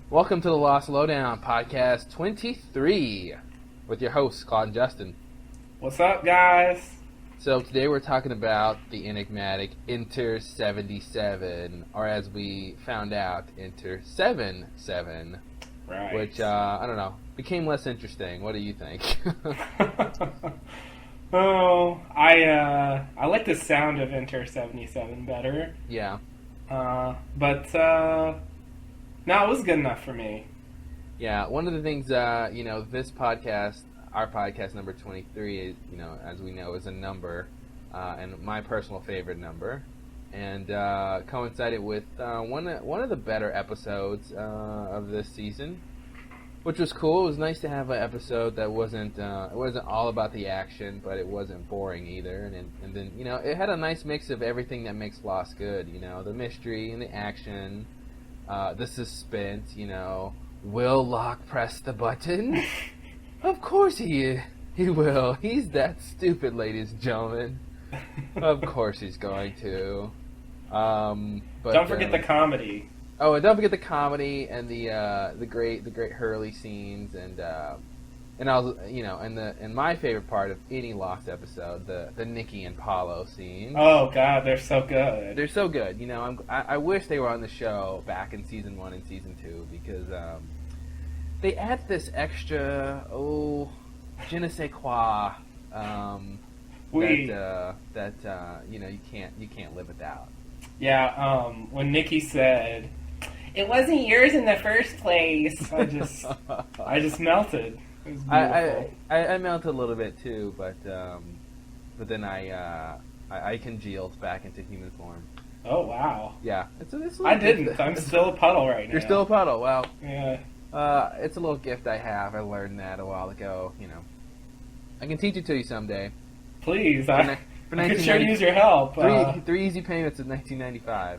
Welcome to the Lowdown podcast 23 with your hosts, Claude and Justin. What's up, guys? So today we're talking about the enigmatic Inter 77, or as we found out, Inter 77, Right. which, I don't know, became less interesting. What do you think? I like the sound of Inter 77 better. Yeah. But no, it was good enough for me. Yeah, one of the things, this podcast, our podcast number 23, is, as we know, is a number, and my personal favorite number, and coincided with one of the better episodes of this season, which was cool. It was nice to have an episode that wasn't all about the action, but it wasn't boring either, and then it had a nice mix of everything that makes Lost good. The mystery and the action, the suspense. Will Locke press the button? Of course he will. He's that stupid, ladies and gentlemen. Of course he's going to. But Don't forget the comedy. Oh, and don't forget the comedy and the great Hurley scenes and and my favorite part of any Lost episode, the Nikki and Paulo scenes. Oh God, they're so good. They're so good. I wish they were on the show back in season 1 and season 2 because they add this extra je ne sais quoi that you can't live without. Yeah. When Nikki said, "It wasn't yours in the first place," I just melted. It was beautiful. I melted a little bit too, but then I congealed back into human form. Oh wow. Yeah, it's I didn't. I'm still a puddle right now. You're still a puddle. Well, yeah. It's a little gift I have. I learned that a while ago. I can teach it to you someday. Please, I could sure use your help. Three easy payments of $19.95.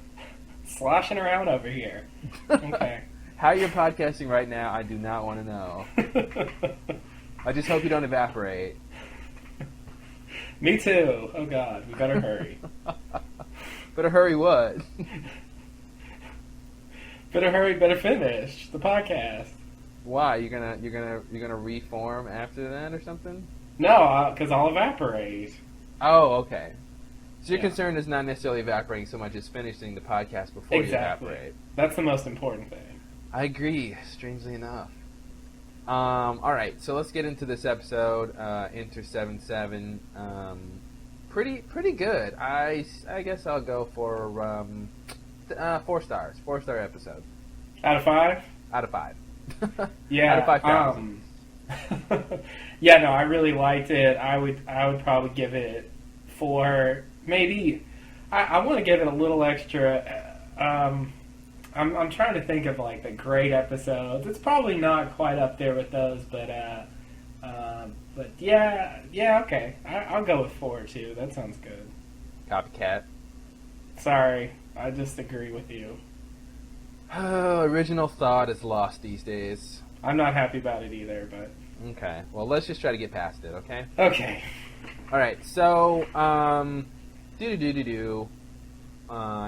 Sloshing around over here. Okay. How you're podcasting right now, I do not want to know. I just hope you don't evaporate. Me too. Oh God, we better hurry. Better hurry what? Better hurry, better finish the podcast. Why? You're gonna reform after that or something? No, because I'll evaporate. Oh, okay. So your concern is not necessarily evaporating so much as finishing the podcast before you evaporate. That's the most important thing. I agree, strangely enough. All right, so let's get into this episode, Inter 77. Pretty good. I guess I'll go for 4 stars. 4-star episode. Out of 5? Out of 5. Yeah. Out of 5,000. Yeah, no, I really liked it. I would probably give it 4. Maybe I want to give it a little extra. I'm trying to think of like the great episodes. It's probably not quite up there with those, but yeah, okay. I'll go with 4 too. That sounds good. Copycat. Sorry, I just agree with you. Original thought is lost these days. I'm not happy about it either, but okay. Well, let's just try to get past it. Okay. Okay. All right. So I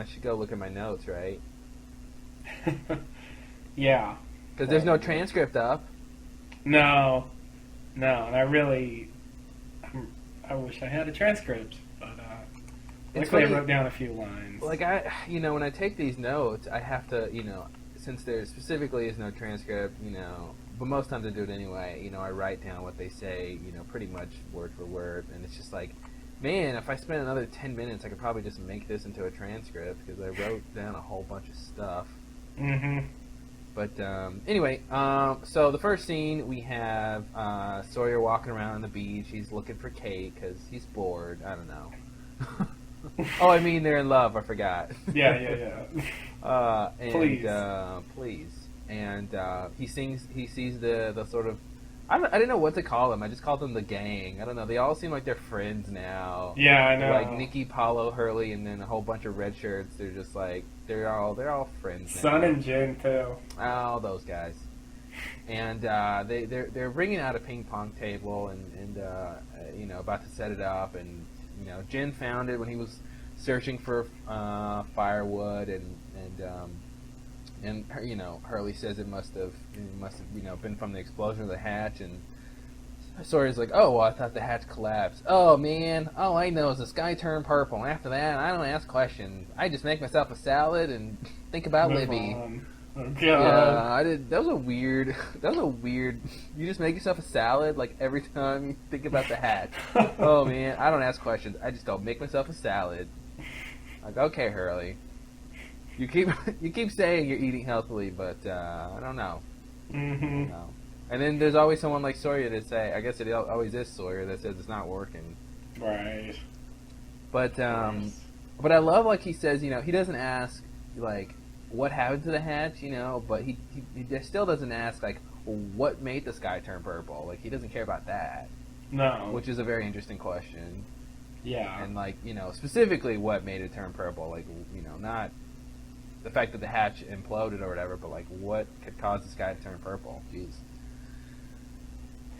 should go look at my notes, right? Yeah. Because there's no transcript up. No, and I wish I had a transcript, but luckily I wrote down a few lines. Like when I take these notes, I have to, since there specifically is no transcript, but most times I do it anyway. I write down what they say, pretty much word for word, and it's just like, man, if I spent another 10 minutes, I could probably just make this into a transcript because I wrote down a whole bunch of stuff. Mm-hmm. But anyway, so the first scene we have Sawyer walking around on the beach. He's looking for Kate because he's bored. I don't know. Oh, I mean they're in love. I forgot. Yeah. Please. And he sees the sort of. I didn't know what to call them. I just called them the gang. I don't know. They all seem like they're friends now. Yeah, I know. Like Nikki, Paulo, Hurley, and then a whole bunch of red shirts. They're just like they're all friends now. Sun and Jin too. Oh, those guys. And they're bringing out a ping pong table and about to set it up. And Jin found it when he was searching for firewood and And Hurley says it must have been from the explosion of the hatch, and Sawyer's like, oh, well, I thought the hatch collapsed. Oh, man, all I know is the sky turned purple. And after that, I don't ask questions. I just make myself a salad and think about Libby. Oh, God. Yeah, I did. That was a weird. You just make yourself a salad like every time you think about the hatch. Oh man, I don't ask questions. I just go make myself a salad. Like, okay, Hurley. You keep saying you're eating healthily, but I don't know. Mm-hmm. No. And then there's always someone like Sawyer to say. I guess it always is Sawyer that says it's not working. Right. But but I love, like, he says, he doesn't ask like what happened to the hatch, but he still doesn't ask like what made the sky turn purple. Like, he doesn't care about that. No. Which is a very interesting question. Yeah. And like, specifically what made it turn purple. Like, not the fact that the hatch imploded or whatever, but like what could cause the sky to turn purple. Jeez.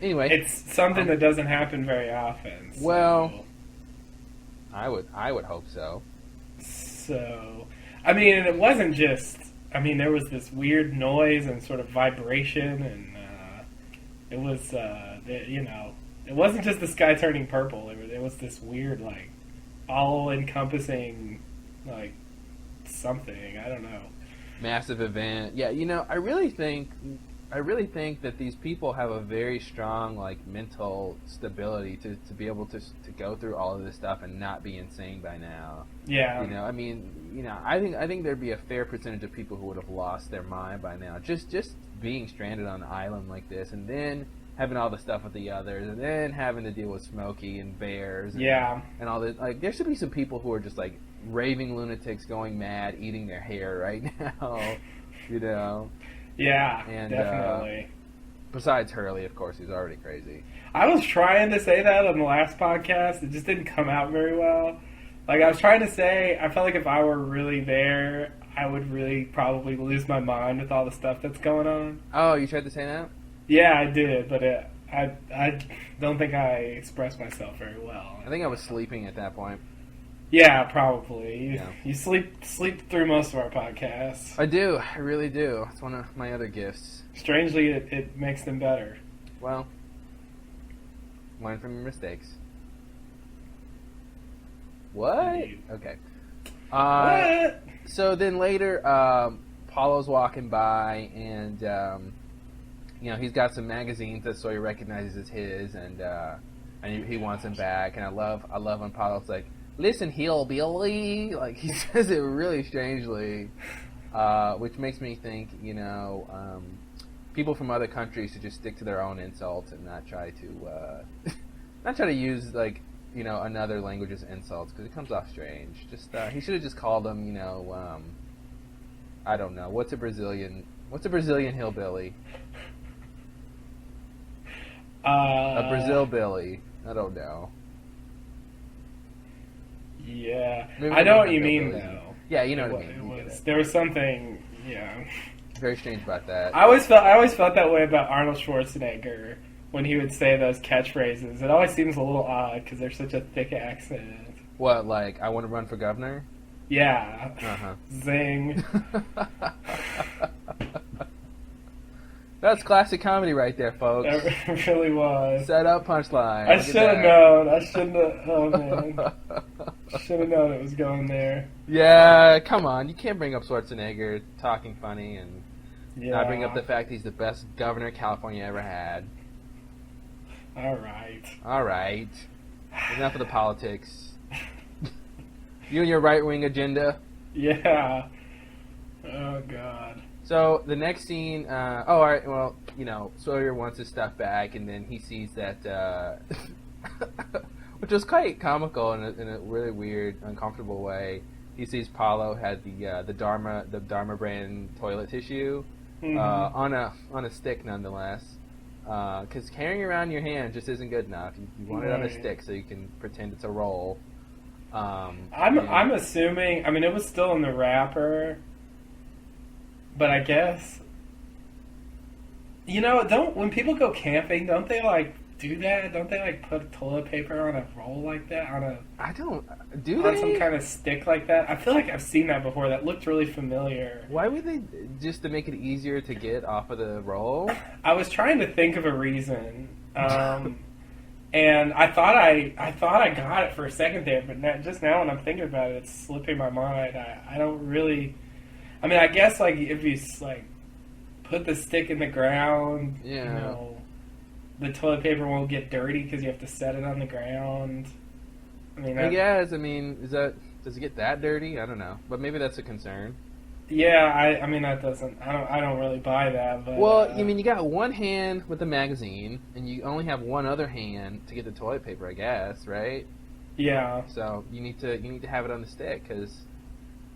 Anyway, it's something that doesn't happen very often. So. Well, I would hope so. So, I mean, and it wasn't just. I mean, there was this weird noise and sort of vibration, and it was, it wasn't just the sky turning purple. It was this weird, like, all-encompassing, like, something. I don't know. Massive event. Yeah, I really think that these people have a very strong, like, mental stability to be able to go through all of this stuff and not be insane by now. Yeah. I think there'd be a fair percentage of people who would have lost their mind by now. Just being stranded on an island like this, and then having all the stuff with the others, and then having to deal with Smokey and bears. And all this. Like, there should be some people who are just, like, raving lunatics going mad, eating their hair right now. Yeah, and, definitely. Besides Hurley, of course, he's already crazy. I was trying to say that on the last podcast. It just didn't come out very well. Like, I was trying to say, I felt like if I were really there, I would really probably lose my mind with all the stuff that's going on. Oh, you tried to say that? Yeah, I did, but I don't think I expressed myself very well. I think I was sleeping at that point. Yeah, probably. Yeah. You sleep through most of our podcasts. I do. I really do. It's one of my other gifts. Strangely, it makes them better. Well, learn from your mistakes. What? Indeed. Okay. What? So then later, Paulo's walking by, and he's got some magazines that Sawyer recognizes as his, and he wants them back. And I love when Paulo's like, "Listen, hillbilly," like he says it really strangely, which makes me think, people from other countries should just stick to their own insults and not try to use like another language's insults, because it comes off strange. Just he should have just called them, I don't know, what's a Brazilian hillbilly? A Brazil Billy. I don't know. Yeah, Maybe I know what you hillbilly. mean though. Yeah, you know what I mean. There was something, very strange about that. I always felt that way about Arnold Schwarzenegger when he would say those catchphrases. It always seems a little odd because there's such a thick accent. What, like, I want to run for governor? Yeah. Uh-huh. Zing. That's classic comedy right there, folks. It really was. Set up, punchline. I should have known. I shouldn't have. Oh, man. Should have known it was going there. Yeah, come on. You can't bring up Schwarzenegger talking funny and not bring up the fact he's the best governor California ever had. All right. All right. Enough of the politics. You and your right-wing agenda. Yeah. Oh, God. So the next scene, all right, well, Sawyer wants his stuff back, and then he sees that, which was quite comical in a really weird, uncomfortable way. He sees Paulo had the Dharma brand toilet tissue, on a stick nonetheless, because carrying around in your hand just isn't good enough. You want it on a stick so you can pretend it's a roll. I'm assuming. I mean, it was still in the wrapper. But I guess, when people go camping, don't they, like, do that? Don't they like put toilet paper on a roll like that I don't. Do on they? some kind of stick like that? I feel like I've seen that before. That looked really familiar. Why would they just to make it easier to get off of the roll? I was trying to think of a reason, and I thought I got it for a second there, but just now when I'm thinking about it, it's slipping my mind. I don't really. I mean, I guess like if you like put the stick in the ground, Yeah. you know, the toilet paper won't get dirty because you have to set it on the ground. I mean, I guess. I mean, does it get that dirty? I don't know, but maybe that's a concern. yeah. I mean, that doesn't. I don't really buy that. But Well, I mean, you got one hand with the magazine, and you only have one other hand to get the toilet paper, I guess, right? yeah. So you need to have it on the stick, because,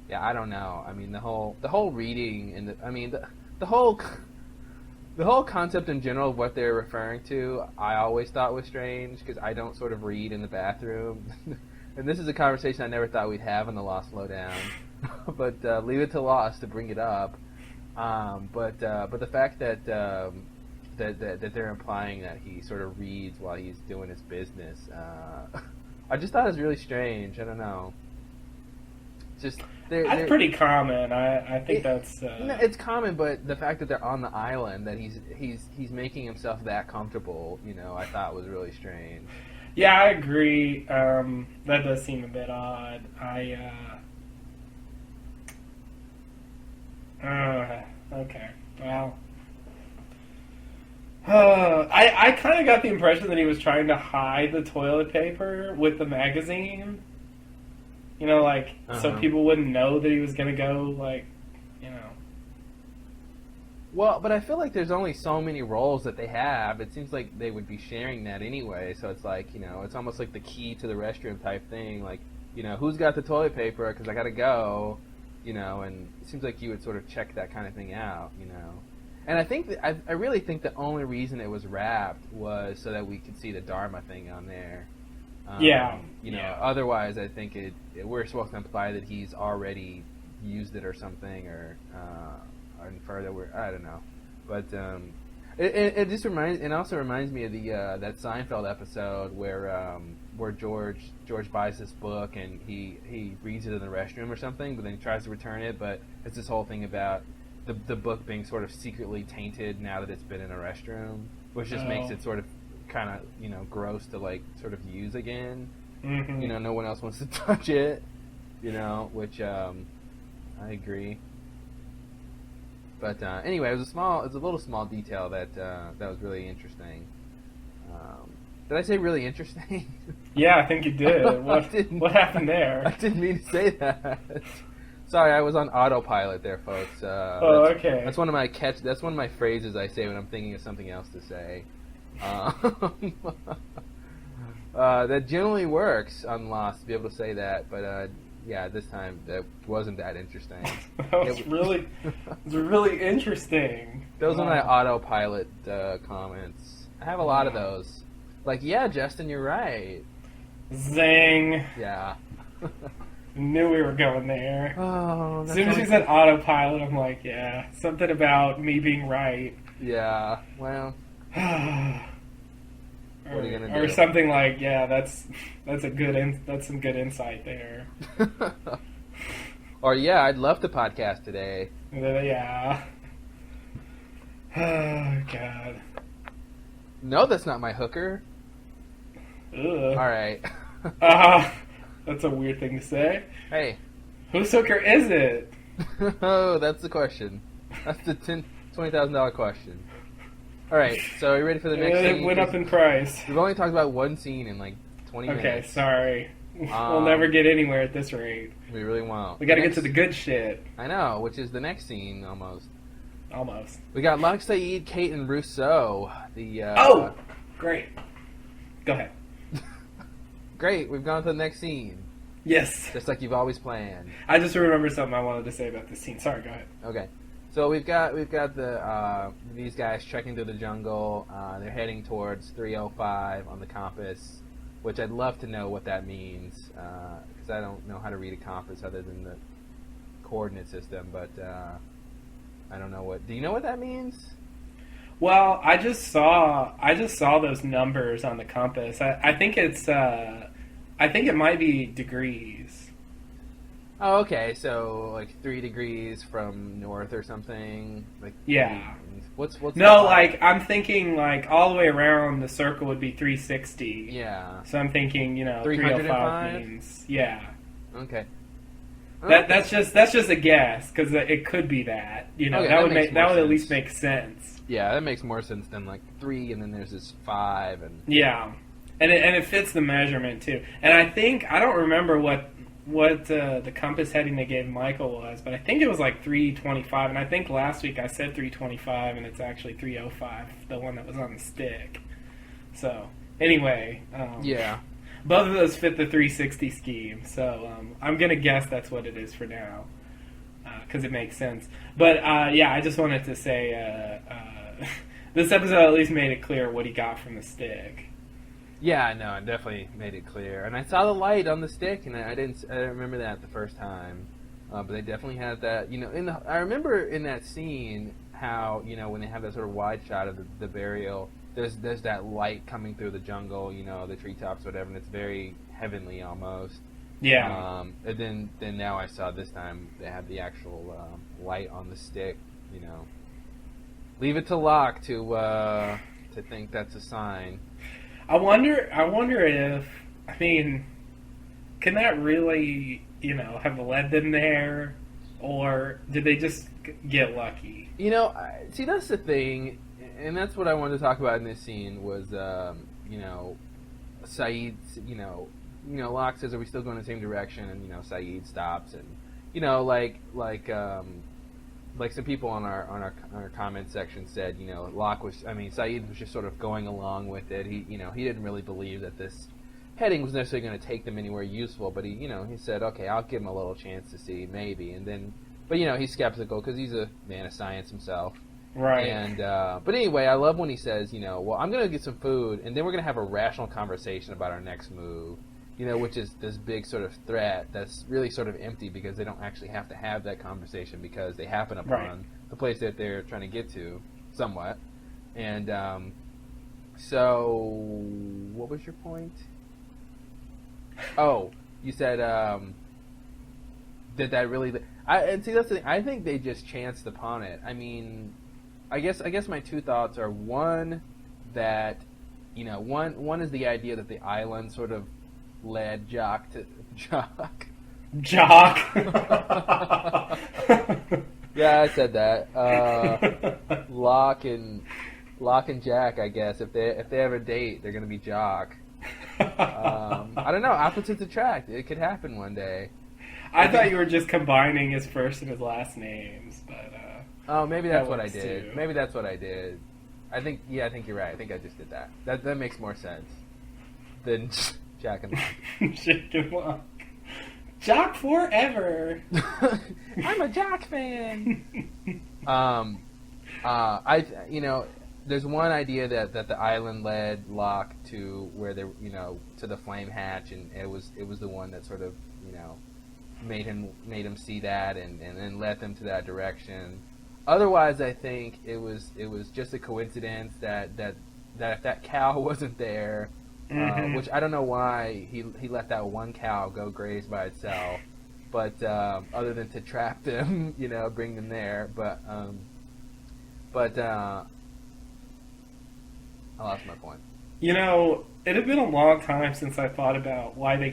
yeah, I don't know. I mean, the whole reading and the whole concept in general of what they're referring to, I always thought was strange, because I don't sort of read in the bathroom. And this is a conversation I never thought we'd have in the Lost Lowdown. But leave it to Lost to bring it up. But the fact that they're implying that he sort of reads while he's doing his business, I just thought it was really strange. I don't know. Just That's pretty common. I think that's. No, it's common, but the fact that they're on the island, that he's making himself that comfortable, I thought was really strange. Yeah, I agree. That does seem a bit odd. Okay. Well. I kind of got the impression that he was trying to hide the toilet paper with the magazine. So people wouldn't know that he was going to go, Well, but I feel like there's only so many roles that they have. It seems like they would be sharing that anyway. So it's like, it's almost like the key to the restroom type thing. Like, who's got the toilet paper? Because I got to go, and it seems like you would sort of check that kind of thing out, And I think that I really think the only reason it was wrapped was so that we could see the Dharma thing on there. Yeah. Otherwise, I think we're supposed to imply that he's already used it or something, or infer that I don't know. But it just also reminds me of the that Seinfeld episode where George buys this book and he reads it in the restroom or something, but then he tries to return it, but it's this whole thing about the book being sort of secretly tainted now that it's been in a restroom, which just makes it sort of kind of gross to sort of use again. Mm-hmm. No one else wants to touch it, which I agree. But anyway, it was a little small detail that was really interesting. Did I say really interesting? Yeah, I think you did. What happened there? I didn't mean to say that. Sorry, I was on autopilot there, folks. Okay. That's one of my phrases I say when I'm thinking of something else to say. That generally works on Lost to be able to say that, but yeah, this time that wasn't that interesting. That was really interesting. Those are my autopilot comments. I have a lot of those. Like, yeah, Justin, you're right. Zing. Yeah. Knew we were going there. Oh, as soon as you said autopilot, I'm like, yeah, something about me being right. Yeah, well. What are you gonna do? Or something like, yeah, that's some good insight there. Or yeah, I'd love to podcast today. Yeah. Oh God. No, that's not my hooker. Ugh. All right. That's a weird thing to say. Hey. Whose hooker is it? Oh, that's the question. That's the $20,000 question. All right, so are you ready for the next scene? It went up in price. We've only talked about one scene in 20 minutes. Okay, sorry. We'll never get anywhere at this rate. We really won't. We got to get to the good shit. I know, which is the next scene almost. Almost. We got Locke, Saeed, Kate, and Rousseau. Oh, great. Go ahead. Great, we've gone to the next scene. Yes. Just like you've always planned. I just remembered something I wanted to say about this scene. Sorry, go ahead. Okay. So we've got these guys trekking through the jungle. They're heading towards 305 on the compass, which I'd love to know what that means, because I don't know how to read a compass other than the coordinate system. But I don't know what. Do you know what that means? Well, I just saw those numbers on the compass. I think I think it might be degrees. Oh, okay. So like 3 degrees from north or something. Like Yeah. what's the No, five? like I'm thinking like all the way around the circle would be 360. Yeah. So I'm thinking, 305 305? means yeah. Okay. That's just a guess because it could be that. Okay, That that would makes that more would at sense. least make sense. Yeah, that makes more sense than like 3, and then there's this 5, and Yeah, and it fits the measurement too. And I think I don't remember what the compass heading they gave Michael was, but I think it was like 325. And I think last week I said 325, and it's actually 305, the one that was on the stick. So anyway, yeah. both of those fit the 360 scheme. So I'm gonna guess that's what it is for now, because it makes sense. But yeah, I just wanted to say this episode at least made it clear what he got from the stick. Yeah, no, it definitely made it clear. And I saw the light on the stick, and I didn't remember that the first time. But they definitely had that. I remember in that scene how when they have that sort of wide shot of the burial, there's that light coming through the jungle, the treetops, whatever, and it's very heavenly almost. Yeah. And then now I saw this time they have the actual light on the stick. Leave it to Locke to think that's a sign. I wonder if, I mean, can that really, have led them there, or did they just get lucky? See, that's the thing, and that's what I wanted to talk about in this scene was, Saeed's, Locke says, "Are we still going in the same direction?" And Saeed stops, and like some people on our comment section said, Saeed was just sort of going along with it. He didn't really believe that this heading was necessarily going to take them anywhere useful, but he said, okay, I'll give him a little chance to see, maybe, and then, but he's skeptical because he's a man of science himself. Right. And but anyway, I love when he says, well, I'm going to get some food, and then we're going to have a rational conversation about our next move. Which is this big sort of threat that's really sort of empty because they don't actually have to have that conversation because they happen upon the place that they're trying to get to, somewhat. And so, what was your point? Oh, you said, did that really? And see, that's the thing. I think they just chanced upon it. I mean, I guess my two thoughts are one that, one is the idea that the island sort of led Jock. Yeah, I said that. Locke and Jack, I guess, if they ever date, they're gonna be Jock. I don't know. Opposites attract. It could happen one day. I thought you were just combining his first and his last names, but oh, maybe that's what I works did. too. Maybe that's what I did. I think you're right. I think I just did that. That makes more sense than Jack and Locke. Jack and Locke. Jock forever. I'm a Jock fan. There's one idea that the island led Locke to where they, to the flame hatch, and it was the one that sort of, made him see that and then led them to that direction. Otherwise, I think it was just a coincidence that if that cow wasn't there. Which I don't know why he let that one cow go graze by itself, but other than to trap them, bring them there. But I lost my point. It had been a long time since I thought about why they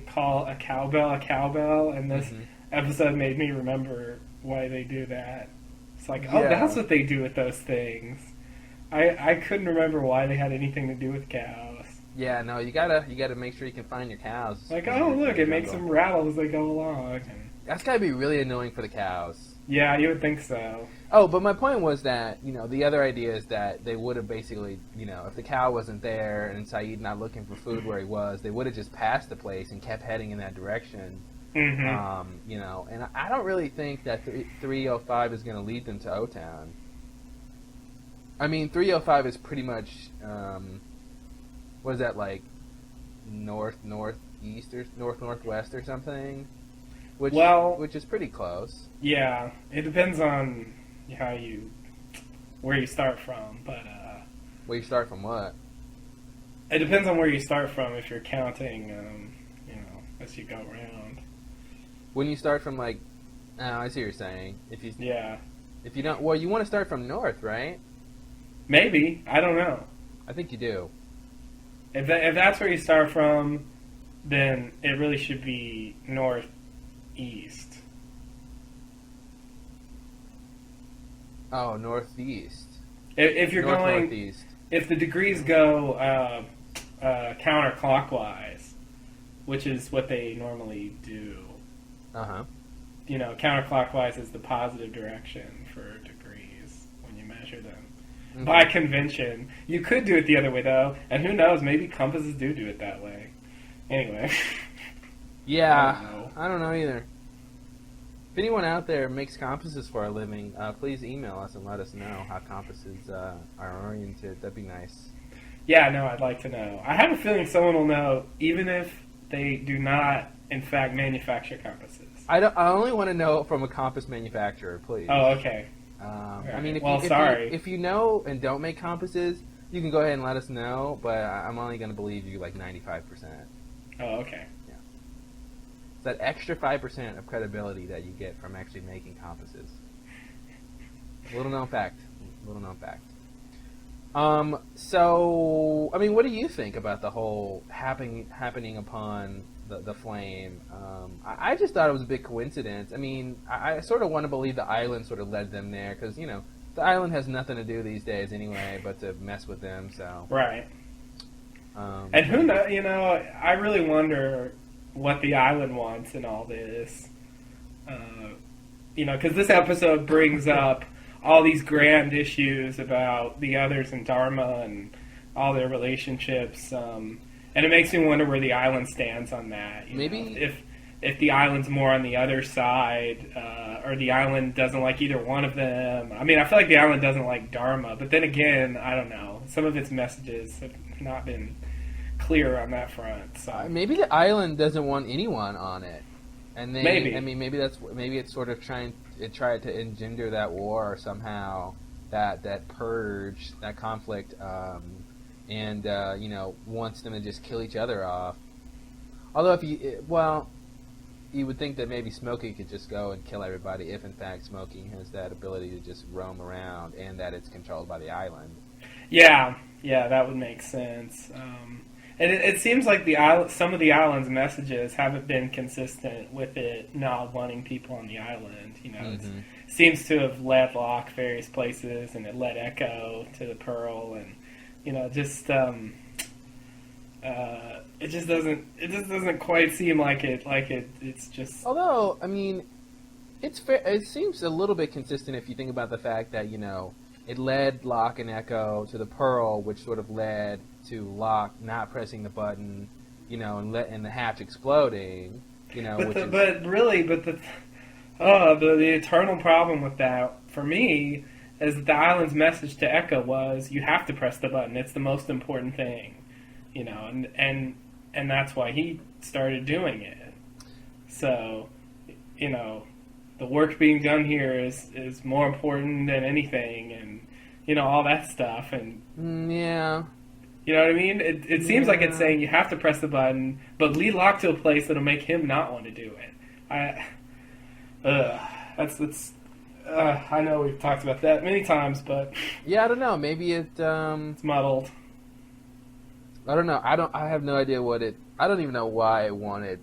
call a cowbell, and this episode made me remember why they do that. It's like, oh, that's what they do with those things. I couldn't remember why they had anything to do with cows. Yeah, no, you gotta make sure you can find your cows. Like, oh look, it makes them rattle as they go along. That's gotta be really annoying for the cows. Yeah, you would think so. Oh, but my point was that, the other idea is that they would have basically, if the cow wasn't there and Saeed not looking for food where he was, they would have just passed the place and kept heading in that direction. Mm-hmm. And I don't really think that 305 is going to lead them to O-Town. I mean, 305 is pretty much, what is that, like, northeast or northwest or something? Which is pretty close. Yeah, it depends on how you where you start from, but Where you start from what? it depends on where you start from if you're counting, as you go around. When you start from like, oh, I see what you're saying. If you don't, well, you want to start from north, right? Maybe, I don't know. I think you do. If that's where you start from, then it really should be northeast. Oh, northeast. If you're going, northeast. If the degrees go counterclockwise, which is what they normally do. Uh-huh. Counterclockwise is the positive direction for degrees when you measure them. Mm-hmm. By convention. You could do it the other way, though, and who knows, maybe compasses do it that way. Anyway. Yeah, I don't know either. If anyone out there makes compasses for a living, please email us and let us know how compasses are oriented. That'd be nice. Yeah, no, I'd like to know. I have a feeling someone will know, even if they do not, in fact, manufacture compasses. I only want to know from a compass manufacturer, please. Oh, okay. Right. I mean, if you know and don't make compasses, you can go ahead and let us know, but I'm only going to believe you like 95%. Oh, okay. Yeah. It's that extra 5% of credibility that you get from actually making compasses. Little known fact. So, I mean, what do you think about the whole happening upon the flame? I just thought it was a big coincidence. I mean, I sort of want to believe the island sort of led them there, because, the island has nothing to do these days anyway but to mess with them, so. Right. And who knows, I really wonder what the island wants in all this. Because this episode brings up all these grand issues about the others in Dharma and all their relationships, and it makes me wonder where the island stands on that. Maybe if the island's more on the other side, or the island doesn't like either one of them. I mean, I feel like the island doesn't like Dharma, but then again, I don't know. Some of its messages have not been clear on that front. So maybe the island doesn't want anyone on it, and maybe. I mean, maybe it's sort of tried to engender that war or somehow, that purge, that conflict, and wants them to just kill each other off. Although you would think that maybe Smokey could just go and kill everybody if in fact Smokey has that ability to just roam around and that it's controlled by the island. Yeah, that would make sense. And it seems like some of the island's messages haven't been consistent with it not wanting people on the island. Mm-hmm. It seems to have led Locke various places, and it led Echo to the Pearl, and it just doesn't quite seem like it's just. Although, I mean, it's fair. It seems a little bit consistent if you think about the fact that it led Locke and Echo to the Pearl, which sort of led to Locke not pressing the button, and the hatch exploding, the eternal problem with that for me is that the island's message to Echo was you have to press the button. It's the most important thing, and that's why he started doing it. So, the work being done here is more important than anything, and all that stuff, and yeah. You know what I mean? It seems like it's saying you have to press the button, but lead Locke to a place that'll make him not want to do it. I know we've talked about that many times, but yeah, I don't know. Maybe it's muddled. I don't know. I have no idea what it. I don't even know why it wanted.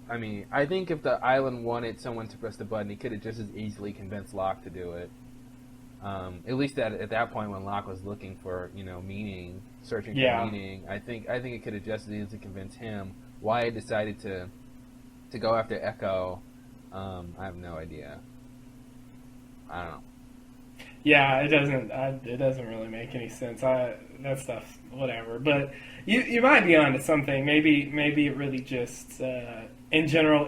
I mean, I think if the island wanted someone to press the button, he could have just as easily convinced Locke to do it. At least at that point when Locke was looking for meaning, searching for meaning, I think it could have just as easily convinced him why he decided to go after Echo. I have no idea. I don't know. Yeah, it doesn't really make any sense. That stuff, whatever. But you might be onto something. Maybe it really just in general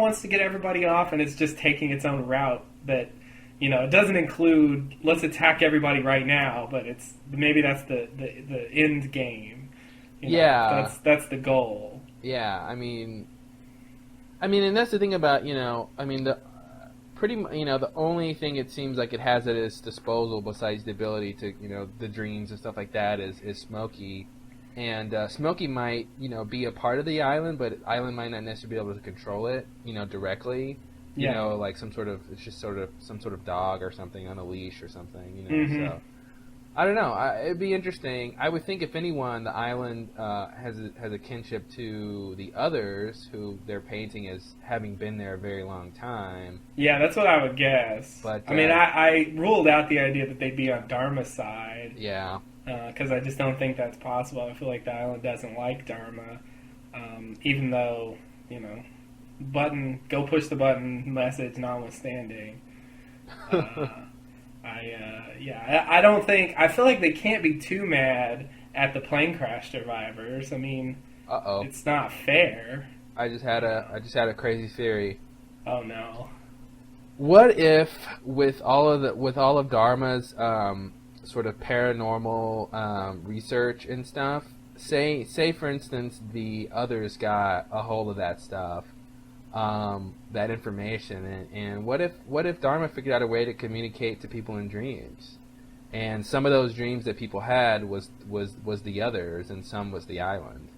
wants to get everybody off, and it's just taking its own route that. It doesn't include let's attack everybody right now, but maybe that's the end game. That's the goal. Yeah, I mean, and that's the thing about the only thing it seems like it has at its disposal besides the ability to, the dreams and stuff like that is Smokey. And Smokey might, be a part of the island, but the island might not necessarily be able to control it, directly. Like some sort of dog or something on a leash or something, so. I don't know. It'd be interesting. I would think if anyone, the island has a kinship to the others, who they're painting as having been there a very long time. Yeah, that's what I would guess. But I mean, I ruled out the idea that they'd be on Dharma's side. Yeah. Because I just don't think that's possible. I feel like the island doesn't like Dharma, even though, go push the button message notwithstanding. I don't think. I feel like they can't be too mad at the plane crash survivors. I mean, it's not fair. I just had a crazy theory. Oh no! What if with all of Dharma's sort of paranormal research and stuff, say for instance the others got a hold of that stuff, that information, and what if Dharma figured out a way to communicate to people in dreams, and some of those dreams that people had was the others, and some was the island.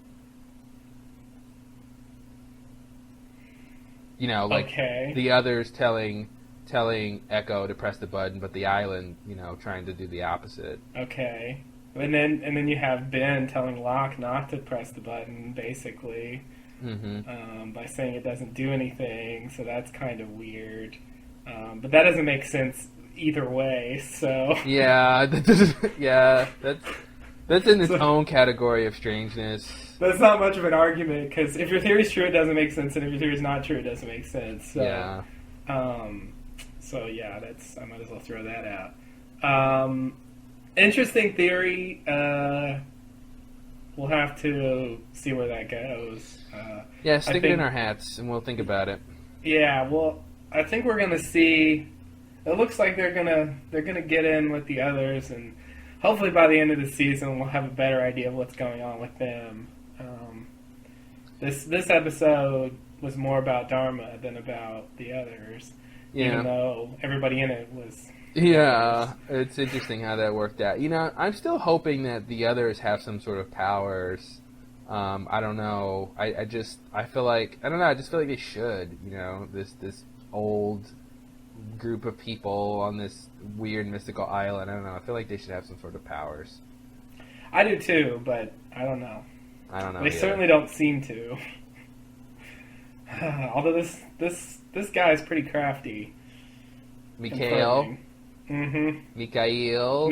Like the others telling Echo to press the button, but the island, trying to do the opposite. Okay, and then you have Ben telling Locke not to press the button, basically. Mm-hmm. By saying it doesn't do anything, so that's kind of weird. But that doesn't make sense either way. So yeah, that's in its own category of strangeness. That's not much of an argument, because if your theory's true, it doesn't make sense, and if your theory's not true, it doesn't make sense. So, yeah. I might as well throw that out. Interesting theory. We'll have to see where that goes. Stick it in our hats, and we'll think about it. Yeah, well, I think we're gonna see. It looks like they're gonna get in with the others, and hopefully by the end of the season, we'll have a better idea of what's going on with them. This episode was more about Dharma than about the others, even though everybody in it was. Yeah, it's interesting how that worked out. I'm still hoping that the others have some sort of powers. I don't know. I just feel like they should. This old group of people on this weird mystical island. I don't know. I feel like they should have some sort of powers. I do too, but I don't know. They either. certainly don't seem to. Although this guy is pretty crafty. Mikhail. Mm-hmm. Mikhail.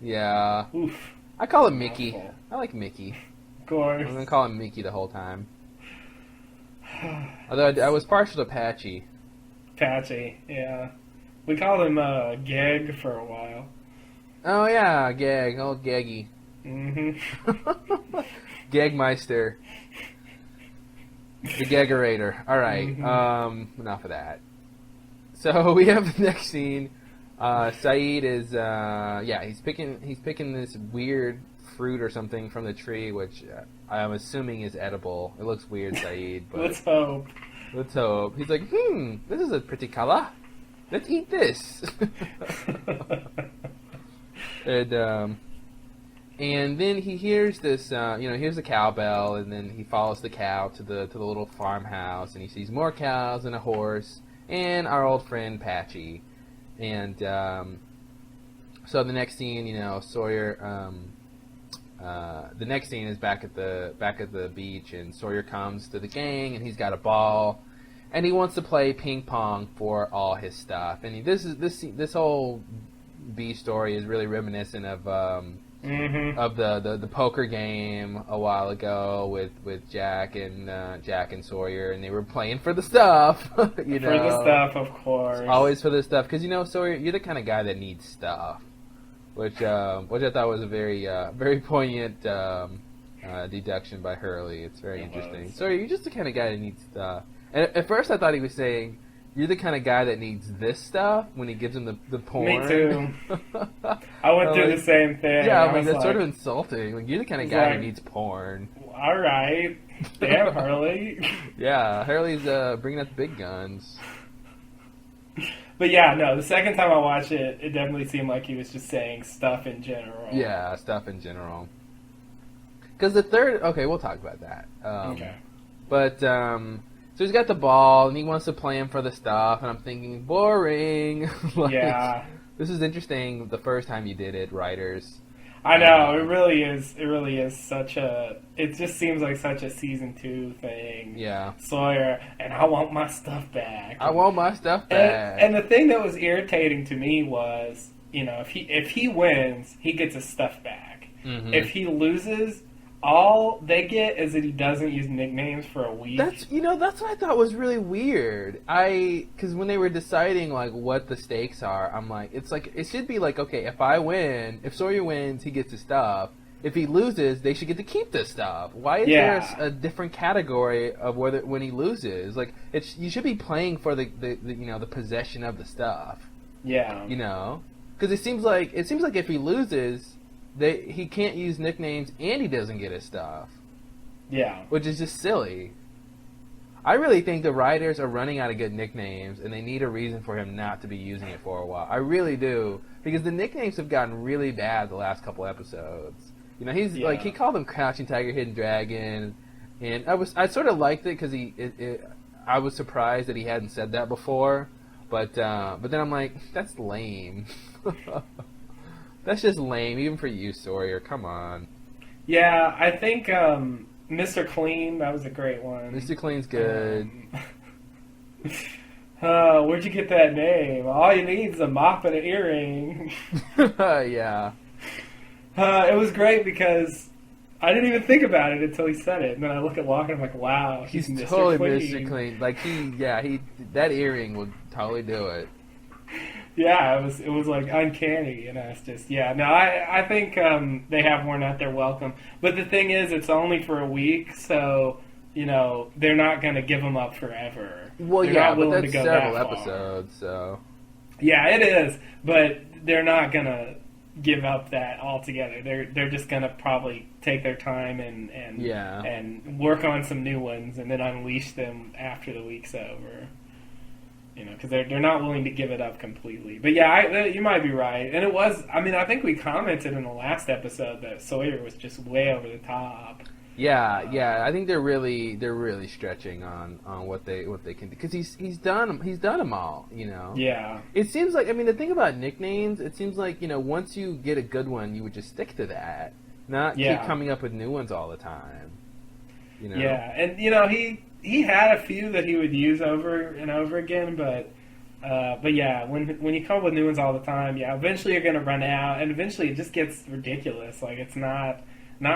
Yeah. Oof. I call him Mickey. I like Mickey. Of course. I'm gonna call him Mickey the whole time. Although I was partial to Patchy. Patchy, yeah. We called him Gag for a while. Oh yeah, Gag, old Gaggy. Mm-hmm. Gagmeister. The Gaggerator. Alright, enough of that. So we have the next scene. Saeed is he's picking this weird fruit or something from the tree, which I'm assuming is edible. It looks weird, Saeed, but let's hope. Let's hope. He's like, this is a pretty color. Let's eat this. And then he hears this, here's the cowbell, and then he follows the cow to the little farmhouse, and he sees more cows and a horse, and our old friend Patchy. And so the next scene, Sawyer. The next scene is back at the beach, and Sawyer comes to the gang, and he's got a ball, and he wants to play ping pong for all his stuff. And this whole B story is really reminiscent of the poker game a while ago with Jack and Sawyer, and they were playing for the stuff. For the stuff, of course. Always for the stuff, because Sawyer, you're the kind of guy that needs stuff. Which I thought was a very poignant deduction by Hurley. It's very interesting. So you're just the kind of guy that needs stuff. And at first I thought he was saying, you're the kind of guy that needs this stuff, when he gives him the porn. Me too. I went through the same thing. Yeah, that's sort of insulting. Like, you're the kind of guy who needs porn. All right. Damn, Hurley. Yeah, Hurley's bringing out the big guns. But yeah, no, the second time I watched it, it definitely seemed like he was just saying stuff in general. Yeah, stuff in general. Because the third, okay, we'll talk about that. Okay. But so he's got the ball and he wants to play him for the stuff, and I'm thinking boring. Like, Yeah. This is interesting. The first time you did it, writers. I know, it really is. It really is such a. It just seems like such a season 2 thing. Yeah. Sawyer, and I want my stuff back. I want my stuff back. And the thing that was irritating to me was, if he wins, he gets his stuff back. Mm-hmm. If he loses, all they get is that he doesn't use nicknames for a week. That's what I thought was really weird. Because when they were deciding like what the stakes are, I'm like, it should be like, okay, if Sawyer wins, he gets his stuff. If he loses, they should get to keep this stuff. Why is there a different category of when he loses? Like, you should be playing for the possession of the stuff. Yeah. Because it seems like if he loses, he can't use nicknames and he doesn't get his stuff. Yeah. Which is just silly. I really think the writers are running out of good nicknames and they need a reason for him not to be using it for a while. I really do. Because the nicknames have gotten really bad the last couple episodes. Like, he called him Crouching Tiger, Hidden Dragon, and I sort of liked it because I was surprised that he hadn't said that before, but then I'm like, that's lame. That's just lame, even for you, Sawyer. Come on. Yeah, I think Mr. Clean, that was a great one. Mr. Clean's good. Where'd you get that name? All you need is a mop and an earring. Yeah. It was great because I didn't even think about it until he said it, and then I look at Walker and I'm like, wow, he's Mr. totally Clean. Mr. Clean. Like, that earring would totally do it. Yeah, it was like uncanny, and it's just I think they have worn out their welcome. But the thing is, it's only for a week, so they're not going to give them up forever. Well, they're yeah, not but willing that's to go several that far. episodes, so Yeah, it is, but they're not going to give up that altogether. They're just going to probably take their time and work on some new ones, and then unleash them after the week's over. Because they're not willing to give it up completely. But yeah, you might be right. And it was, I think we commented in the last episode that Sawyer was just way over the top. Yeah. I think they're really stretching on what they can do, because he's done them all. Yeah. It seems like, the thing about nicknames, it seems like once you get a good one, you would just stick to that, not keep coming up with new ones all the time. Yeah, and he had a few that he would use over and over again, but yeah, when you come up with new ones all the time, eventually you're going to run out, and eventually it just gets ridiculous. Like, it's not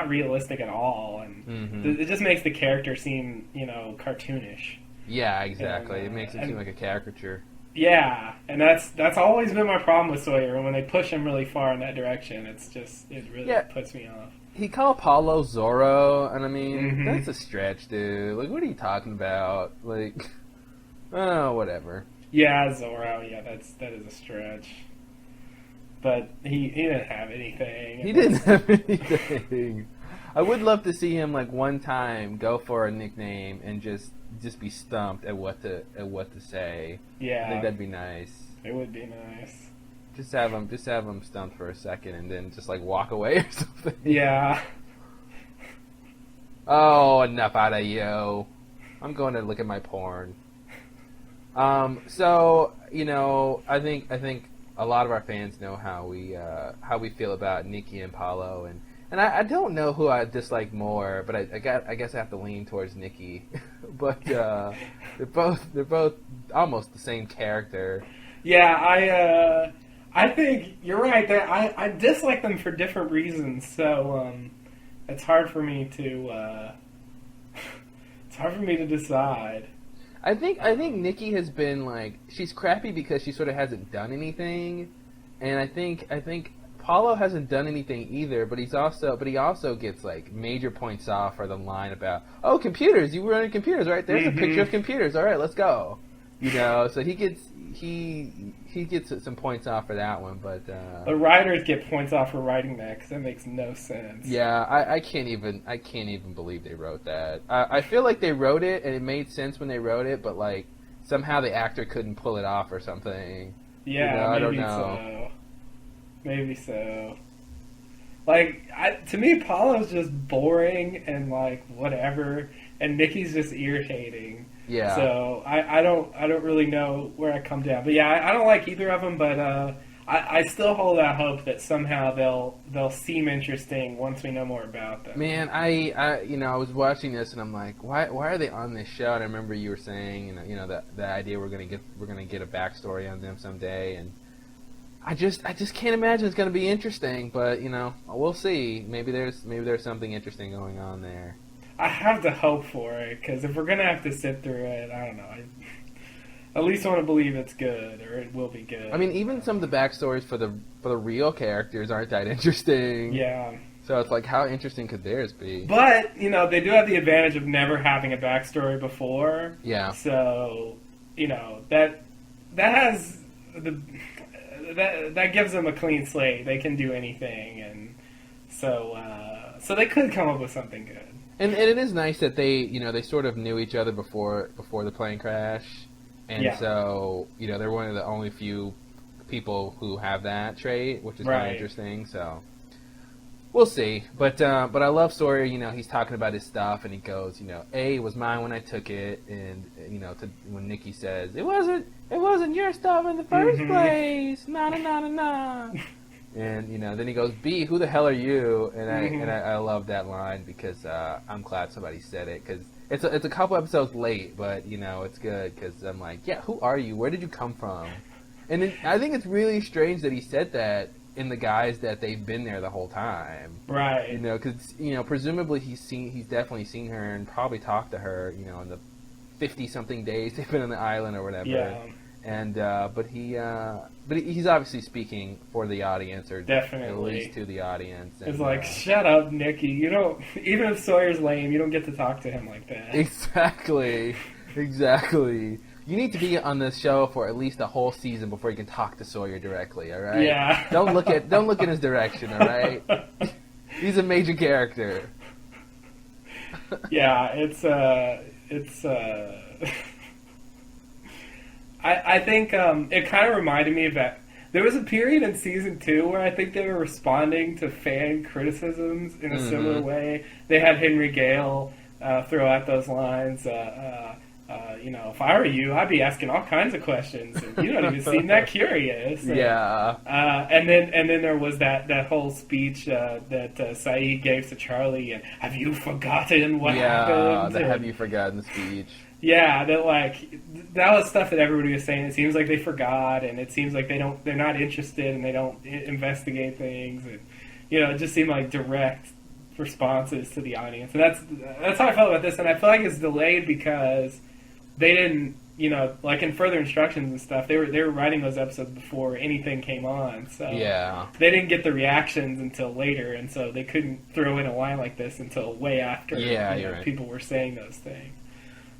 realistic at all, and it just makes the character seem cartoonish. Yeah, exactly. It makes it seem like a caricature. Yeah, and that's always been my problem with Sawyer. And when they push him really far in that direction, it really puts me off. He called Paulo Zorro, and that's a stretch, dude. Like, what are you talking about? Like, oh, whatever. Yeah, Zorro. Yeah, that is a stretch. But he didn't have anything. He didn't have anything. I would love to see him, like, one time go for a nickname and just be stumped at what to say. Yeah, I think that'd be nice. It would be nice. Just have him stumped for a second and then just like walk away or something. Yeah. Oh, enough out of you. I'm going to look at my porn. So I think a lot of our fans know how we feel about Nikki and Paulo, and I don't know who I dislike more, but I guess I have to lean towards Nikki. But they're both almost the same character. Yeah, I think you're right. I dislike them for different reasons, so it's hard for me to decide. I think Nikki has been like, she's crappy because she sort of hasn't done anything, and I think Paulo hasn't done anything either. But he also gets like major points off for the line about, oh, computers, you were running computers, right? There's a picture of computers. All right, let's go. So he gets some points off for that one, but the writers get points off for writing that because that makes no sense. Yeah, I can't even believe they wrote that. I feel like they wrote it and it made sense when they wrote it, but like somehow the actor couldn't pull it off or something. Yeah, I don't maybe know. so. Maybe so. Like, to me, Paula's just boring and like whatever, and Nikki's just irritating. Yeah. So I don't really know where I come down. But yeah, I don't like either of them. But I still hold out hope that somehow they'll seem interesting once we know more about them. Man, I was watching this and I'm like, why are they on this show? And I remember you were saying, the idea we're gonna get a backstory on them someday, and I just can't imagine it's gonna be interesting. But we'll see. Maybe there's something interesting going on there. I have to hope for it, because if we're gonna have to sit through it, I don't know. I at least want to believe it's good, or it will be good. I mean, even some of the backstories for the real characters aren't that interesting. Yeah. So it's like, how interesting could theirs be? But they do have the advantage of never having a backstory before. Yeah. So that has that gives them a clean slate. They can do anything, and so they could come up with something good. And it is nice that they sort of knew each other before the plane crash, and so they're one of the only few people who have that trait, which is kind of interesting. So we'll see. But I love Sawyer. He's talking about his stuff, and he goes, A was mine when I took it, and when Nikki says it wasn't your stuff in the first place, na. And then he goes, B, who the hell are you? And I love that line, because I'm glad somebody said it, because it's a couple episodes late, but it's good, because I'm like, yeah, who are you? Where did you come from? And then I think it's really strange that he said that in the guise that they've been there the whole time, right? Because presumably he's definitely seen her and probably talked to her, in the 50-something days they've been on the island or whatever. Yeah. And but he's obviously speaking for the audience, or definitely at least to the audience. It's like, shut up, Nikki. You don't. Even if Sawyer's lame, you don't get to talk to him like that. Exactly. You need to be on this show for at least a whole season before you can talk to Sawyer directly. All right. Yeah. Don't look in his direction. All right. He's a major character. Yeah, it's I think it kind of reminded me of that. There was a period in season 2 where I think they were responding to fan criticisms in a similar way. They had Henry Gale throw out those lines. If I were you, I'd be asking all kinds of questions, and you don't even seem that curious. And, yeah. And then there was that whole speech that Saeed gave to Charlie, and have you forgotten what happened? Yeah, the have you forgotten speech. Yeah, that was stuff that everybody was saying. It seems like they forgot, and it seems like they're not interested, and they don't investigate things, and it just seemed like direct responses to the audience. And that's how I felt about this, and I feel like it's delayed because they didn't, like in further instructions and stuff, they were writing those episodes before anything came on, so yeah, they didn't get the reactions until later, and so they couldn't throw in a line like this until way after right. people were saying those things.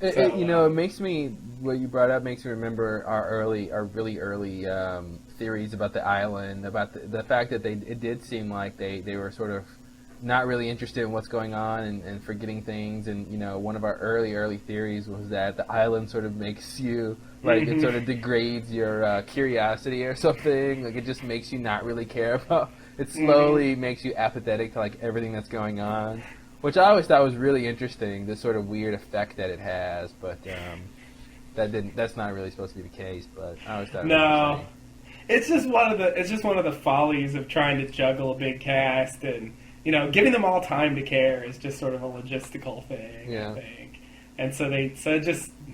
It makes me, what you brought up makes me remember our really early theories about the island, about the fact that it did seem like they were sort of not really interested in what's going on and forgetting things. And one of our early theories was that the island sort of makes you, like, it sort of degrades your curiosity or something. Like, it just makes you not really care about. It slowly makes you apathetic to like everything that's going on. Which I always thought was really interesting, this sort of weird effect that it has, but that's not really supposed to be the case. But I always thought it was interesting. It's just one of the follies of trying to juggle a big cast, and giving them all time to care is just sort of a logistical thing. Yeah. I think, and so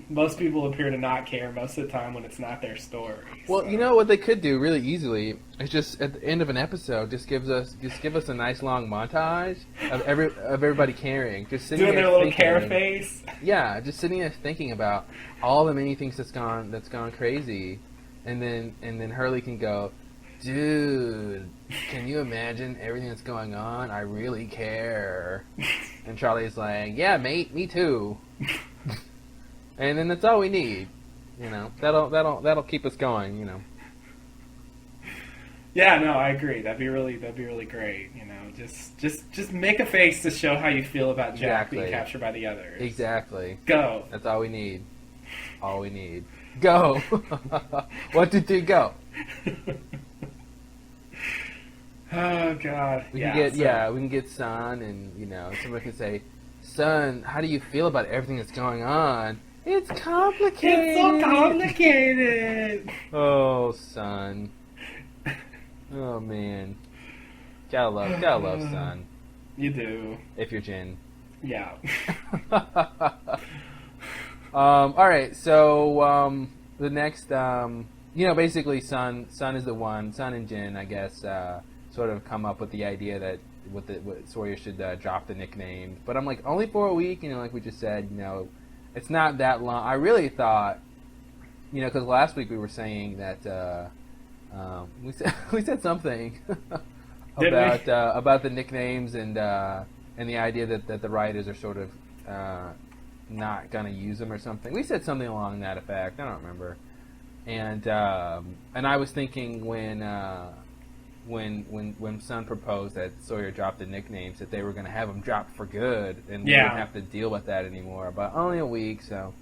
most people appear to not care most of the time when it's not their story. Well, so. What they could do really easily is just at the end of an episode, just give us a nice long montage of everybody caring, just sitting doing there their little thinking, care face. Yeah, just sitting there thinking about all the many things that's gone crazy, and then Hurley can go, dude, can you imagine everything that's going on? I really care. And Charlie's like, yeah, mate, me too. And then that's all we need. That'll keep us going, Yeah, no, I agree. That'd be really great. Just make a face to show how you feel about Jack being captured by the others. Exactly. Go. That's all we need. All we need. Go. 1, 2, 3, go. Oh God. We can get Son, and someone can say, Son, how do you feel about everything that's going on? It's complicated. It's so complicated. Oh, Son. Oh man. Gotta love Son. You do. If you're Jin. Yeah. Alright, so the next basically Son is the one. Son and Jin, I guess, sort of come up with the idea that Sawyer should drop the nickname. But I'm like, only for a week, like we just said, it's not that long. I really thought, because last week we were saying that we said something about the nicknames and the idea that the writers are sort of not gonna use them or something. We said something along that effect. I don't remember. And I was thinking when Son proposed that Sawyer dropped the nicknames, that they were going to have them dropped for good, and we didn't have to deal with that anymore. But only a week, so.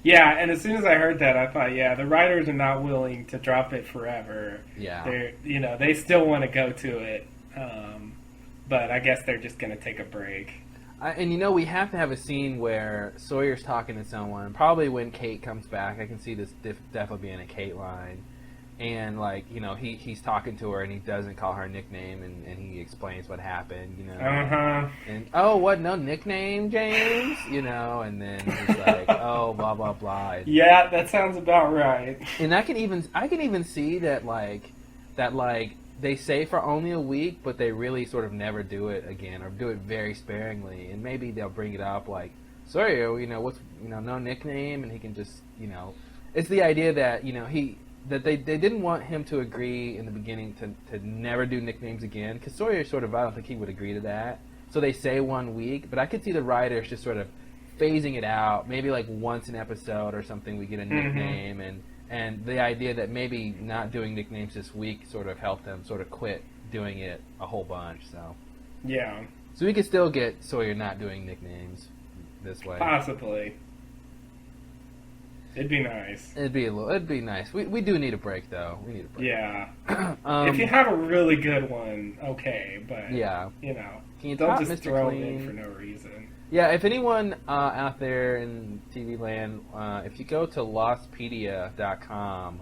Yeah, and as soon as I heard that, I thought, the writers are not willing to drop it forever. Yeah. They still want to go to it, but I guess they're just going to take a break. And we have to have a scene where Sawyer's talking to someone. Probably when Kate comes back. I can see this definitely being a Kate line. And, he's talking to her, and he doesn't call her a nickname, and he explains what happened, Uh-huh. And, oh, what, no nickname, James? And then he's like, oh, blah, blah, blah. Yeah, that sounds about right. And I can even see that, they say for only a week, but they really sort of never do it again, or do it very sparingly. And maybe they'll bring it up, Sawyer, what's, no nickname, and he can just, it's the idea that, that they didn't want him to agree in the beginning to never do nicknames again, because Sawyer I don't think he would agree to that. So they say 1 week, but I could see the writers just sort of phasing it out. Maybe once an episode or something we get a nickname, and the idea that maybe not doing nicknames this week sort of helped them sort of quit doing it a whole bunch. So yeah. So we could still get Sawyer not doing nicknames this way. Possibly. It'd be nice. It'd be nice. We do need a break, though. We need a break. Yeah. If you have a really good one, okay, but yeah, Can you don't just Mr. throw Clean? it in for no reason. Yeah, if anyone out there in TV land, if you go to lostpedia.com,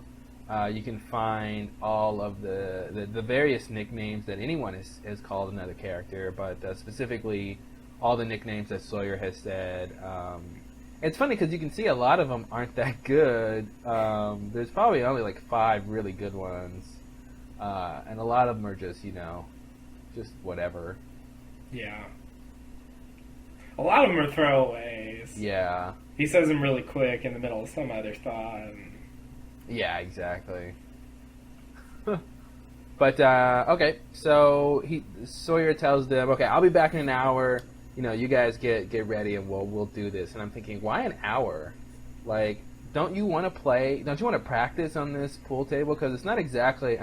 you can find all of the various nicknames that anyone has called another character, but specifically all the nicknames that Sawyer has said. It's funny because you can see a lot of them aren't that good. There's probably only 5 really good ones, and a lot of them are just just whatever. Yeah. A lot of them are throwaways. Yeah. He says them really quick in the middle of some other thought. Yeah, exactly. But okay, so Sawyer tells them, "Okay, I'll be back in an hour. You guys get ready and we'll do this." And I'm thinking, why an hour? Don't you want to play? Don't you want to practice on this pool table? Because it's not exactly,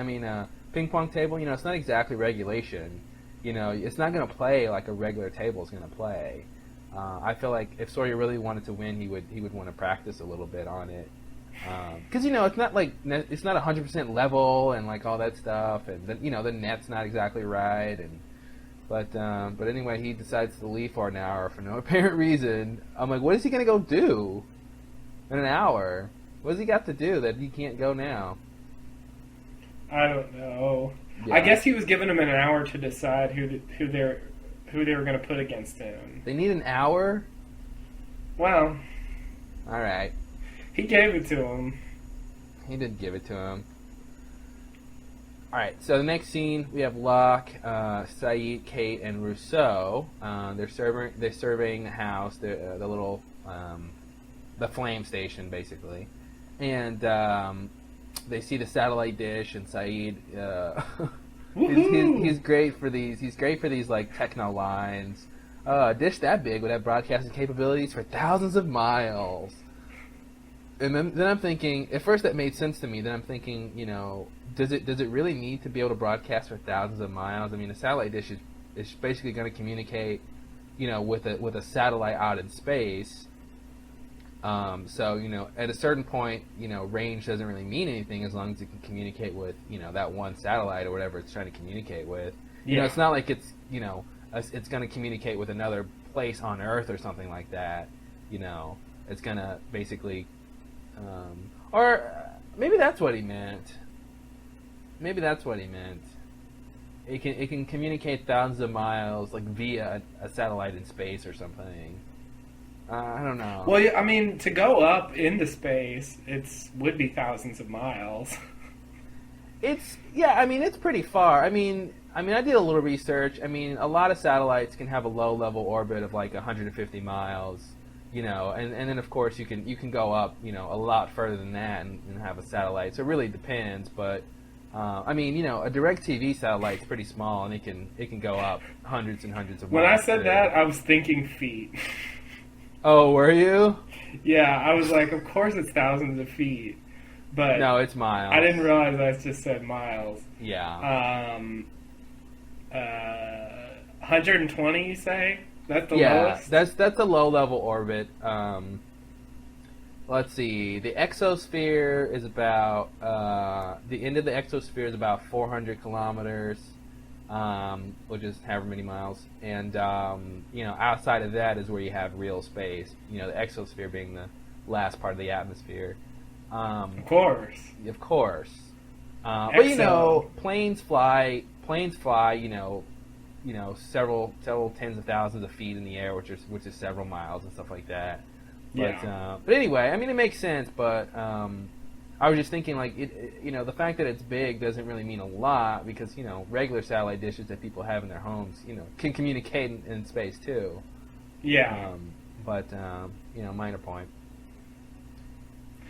ping pong table. It's not exactly regulation. It's not going to play like a regular table is going to play. I feel like if Sawyer really wanted to win, he would want to practice a little bit on it. Because it's not it's not 100% level and all that stuff, and the net's not exactly right and. But anyway, he decides to leave for an hour for no apparent reason. I'm like, what is he going to go do in an hour? What has he got to do that he can't go now? I don't know. Yeah. I guess he was giving him an hour to decide who they were going to put against him. They need an hour? Well. All right. He gave it to him. He did give it to him. All right, so the next scene we have Locke, Saeed, Kate, and Rousseau. They're surveying the house, the little the flame station basically, and they see the satellite dish. And Saeed, he's great for these. He's great for these techno lines. A dish that big would have broadcasting capabilities for thousands of miles. And then I'm thinking, at first that made sense to me. Then I'm thinking, does it really need to be able to broadcast for thousands of miles? A satellite dish is basically going to communicate, with a satellite out in space. So, at a certain point, range doesn't really mean anything as long as it can communicate with, that one satellite or whatever it's trying to communicate with. It's not like it's going to communicate with another place on Earth or something like that. It's going to basically, or maybe that's what he meant. It can communicate thousands of miles, like via a satellite in space or something. I don't know. Well, I mean, to go up into space, would be thousands of miles. It's pretty far. I mean, I did a little research. I mean, a lot of satellites can have a low-level orbit of like 150 miles, and then of course you can go up, a lot further than that and have a satellite. So it really depends, but a direct TV satellite's pretty small and it can go up hundreds and hundreds of miles. When I said that, I was thinking feet. Oh, were you? Yeah, I was like, of course it's thousands of feet. But no, it's miles. I didn't realize I just said miles. Yeah. 120, you say? That's the lowest? That's a low-level orbit. Let's see. The exosphere is about... the end of the exosphere is about 400 kilometers, which is however many miles. And, outside of that is where you have real space. The exosphere being the last part of the atmosphere. Of course. But planes fly. Several tens of thousands of feet in the air, which is several miles and stuff like that. But anyway, it makes sense. But I was just thinking, like, the fact that it's big doesn't really mean a lot because regular satellite dishes that people have in their homes, can communicate in space too. Yeah. Minor point.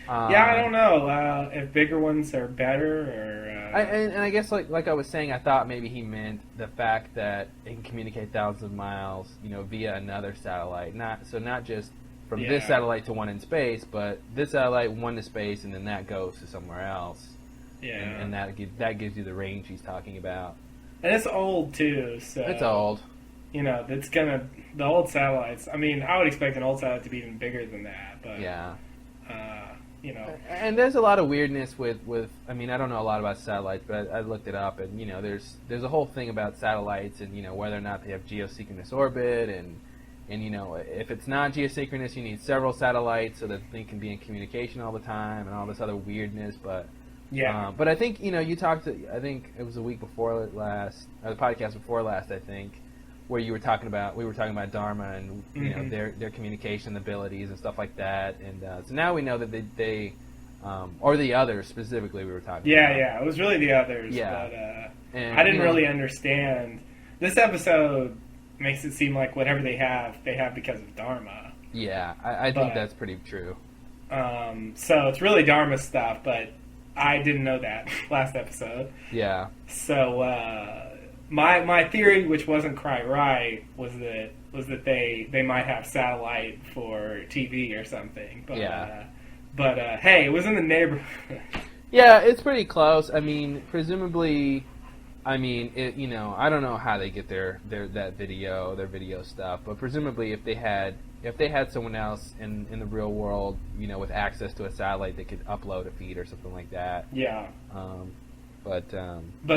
I don't know if bigger ones are better or. And I guess like I was saying, I thought maybe he meant the fact that it can communicate thousands of miles, via another satellite. Not just from this satellite to one in space, but this satellite one to space, and then that goes to somewhere else. Yeah. And that gives you the range he's talking about. And it's old too, so. It's old. It's the old satellites. I would expect an old satellite to be even bigger than that, but. Yeah. And there's a lot of weirdness with I don't know a lot about satellites, but I looked it up, and there's a whole thing about satellites and whether or not they have geosynchronous orbit, and if it's not geosynchronous, you need several satellites so that they can be in communication all the time and all this other weirdness. But but I think you talked to, I think it was the week before last, or the podcast before last, I think, where we were talking about Dharma and their communication abilities and stuff like that, and so now we know that they or the others specifically we were talking about. Yeah, it was really the others. Yeah. But I didn't really understand. This episode makes it seem like whatever they have because of Dharma. Yeah, I think that's pretty true. So it's really Dharma stuff, but I didn't know that last episode. Yeah. So my theory, which wasn't quite right, was that they might have satellite for TV or something. But but hey, it was in the neighborhood. Yeah, it's pretty close. Presumably, I don't know how they get their video stuff, but presumably if they had someone else in the real world, with access to a satellite, they could upload a feed or something like that. Yeah. But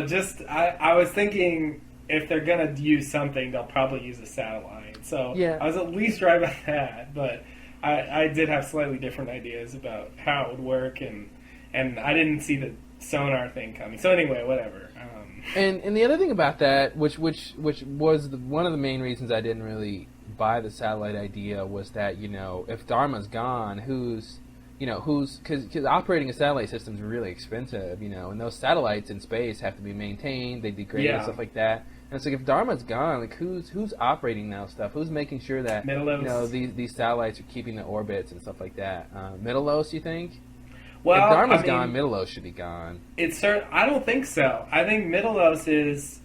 just I was thinking if they're gonna use something, they'll probably use a satellite. So yeah. I was at least right about that, but I did have slightly different ideas about how it would work, and I didn't see the sonar thing coming. So anyway, whatever. And the other thing about that, which was one of the main reasons I didn't really buy the satellite idea, was that if Dharma's gone, because operating a satellite system is really expensive, and those satellites in space have to be maintained, they degrade and stuff like that. And it's like, if Dharma's gone, like who's operating now stuff? Who's making sure that these satellites are keeping the orbits and stuff like that? Middlelos, you think? Well, if Dharma's gone, Middlelos should be gone. I don't think so. I think Middlelos is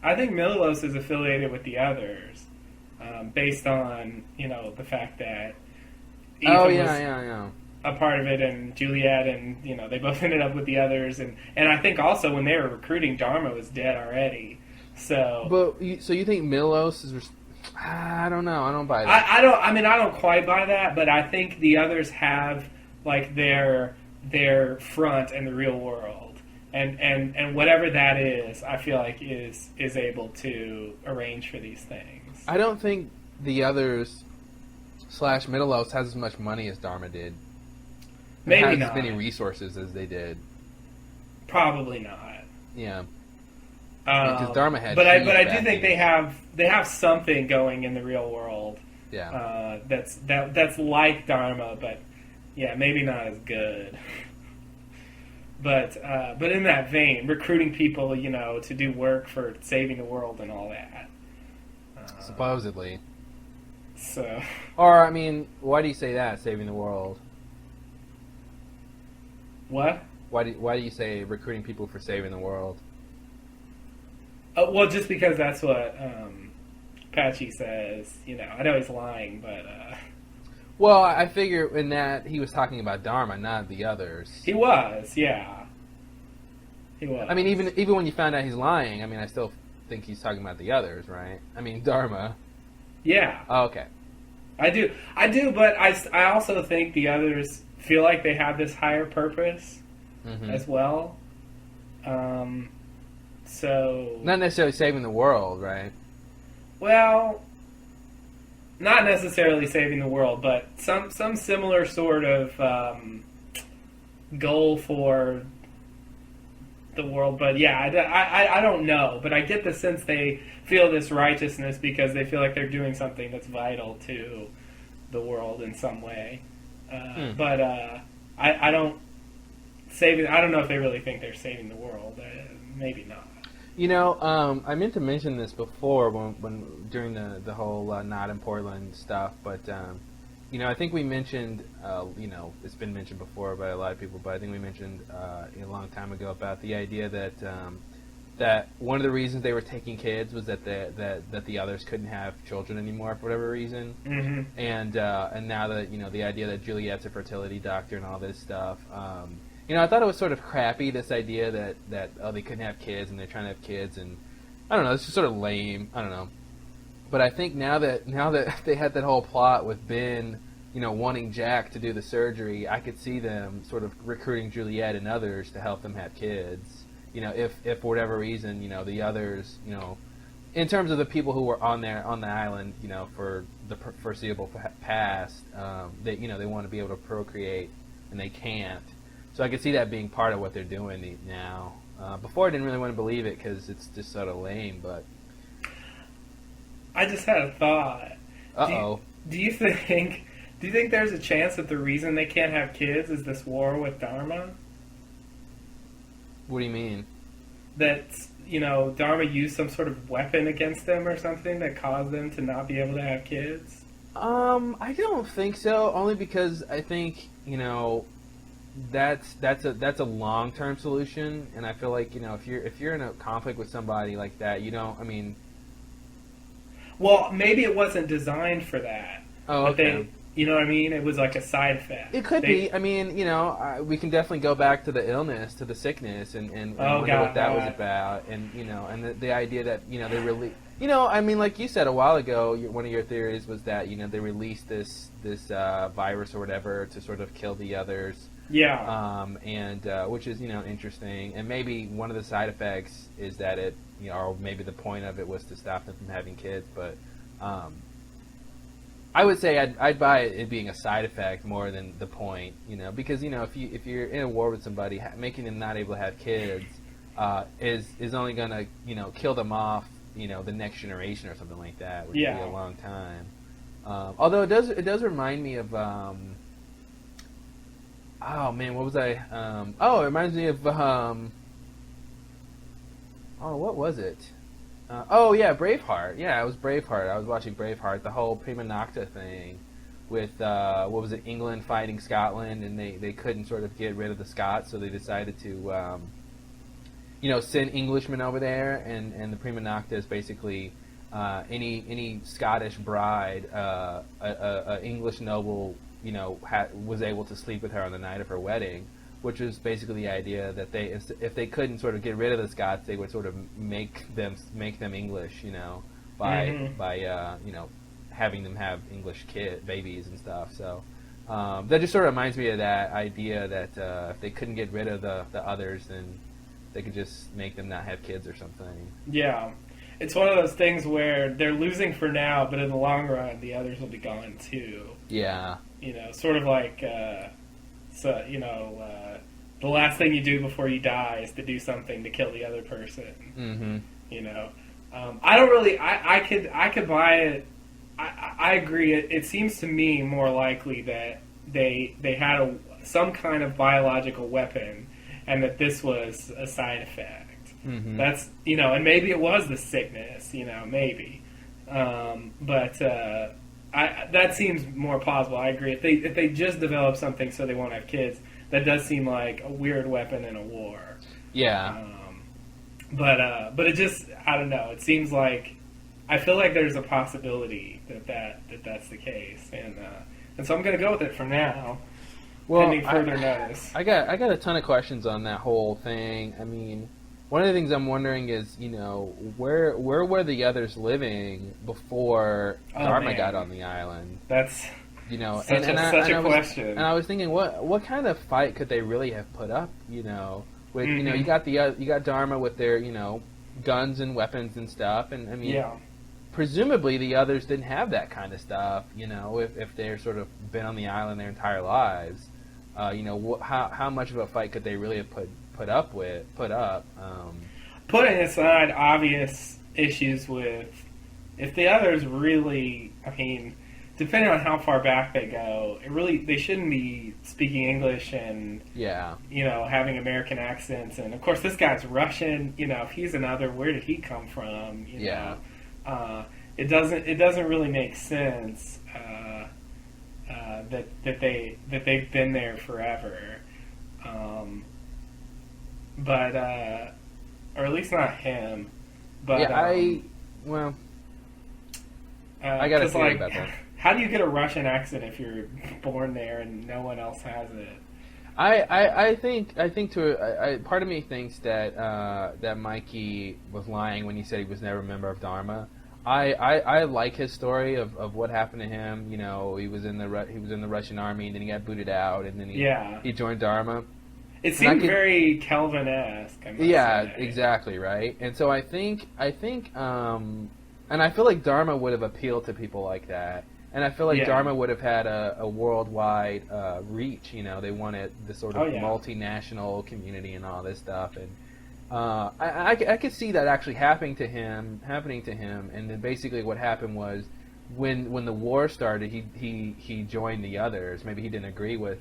affiliated with the others, based on the fact that Ethan was a part of it, and Juliet, and they both ended up with the others, and I think also when they were recruiting, Dharma was dead already. So, so you think Middlelos is I don't know. I don't buy that. I don't. I mean, I don't quite buy that, but I think the others have like their front in the real world, and whatever that is, I feel like is able to arrange for these things. I don't think the others / Middle Earth has as much money as Dharma did. Maybe has not as many resources as they did. Probably not. Yeah. Because Dharma had. But I do backing. think they have something going in the real world. Yeah. That's like Dharma, but yeah, maybe not as good. But in that vein, recruiting people, to do work for saving the world and all that. Supposedly. So. Or I mean, why do you say that? Saving the world. What? Why do you say recruiting people for saving the world? Well, just because that's what Patchy says. I know he's lying, but. Well, I figure in that he was talking about Dharma, not the others. He was, yeah. He was. I mean, even when you found out he's lying, I mean, I still think he's talking about the others, right? I mean, Dharma. Yeah. Oh, okay. I do, but I also think the others feel like they have this higher purpose as well. So not necessarily saving the world, right? Well, not necessarily saving the world, but some similar sort of goal for the world. But yeah, I don't know. But I get the sense they feel this righteousness because they feel like they're doing something that's vital to the world in some way. But I don't know if they really think they're saving the world. Maybe not. I meant to mention this before when during the whole not in Portland stuff, but I think we mentioned, it's been mentioned before by a lot of people, but I think we mentioned a long time ago about the idea that that one of the reasons they were taking kids was that the others couldn't have children anymore for whatever reason, and now that the idea that Juliet's a fertility doctor and all this stuff. I thought it was sort of crappy, this idea that they couldn't have kids and they're trying to have kids, and I don't know, it's just sort of lame. I don't know. But I think now that they had that whole plot with Ben, wanting Jack to do the surgery, I could see them sort of recruiting Juliet and others to help them have kids. If for whatever reason, the others, in terms of the people who were on the island, for the foreseeable past, they want to be able to procreate and they can't. So I could see that being part of what they're doing now. Before I didn't really want to believe it because it's just sort of lame, but... I just had a thought. Uh-oh. Do you think there's a chance that the reason they can't have kids is this war with Dharma? What do you mean? That, Dharma used some sort of weapon against them or something that caused them to not be able to have kids? I don't think so, only because I think, that's a long-term solution, and I feel like if you're in a conflict with somebody like that, well, maybe it wasn't designed for that. Oh, okay. You know what I mean? It was like a side effect. It could be. I mean, we can definitely go back to the illness, to the sickness, and wonder what that was about, and and the idea that they really. I mean, like you said a while ago, one of your theories was that they released this virus or whatever to sort of kill the others. Yeah. And which is interesting, and maybe one of the side effects is that it or maybe the point of it was to stop them from having kids, but I would say I'd buy it being a side effect more than the point, because if you're in a war with somebody, making them not able to have kids is only gonna kill them off the next generation or something like that, which would be a long time. Although it does remind me of oh man, what was I? It reminds me of what was it? Braveheart. Yeah, it was Braveheart. I was watching Braveheart, the whole prima nocta thing with what was it? England fighting Scotland, and they couldn't sort of get rid of the Scots, so they decided to send Englishmen over there, and the prima nocta is basically any Scottish bride, a English noble, was able to sleep with her on the night of her wedding, which was basically the idea that if they couldn't sort of get rid of the Scots, they would sort of make them English, by having them have English babies and stuff. So that just sort of reminds me of that idea that if they couldn't get rid of the others, then they could just make them not have kids or something. Yeah. It's one of those things where they're losing for now, but in the long run, the others will be gone too. Yeah. Sort of like, the last thing you do before you die is to do something to kill the other person. I don't really. I could buy it. I agree. It seems to me more likely that they had some kind of biological weapon, and that this was a side effect. That's and maybe it was the sickness. Maybe, but that seems more plausible. I agree. If they just develop something so they won't have kids, that does seem like a weird weapon in a war. Yeah. But it just, I don't know. It seems like, I feel like there's a possibility that's the case, and so I'm going to go with it for now. Pending further notice. I got a ton of questions on that whole thing. I mean, one of the things I'm wondering is, where were the others living before Dharma got on the island? That's such a question. And I was thinking, what kind of fight could they really have put up? With you got Dharma with their guns and weapons and stuff, and I mean, presumably the others didn't have that kind of stuff. If they're sort of been on the island their entire lives, how much of a fight could they really have put up? Putting aside obvious issues with, if the others really, I mean, depending on how far back they go, they shouldn't be speaking English and having American accents. And of course, this guy's Russian. If he's another, where did he come from? It doesn't really make sense that they've been there forever. But or at least not him. But I got to think about that. How do you get a Russian accent if you're born there and no one else has it? I think part of me thinks that Mikey was lying when he said he was never a member of Dharma. I like his story of what happened to him. He was in the Russian army, and then he got booted out, and then he joined Dharma. It seemed very Kelvin-esque. I must say. Exactly, right. And so I think, and I feel like Dharma would have appealed to people like that. And I feel like Dharma would have had a worldwide reach. They wanted the sort of multinational community and all this stuff. And I could see that actually happening to him. And then basically what happened was, when the war started, he joined the others. Maybe he didn't agree with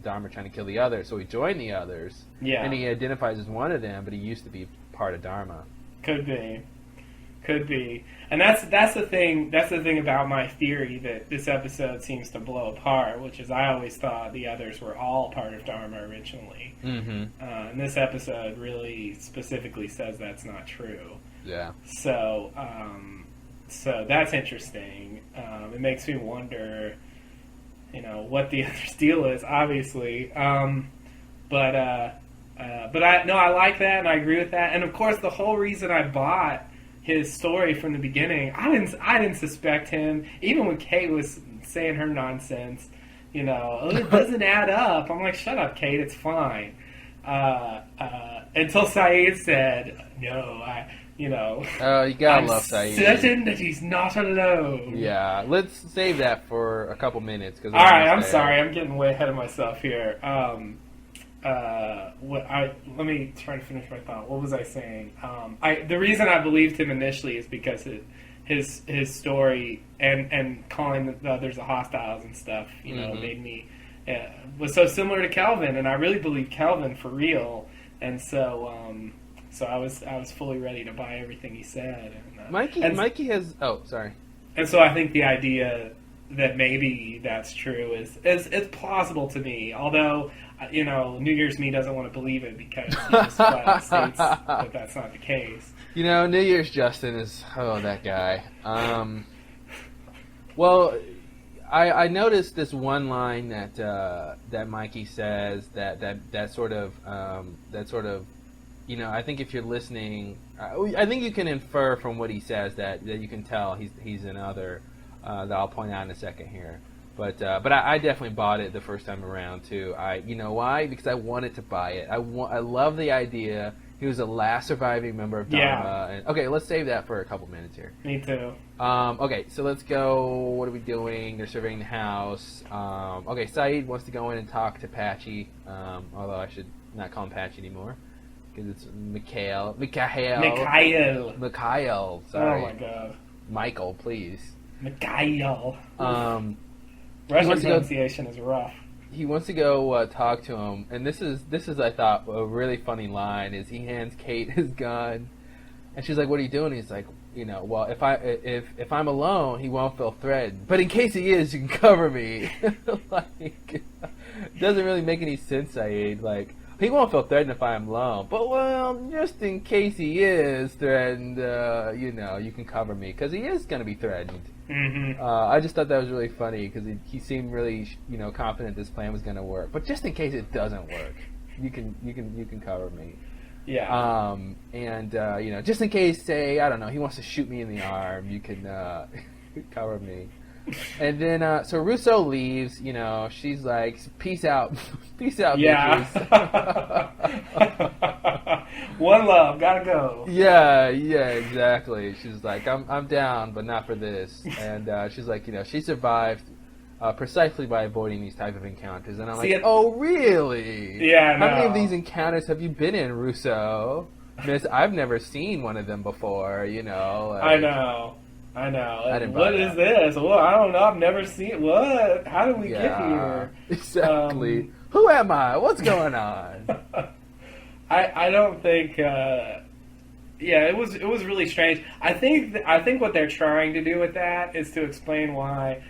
Dharma trying to kill the others, so he joined the others. Yeah. And he identifies as one of them, but he used to be part of Dharma. Could be. And that's the thing about my theory that this episode seems to blow apart, which is I always thought the others were all part of Dharma originally. And this episode really specifically says that's not true. Yeah. So that's interesting. It makes me wonder, what the other's deal is, obviously. But I like that, and I agree with that. And of course, the whole reason I bought his story from the beginning, I didn't suspect him, even when Kate was saying her nonsense. It doesn't add up. I'm like, shut up, Kate, it's fine. Until Saeed said, no, you gotta love Saeed. Certain that he's not alone. Yeah, let's save that for a couple minutes. All right, I'm sorry, I'm getting way ahead of myself here. Let me try to finish my thought. What was I saying? The reason I believed him initially is because his story and calling the others the hostiles and stuff, made me was so similar to Kelvin, and I really believed Kelvin for real, and so I was fully ready to buy everything he said. And, Mikey has. Oh, sorry. And so I think the idea that maybe that's true is it's plausible to me, although. New Year's me doesn't want to believe it because he just flat out states that that's not the case. New Year's Justin is that guy. Well, I noticed this one line that Mikey says that sort of I think if you're listening, I think you can infer from what he says that you can tell he's another that I'll point out in a second here. But I definitely bought it the first time around too. You know why? Because I wanted to buy it. I love the idea. He was the last surviving member of Dharma. Yeah. And, okay, let's save that for a couple minutes here. Me too. Okay, so let's go. What are we doing? They're surveying the house. Okay, Saeed wants to go in and talk to Patchy. Although I should not call him Patchy anymore because it's Mikhail. Sorry. Oh my God. Michael, please. Mikhail. Russian pronunciation is rough. He wants to go talk to him, and this is I thought a really funny line. Is he hands Kate his gun, and she's like, "What are you doing?" He's like, well, if I'm alone, he won't feel threatened, but in case he is, you can cover me. Like, doesn't really make any sense, Saeed. Like, he won't feel threatened if I'm alone, but well, just in case he is threatened, you can cover me because he is going to be threatened. Mm-hmm. I just thought that was really funny because he seemed really confident this plan was going to work. But just in case it doesn't work, you can cover me. Yeah. And just in case, say I don't know, he wants to shoot me in the arm, you can cover me. And then so Russo leaves. She's like, "Peace out, peace out." Yeah. One love, gotta go. Yeah, exactly. She's like, I'm down, but not for this. And she's like, she survived precisely by avoiding these type of encounters. And I'm like, oh, really? Yeah, How many of these encounters have you been in, Russo? Miss, I've never seen one of them before, Like, I know. What is that. this? Well, I don't know. I've never seen what. How did we get here? Exactly. Who am I? What's going on? I don't think. It was really strange. I think what they're trying to do with that is to explain why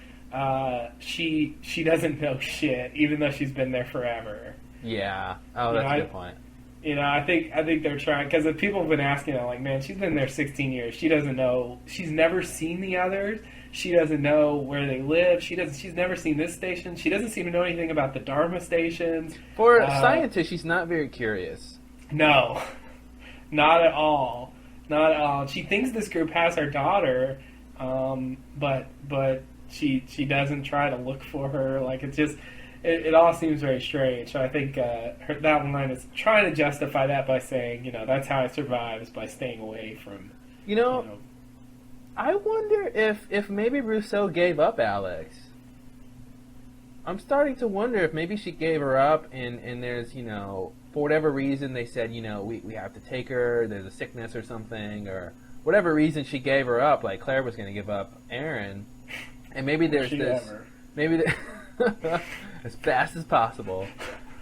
she doesn't know shit, even though she's been there forever. Yeah. Oh, that's a good point. I think they're trying, because if people have been asking, like, man, she's been there 16 years. She doesn't know. She's never seen the others. She doesn't know where they live. She's never seen this station. She doesn't seem to know anything about the Dharma stations. For a scientist, she's not very curious. No, not at all. Not at all. She thinks this group has her daughter, but she doesn't try to look for her. Like, it's just. It all seems very strange. So I think that line is trying to justify that by saying, that's how I survive, is by staying away from. I wonder if maybe Rousseau gave up Alex. I'm starting to wonder if maybe she gave her up, and there's, for whatever reason they said, we have to take her. There's a sickness or something, or whatever reason she gave her up. Like Claire was going to give up Aaron, and maybe there's as fast as possible.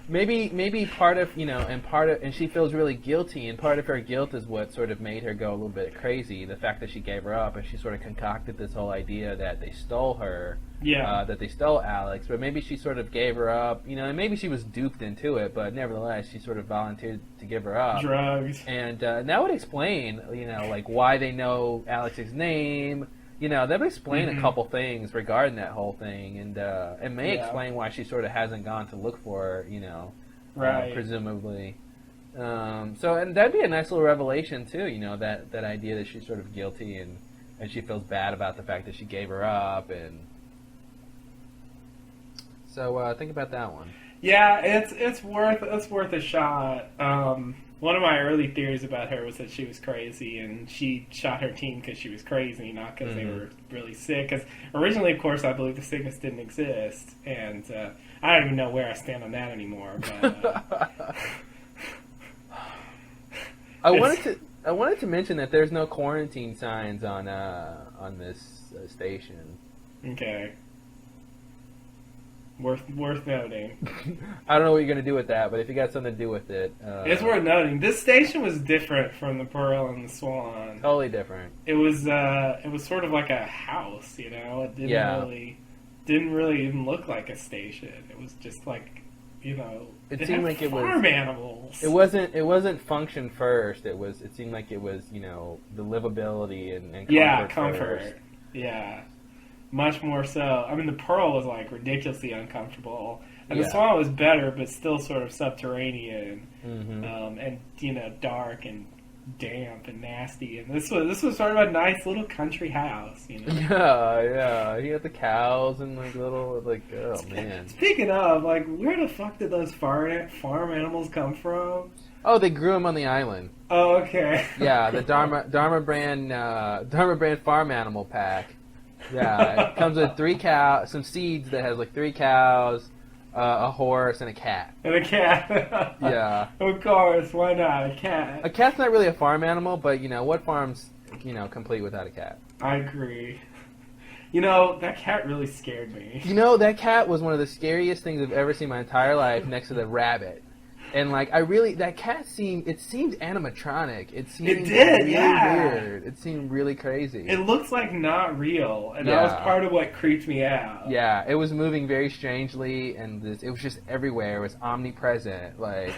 Maybe part of and she feels really guilty, and part of her guilt is what sort of made her go a little bit crazy. The fact that she gave her up, and she sort of concocted this whole idea that they stole her, that they stole Alex. But maybe she sort of gave her up, and maybe she was duped into it, but nevertheless she sort of volunteered to give her up. Drugs. And that would explain, like why they know Alex's name. That would explain a couple things regarding that whole thing, and it may explain why she sort of hasn't gone to look for her, right? Presumably. And that'd be a nice little revelation too, that idea that she's sort of guilty and she feels bad about the fact that she gave her up, and so think about that one. Yeah, it's worth a shot. One of my early theories about her was that she was crazy, and she shot her team because she was crazy, not because they were really sick. Because originally, of course, I believe the sickness didn't exist, and I don't even know where I stand on that anymore. But I wanted to mention that there's no quarantine signs on this station. Okay. Worth noting. I don't know what you're going to do with that, but if you got something to do with it... it's worth noting. This station was different from the Pearl and the Swan. Totally different. It was sort of like a house, It didn't really even look like a station. It was just like, it seemed like it was farm animals. It wasn't function first. It seemed like it was, the livability and comfort first. Yeah. Much more so. I mean, the Pearl was like ridiculously uncomfortable. And Yeah. the swamp was better, but still sort of subterranean, Mm-hmm. and dark and damp and nasty. And this was sort of a nice little country house, Yeah. He had the cows and like little oh man. Speaking of, where the fuck did those farm animals come from? Oh, they grew them on the island. Oh, okay. Yeah, the Dharma brand farm animal pack. Yeah, it comes with 3 cows, some seeds that has 3 cows, a horse, and a cat. And a cat. Yeah. Of course, why not? A cat. A cat's not really a farm animal, but what farm's complete without a cat? I agree. That cat really scared me. That cat was one of the scariest things I've ever seen in my entire life, next to the rabbit. And that cat seemed animatronic. It did, really yeah. weird. It seemed really crazy. It looks like not real, and that was part of what creeped me out. Yeah, it was moving very strangely, and it was just everywhere. It was omnipresent. Ugh,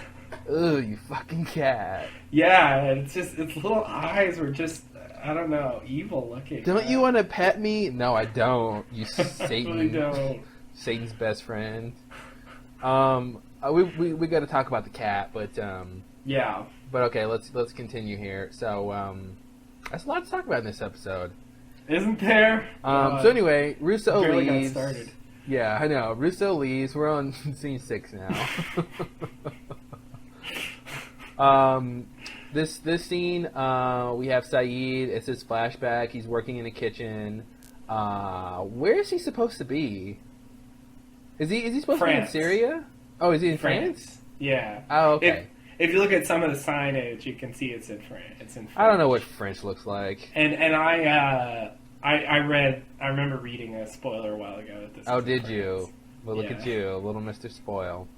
you fucking cat. Yeah, and its little eyes were just, I don't know, evil looking. Don't you want to pet me? No, I don't. You Satan. I really don't. Satan's best friend. We got to talk about the cat, but yeah. But okay, let's continue here. So that's a lot to talk about in this episode, isn't there? So anyway, Russo barely leaves. got started. Yeah, I know. Russo leaves. We're on scene 6 now. This scene, we have Saeed. It's his flashback. He's working in a kitchen. Where is he supposed to be? Is he supposed to be in Syria? Oh, is he in France? Yeah. Oh, okay. If you look at some of the signage, you can see it's in France. I don't know what French looks like. And I remember reading a spoiler a while ago that this. Oh, did you? Well, look at you, little Mr. Spoil.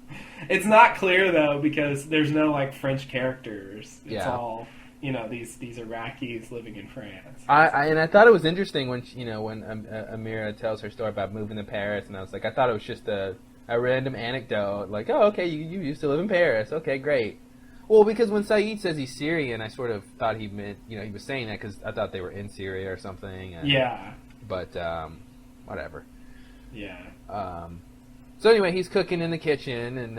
It's not clear though because there's no French characters. It's all these Iraqis living in France. I thought it was interesting when when Amira tells her story about moving to Paris, and I was like, I thought it was just a random anecdote, oh, okay, you used to live in Paris. Okay, great. Well, because when Saeed says he's Syrian, I sort of thought he meant, he was saying that because I thought they were in Syria or something. Yeah. But, whatever. Yeah. So anyway, he's cooking in the kitchen, and,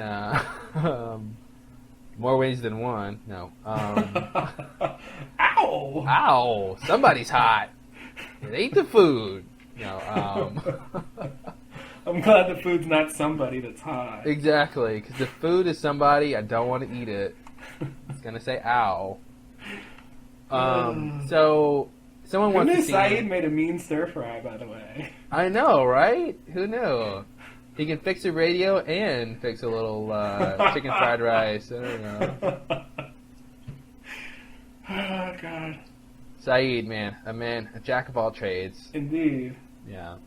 more ways than one. No. Ow! Ow! Somebody's hot. It ain't the food. No, I'm glad the food's not somebody that's hot. Exactly, because the food is somebody, I don't want to eat it. It's gonna say ow. So someone wants to see. Saeed made a mean stir fry, by the way. I know, right? Who knew? He can fix a radio and fix a little chicken fried rice. I don't know. Oh God. Saeed, man, a jack of all trades. Indeed. Yeah.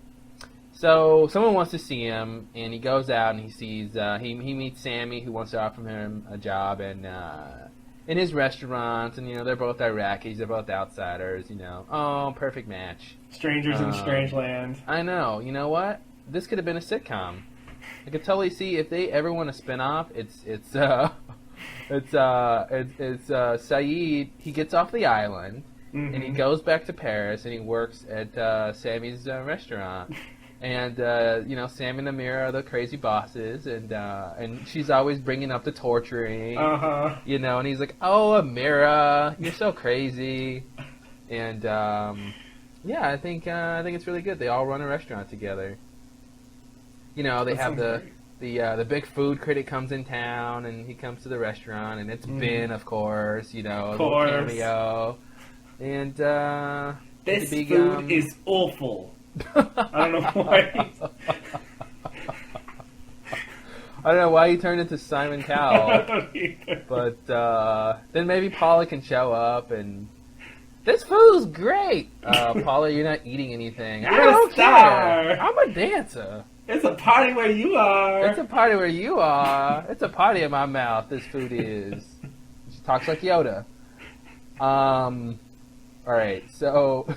So someone wants to see him, and he goes out and he sees he meets Sammy, who wants to offer him a job in his restaurant, and they're both Iraqis, they're both outsiders, Oh, perfect match. Strangers in a strange land. I know. You know what? This could have been a sitcom. I could totally see if they ever want a spin-off. It's Saeed. He gets off the island and he goes back to Paris and he works at Sammy's restaurant. And Sam and Amira are the crazy bosses, and she's always bringing up the torturing. And he's like, "Oh, Amira, you're so crazy." And I think it's really good. They all run a restaurant together. They have the big food critic comes in town, and he comes to the restaurant, and it's Ben, of course. The cameo. And this food is awful. I don't know why. I don't know why he turned into Simon Cowell. I don't either. But then maybe Paula can show up and this food's great. Paula, you're not eating anything. I don't care. I'm a dancer. It's a party where you are. It's a party where you are. It's a party in my mouth. This food is. She talks like Yoda. All right, so.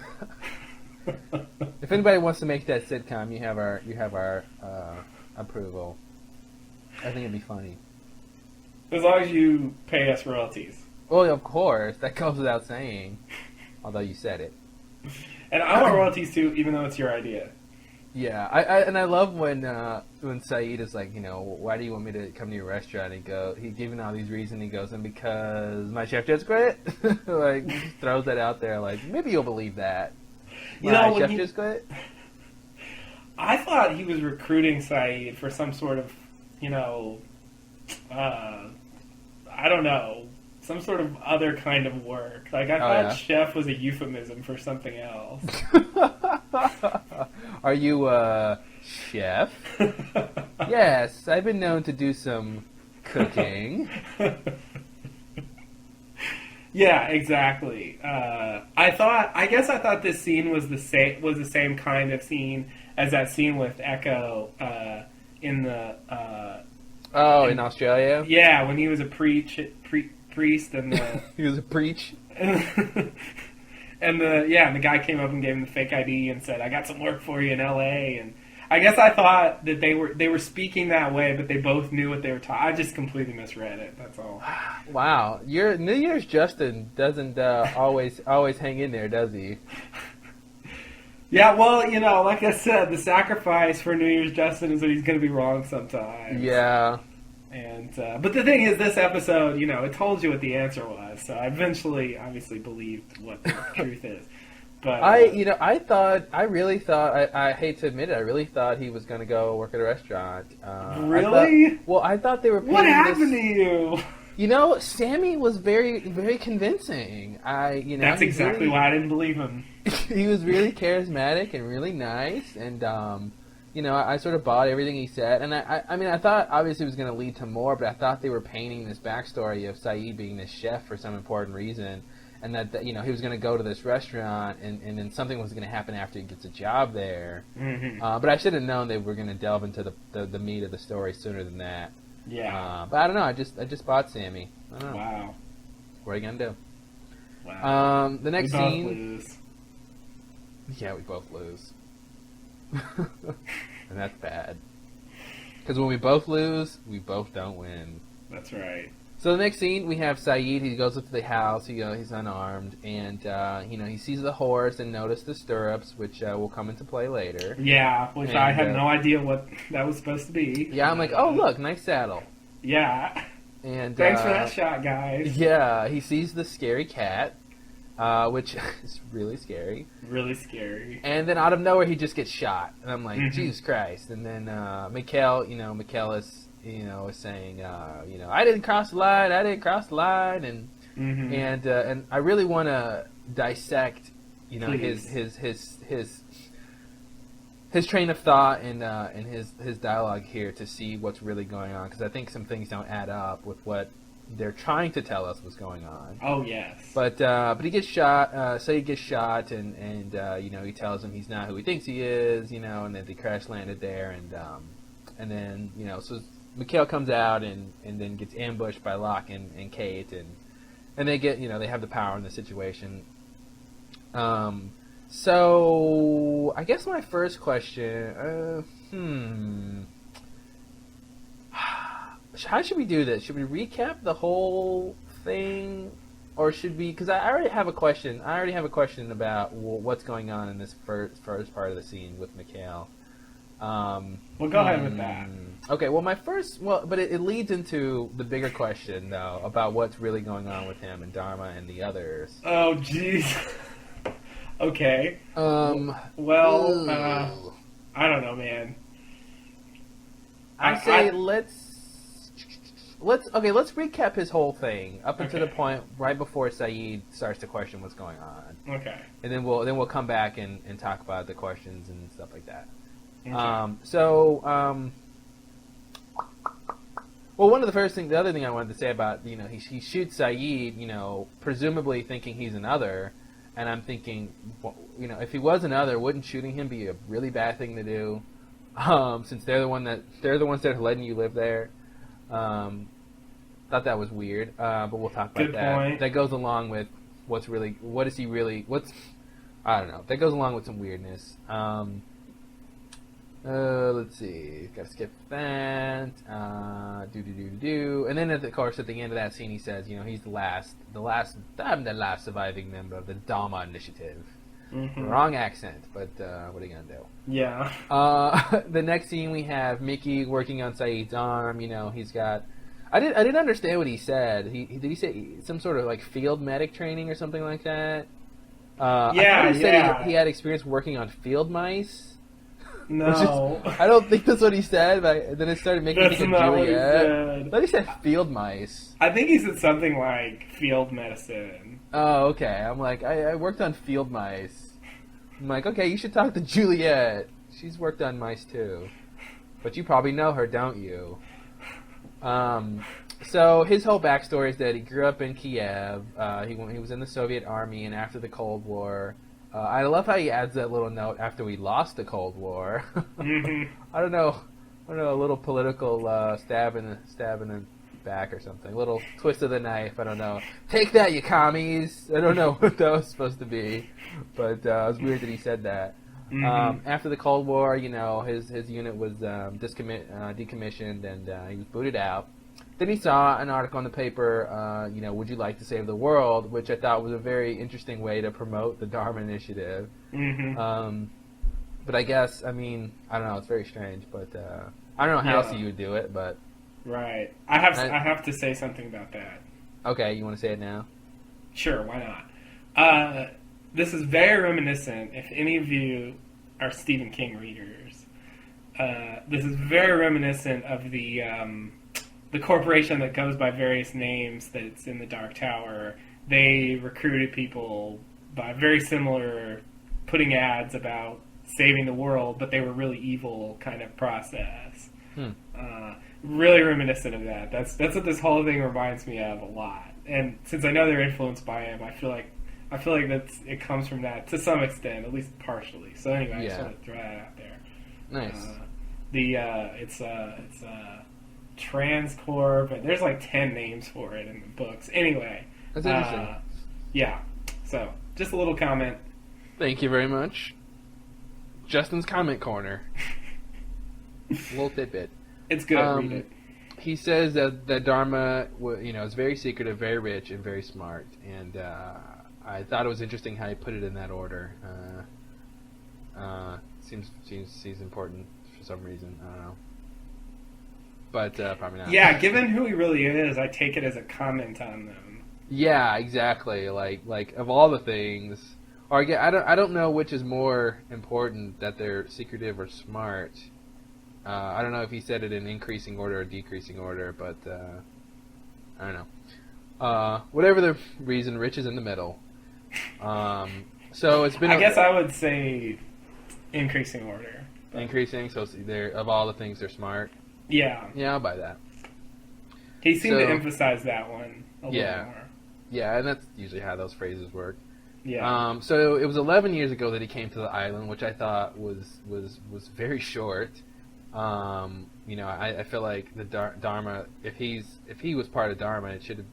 If anybody wants to make that sitcom, you have our approval. I think it'd be funny. As long as you pay us royalties. Well, of course, that goes without saying. Although you said it. And I want royalties too, even though it's your idea. Yeah, I love when Saeed is like, why do you want me to come to your restaurant? He's giving all these reasons. He goes, and because my chef just quit. Like, just throws that out there. Like, maybe you'll believe that. My chef just quit. I thought he was recruiting Saeed for some sort of, I don't know, some sort of other kind of work. Like, I thought chef was a euphemism for something else. Are you a chef? Yes, I've been known to do some cooking. Yeah, exactly. I guess I thought this scene was the same kind of scene as that scene with Echo in the in Australia. Yeah, when he was a priest and he was a preach. And the guy came up and gave him the fake ID and said, "I got some work for you in L.A." And I guess I thought that they were speaking that way, but they both knew what they were talking. I just completely misread it. That's all. Wow, your New Year's Justin doesn't always hang in there, does he? Yeah, well, like I said, the sacrifice for New Year's Justin is that he's going to be wrong sometimes. Yeah. And but the thing is, this episode, it told you what the answer was. So I eventually, obviously, believed what the truth is. But I really thought, I hate to admit it, I really thought he was going to go work at a restaurant. Really? I thought they were. What happened to you? Sammy was very, very convincing. That's exactly why I didn't believe him. He was really charismatic and really nice, and I sort of bought everything he said. And I thought obviously it was going to lead to more, but I thought they were painting this backstory of Saeed being this chef for some important reason, and that he was going to go to this restaurant, and then something was going to happen after he gets a job there. Mm-hmm. But I should have known they were going to delve into the meat of the story sooner than that. Yeah. But I don't know. I just bought Sammy. I don't know. Wow. What are you gonna do? Wow. The next we both scene. lose. Yeah, we both lose, and that's bad. Because when we both lose, we both don't win. That's right. So the next scene, we have Saeed. He goes up to the house. He's unarmed, and he sees the horse and noticed the stirrups, which will come into play later. Yeah, which I had no idea what that was supposed to be. Yeah, I'm like, oh look, nice saddle. Yeah. And thanks for that shot, guys. Yeah, he sees the scary cat, which is really scary. Really scary. And then out of nowhere, he just gets shot, and I'm like, Jesus Christ! And then Mikhail, is saying, I didn't cross the line, and and I really want to dissect, his train of thought and his dialogue here to see what's really going on, because I think some things don't add up with what they're trying to tell us was going on. Oh yes. But he gets shot. So he gets shot, and he tells him he's not who he thinks he is, and that they crash landed there, and then so Mikhail comes out and then gets ambushed by Locke and Kate, and they get they have the power in the situation. So I guess my first question, how should we do this? Should we recap the whole thing, or should we? Because I already have a question. About what's going on in this first part of the scene with Mikhail. Well, go ahead with that. Okay. Well, but it leads into the bigger question though about what's really going on with him and Dharma and the others. Oh, jeez. Okay. I don't know, man. I say let's recap his whole thing up until the point right before Saeed starts to question what's going on. Okay. And then we'll come back and talk about the questions and stuff like that. Okay. Well, the other thing I wanted to say about, he shoots Saeed, presumably thinking he's another, and I'm thinking, if he was another, wouldn't shooting him be a really bad thing to do? Since they're the ones that are letting you live there. Thought that was weird, but we'll talk about Good that. point. That goes along with I don't know. That goes along with some weirdness. Let's see. Gotta skip that. And then, of course, at the end of that scene, he says, I'm the last surviving member of the Dharma Initiative. Mm-hmm. Wrong accent, but what are you gonna do? Yeah. The next scene we have Mickey working on Saeed's arm. He's got. I didn't understand what he said. Did he say some sort of like field medic training or something like that? I thought he said he had experience working on field mice. No. I don't think that's what he said, but then it started making me think of Juliet. I thought he said field mice. I think he said something like field medicine. Oh, okay. I'm like, I worked on field mice. I'm like, okay, you should talk to Juliet. She's worked on mice too. But you probably know her, don't you? So his whole backstory is that he grew up in Kiev. He was in the Soviet army, and after the Cold War, I love how he adds that little note after we lost the Cold War. Mm-hmm. I don't know, a little political stab in the back or something. A little twist of the knife. I don't know. Take that, you commies. I don't know what that was supposed to be, but it was weird that he said that. Mm-hmm. After the Cold War, his unit was decommissioned and he was booted out. Then he saw an article in the paper, would you like to save the world, which I thought was a very interesting way to promote the Dharma Initiative. Mm-hmm. But I guess, I don't know, it's very strange, but I don't know how else you would do it, but... Right. I have to say something about that. Okay, you want to say it now? Sure, why not? This is very reminiscent, if any of you are Stephen King readers, this is very reminiscent of the corporation that goes by various names that's in the Dark Tower. They recruited people by very similar, putting ads about saving the world, but they were really evil kind of process. Really reminiscent of that. That's what this whole thing reminds me of a lot. And since I know they're influenced by him, I feel like it comes from that to some extent, at least partially. So anyway, I just want to throw that out there. Nice. It's Transcorp, and there's like 10 names for it in the books. Anyway, that's interesting. Yeah. So just a little comment. Thank you very much. Justin's comment corner. Little tidbit. It's good. Read it. He says that Dharma, is very secretive, very rich, and very smart. And I thought it was interesting how he put it in that order. Seems important for some reason. I don't know. But probably not. Yeah, given who he really is, I take it as a comment on them. Yeah, exactly. Like of all the things, or again, I don't know which is more important, that they're secretive or smart. I don't know if he said it in increasing order or decreasing order, but I don't know. Whatever the reason, Rich is in the middle. So it's been. I guess I would say increasing order. Increasing, so they're, of all the things, they're smart. Yeah. Yeah, I'll buy that. He seemed to emphasize that one a little more. Yeah, and that's usually how those phrases work. Yeah. So it was 11 years ago that he came to the island, which I thought was very short. I feel like the Dharma, if he was part of Dharma, it should have.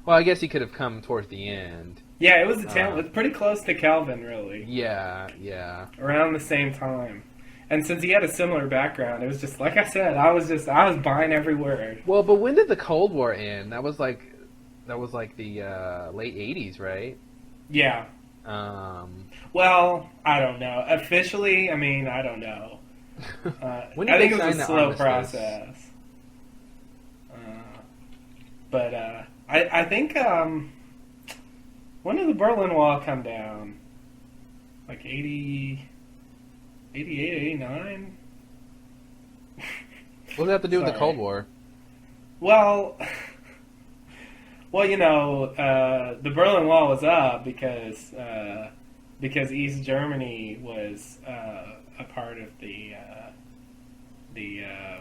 Well, I guess he could have come towards the end. Yeah, it was the tail. It's pretty close to Calvin, really. Yeah. Around the same time. And since he had a similar background, it was just like I said. I was buying every word. Well, but when did the Cold War end? That was like the late '80s, right? Yeah. Well, I don't know. Officially, I don't know. I think it was a slow process. But I think when did the Berlin Wall come down? Like 88, 89? What does that have to do with the Cold War? Well, the Berlin Wall was up because East Germany was a part of the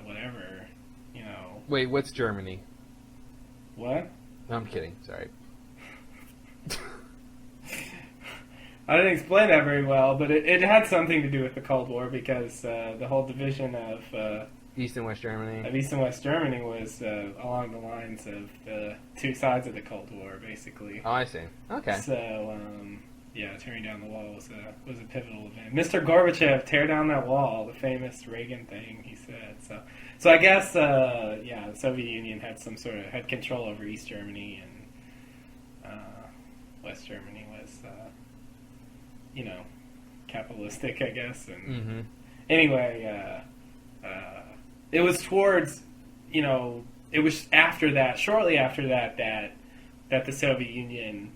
whatever, Wait, what's Germany? What? No, I'm kidding. Sorry. I didn't explain that very well, but it had something to do with the Cold War because the whole division of East and West Germany. East and West Germany was along the lines of the two sides of the Cold War, basically. Oh, I see. Okay. So, tearing down the wall was a pivotal event. Mr. Gorbachev, tear down that wall, the famous Reagan thing he said. So I guess, the Soviet Union had control over East Germany, and West Germany capitalistic, I guess. And Mm-hmm. anyway, it was towards, it was after that, shortly after that, that the Soviet Union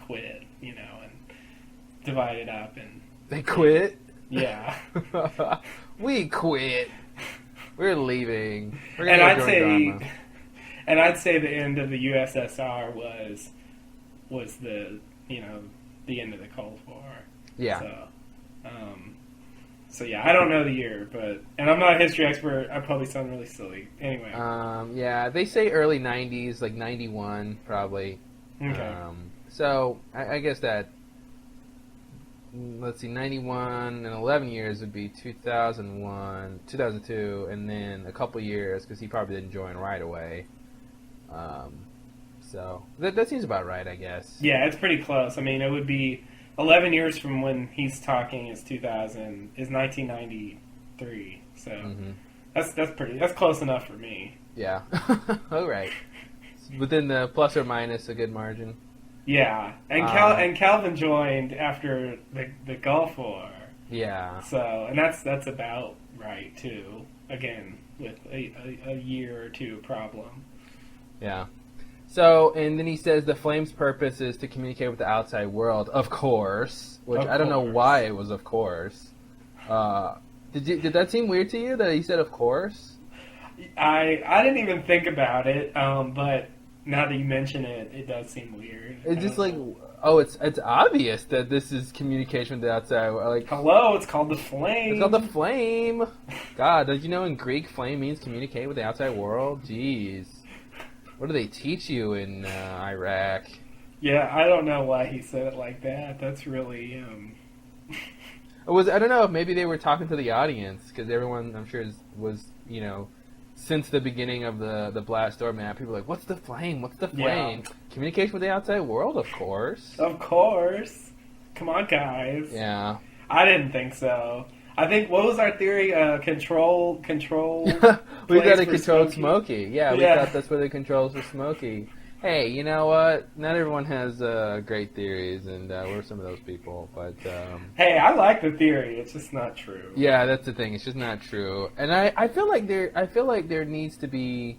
quit, and divided up, and They quit? yeah. We quit. We're leaving. We're And gonna I'd go say, join drama. and I'd say the end of the USSR was the the end of the Cold War. Yeah. So yeah, I don't know the year, and I'm not a history expert. I probably sound really silly. Anyway. Yeah, they say early 90s, like 91, probably. Okay. So, I guess that, let's see, 91 and 11 years would be 2001, 2002, and then a couple years, because he probably didn't join right away. So, that seems about right, I guess. Yeah, it's pretty close. I mean, it would be 11 years from when he's talking is 1993. So Mm-hmm. that's close enough for me. Yeah. All right. Within the plus or minus a good margin. Yeah, and Calvin joined after the Gulf War. Yeah. So, and that's about right too. Again, with a year or two problem. Yeah. So, and then he says the flame's purpose is to communicate with the outside world, of course. Which I don't know why it was of course. Did that seem weird to you that he said of course? I didn't even think about it, but now that you mention it, it does seem weird. It's just like, oh, it's obvious that this is communication with the outside world. Like, hello, it's called the flame. it's called the flame. God, did you know in Greek flame means communicate with the outside world? Jeez. What do they teach you in Iraq? Yeah, I don't know why he said it like that. That's really. I don't know if maybe they were talking to the audience because everyone, I'm sure, was since the beginning of the Blast Door map, people were like, what's the flame? What's the flame? Yeah. Communication with the outside world, of course. Of course. Come on, guys. Yeah. I didn't think so. I think, what was our theory? Control. We place got to for control Smokey. Smokey. Yeah, we Yeah. thought that's where the controls for Smokey. Hey, you know what? Not everyone has great theories, and we're some of those people. But Hey, I like the theory. It's just not true. yeah, that's the thing. It's just not true. And I feel like there needs to be.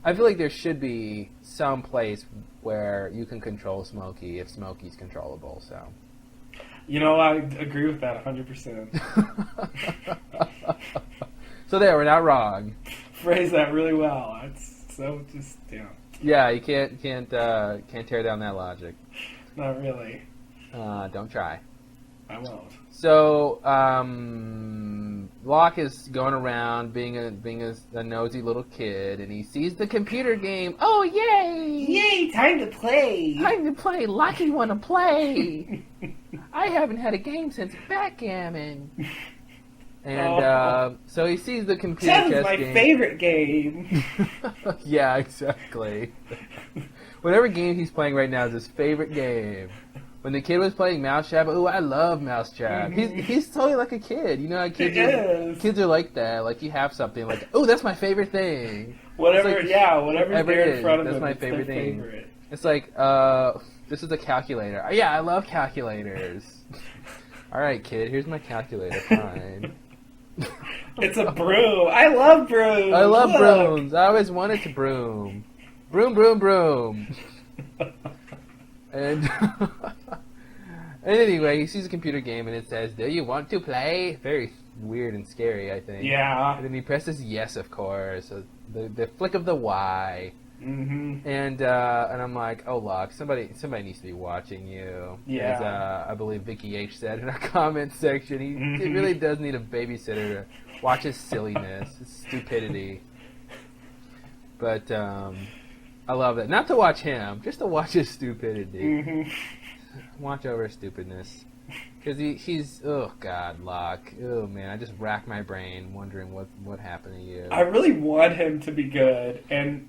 I feel like there should be some place where you can control Smokey if Smokey's controllable. So. I agree with that 100%. So there, we're not wrong. Phrase that really well. It's so just, Yeah, you can't tear down that logic. not really. Don't try. I won't. So, Locke is going around being a nosy little kid, and he sees the computer game. Oh, yay! Yay, time to play! Time to play. Lockie want to play. I haven't had a game since backgammon. And so he sees the computer That chess was my game. favorite game. Yeah, exactly. Whatever game he's playing right now is his favorite game. When the kid was playing Mousetrap, ooh, I love Mousetrap. He's totally like a kid. You know how kids are like that. Like you have something like, oh, that's my favorite thing. Whatever, It's like, whatever's whatever there it in is, front of that's them, my it's their favorite thing. favorite. It's like, this is a calculator. Yeah, I love calculators. All right, kid, here's my calculator. Fine. It's a broom. I love brooms. I love Look. brooms. I always wanted to broom. Broom, broom, broom. And and anyway, he sees a computer game and it says, "Do you want to play?" Very weird and scary, I think. Yeah. And then he presses yes, of course. So the flick of the Y. Mm-hmm. And I'm like, oh, Locke, somebody needs to be watching you. Yeah. As I believe Vicky H said in our comment section, he really does need a babysitter to watch his silliness, his stupidity. But I love that. Not to watch him, just to watch his stupidity. Mm-hmm. Watch over his stupidness. Because he's, oh, God, Locke. Oh, man, I just rack my brain wondering what happened to you. I really want him to be good, and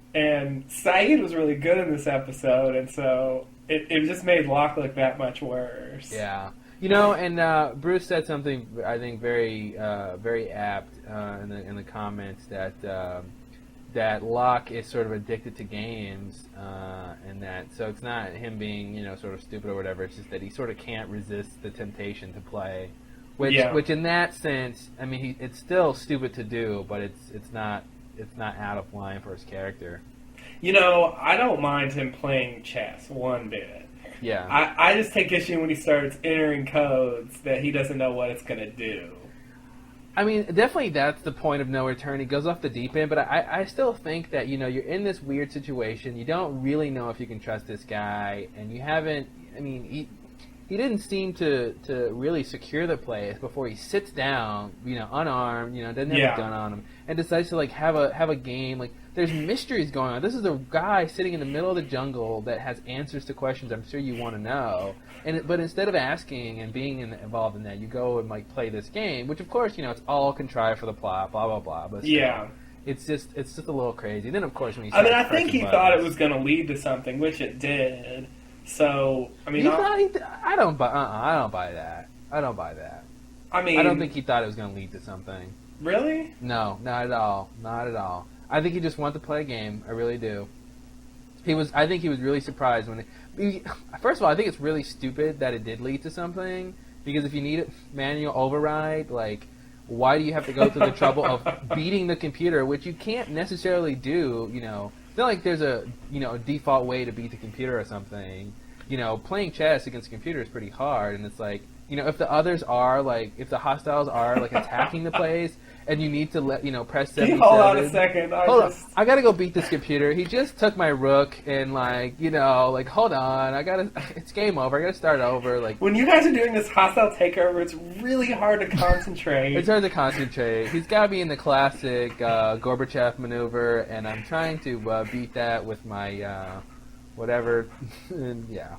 Saeed was really good in this episode, and so it just made Locke look that much worse. Yeah. And Bruce said something I think very very apt in the comments that that Locke is sort of addicted to games, and that so it's not him being sort of stupid or whatever. It's just that he sort of can't resist the temptation to play, which in that sense, I mean, it's still stupid to do, but it's not out of line for his character. I don't mind him playing chess one bit. Yeah. I just take issue when he starts entering codes that he doesn't know what it's going to do. I mean, definitely that's the point of no return. He goes off the deep end, but I still think that, you're in this weird situation. You don't really know if you can trust this guy, and you haven't, I mean, he didn't seem to really secure the place before he sits down, unarmed, doesn't have a gun on him, and decides to, have a game. Like, there's mysteries going on. This is a guy sitting in the middle of the jungle that has answers to questions I'm sure you want to know. But instead of asking and being involved in that, you go and play this game, which of course it's all contrived for the plot, blah blah blah. But still, it's just a little crazy. Then of course when I think he thought it was going to lead to something, which it did. So I mean, I don't buy that. I don't buy that. I mean, I don't think he thought it was going to lead to something. Really? No, not at all. Not at all. I think he just wanted to play a game. I really do. I think he was really surprised when first of all, I think it's really stupid that it did lead to something, because if you need a manual override, why do you have to go through the trouble of beating the computer, which you can't necessarily do, It's not like there's a default way to beat the computer or something. Playing chess against a computer is pretty hard, and it's if the others are if the hostiles are attacking the place, and you need to press 77. Can you hold on a second? Hold on. I gotta go beat this computer. He just took my rook, and hold on. It's game over. I gotta start over. When you guys are doing this hostile takeover, it's really hard to concentrate. It's hard to concentrate. He's got me in the classic Gorbachev maneuver, and I'm trying to beat that with my whatever. And yeah.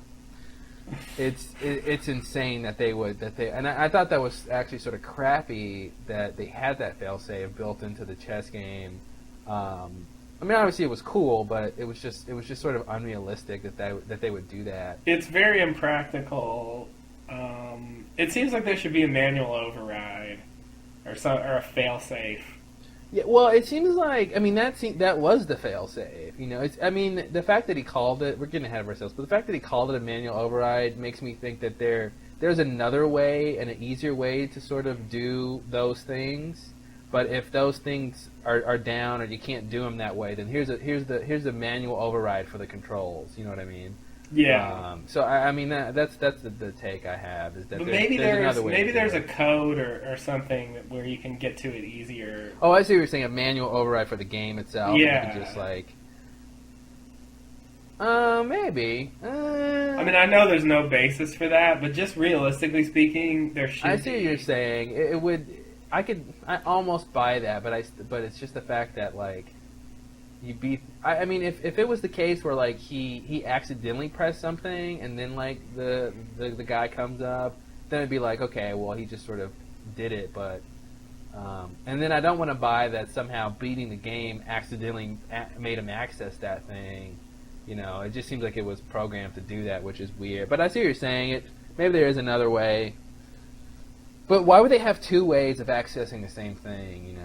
It's insane that they and I thought that was actually sort of crappy that they had that failsafe built into the chess game. I mean, obviously it was cool, but it was just sort of unrealistic that they would do that. It's very impractical. It seems like there should be a manual override or a failsafe. Yeah, well, it seems like that was the failsafe. The fact that he called it, we're getting ahead of ourselves, but the fact that he called it a manual override makes me think that there's another way and an easier way to sort of do those things. But if those things are down or you can't do them that way, then here's the manual override for the controls. You know what I mean? Yeah. So I mean that's the take I have, is that maybe there's another way. Maybe there's a code or something where you can get to it easier. Oh, I see what you're saying. A manual override for the game itself. Yeah. You could just maybe. I mean, I know there's no basis for that, but just realistically speaking, there should. I see what you're saying. It would. I almost buy that, but it's just the fact that you beat. I mean, if it was the case where he accidentally pressed something and then the guy comes up, then it'd be okay, well, he just sort of did it, but and then I don't want to buy that somehow beating the game accidentally made him access that thing. It just seems like it was programmed to do that, which is weird. But I see what you're saying. Maybe there is another way. But why would they have two ways of accessing the same thing?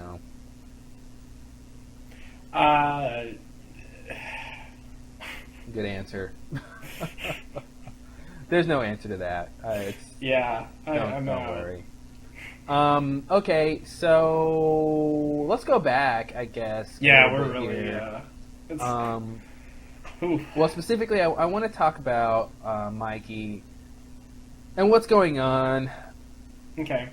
Good answer. There's no answer to that. I'm don't worry. Okay, so let's go back, I guess. Yeah, we're really. Well, specifically, I want to talk about Mikey and what's going on. Okay.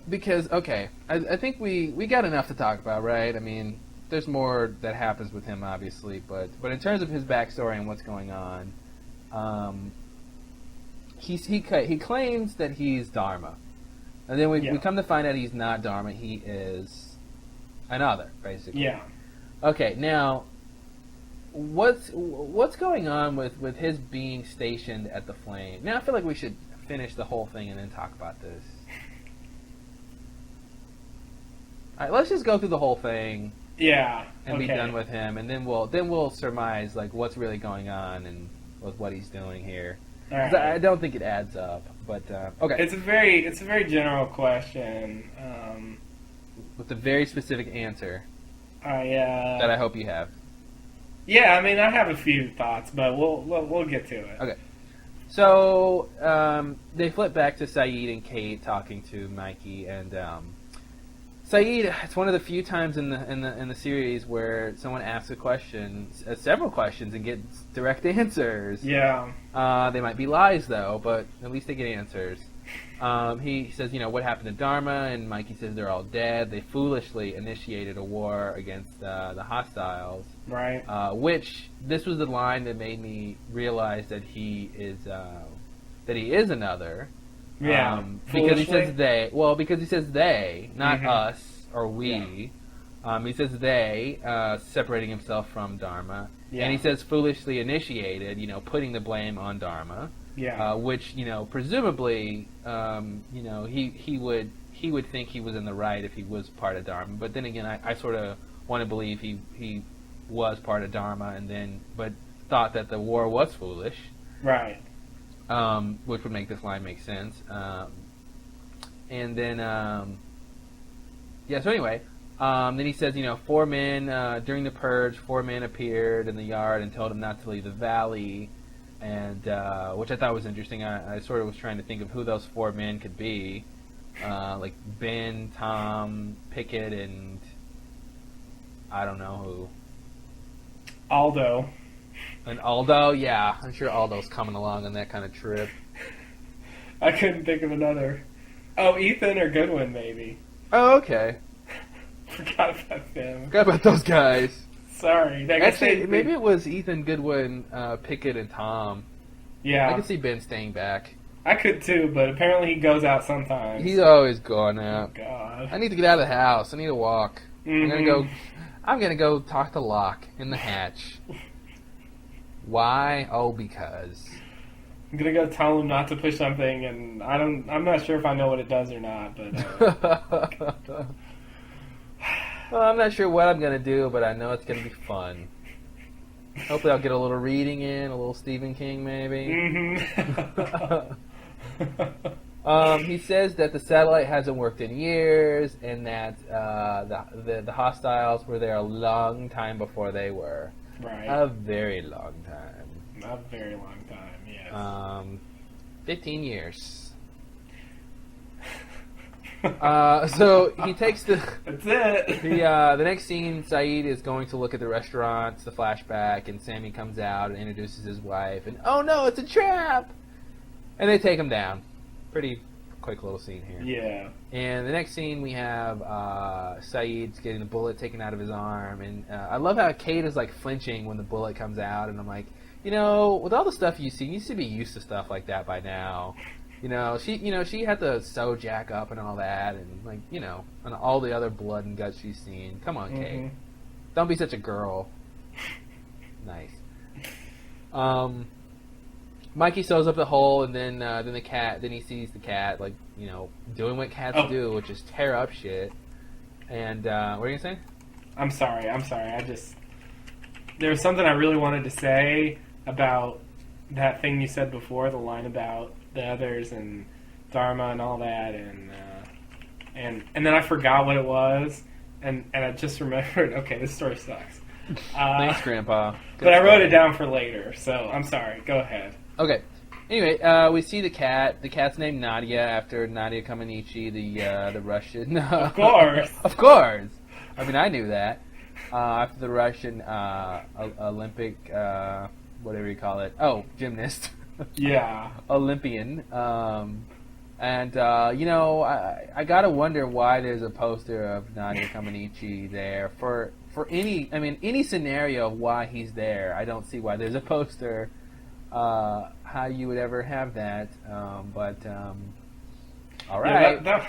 Because I think we got enough to talk about, right? I mean, there's more that happens with him, obviously, but in terms of his backstory and what's going on, he claims that he's Dharma, and then we come to find out he's not Dharma. He is another, basically. Yeah. Okay, now what's going on with his being stationed at the Flame? Now I feel like we should finish the whole thing and then talk about this. All right, let's just go through the whole thing. Yeah. And be done with him, and then we'll surmise what's really going on and with what he's doing here. Right. I don't think it adds up, but okay. It's a very general question. With a very specific answer. that I hope you have. Yeah, I mean, I have a few thoughts, but we'll get to it. Okay. So they flip back to Saeed and Kate talking to Mikey, and Saeed. It's one of the few times in the series where someone asks a question, several questions, and gets direct answers. Yeah. They might be lies though, but at least they get answers. He says, what happened to Dharma? And Mikey says they're all dead. They foolishly initiated a war against the hostiles. Right. Which this was the line that made me realize that he is another. Yeah. Because he says they. Well, because he says they, not us or we. Yeah. He says they, separating himself from Dharma. Yeah. And he says foolishly initiated, putting the blame on Dharma. Yeah. Which, presumably, he would think he was in the right if he was part of Dharma. But then again, I sort of want to believe he was part of Dharma but thought that the war was foolish. Right. Which would make this line make sense. And then, so anyway, then he says, 4 men, during the purge, 4 men appeared in the yard and told him not to leave the valley. And which I thought was interesting. I sort of was trying to think of who those 4 men could be, like Ben, Tom, Pickett, and I don't know who. Aldo. And Aldo, yeah, I'm sure Aldo's coming along on that kind of trip. I couldn't think of another. Oh, Ethan or Goodwin, maybe. Oh, okay. Forgot about them. Forgot about those guys. Sorry. Actually, maybe it was Ethan, Goodwin, Pickett, and Tom. Yeah. I could see Ben staying back. I could too, but apparently he goes out sometimes. He's always going out. Oh, God. I need to get out of the house. I need to walk. Mm-hmm. I'm gonna go talk to Locke in the hatch. Why? Oh, because. I'm gonna go tell him not to push something, and I'm not sure if I know what it does or not, but. Well, I'm not sure what I'm going to do, but I know it's going to be fun. Hopefully I'll get a little reading in, a little Stephen King maybe. Mm-hmm. He says that the satellite hasn't worked in years, and that the hostiles were there a long time before they were. Right. A very long time. A very long time, yes. 15 years. So he takes the. That's it. The next scene, Saeed is going to look at the restaurant. It's the flashback, and Sammy comes out and introduces his wife. And oh no, it's a trap! And they take him down. Pretty quick little scene here. Yeah. And the next scene, we have Saeed's getting the bullet taken out of his arm, and I love how Kate is like flinching when the bullet comes out. And I'm like, with all the stuff you've seen, you should be used to stuff like that by now. She had to sew Jack up and all that, and and all the other blood and guts she's seen. Come on, Kate. Mm-hmm. Don't be such a girl. Nice. Mikey sews up the hole, and then the cat. Then he sees the cat, doing what cats do, which is tear up shit. And what are you gonna say? I'm sorry. There was something I really wanted to say about that thing you said before, the line about the others and Dharma and all that, and then I forgot what it was, and I just remembered. Okay, this story sucks. Thanks, Grandpa. But I wrote it down for later, so I'm sorry. Go ahead. Okay. Anyway, we see the cat. The cat's named Nadia after Nadia Comaneci, the Russian. Of course. Of course. I mean, I knew that. After the Russian Olympic, whatever you call it. Oh, gymnast. Yeah. Olympian. I gotta wonder why there's a poster of Nadia Comaneci there for any scenario of why he's there. I don't see why there's a poster. How you would ever have that? All right. Yeah,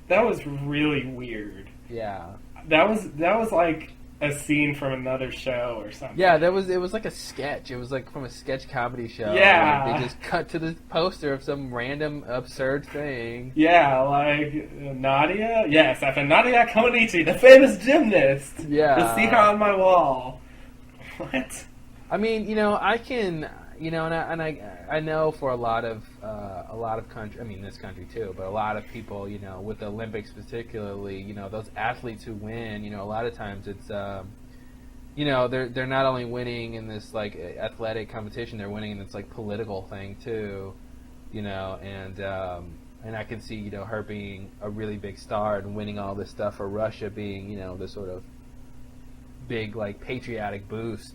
that was really weird. Yeah. That was like a scene from another show or something. Yeah, it was like a sketch. It was like from a sketch comedy show. Yeah. Like, they just cut to the poster of some random absurd thing. Yeah, like Nadia? Yes, after Nadia Comaneci, the famous gymnast. Yeah. To see her on my wall. What? I mean, I can, I know for a lot of country, I mean this country too, but a lot of people, with the Olympics particularly, those athletes who win, a lot of times it's, they're not only winning in this like athletic competition, they're winning in this like political thing too, and I can see, her being a really big star and winning all this stuff for Russia being, this sort of big like patriotic boost,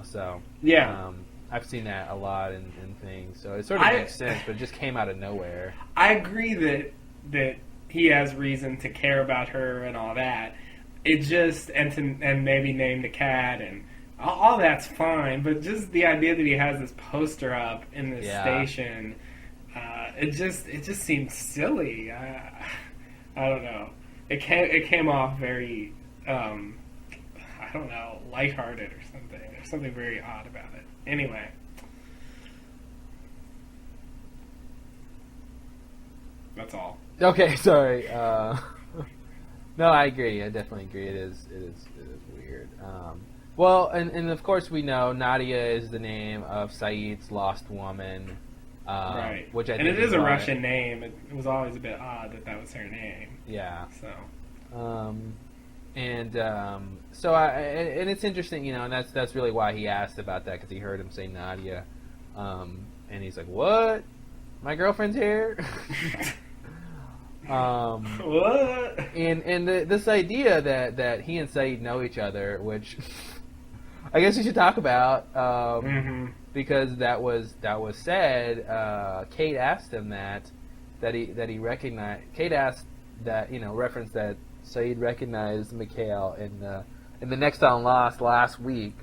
so yeah. I've seen that a lot in things, so it sort of makes sense, but it just came out of nowhere. I agree that he has reason to care about her and all that. It just and maybe name the cat and all that's fine, but just the idea that he has this poster up in this station, it just seems silly. I don't know. It came off very I don't know, lighthearted or something. There's something very odd about it. Anyway. That's all. Okay, sorry. No, I agree. I definitely agree. It is weird. Well, and of course we know Nadia is the name of Saeed's lost woman. Right. Which I think it is a Russian name. It was always a bit odd that was her name. Yeah. So. And it's interesting, and that's really why he asked about that, because he heard him say Nadia, and he's like, "What? My girlfriend's here." What? And this idea that he and Saeed know each other, which I guess we should talk about, because that was said. Kate asked him that he recognized. Kate asked that, referenced that Saeed recognized Mikhail in the Next on Lost last week,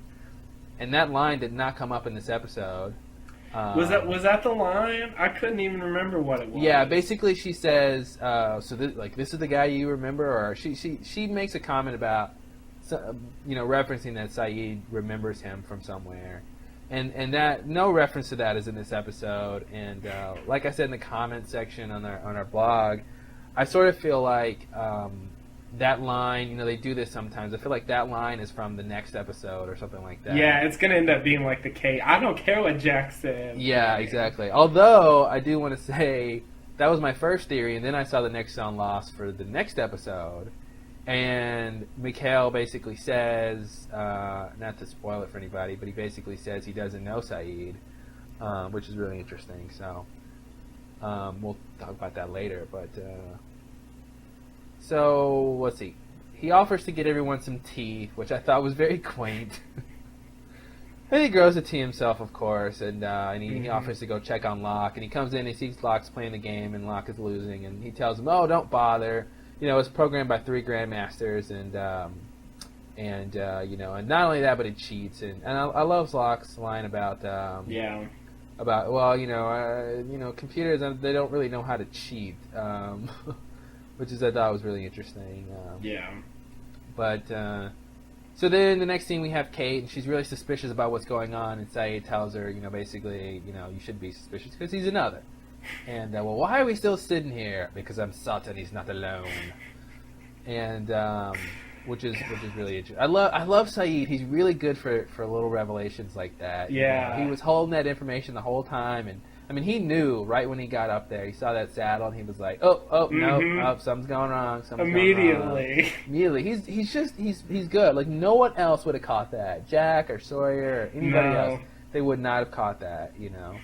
and that line did not come up in this episode. Was that the line? I couldn't even remember what it was. Yeah, basically she says, this is the guy you remember, or she makes a comment about, referencing that Saeed remembers him from somewhere, and that no reference to that is in this episode. And like I said in the comment section on our blog, I sort of feel like that line, they do this sometimes. I feel like that line is from the next episode or something like that. Yeah, it's going to end up being like the K. I don't care what Jack said. Yeah, exactly. Although, I do want to say, that was my first theory, and then I saw the next sound lost for the next episode, and Mikhail basically says, not to spoil it for anybody, but he basically says he doesn't know Saeed, which is really interesting, so we'll talk about that later, but... So, let's see. He offers to get everyone some tea, which I thought was very quaint. And he grows the tea himself, of course, and he offers to go check on Locke. And he comes in, he sees Locke's playing the game, and Locke is losing. And he tells him, "Oh, don't bother. It's programmed by 3 grandmasters, and not only that, but it cheats." And I love Locke's line about computers, they don't really know how to cheat. Which I thought was really interesting. But, so then the next scene we have Kate, and she's really suspicious about what's going on, and Saeed tells her, basically, you should be suspicious because he's another. And, well, why are we still sitting here? Because I'm certain he's not alone. And, which is really interesting. I love Saeed. He's really good for little revelations like that. Yeah. He was holding that information the whole time, and he knew right when he got up there. He saw that saddle, and he was like, no, something's going wrong. Immediately. He's good. Like, no one else would have caught that. Jack or Sawyer or anybody else, they would not have caught that, No.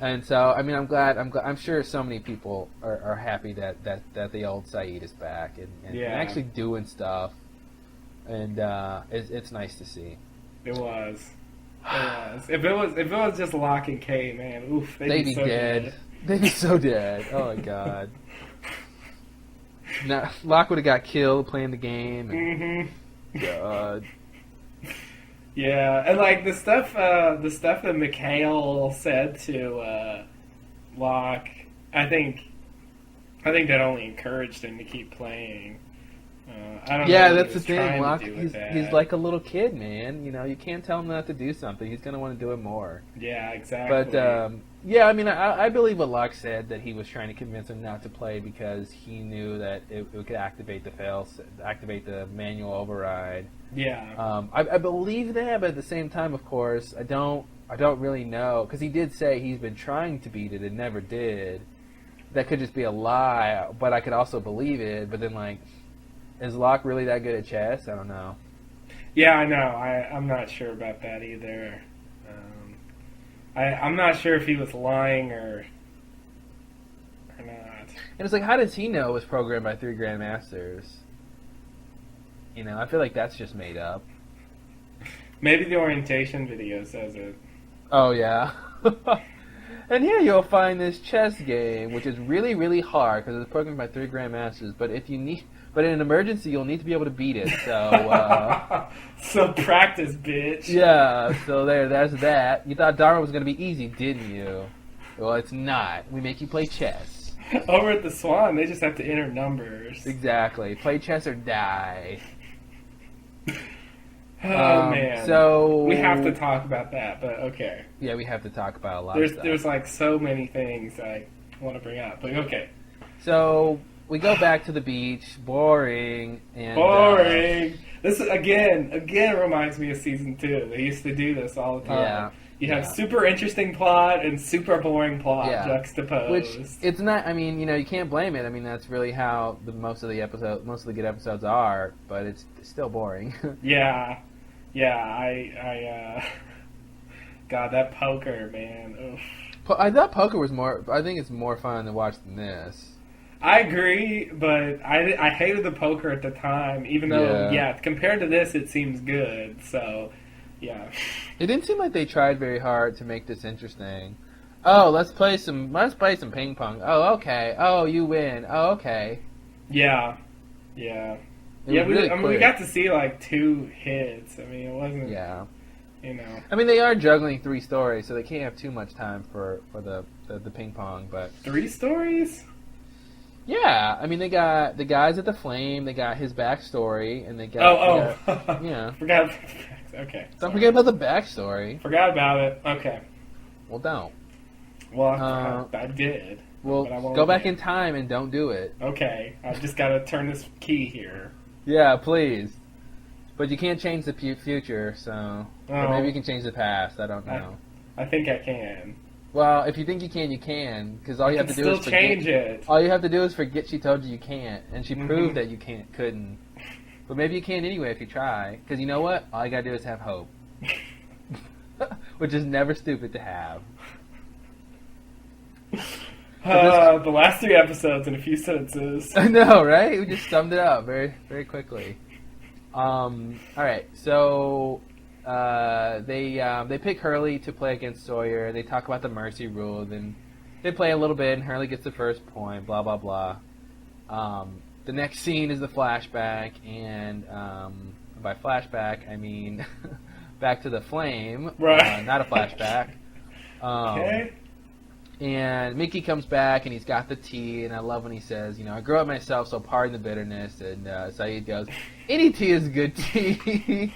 And so, I'm glad. I'm sure so many people are happy that the old Saeed is back and actually doing stuff. And it's nice to see. It was. If it was just Locke and Kay, man, oof, they'd be so dead. They'd be so dead. Oh my god. Now Locke would have got killed playing the game. And, God. Yeah, and like the stuff that Mikhail said to Locke, I think that only encouraged him to keep playing. I don't know Yeah, what that's he the was thing. trying Locke, to do with he's that. like a little kid, man. You know, you can't tell him not to do something. He's gonna want to do it more. Yeah, exactly. But yeah, I mean, I believe what Locke said, that he was trying to convince him not to play because he knew that it could activate activate the manual override. Yeah. I believe that, but at the same time, of course, I don't really know, because he did say he's been trying to beat it and never did. That could just be a lie, but I could also believe it. But then, like, is Locke really that good at chess? I don't know. Yeah, I know. I'm not sure about that either. I'm not sure if he was lying or not. And it's like, how does he know it was programmed by 3 grandmasters? You know, I feel like that's just made up. Maybe the orientation video says it. Oh, yeah. And here you'll find this chess game, which is really, really hard because it's programmed by 3 grandmasters. But in an emergency, you'll need to be able to beat it. So, So practice, bitch. yeah. So that's that. You thought Dharma was going to be easy, didn't you? Well, it's not. We make you play chess. Over at the Swan, they just have to enter numbers. Exactly. Play chess or die. Oh man. So we have to talk about that, but okay. Yeah, we have to talk about a lot of stuff. There's like so many things I want to bring up, but okay. So we go back to the beach. Boring. And, boring. This again reminds me of season 2. They used to do this all the time. Yeah. You have super interesting plot and super boring plot juxtaposed. Which it's not. I mean, you know, you can't blame it. I mean, that's really how most of the good episodes are. But it's still boring. Yeah. God, that poker, man. Oof. I thought poker was more. I think it's more fun to watch than this. I agree, but I hated the poker at the time. Even though, compared to this, it seems good. So, yeah. It didn't seem like they tried very hard to make this interesting. Oh, let's play some ping pong. Oh, okay. Oh, you win. Oh, okay. Yeah. We got to see like 2 hits. I mean, it wasn't. Yeah. You know. I mean, they are juggling 3 stories, so they can't have too much time for the ping pong. But 3 stories. Yeah, I mean, they got the guys at the Flame. They got his backstory, and they got yeah. Forgot. Okay. Don't forget about the backstory. Forgot about it. Okay. Well, don't. Well, I did. Well, go back in time and don't do it. Okay, I just got to turn this key here. Yeah, please. But you can't change the future, so... Or maybe you can change the past, I don't know. I think I can. Well, if you think you can, because all you have to do is forget... change it. All you have to do is forget she told you can't, and she proved that you couldn't. But maybe you can anyway if you try, because you know what? All you gotta do is have hope. Which is never stupid to have. The last 3 episodes in a few sentences. I know, right? We just summed it up very, very quickly. All right, so they pick Hurley to play against Sawyer. They talk about the mercy rule. Then they play a little bit, and Hurley gets the first point. Blah blah blah. The next scene is the flashback, and by flashback I mean back to the Flame. Right. Not a flashback. Okay. And Mickey comes back, and he's got the tea, and I love when he says, you know, I grew up myself, so pardon the bitterness. And Saeed goes, any tea is good tea.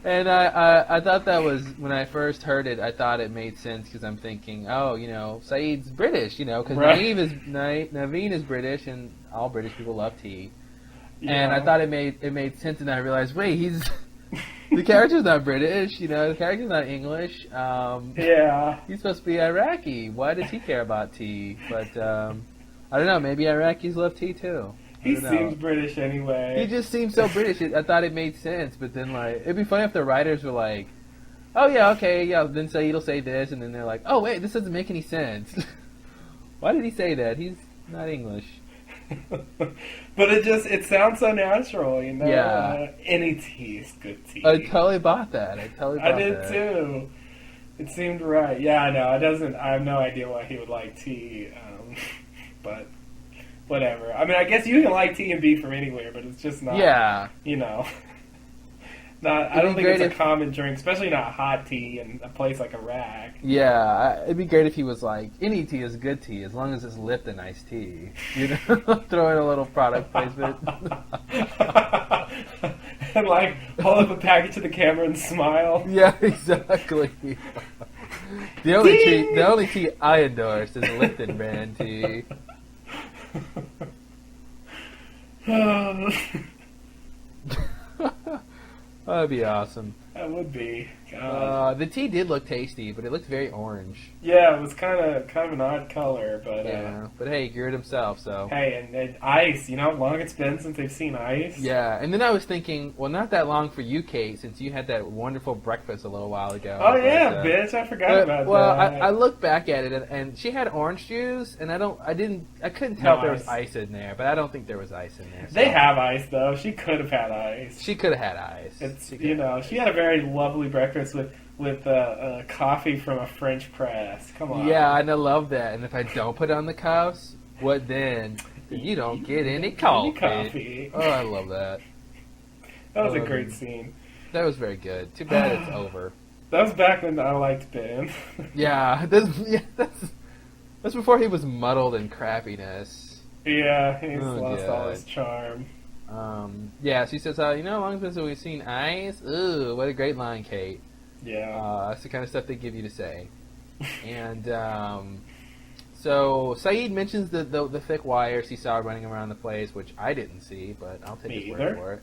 And I thought that was, when I first heard it, I thought it made sense, because I'm thinking, oh, you know, Saeed's British, you know, because Naveen is British, and all British people love tea. Yeah. And I thought it made sense, and I realized, wait, the character's not British, you know, the character's not English. Yeah. He's supposed to be Iraqi. Why does he care about tea? But, I don't know, maybe Iraqis love tea too. He seems British anyway. He just seems so British. I thought it made sense, but then, like, it'd be funny if the writers were like, oh yeah, okay, yeah, then Saeed'll say this, and then they're like, oh wait, this doesn't make any sense. Why did he say that? He's not English. But it sounds so natural, you know. Yeah. Any tea is good tea. I totally bought that. I did too. It seemed right. Yeah, no, I have no idea why he would like tea, but whatever. I mean, I guess you can like tea and be from anywhere, but it's just not. Yeah. You know. I don't think it's a common drink, especially not hot tea in a place like Iraq. Yeah, it'd be great if he was like, any tea is good tea as long as it's Lipton iced tea. You know, throw in a little product placement. And like hold up a package to the camera and smile. Yeah, exactly. The only tea I endorse is Lipton brand tea. That'd be awesome. That would be. God. The tea did look tasty, but it looked very orange. Yeah, it was kind of an odd color, but yeah. But hey, he grew it himself, so. Hey, and ice. You know how long it's been since they've seen ice? Yeah, and then I was thinking, well, not that long for you, Kate, since you had that wonderful breakfast a little while ago. Oh yeah, bitch! I forgot about that. Well, I looked back at it, and she had orange juice, and I couldn't tell if there was ice in there, but I don't think there was ice in there. So. They have ice though. She could have had ice. She could have had ice. She had a very lovely breakfast with coffee from a French press. Come on. Yeah, and I love that. And if I don't put on the cuffs, what then? You don't get any coffee. Oh, I love that. That was a great scene. That was very good. Too bad it's over. That was back when I liked Ben. Yeah, that's before he was muddled in crappiness. Yeah, he's lost all his charm. Yeah, she says, long since we've seen ice. Ooh, what a great line, Kate. Yeah. That's the kind of stuff they give you to say. And so Saeed mentions the thick wires he saw running around the place, which I didn't see, but I'll take his word for it.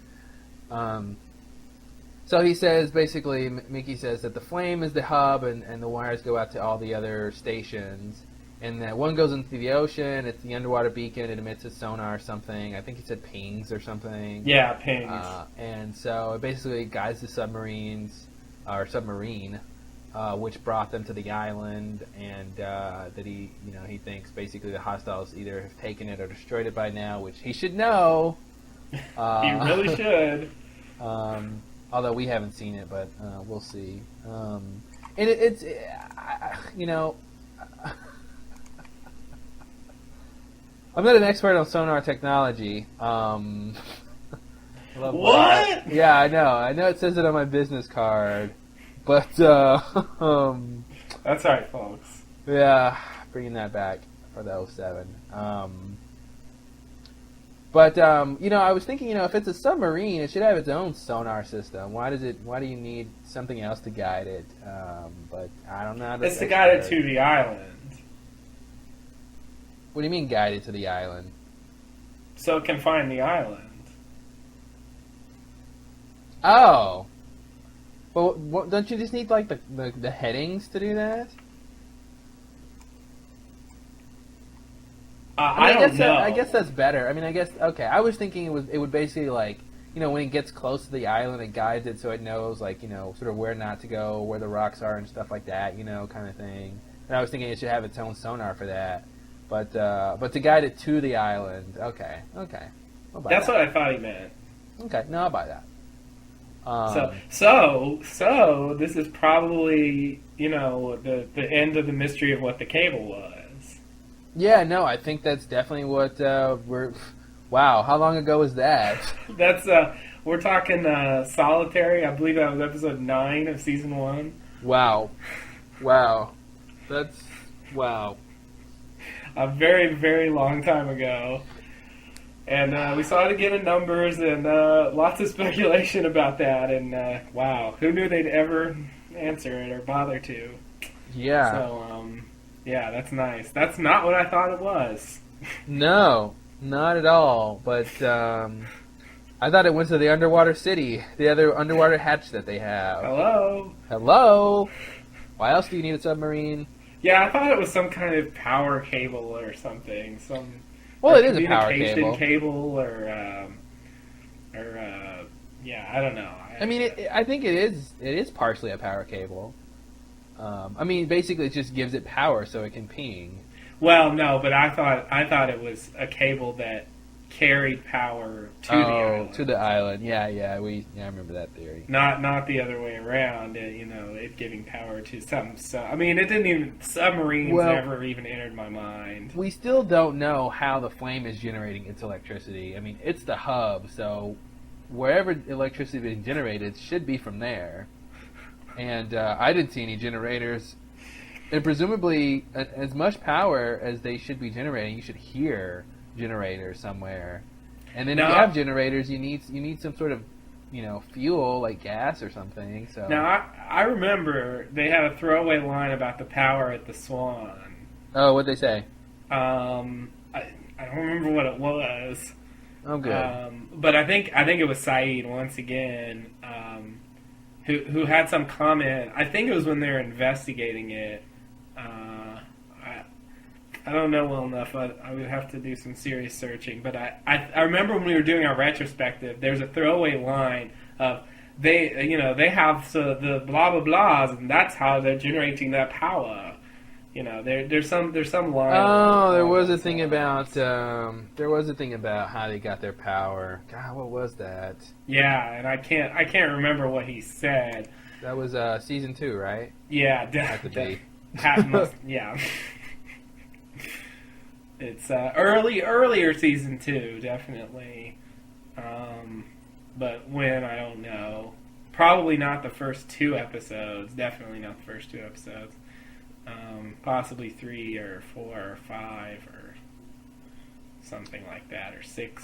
So he says, basically, Mickey says that the flame is the hub and the wires go out to all the other stations. And that one goes into the ocean, it's the underwater beacon, it emits a sonar or something. I think he said pings or something. Yeah, pings. And so it basically guides the submarine, which brought them to the island, and that he thinks basically the hostiles either have taken it or destroyed it by now, which he should know. He really should. Although we haven't seen it, but we'll see. And it's I'm not an expert on sonar technology. What? Yeah, I know. I know it says it on my business card. But, that's all right, folks. Yeah, bringing that back for the 07. But I was thinking, if it's a submarine, it should have its own sonar system. Why do you need something else to guide it? But I don't know. It's to guide it to the island. What do you mean guided to the island? So it can find the island. Oh. Well, don't you just need, like, the headings to do that? I don't know. I guess that's better. I mean, okay, I was thinking it would basically, like, when it gets close to the island, it guides it so it knows, like, sort of where not to go, where the rocks are and stuff like that, kind of thing. And I was thinking it should have its own sonar for that. But to guide it to the island, okay. That's what I thought he meant. Okay, no, I'll buy that. So this is probably the end of the mystery of what the cable was. Yeah, no, I think that's definitely what we're. Wow, how long ago was that? That's we're talking Solitary. I believe that was episode 9 of season 1. Wow, that's wow. A very, very long time ago. And we saw it again in numbers, and lots of speculation about that. And wow, who knew they'd ever answer it or bother to? Yeah. So, yeah, that's nice. That's not what I thought it was. No, not at all. But I thought it went to the underwater city, the other underwater hatch that they have. Hello. Why else do you need a submarine? Yeah, I thought it was some kind of power cable or something. Well, it is a power cable. Yeah, I don't know. I mean, I think it is partially a power cable. I mean, basically, it just gives it power so it can ping. Well, no, but I thought it was a cable that carried power to the island. To the island. Yeah, I remember that theory. Not the other way around. It giving power to some. So I mean, it didn't even submarines never even entered my mind. We still don't know how the flame is generating its electricity. I mean, it's the hub, so wherever electricity is being generated should be from there. And I didn't see any generators. And presumably, as much power as they should be generating, you should hear generators somewhere. And then if you have generators, you need some sort of, fuel, like gas or something. So now, I remember they had a throwaway line about the power at the Swan. Oh, what'd they say? I don't remember what it was. Oh, good. But I think it was Saeed once again, who had some comment. I think it was when they were investigating it. I don't know well enough. I would have to do some serious searching. But I remember when we were doing our retrospective, there's a throwaway line of they have the blah blah blahs, and that's how they're generating that power. There's some line. Oh, there was a thing about how they got their power. God, what was that? Yeah, and I can't remember what he said. That was season 2, right? Yeah, yeah. It's earlier season 2, definitely. But when, I don't know. Probably not the first 2 episodes. Definitely not the first 2 episodes. Possibly 3 or 4 or 5 or something like that, or 6.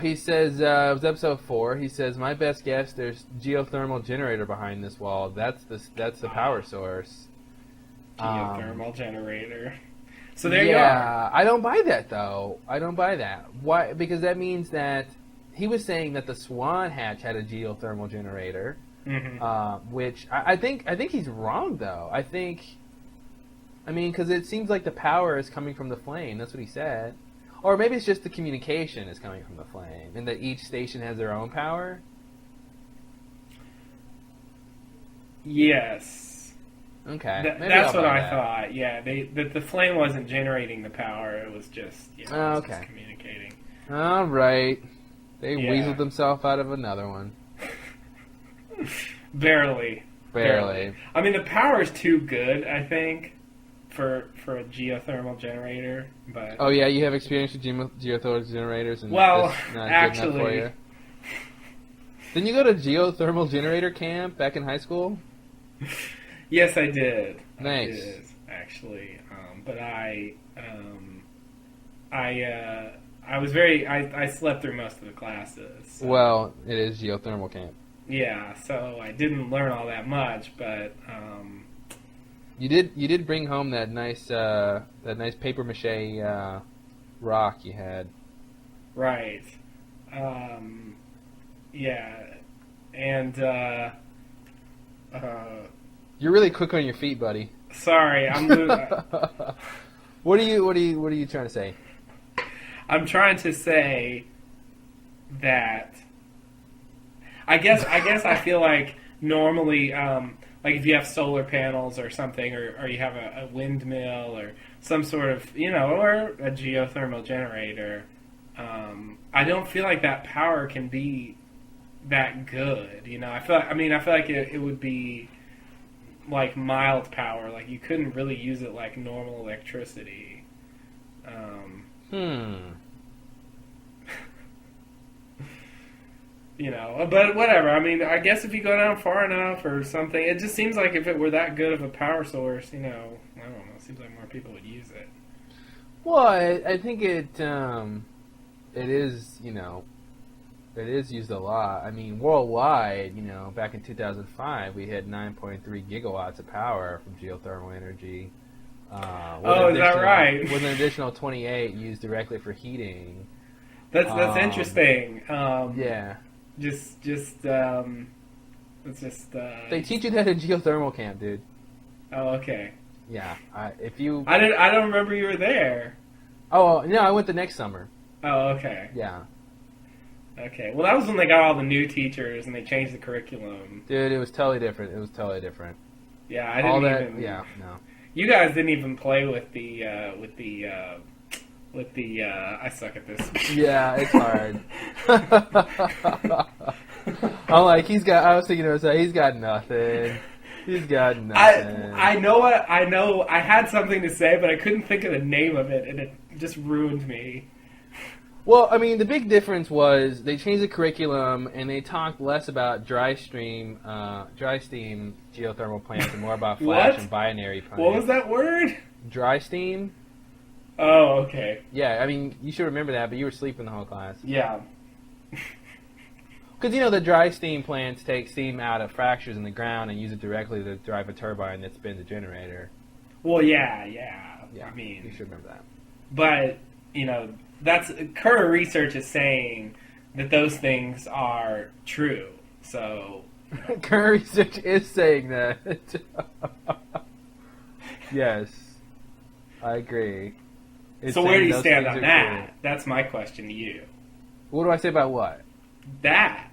He says it was episode 4. He says, my best guess, there's geothermal generator behind this wall. That's the power source. Geothermal generator. So there you are. I don't buy that though. I don't buy that. Why? Because that means that he was saying that the Swan hatch had a geothermal generator, which I think he's wrong though. Because it seems like the power is coming from the flame. That's what he said. Or maybe it's just the communication is coming from the flame, and that each station has their own power. Yes. Okay. That's what I thought. Yeah, the flame wasn't generating the power. It was just just communicating. All right. They weaseled themselves out of another one. Barely. Barely. I mean, the power is too good, I think, for a geothermal generator. But oh yeah, you have experience with geothermal generators, and well, it's not actually, good enough for you. Didn't you go to geothermal generator camp back in high school? Yes, I did. Nice. I did, actually. But I slept through most of the classes. So. Well, it is geothermal camp. Yeah, so I didn't learn all that much, but you did bring home that nice paper mache rock you had. Right. Yeah, and you're really quick on your feet, buddy. Sorry, I'm. What are you trying to say? I'm trying to say that I guess I feel like normally, like if you have solar panels or something, or you have a windmill or some sort of, or a geothermal generator, I don't feel like that power can be that good. I feel like it would be like mild power. Like you couldn't really use it like normal electricity. But whatever. I mean, I guess if you go down far enough or something, it just seems like if it were that good of a power source, I don't know. It seems like more people would use it. Well, I think it is, it is used a lot. I mean, worldwide, back in 2005, we had 9.3 gigawatts of power from geothermal energy. Is that right? With an additional 28 used directly for heating. That's interesting. Yeah. It's just. They teach you that at geothermal camp, dude. Oh, okay. Yeah. I don't remember you were there. Oh no, I went the next summer. Oh, okay. Yeah. Okay. Well, that was when they got all the new teachers and they changed the curriculum. Dude, it was totally different. Yeah, I didn't even. Yeah, no. You guys didn't even play with the. I suck at this. Yeah, it's hard. I'm like, I was thinking to myself, he's got nothing. He's got nothing. I know. I had something to say, but I couldn't think of the name of it, and it just ruined me. Well, I mean, the big difference was they changed the curriculum and they talked less about dry steam geothermal plants and more about flash and binary plants. What was that word? Dry steam. Oh, okay. Yeah, I mean, you should remember that, but you were sleeping the whole class. Yeah. Because, the dry steam plants take steam out of fractures in the ground and use it directly to drive a turbine that spins a generator. Well, yeah. Yeah, I mean, you should remember that. But, that's current research is saying that those things are true. So current research is saying that. Yes, I agree. So where do you stand on that? True. That's my question to you. What do I say about what? That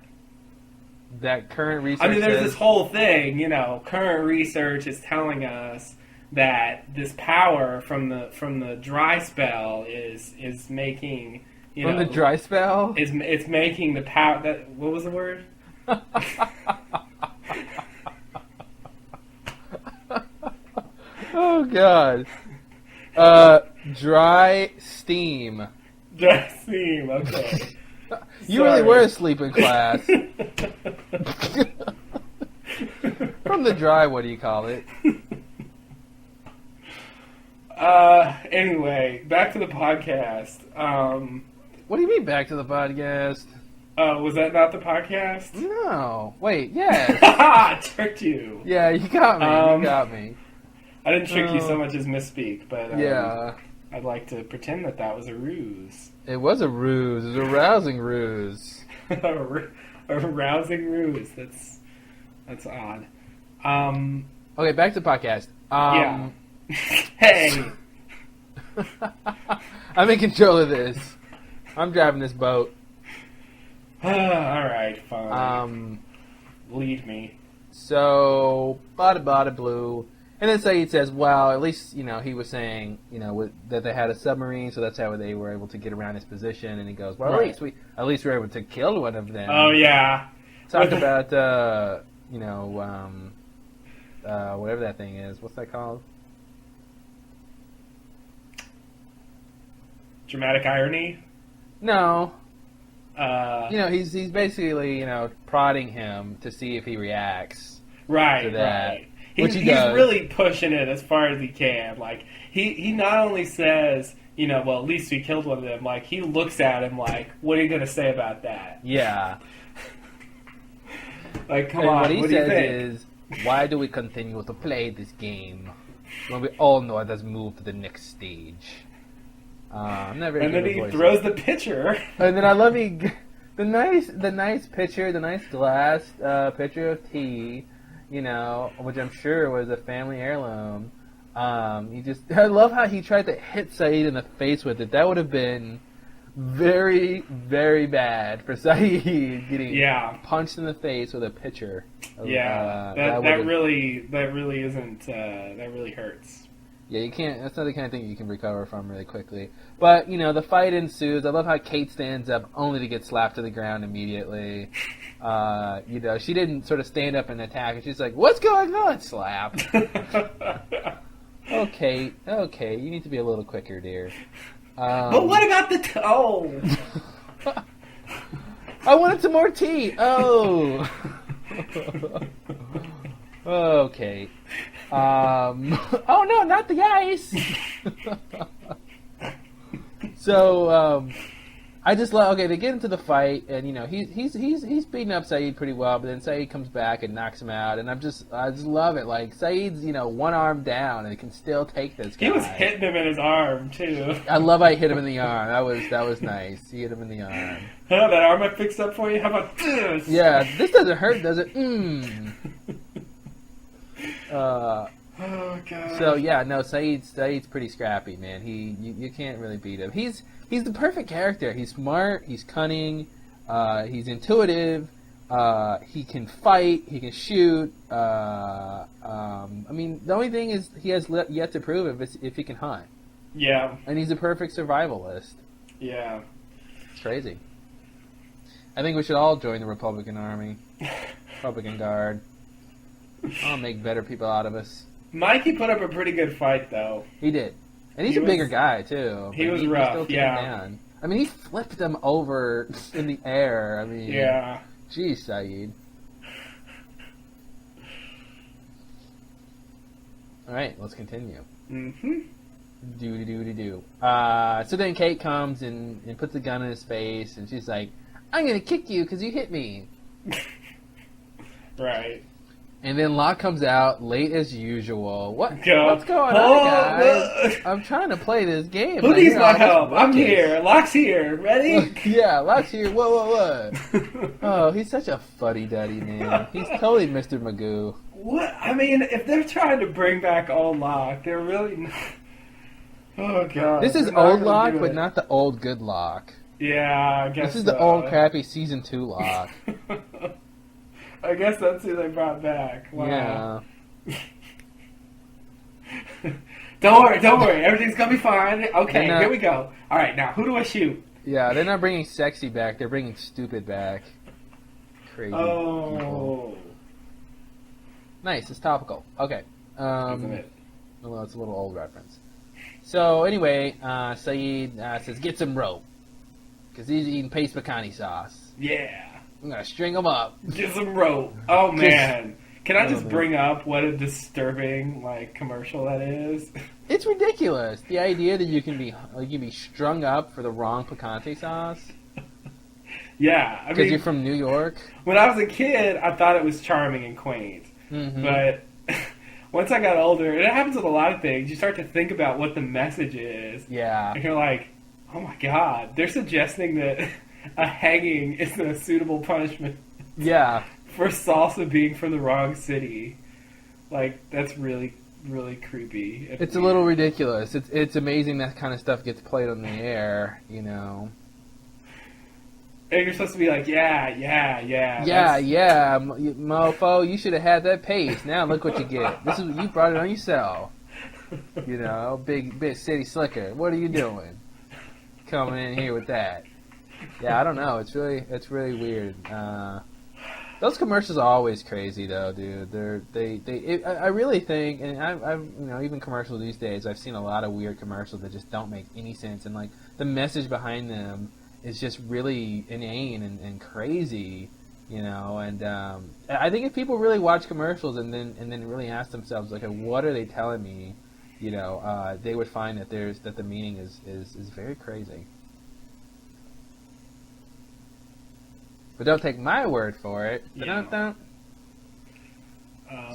current research. I mean, there's this whole thing. Current research is telling us that this power from the dry spell is making from the dry spell it's making the power that what was the word? Oh God. Dry steam. Dry steam. Okay. You really were asleep in class. From the dry, what do you call it? Anyway, back to the podcast. What do you mean back to the podcast? Was that not the podcast? No. Wait, yes. I tricked you. Yeah, you got me. You got me. I didn't trick you so much as misspeak, but yeah. I'd like to pretend that was a ruse. It was a ruse. It was a rousing ruse. A rousing ruse. That's odd. Okay, back to the podcast. Yeah. Hey! I'm in control of this. I'm driving this boat. Alright, fine. Lead me. So, bada blue. And then Saeed says, well, at least, he was saying, that they had a submarine, so that's how they were able to get around his position. And he goes, well, right. at least we were able to kill one of them. Oh, yeah. Talk about, whatever that thing is. What's that called? Dramatic irony? No. He's basically, prodding him to see if he reacts to that. Right. He's really pushing it as far as he can. Like, he not only says, well, at least we killed one of them, like, he looks at him like, what are you going to say about that? Yeah. Like, come on, what do you think? What he says is, why do we continue to play this game when we all know it has moved to the next stage? And then he throws the pitcher. And then I love the nice pitcher, the nice glass pitcher of tea, which I'm sure was a family heirloom. I love how he tried to hit Saeed in the face with it. That would have been very, very bad for Saeed getting punched in the face with a pitcher. Yeah, that really hurts. Yeah, you can't. That's not the kind of thing you can recover from really quickly. But the fight ensues. I love how Kate stands up only to get slapped to the ground immediately. She didn't sort of stand up and attack. And she's like, "What's going on?" Slap. Okay, you need to be a little quicker, dear. But what about the I wanted some more tea. Oh. Okay. Oh no, not the ice. So I just love. Okay, they get into the fight, and he's beating up Saeed pretty well, but then Saeed comes back and knocks him out, and I just love it. Like Saeed's one arm down and can still take this guy. He was hitting him in his arm too. I love how he hit him in the arm. That was nice. He hit him in the arm. Oh, that arm I fixed up for you. How about this? Yeah, this doesn't hurt, does it? Oh god. So yeah, no, Saeed's pretty scrappy, man. You can't really beat him. He's the perfect character. He's smart. He's cunning. He's intuitive. He can fight. He can shoot. I mean, the only thing is he has yet to prove if he can hunt. Yeah. And he's a perfect survivalist. Yeah. It's crazy. I think we should all join the Republican Army, Republican Guard. I'll make better people out of us. Mikey put up a pretty good fight, though. He did. And he's a bigger guy, too. He was rough, yeah. I mean, he flipped them over in the air. I mean, yeah. Geez, Saeed. All right, let's continue. Mm-hmm. Do. So then Kate comes and puts a gun in his face, and she's like, "I'm gonna kick you because you hit me." Right. And then Locke comes out late as usual. What's going on, Oh, guys? I'm trying to play this game. Who needs my help? I'm here. Locke's here. Ready? Yeah, Locke's here. What? Oh, he's such a fuddy-duddy, man. He's totally Mr. Magoo. What? I mean, if they're trying to bring back old Locke, they're really not... Oh, God. This is old Locke, but not the old good Locke. Yeah, I guess This is the old crappy Season 2 Locke. I guess that's who they brought back. Wow. Yeah. Don't worry. Everything's going to be fine. Okay, here we go. All right, now, who do I shoot? Yeah, they're not bringing sexy back. They're bringing stupid back. Crazy people. Nice. It's topical. Okay. Isn't it? Well, it's a little old reference. So, anyway, Saeed says, get some rope. Because he's eating paste pecani sauce. Yeah. I'm going to string him up. Get some rope. Oh, man. Can I just bring up what a disturbing, commercial that is? It's ridiculous. The idea that you can be strung up for the wrong picante sauce. Yeah. Because you're from New York. When I was a kid, I thought it was charming and quaint. Mm-hmm. But once I got older, and it happens with a lot of things, you start to think about what the message is. Yeah. And you're like, oh my God, they're suggesting that a hanging is a suitable punishment. Yeah. For salsa being from the wrong city. That's really, really creepy. It's a little ridiculous. It's amazing that kind of stuff gets played on the air, you know. And you're supposed to be like, yeah. Yeah, mofo, you should have had that paste. Now look what you get. You brought it on yourself. You know, big city slicker. What are you doing? Coming in here with that. Yeah, I don't know. It's really weird. Those commercials are always crazy, though, dude. I really think, and I've even commercials these days, I've seen a lot of weird commercials that just don't make any sense, and the message behind them is just really inane and crazy, you know. And I think if people really watch commercials and then really ask themselves, okay, what are they telling me, you know, they would find that the meaning is very crazy. But don't take my word for it. Yeah.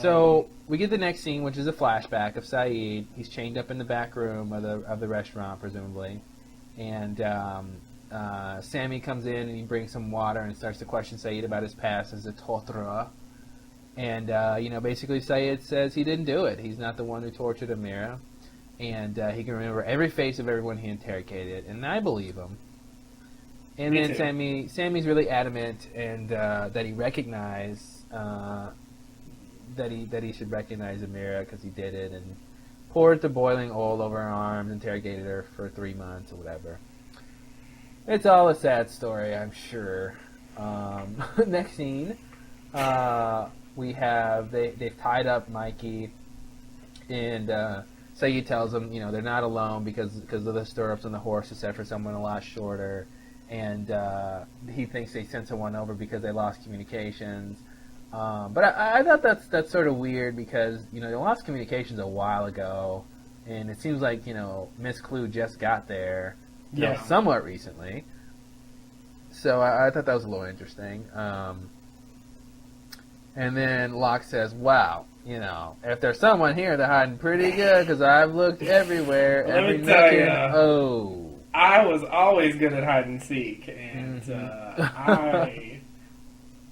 So we get the next scene, which is a flashback of Saeed. He's chained up in the back room of the restaurant, presumably, and Sammy comes in and he brings some water and starts to question Saeed about his past as a torturer. And basically Saeed says he didn't do it. He's not the one who tortured Amira, and he can remember every face of everyone he interrogated, and I believe him. And Me then too. Sammy's really adamant and that he recognize that he should recognize Amira because he did it, and poured the boiling oil over her arms, interrogated her for 3 months or whatever. It's all a sad story, I'm sure. Next scene, we have they've tied up Mikey, and Saeed tells them they're not alone because of the stirrups on the horse, except for someone a lot shorter. And he thinks they sent someone over because they lost communications. But I thought that's sort of weird because, they lost communications a while ago. And it seems like, Miss Clue just got there somewhat recently. So I thought that was a little interesting. And then Locke says, wow, if there's someone here, they're hiding pretty good because I've looked everywhere. Let me tell you. Oh. I was always good at hide and seek, and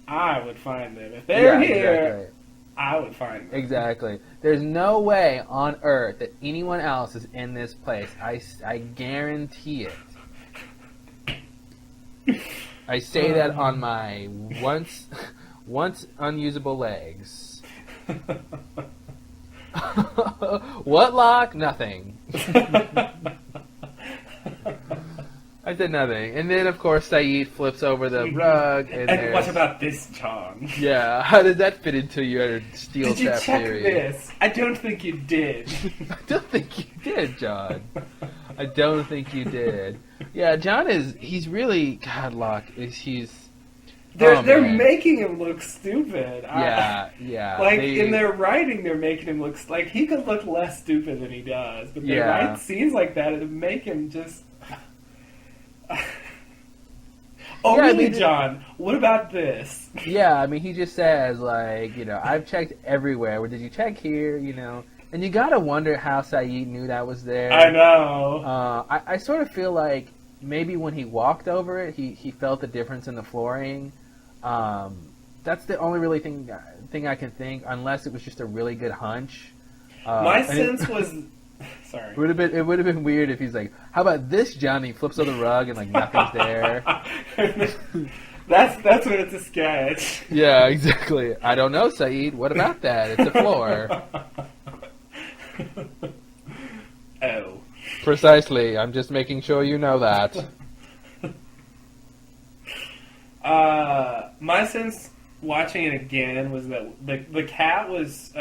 I would find them. If they're here, exactly. I would find them. Exactly. There's no way on earth that anyone else is in this place. I guarantee it. I say that on my once unusable legs. What Locke? Nothing. I said nothing. And then, of course, Saeed flips over the rug. And what about this, John? Yeah, how did that fit into your steel trap theory? Did you check this? I don't think you did. I don't think you did, John. I don't think you did. Yeah, John he's really, God, Locke, he's... They're making him look stupid. Yeah. Like, in their writing, they're making him look like he could look less stupid than he does. But they write scenes like that and make him just... Oh, yeah, really, John? What about this? Yeah, I mean, he just says, like, I've checked everywhere. Well, did you check here, And you gotta wonder how Saeed knew that was there. I know. I sort of feel like maybe when he walked over it, he felt the difference in the flooring. That's the only really thing I can think, unless it was just a really good hunch. My sense was... Sorry. It would have been weird if he's like, how about this, Johnny? Flips on the rug and, like, nothing's there. That's when it's a sketch. Yeah, exactly. I don't know, Saeed. What about that? It's a floor. Oh. Precisely. I'm just making sure you know that. My sense watching it again was that the cat was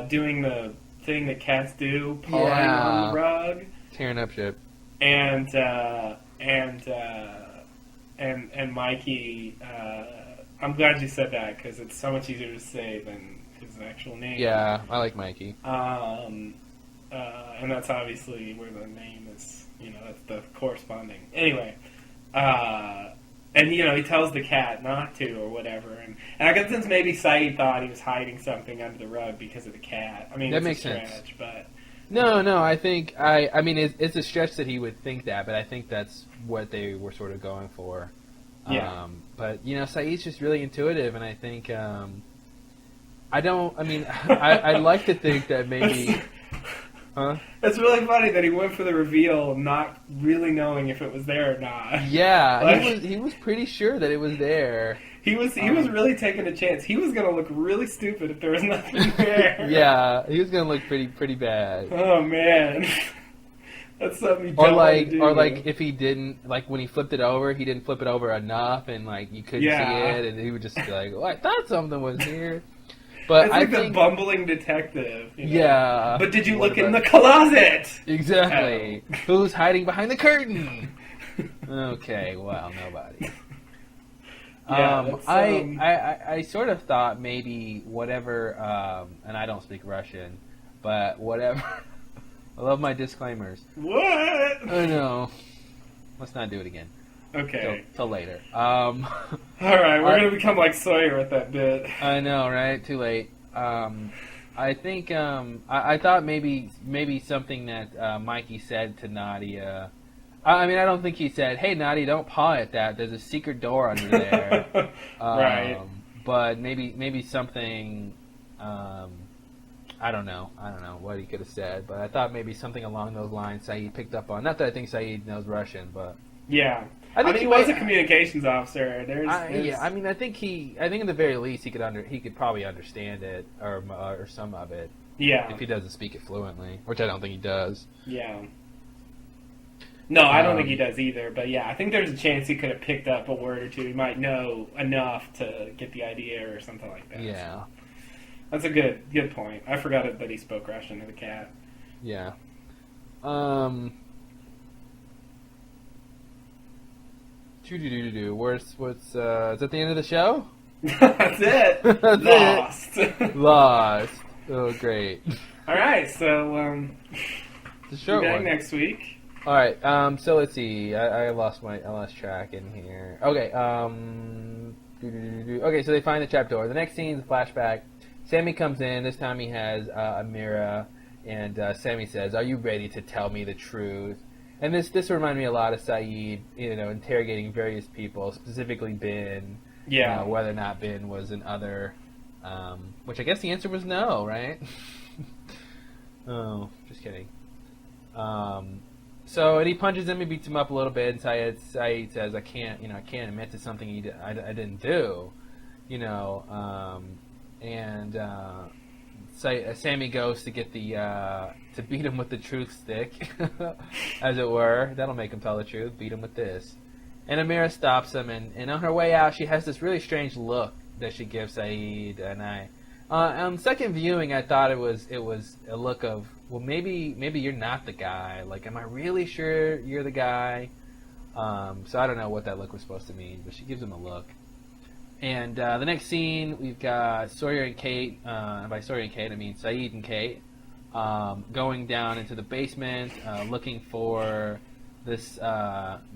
doing the thing that cats do, pawing on the rug, tearing up shit, and Mikey. I'm glad you said that because it's so much easier to say than his actual name. Yeah, I like Mikey. And that's obviously where the name is. That's the corresponding. Anyway, and he tells the cat not to or whatever, and I guess since maybe Saeed thought he was hiding something under the rug because of the cat. I mean, that it's makes a stretch, sense. But no, I think I mean it's a stretch that he would think that, but I think that's what they were sort of going for. Yeah. But Saeed's just really intuitive, and I think I'd like to think that maybe. Huh? It's really funny that he went for the reveal not really knowing if it was there or not. Yeah, he was pretty sure that it was there. He was really taking a chance. He was going to look really stupid if there was nothing there. Yeah, he was going to look pretty bad. Oh man. That's something you don't want to do. Or like if he didn't, like when he flipped it over, he didn't flip it over enough and like you couldn't see it and he would just be like, "Oh, I thought something was here." But it's like the bumbling detective. Yeah. But did you look in the closet? Exactly. Oh. Who's hiding behind the curtain? Okay, well, nobody. Yeah, I sort of thought maybe whatever, and I don't speak Russian, but whatever. I love my disclaimers. What? I know. Let's not do it again. Okay. Till later. All right, we're gonna become like Sawyer with that bit. I know, right? Too late. I think I thought maybe something that Mikey said to Nadia. I mean, I don't think he said, "Hey, Nadia, don't paw at that. There's a secret door under there." Right. But maybe something. I don't know what he could have said, but I thought maybe something along those lines Saeed picked up on. Not that I think Saeed knows Russian, but yeah. I mean, he was a communications officer. Yeah, I mean, I think in the very least he could probably understand it or some of it. Yeah. If he doesn't speak it fluently, which I don't think he does. Yeah. No, I don't think he does either. But yeah, I think there's a chance he could have picked up a word or two. He might know enough to get the idea or something like that. Yeah. So that's a good point. I forgot that he spoke Russian to the cat. Yeah. What's is that the end of the show? That's it. That's Lost. Oh, great. All right, so the short be back one next week. All right. So let's see. I lost track in here. Okay. Okay. So they find the trapdoor. The next scene is a flashback. Sammy comes in. This time he has Amira, and Sammy says, "Are you ready to tell me the truth?" And this reminded me a lot of Saeed, interrogating various people, specifically Ben. Yeah. Whether or not Ben was an other, which I guess the answer was no, right? Oh, just kidding. So and he punches him, he beats him up a little bit, and Saeed says, I can't admit to something I didn't do, and Sammy goes to get to beat him with the truth stick, as it were. That'll make him tell the truth. Beat him with this. And Amira stops him, and on her way out, she has this really strange look that she gives Saeed, and I On second viewing, I thought it was a look of, well, maybe you're not the guy. Like, am I really sure you're the guy? So I don't know what that look was supposed to mean, but she gives him a look. And the next scene, we've got Sawyer and Kate. And by Sawyer and Kate, I mean Saeed and Kate, going down into the basement, looking for this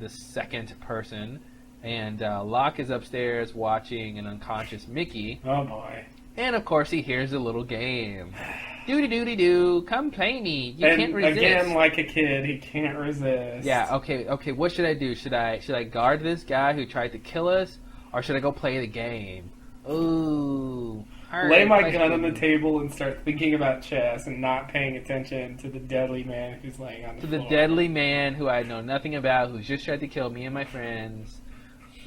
second person. And Locke is upstairs watching an unconscious Mickey. Oh boy! And of course, he hears a little game. Doody-doody-doo, come play me. You And can't resist. again, like a kid, he can't resist. Yeah. Okay. What should I do? Should I guard this guy who tried to kill us, or should I go play the game? Ooh. All Lay right, my gun on the table and start thinking about chess and not paying attention to the deadly man who's laying on the floor. To the deadly man who I know nothing about, who's just tried to kill me and my friends.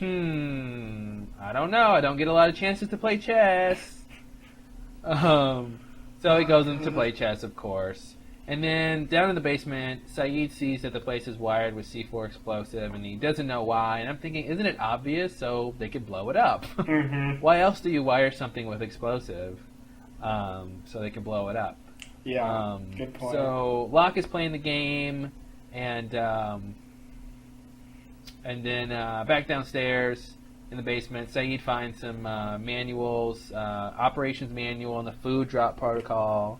I don't know. I don't get a lot of chances to play chess. So he goes in to play chess, of course. And then down in the basement, Saeed sees that the place is wired with C4 explosive, and he doesn't know why. And I'm thinking, isn't it obvious? So they could blow it up. Mm-hmm. Why else do you wire something with explosive? So they can blow it up. Yeah, good point. So Locke is playing the game, and then back downstairs in the basement, Saeed finds some manuals, operations manual, and the food drop protocol,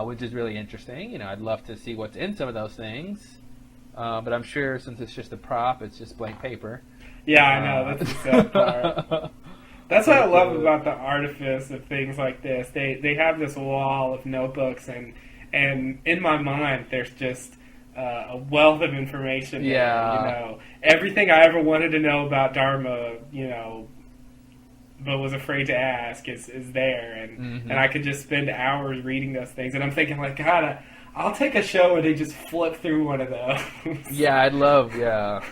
which is really interesting. You know, I'd love to see what's in some of those things, but I'm sure since it's just a prop, it's just blank paper. Yeah, I know. That's the sad part. That's what I love about the artifice of things like this. They have this wall of notebooks, and in my mind, there's just a wealth of information. Yeah. There, you know, everything I ever wanted to know about Dharma, you know, but was afraid to ask is there, and I could just spend hours reading those things. And I'm thinking, like, God, I'll take a show where they just flip through one of those. Yeah, I'd love that.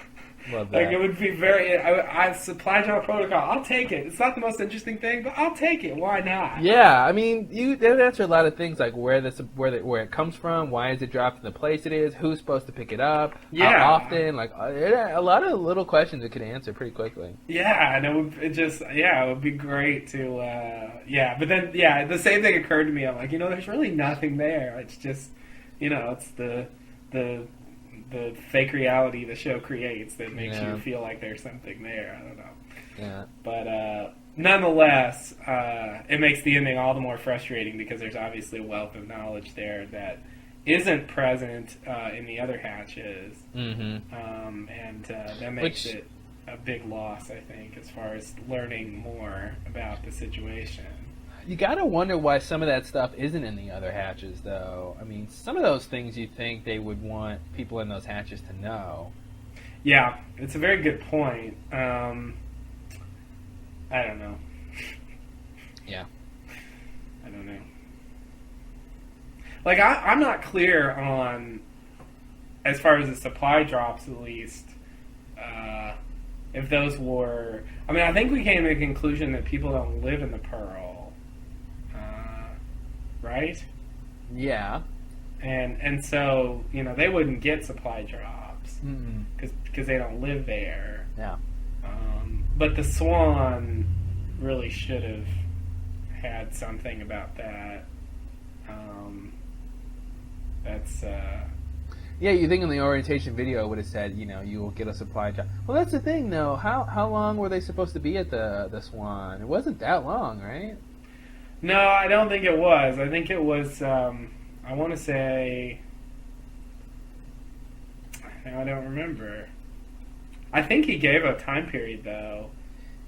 Like, it would be very... I supply drop protocol. I'll take it. It's not the most interesting thing, but I'll take it. Why not? Yeah, I mean, they answer a lot of things, like where it comes from, why is it dropped in the place it is, who's supposed to pick it up, how often, like a lot of little questions it could answer pretty quickly. Yeah, and it would be great to, but then, the same thing occurred to me. I'm like, there's really nothing there. It's just, it's the fake reality the show creates that makes you feel like there's something there. I don't know. Yeah. But nonetheless, it makes the ending all the more frustrating because there's obviously a wealth of knowledge there that isn't present in the other hatches. Mm-hmm. And that makes it a big loss, I think, as far as learning more about the situation. You gotta wonder why some of that stuff isn't in the other hatches, though. I mean, some of those things you think they would want people in those hatches to know. Yeah, it's a very good point. I don't know. Yeah. I don't know. Like, I'm not clear on, as far as the supply drops at least, if those were... I mean, I think we came to the conclusion that people don't live in the Pearl. Right? Yeah. And so, they wouldn't get supply drops because they don't live there. Yeah. But the Swan really should have had something about that. That's... Yeah, you think in the orientation video it would have said, you will get a supply drop. Well, that's the thing, though. How long were they supposed to be at the Swan? It wasn't that long, right? No, I don't think it was. I think it was, I want to say... I don't remember. I think he gave a time period, though.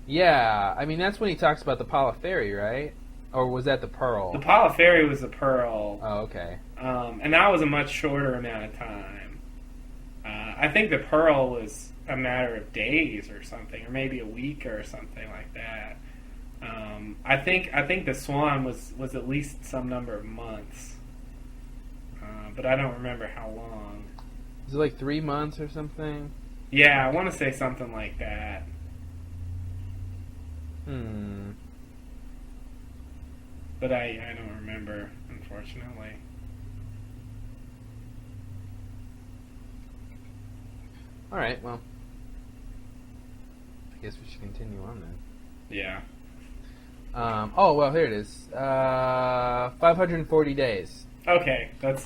Yeah, I mean, that's when he talks about the Pala Ferry, right? Or was that the Pearl? The Pala Ferry was the Pearl. Oh, okay. And that was a much shorter amount of time. I think the Pearl was a matter of days or something, or maybe a week or something like that. I think the Swan was at least some number of months, but I don't remember how long. Was it like 3 months or something? Yeah, I want to say something like that. But I don't remember, unfortunately. All right, well, I guess we should continue on then. Yeah. Oh well, here it is. 540 days. Okay, that's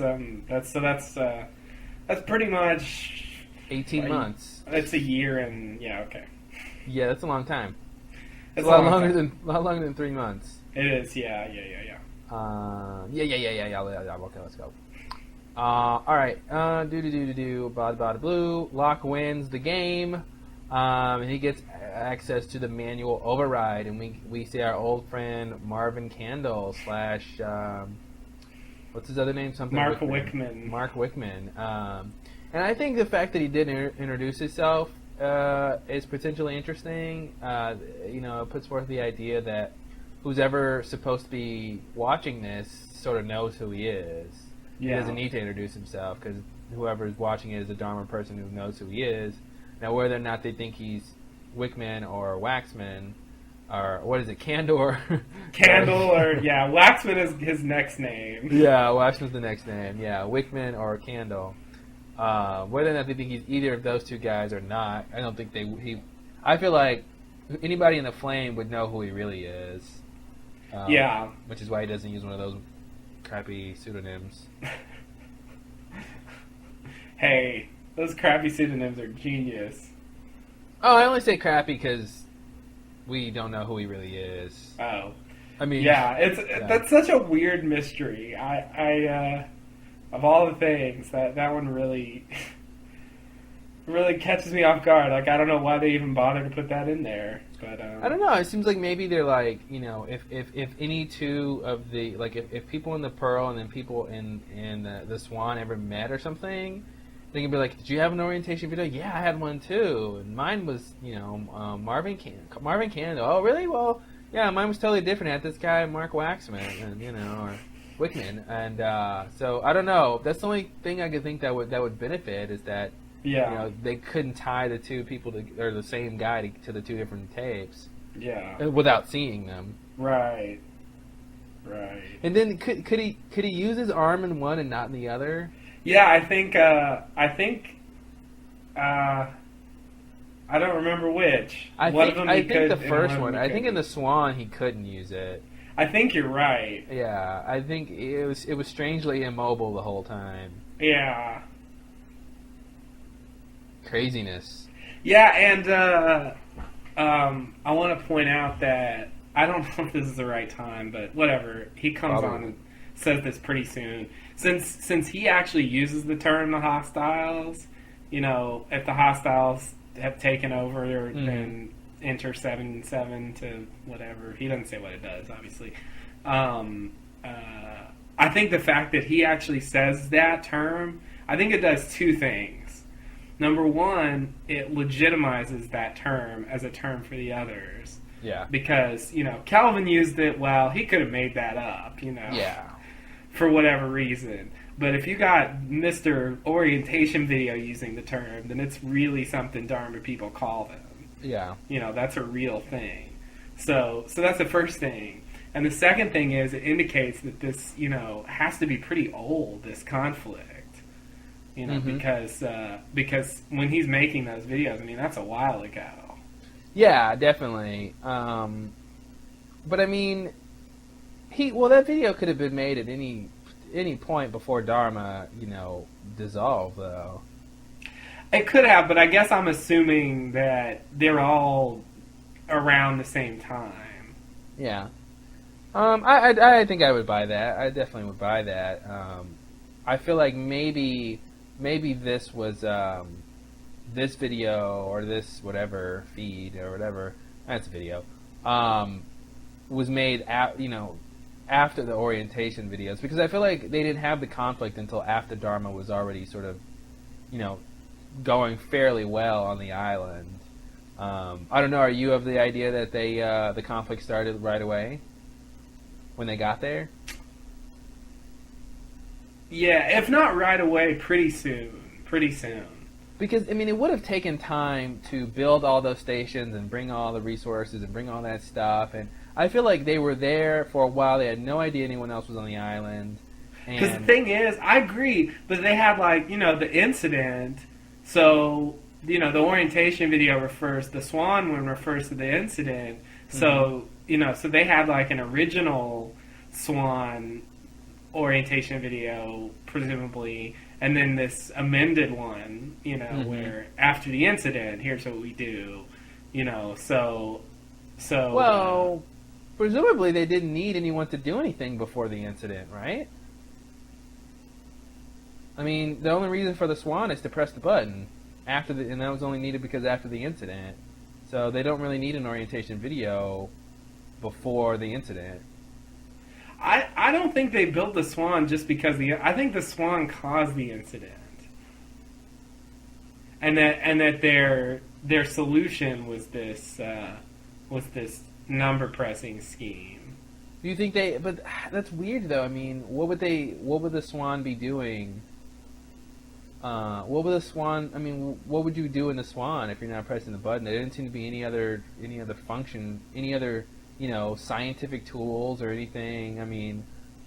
pretty much 18 months. That's a year and okay. Yeah, that's a long time. It's a lot longer than 3 months. It is, yeah. Yeah. Okay, let's go. All right. Bada blue. Locke wins the game, and he gets access to the manual override, and we see our old friend Marvin Candle / what's his other name? Something. Mark Wickman. Mark Wickman. And I think the fact that he did introduce himself is potentially interesting. It puts forth the idea that who's ever supposed to be watching this sort of knows who he is. Yeah. He doesn't need to introduce himself because whoever is watching it is a Dharma person who knows who he is. Now, whether or not they think he's Wickman or Waxman, or what is it, Candor? Candle Waxman is his next name. Yeah, Waxman's the next name. Yeah, Wickman or Candle. Whether or not they think he's either of those two guys or not, I don't think I feel like anybody in the Flame would know who he really is. Which is why he doesn't use one of those crappy pseudonyms. Hey, those crappy pseudonyms are genius. Oh, I only say crappy because we don't know who he really is. Oh. I mean... That's such a weird mystery. I of all the things, that one really... really catches me off guard. Like, I don't know why they even bother to put that in there. But I don't know. It seems like maybe they're like, if any two of the, like, if people in the Pearl and then people in the Swan ever met or something, they can be like, did you have an orientation video? Yeah, I had one too. And mine was, Marvin Candle. Oh, really? Well, yeah, mine was totally different. I had this guy, Mark Waxman, and, or Wickman. And so, I don't know. That's the only thing I could think that would benefit is that they couldn't tie the two people or the same guy to the two different tapes. Yeah. Without seeing them. Right. And then could he use his arm in one and not in the other? Yeah, I think I don't remember which. I think the first one. I think in the Swan he couldn't use it. I think you're right. Yeah, I think it was strangely immobile the whole time. Yeah. Craziness. Yeah, and I want to point out that I don't know if this is the right time, but whatever. He comes on and says this pretty soon. Since he actually uses the term the hostiles, if the hostiles have taken over, then enter 7-7 to whatever. He doesn't say what it does, obviously. I think the fact that he actually says that term, I think it does two things. Number one, it legitimizes that term as a term for the others. Yeah. Because, Calvin used it, well, he could have made that up, Yeah. For whatever reason. But if you got Mr. Orientation Video using the term, then it's really something Dharma people call them. Yeah. That's a real thing. So that's the first thing. And the second thing is it indicates that this, has to be pretty old, this conflict. Because when he's making those videos, I mean, that's a while ago. Yeah, definitely. But I mean, that video could have been made at any point before Dharma, dissolved, though. It could have, but I guess I'm assuming that they're all around the same time. Yeah. I think I would buy that. I definitely would buy that. I feel like maybe this was this video or this whatever feed or whatever, that's a video, was made after the orientation videos, because I feel like they didn't have the conflict until after Dharma was already sort of going fairly well on the island. I don't know, are you of the idea that they the conflict started right away when they got there? Yeah, if not right away, pretty soon. Because, I mean, it would have taken time to build all those stations and bring all the resources and bring all that stuff. And I feel like they were there for a while. They had no idea anyone else was on the island. Because the thing is, I agree, but they had, the incident. So, the orientation video the Swan one refers to the incident. So, so they had like an original Swan orientation video, presumably, and then this amended one, where after the incident, here's what we do, so. Well, presumably they didn't need anyone to do anything before the incident, right? I mean, the only reason for the Swan is to press the button and that was only needed because after the incident. So they don't really need an orientation video before the incident. I don't think they built the Swan just because I think the Swan caused the incident, and that their solution was this number pressing scheme. Do you think they? But that's weird though. I mean, what would the Swan be doing? What would the Swan? I mean, what would you do in the Swan if you're not pressing the button? There didn't seem to be any other function, any other scientific tools or anything. I mean,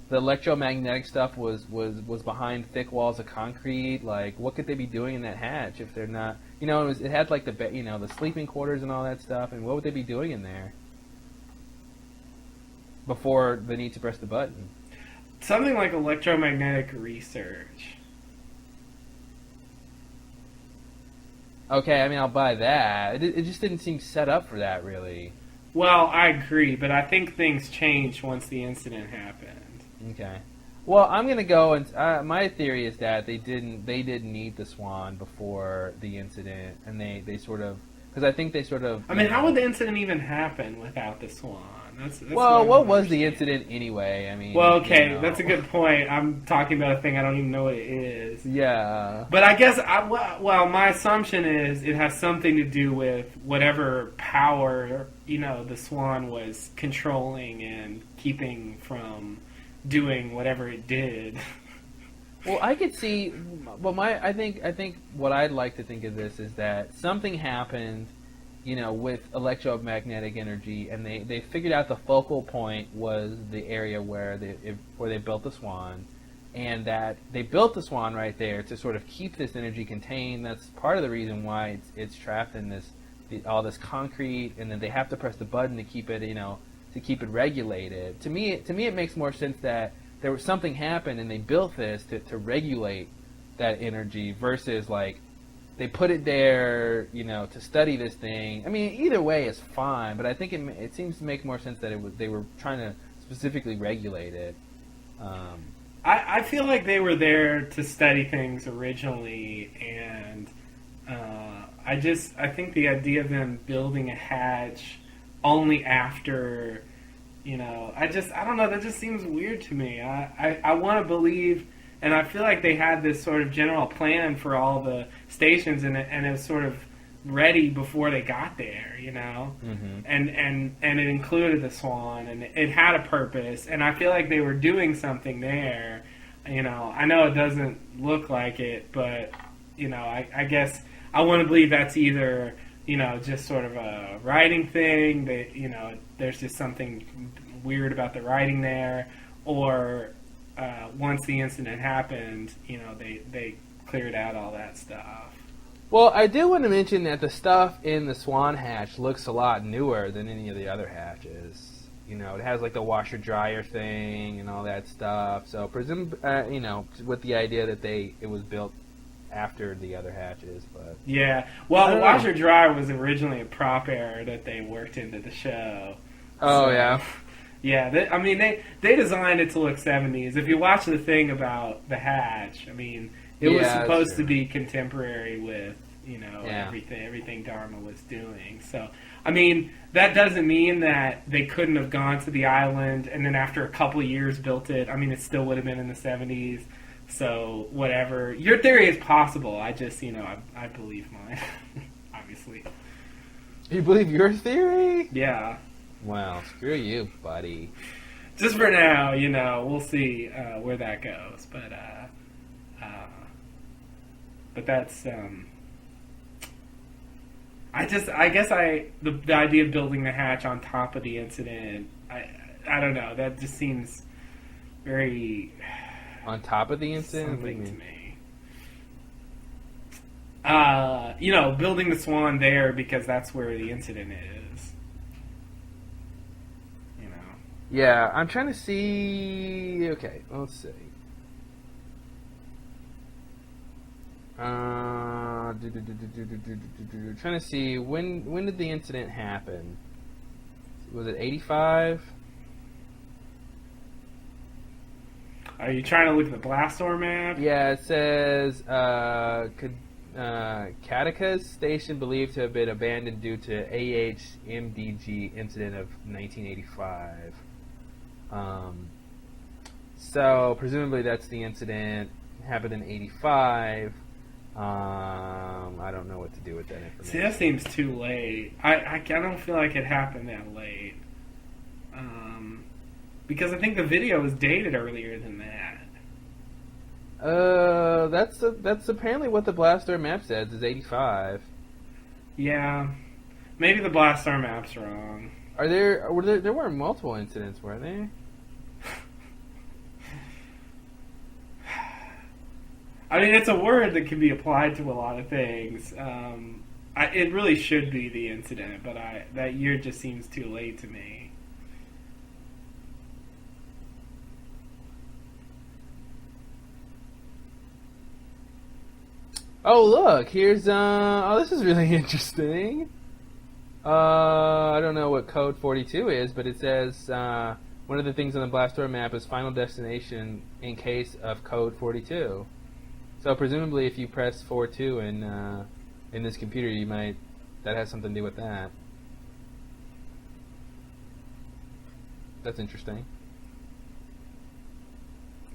the electromagnetic stuff was behind thick walls of concrete. Like, what could they be doing in that hatch if they're not? It had like the sleeping quarters and all that stuff. And what would they be doing in there before the need to press the button? Something like electromagnetic research. Okay, I mean, I'll buy that. It just didn't seem set up for that, really. Well, I agree, but I think things changed once the incident happened. Okay. Well, I'm going to go, and my theory is that they didn't need the Swan before the incident, and they sort of, because I think they sort of... I mean, how would the incident even happen without the Swan? That's well, what was the incident anyway? I mean... Well, okay, that's a good point. I'm talking about a thing I don't even know what it is. Yeah. But I guess, my assumption is it has something to do with whatever power, the Swan was controlling and keeping from doing whatever it did. Well, I could see... Well, I think what I'd like to think of this is that something happened... with electromagnetic energy, and they figured out the focal point was the area where they built the Swan, and that they built the Swan right there to sort of keep this energy contained. That's part of the reason why it's trapped in all this concrete, and then they have to press the button to keep it, to keep it regulated. To me, it makes more sense that there was something happened, and they built this to regulate that energy versus like. They put it there, to study this thing. I mean, either way is fine, but I think it seems to make more sense that they were trying to specifically regulate it. I feel like they were there to study things originally, and I think the idea of them building a hatch only after, I don't know, that just seems weird to me. I want to believe... And I feel like they had this sort of general plan for all the stations, and it was sort of ready before they got there, Mm-hmm. And it included the Swan, and it had a purpose. And I feel like they were doing something there. I know it doesn't look like it, but I guess I want to believe that's either just sort of a writing thing that there's just something weird about the writing there, or. Once the incident happened, they cleared out all that stuff. Well, I do want to mention that the stuff in the Swan hatch looks a lot newer than any of the other hatches. It has like the washer dryer thing and all that stuff. So with the idea that it was built after the other hatches, but yeah. Well, the washer dryer was originally a prop error that they worked into the show. Oh so, yeah. Yeah, they designed it to look 70s. If you watch the thing about the hatch, it was supposed to be contemporary with, everything Dharma was doing. So, that doesn't mean that they couldn't have gone to the island and then after a couple of years built it. It still would have been in the 70s. So, whatever. Your theory is possible. I just, I believe mine, obviously. You believe your theory? Yeah. Well, screw you, buddy. Just for now, we'll see where that goes. But that's I guess the idea of building the hatch on top of the incident, I don't know. That just seems very on top of the incident. Something to me. Building the Swan there because that's where the incident is. Yeah, I'm trying to see. Okay, let's see. Trying to see when did the incident happen? Was it 85? Are you trying to look at the Blastor map? Yeah, it says Catecas Station believed to have been abandoned due to AHMDG incident of 1985. So presumably that's the incident happened in 85. I don't know what to do with that information. See, that seems too late. I don't feel like it happened that late. Because I think the video was dated earlier than that. That's apparently what the Blastar map says is 85. Yeah, maybe the Blastar map's wrong. There were multiple incidents, weren't there? I mean, it's a word that can be applied to a lot of things. It really should be the incident, but that year just seems too late to me. Oh, look, here's this is really interesting. I don't know what code 42 is, but it says one of the things on the Blastor map is final destination in case of code 42. So presumably, if you press 42 in this computer, that has something to do with that. That's interesting.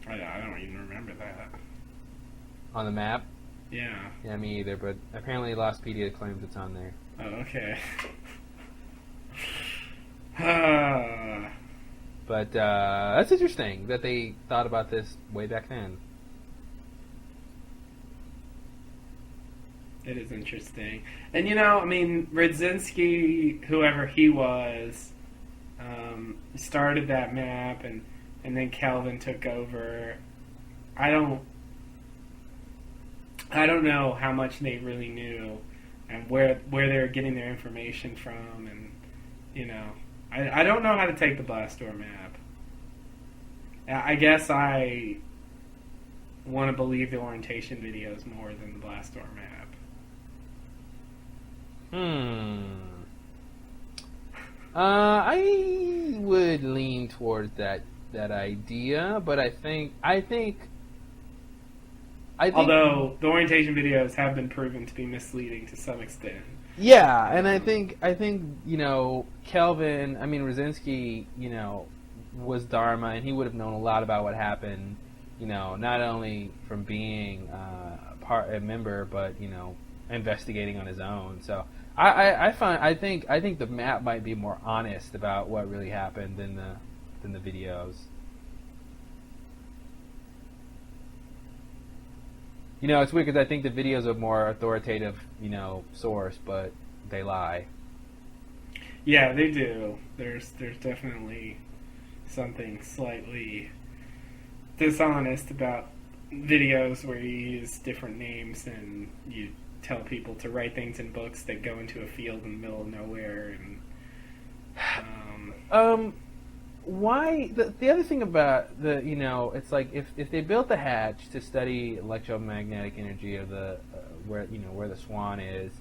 I don't even remember that. On the map? Yeah. Yeah, me either, but apparently Lostpedia claims it's on there. Oh, okay. But that's interesting that they thought about this way back then. It is interesting. And, I mean, Radzinski, whoever he was, started that map, and then Kelvin took over. I don't know how much they really knew and where they were getting their information from, and, I don't know how to take the Blastor map. I guess I want to believe the orientation videos more than the Blastor map. I would lean towards that idea, but I think although the orientation videos have been proven to be misleading to some extent. Yeah, and I think Kelvin, Rosinski, was Dharma, and he would have known a lot about what happened, not only from being a member, but investigating on his own. So I think the map might be more honest about what really happened than the videos. It's weird because I think the videos are more authoritative, source, but they lie. Yeah, they do. There's definitely something slightly dishonest about videos where you use different names and you tell people to write things in books that go into a field in the middle of nowhere. And why the other thing about it's like if they built the hatch to study electromagnetic energy of the where the swan is,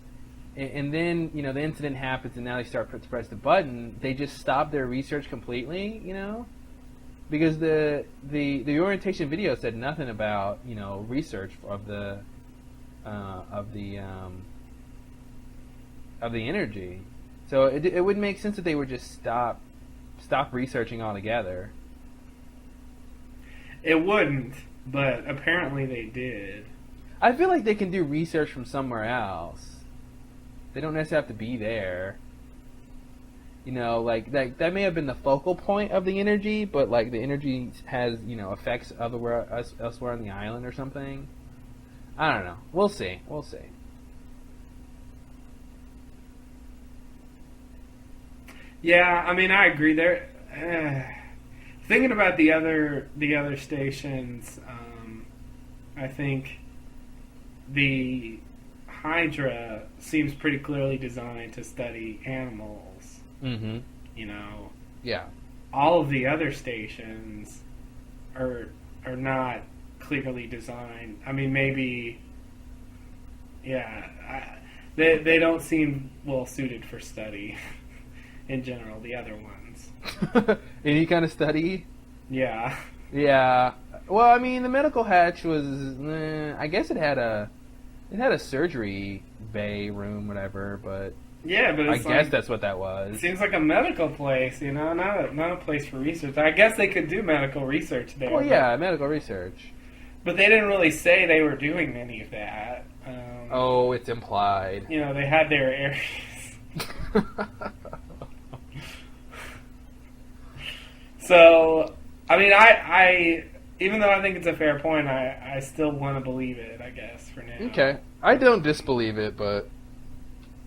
and then the incident happens and now they start to press the button, they just stop their research completely, because the orientation video said nothing about research of the energy, so it would make sense that they would just stop researching altogether. It wouldn't, but apparently they did. I feel like they can do research from somewhere else. They don't necessarily have to be there. Like that may have been the focal point of the energy, but like the energy has effects elsewhere on the island or something. I don't know. We'll see. Yeah, I agree. There, thinking about the other stations, I think the Hydra seems pretty clearly designed to study animals. Mm-hmm. You know. Yeah. all of the other stations are not clearly designed. I mean, maybe, yeah, they don't seem well suited for study in general. The other ones, Any kind of study? yeah, Yeah. Well, I mean, the medical hatch was. I guess it had a surgery bay room, whatever. But yeah, but I it's guess like, that's what that was. it seems like a medical place, you know, not a place for research. I guess they could do medical research there. Well, yeah, medical research. But they didn't really say they were doing any of that. Oh, it's implied. You know, they had their areas. So, I mean, I even though I think it's a fair point, I still want to believe it, I guess, for now. Okay. I don't disbelieve it, but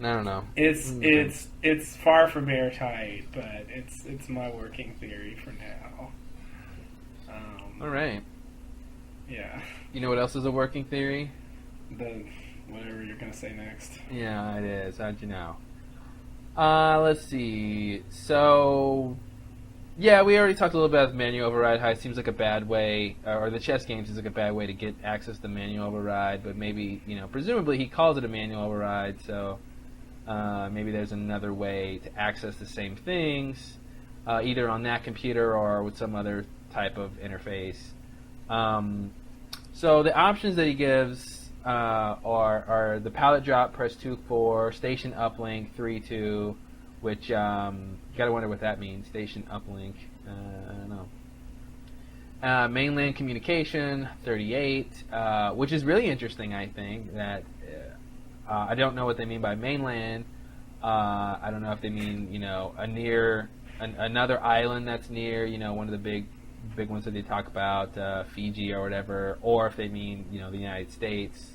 I don't know. It's far from airtight, but it's my working theory for now. All right. Yeah. You know what else is a working theory? The whatever you're gonna say next. Yeah, it is. How'd you know? Let's see. So, yeah, we already talked a little bit about the manual override. How it seems like a bad way, or the chess game seems like a bad way to get access to the manual override. But maybe, presumably he calls it a manual override, so maybe there's another way to access the same things, either on that computer or with some other type of interface. So the options that he gives are the pallet drop, press 2-4, station uplink 3-2, which gotta wonder what that means. Station uplink, I don't know. Mainland communication 38, which is really interesting. I think that I don't know what they mean by mainland. I don't know if they mean another island that's near one of the big ones that they talk about, Fiji or whatever, or if they mean the United States,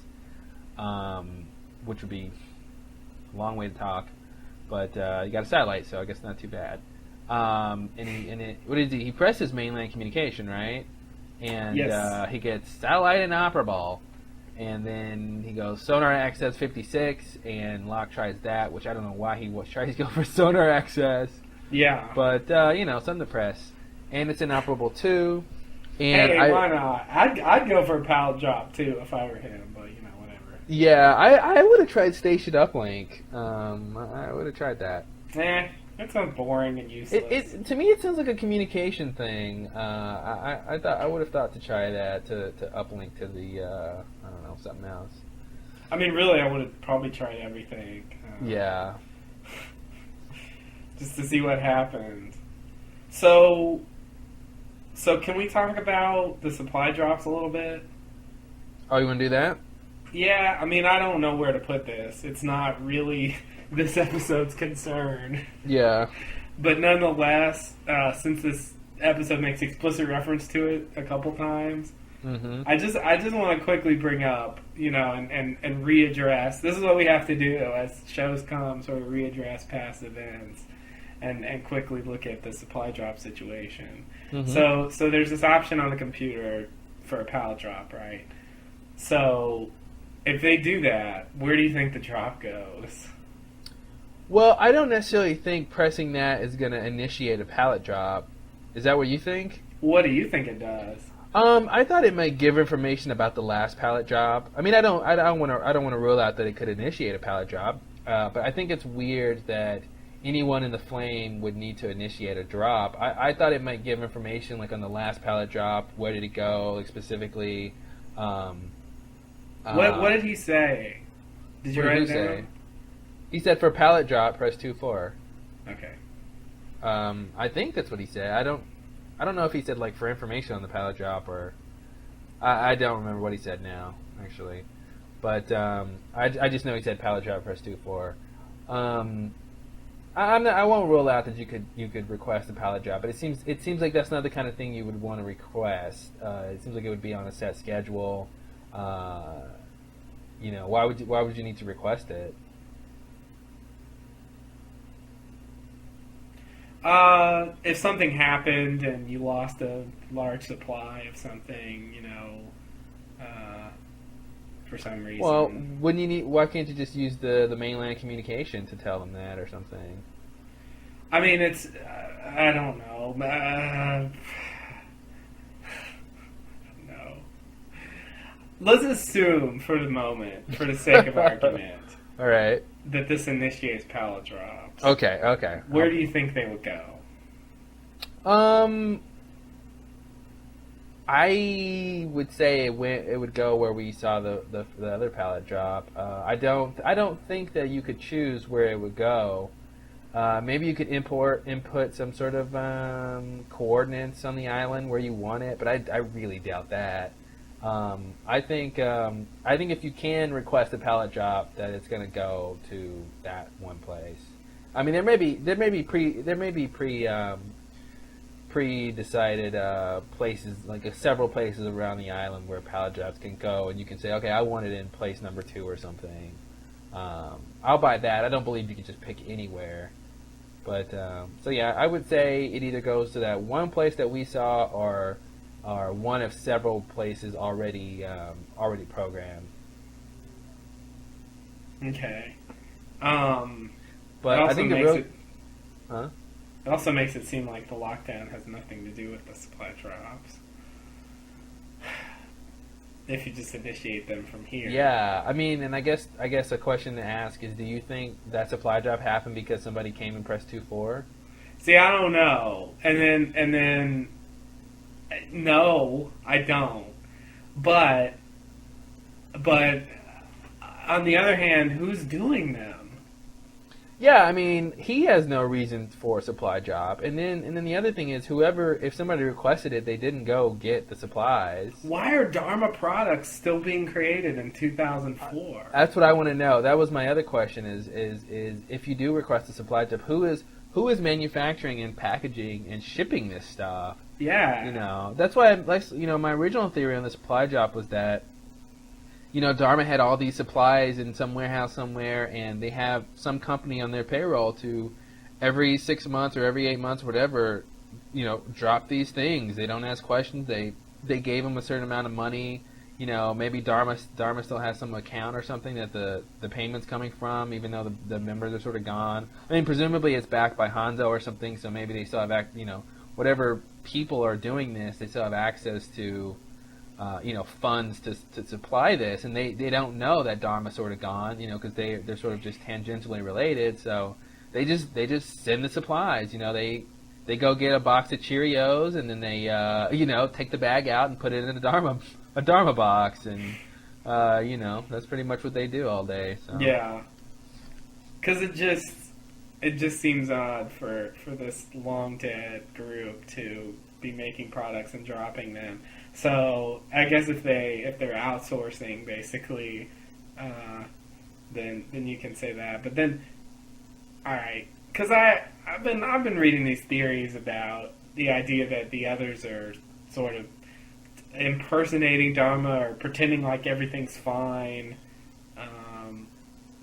which would be a long way to talk. But you got a satellite, so I guess not too bad. What is he? He presses mainland communication, right? And Yes. he gets satellite inoperable. And then he goes sonar access 56, and Locke tries that, which I don't know why he tries to go for sonar access. Yeah. But something to press, and it's inoperable too. And hey, why not? I'd go for a pallet drop too if I were him, but whatever. Yeah, I would have tried station uplink. I would have tried that. That sounds boring and useless. To me, it sounds like a communication thing. I thought I would have thought to try that to uplink to the I don't know, something else. I mean, really, I would have probably tried everything. Yeah. Just to see what happened. So can we talk about the supply drops a little bit? Oh, you want to do that? Yeah, I mean, I don't know where to put this. It's not really this episode's concern. Yeah. But nonetheless, since this episode makes explicit reference to it a couple times, Mm-hmm. I just want to quickly bring up, and readdress. This is what we have to do as shows come, sort of readdress past events, and quickly look at the supply drop situation. Mm-hmm. So there's this option on the computer for a pallet drop, right? So if they do that, where do you think the drop goes? Well, I don't necessarily think pressing that is going to initiate a pallet drop. Is that what you think? What do you think it does? I thought it might give information about the last pallet drop. I mean, I don't want to rule out that it could initiate a pallet drop, but I think it's weird that anyone in the flame would need to initiate a drop. I thought it might give information like on the last pallet drop, where did it go, like specifically. What did he say? Did you write it down? He said for pallet drop, press 2-4. Okay. I think that's what he said. I don't know if he said like for information on the pallet drop or I don't remember what he said now actually, but I just know he said pallet drop press 2-4. I won't rule out that you could request a pallet drop, but it seems like that's not the kind of thing you would want to request. It seems like it would be on a set schedule. Why would you need to request it? If something happened and you lost a large supply of something, for some reason. Well, why can't you just use the mainland communication to tell them that or something? I mean, it's I don't know. No. Let's assume for the moment, for the sake of argument, All right. that this initiates pallet drops. Okay. Where do you think they would go? I would say it would go where we saw the other pallet drop. I don't think that you could choose where it would go. Maybe you could input some sort of coordinates on the island where you want it, but I really doubt that. I think if you can request a pallet drop, that it's going to go to that one place. I mean, there may be pre-decided places, like several places around the island where pallet drops can go, and you can say, okay, I want it in place number 2 or something. I'll buy that. I don't believe you can just pick anywhere. But so yeah, I would say it either goes to that one place that we saw, or one of several places already programmed. Okay. But I think huh? It also makes it seem like the lockdown has nothing to do with the supply drops. If you just initiate them from here. Yeah, I mean, and I guess a question to ask is, do you think that supply drop happened because somebody came and pressed 2-4? See, I don't know. And then no, I don't. But on the other hand, who's doing them? Yeah, I mean, he has no reason for a supply drop, and then the other thing is, if somebody requested it, they didn't go get the supplies. Why are Dharma products still being created in 2004? That's what I want to know. That was my other question: is if you do request a supply drop, who is manufacturing and packaging and shipping this stuff? Yeah, that's why my original theory on the supply drop was that, Dharma had all these supplies in some warehouse somewhere, and they have some company on their payroll to every 6 months or every 8 months, whatever, drop these things. They don't ask questions. They gave them a certain amount of money. Maybe Dharma still has some account or something that the payment's coming from, even though the members are sort of gone. I mean, presumably it's backed by Hanzo or something, so maybe they still have whatever people are doing this, they still have access to funds to supply this, and they don't know that Dharma's sort of gone, because they're sort of just tangentially related. So they just send the supplies. They go get a box of Cheerios, and then they take the bag out and put it in a Dharma box, and that's pretty much what they do all day. So. Yeah, because it just seems odd for this long dead group to be making products and dropping them. So I guess if they're outsourcing, basically, then you can say that. But then, all right, because I've been reading these theories about the idea that the others are sort of impersonating Dharma or pretending like everything's fine.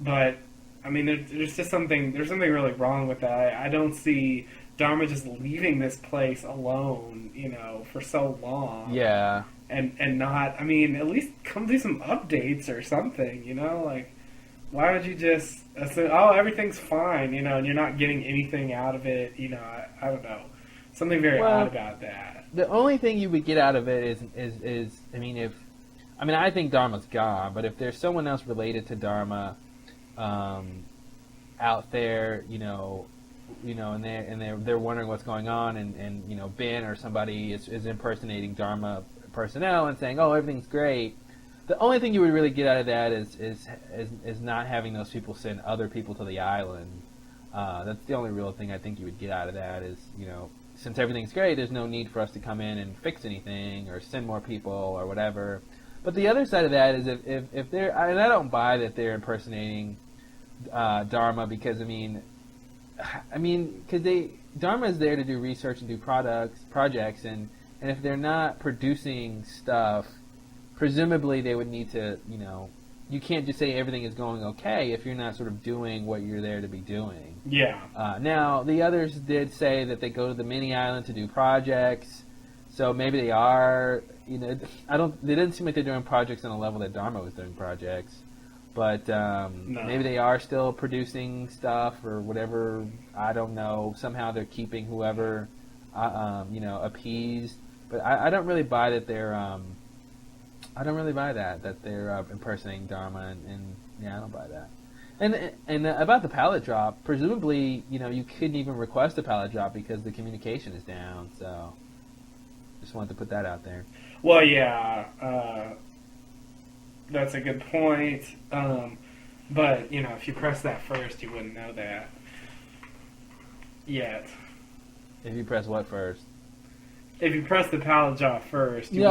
But I mean, there's something really wrong with that. I don't see Dharma just leaving this place alone, for so long. Yeah. And not, I mean, at least come do some updates or something, like, why would you just assume, everything's fine, and you're not getting anything out of it, I don't know. Something very odd about that. The only thing you would get out of it is I think Dharma's gone, but if there's someone else related to Dharma out there, and they're wondering what's going on, and Ben or somebody is impersonating Dharma personnel and saying, "Oh, everything's great." The only thing you would really get out of that is not having those people send other people to the island. That's the only real thing I think you would get out of that is, since everything's great, there's no need for us to come in and fix anything or send more people or whatever. But the other side of that is if they're, and I don't buy that they're impersonating Dharma, because because Dharma is there to do research and do projects, and if they're not producing stuff, presumably they would need to, you can't just say everything is going okay if you're not sort of doing what you're there to be doing. Yeah. Now, the others did say that they go to the mini island to do projects, so maybe they are, they didn't seem like they're doing projects on a level that Dharma was doing projects. But No. maybe they are still producing stuff or whatever. I don't know. Somehow they're keeping whoever, appeased. But I don't really buy that they're. I don't really buy that they're impersonating Dharma, and yeah, I don't buy that. And about the palette drop, presumably, you couldn't even request a palette drop because the communication is down. So, just wanted to put that out there. Well, yeah, that's a good point. But if you press that first, you wouldn't know that yet. If you press what first? If you press the palette drop first, yeah.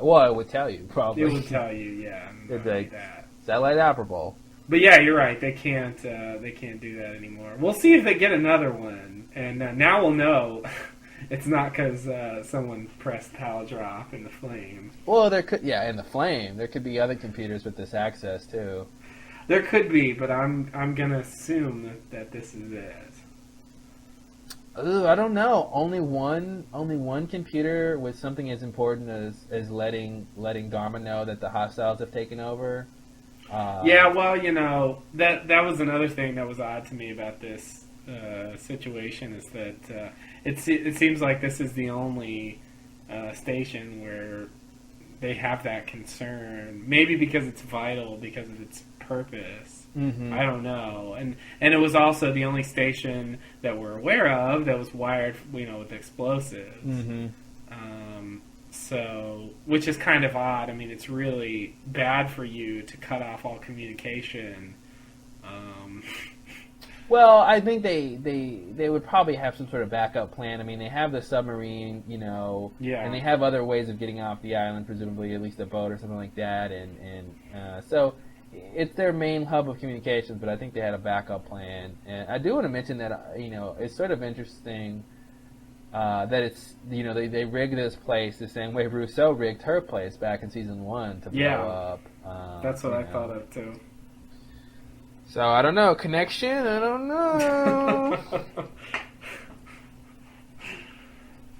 Well, it would tell you probably. It would tell you, yeah. It's like that. Satellite Apple. But yeah, you're right. They can't do that anymore. We'll see if they get another one, and now we'll know. It's not because someone pressed palette drop in the flame. Well, there could, in the flame. There could be other computers with this access too. There could be, but I'm gonna assume that this is it. Ooh, I don't know. Only one computer with something as important as letting Dharma know that the hostiles have taken over. Yeah, well, that was another thing that was odd to me about this situation is that it seems like this is the only station where they have that concern. Maybe because it's vital, because of its purpose. Mm-hmm. I don't know. And it was also the only station that we're aware of that was wired, with explosives. Mm-hmm. So, which is kind of odd. I mean, it's really bad for you to cut off all communication. Well, I think they would probably have some sort of backup plan. I mean, they have the submarine, and they have other ways of getting off the island, presumably at least a boat or something like that, and so it's their main hub of communications. But I think they had a backup plan, and I do want to mention that it's sort of interesting that it's they rigged this place the same way Rousseau rigged her place back in season 1 to blow up. That's what I thought of too. So, I don't know. Connection? I don't know.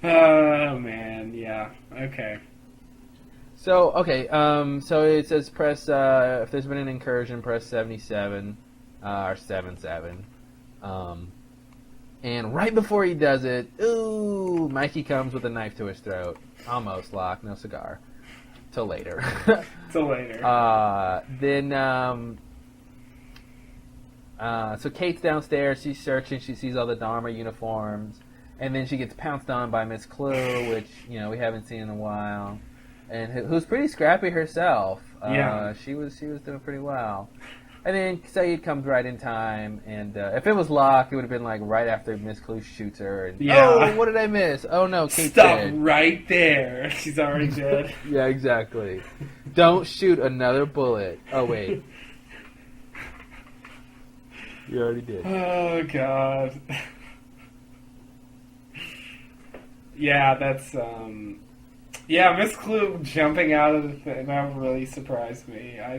Oh, man. Yeah. Okay. So it says press, if there's been an incursion, press 77, or 77. And right before he does it, ooh, Mikey comes with a knife to his throat. Almost, Locke. No cigar. Till later. So Kate's downstairs, she's searching, she sees all the Dharma uniforms, and then she gets pounced on by Miss Clue, which, we haven't seen in a while, and who's pretty scrappy herself. She was doing pretty well. And then Saeed comes right in time, and if it was Locke, it would have been like right after Miss Clue shoots her, and oh, what did I miss? Oh no, Kate's dead. Stop right there. She's already dead. Yeah, exactly. Don't shoot another bullet. Oh, wait. You already did. Oh, God. Yeah, that's, Miss Clue jumping out of the thing, that really surprised me. I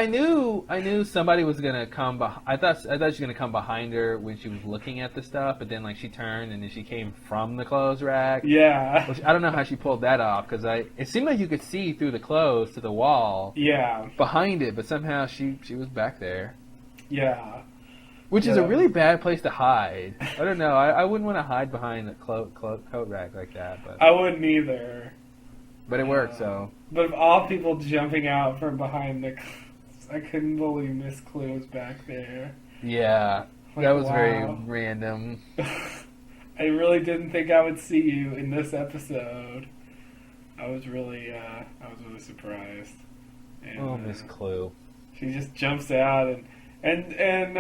knew somebody was gonna come. I thought she was gonna come behind her when she was looking at the stuff, but then she turned and then she came from the clothes rack. Yeah. Which I don't know how she pulled that off because it seemed like you could see through the clothes to the wall. Yeah. Behind it, but somehow she was back there. Yeah. Which is a really bad place to hide. I don't know. I wouldn't want to hide behind a coat rack like that. But I wouldn't either. But it worked, so. But of all people jumping out from behind the clothes, I couldn't believe Miss Clue was back there. Yeah. That was very random. I really didn't think I would see you in this episode. I was really surprised. And, Miss Clue. She just jumps out and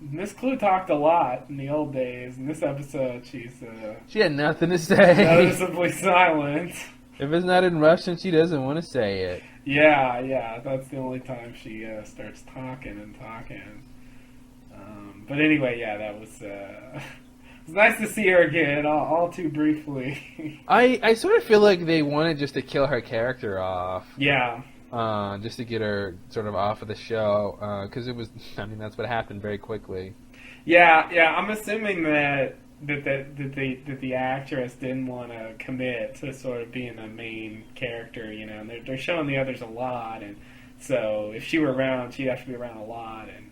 Miss Clue talked a lot in the old days. In this episode, she had nothing to say. Noticeably silent. If it's not in Russian, she doesn't want to say it. Yeah, that's the only time she starts talking. But anyway, yeah, that was it was nice to see her again, all too briefly. I sort of feel like they wanted just to kill her character off. Yeah. Just to get her sort of off of the show, because that's what happened very quickly. Yeah, I'm assuming that the actress didn't want to commit to sort of being a main character, and they're showing the others a lot, So if she were around, she'd have to be around a lot, and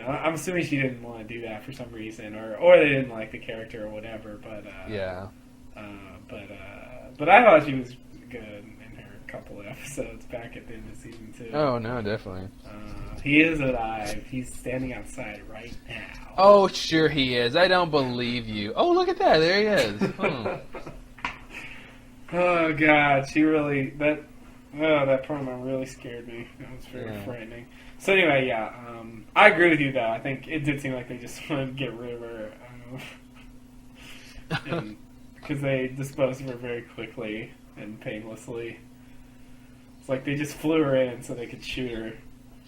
I'm assuming she didn't want to do that for some reason, or they didn't like the character or whatever. But Yeah. But I thought she was good in her couple of episodes back at the end of season 2. Oh, no, definitely. He is alive. He's standing outside right now. Oh, sure he is. I don't believe you. Oh, look at that. There he is. Oh, God. She really... That promo really scared me. That was very frightening. So anyway, yeah. I agree with you, though. I think it did seem like they just wanted to get rid of her. Because they disposed of her very quickly and painlessly. It's like they just flew her in so they could shoot her.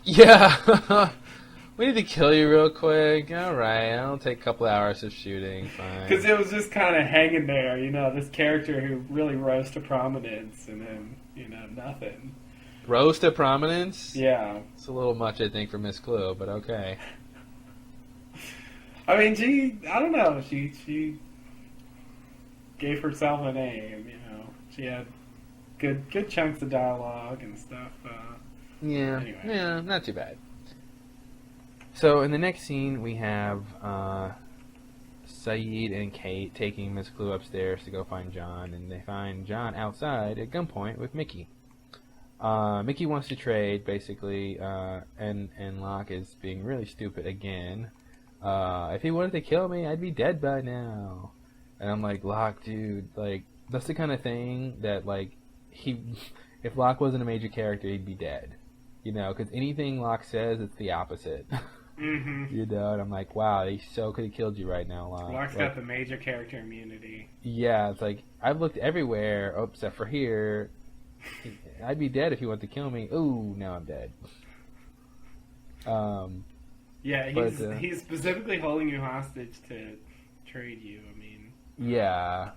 Yeah. We need to kill you real quick. All right. It'll take a couple hours of shooting. Fine. Because it was just kind of hanging there, this character who really rose to prominence and then, nothing. Rose to prominence? Yeah. It's a little much, I think, for Miss Clue, but okay. I mean, I don't know. She gave herself a name, She had good chunks of dialogue and stuff. Yeah. Anyway. Yeah, not too bad. So in the next scene, we have Saeed and Kate taking Miss Clue upstairs to go find John, and they find John outside at gunpoint with Mickey. Mickey wants to trade, basically, and Locke is being really stupid again. If he wanted to kill me, I'd be dead by now. And I'm like, Locke, dude, like, that's the kind of thing that, like, if Locke wasn't a major character, he'd be dead. Because anything Locke says, it's the opposite. Mm-hmm. And I'm like, wow, he so could have killed you right now, Locke. Locke's got the major character immunity. Yeah, it's like, I've looked everywhere, except for here. I'd be dead if he wanted to kill me. Ooh, now I'm dead. Yeah, he's specifically holding you hostage to trade you. I mean, yeah.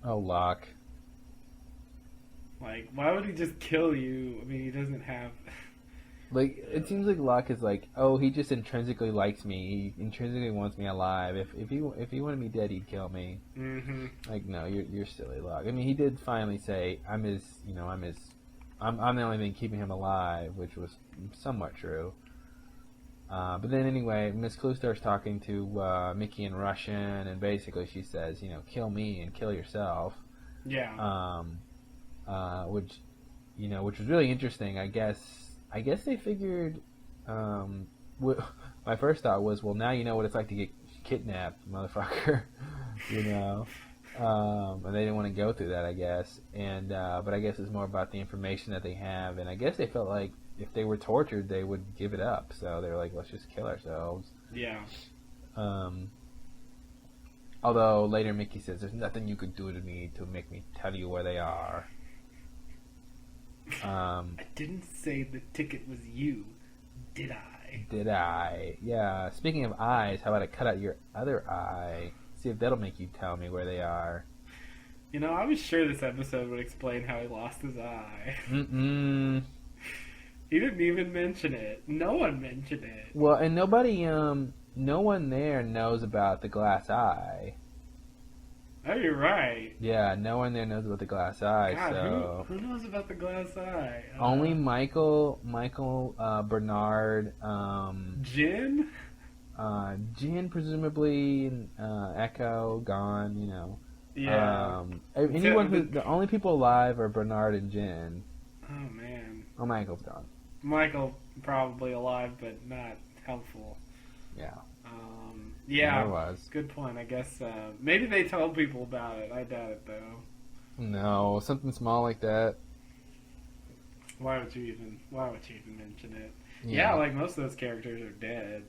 Oh, Locke. Like, why would he just kill you? I mean, he doesn't have. Like, it seems like Locke is like, oh, he just intrinsically likes me. He intrinsically wants me alive. If he wanted me dead, he'd kill me. Mm-hmm. Like, no, you're silly, Locke. I mean, he did finally say, I'm the only thing keeping him alive, which was somewhat true. But then anyway, Miss Clue starts talking to Mickey in Russian, and basically she says, kill me and kill yourself. Yeah. Which was really interesting. I guess they figured. My first thought was, well, now you know what it's like to get kidnapped, motherfucker. And they didn't want to go through that, I guess. And but I guess it's more about the information that they have, and I guess they felt like if they were tortured, they would give it up. So they were like, let's just kill ourselves. Yeah. Although later Mickey says, there's nothing you could do to me to make me tell you where they are. I didn't say the ticket was you, did I? Did I? Yeah. Speaking of eyes, how about I cut out your other eye? See if that'll make you tell me where they are. I was sure this episode would explain how he lost his eye. Mm-mm. He didn't even mention it. No one mentioned it. Well, and nobody, no one there knows about the glass eye. Oh, you're right. Yeah, no one there knows about the glass eye. God, so who knows about the glass eye? only Michael, Bernard, Jin? Jin presumably, Echo, gone. Yeah. The only people alive are Bernard and Jin. Oh man. Oh, Michael's gone. Michael probably alive, but not helpful. Yeah. Yeah, There was. good point. I guess maybe they told people about it. I doubt it, though. No, something small like that. Why would you even mention it? Yeah, like most of those characters are dead.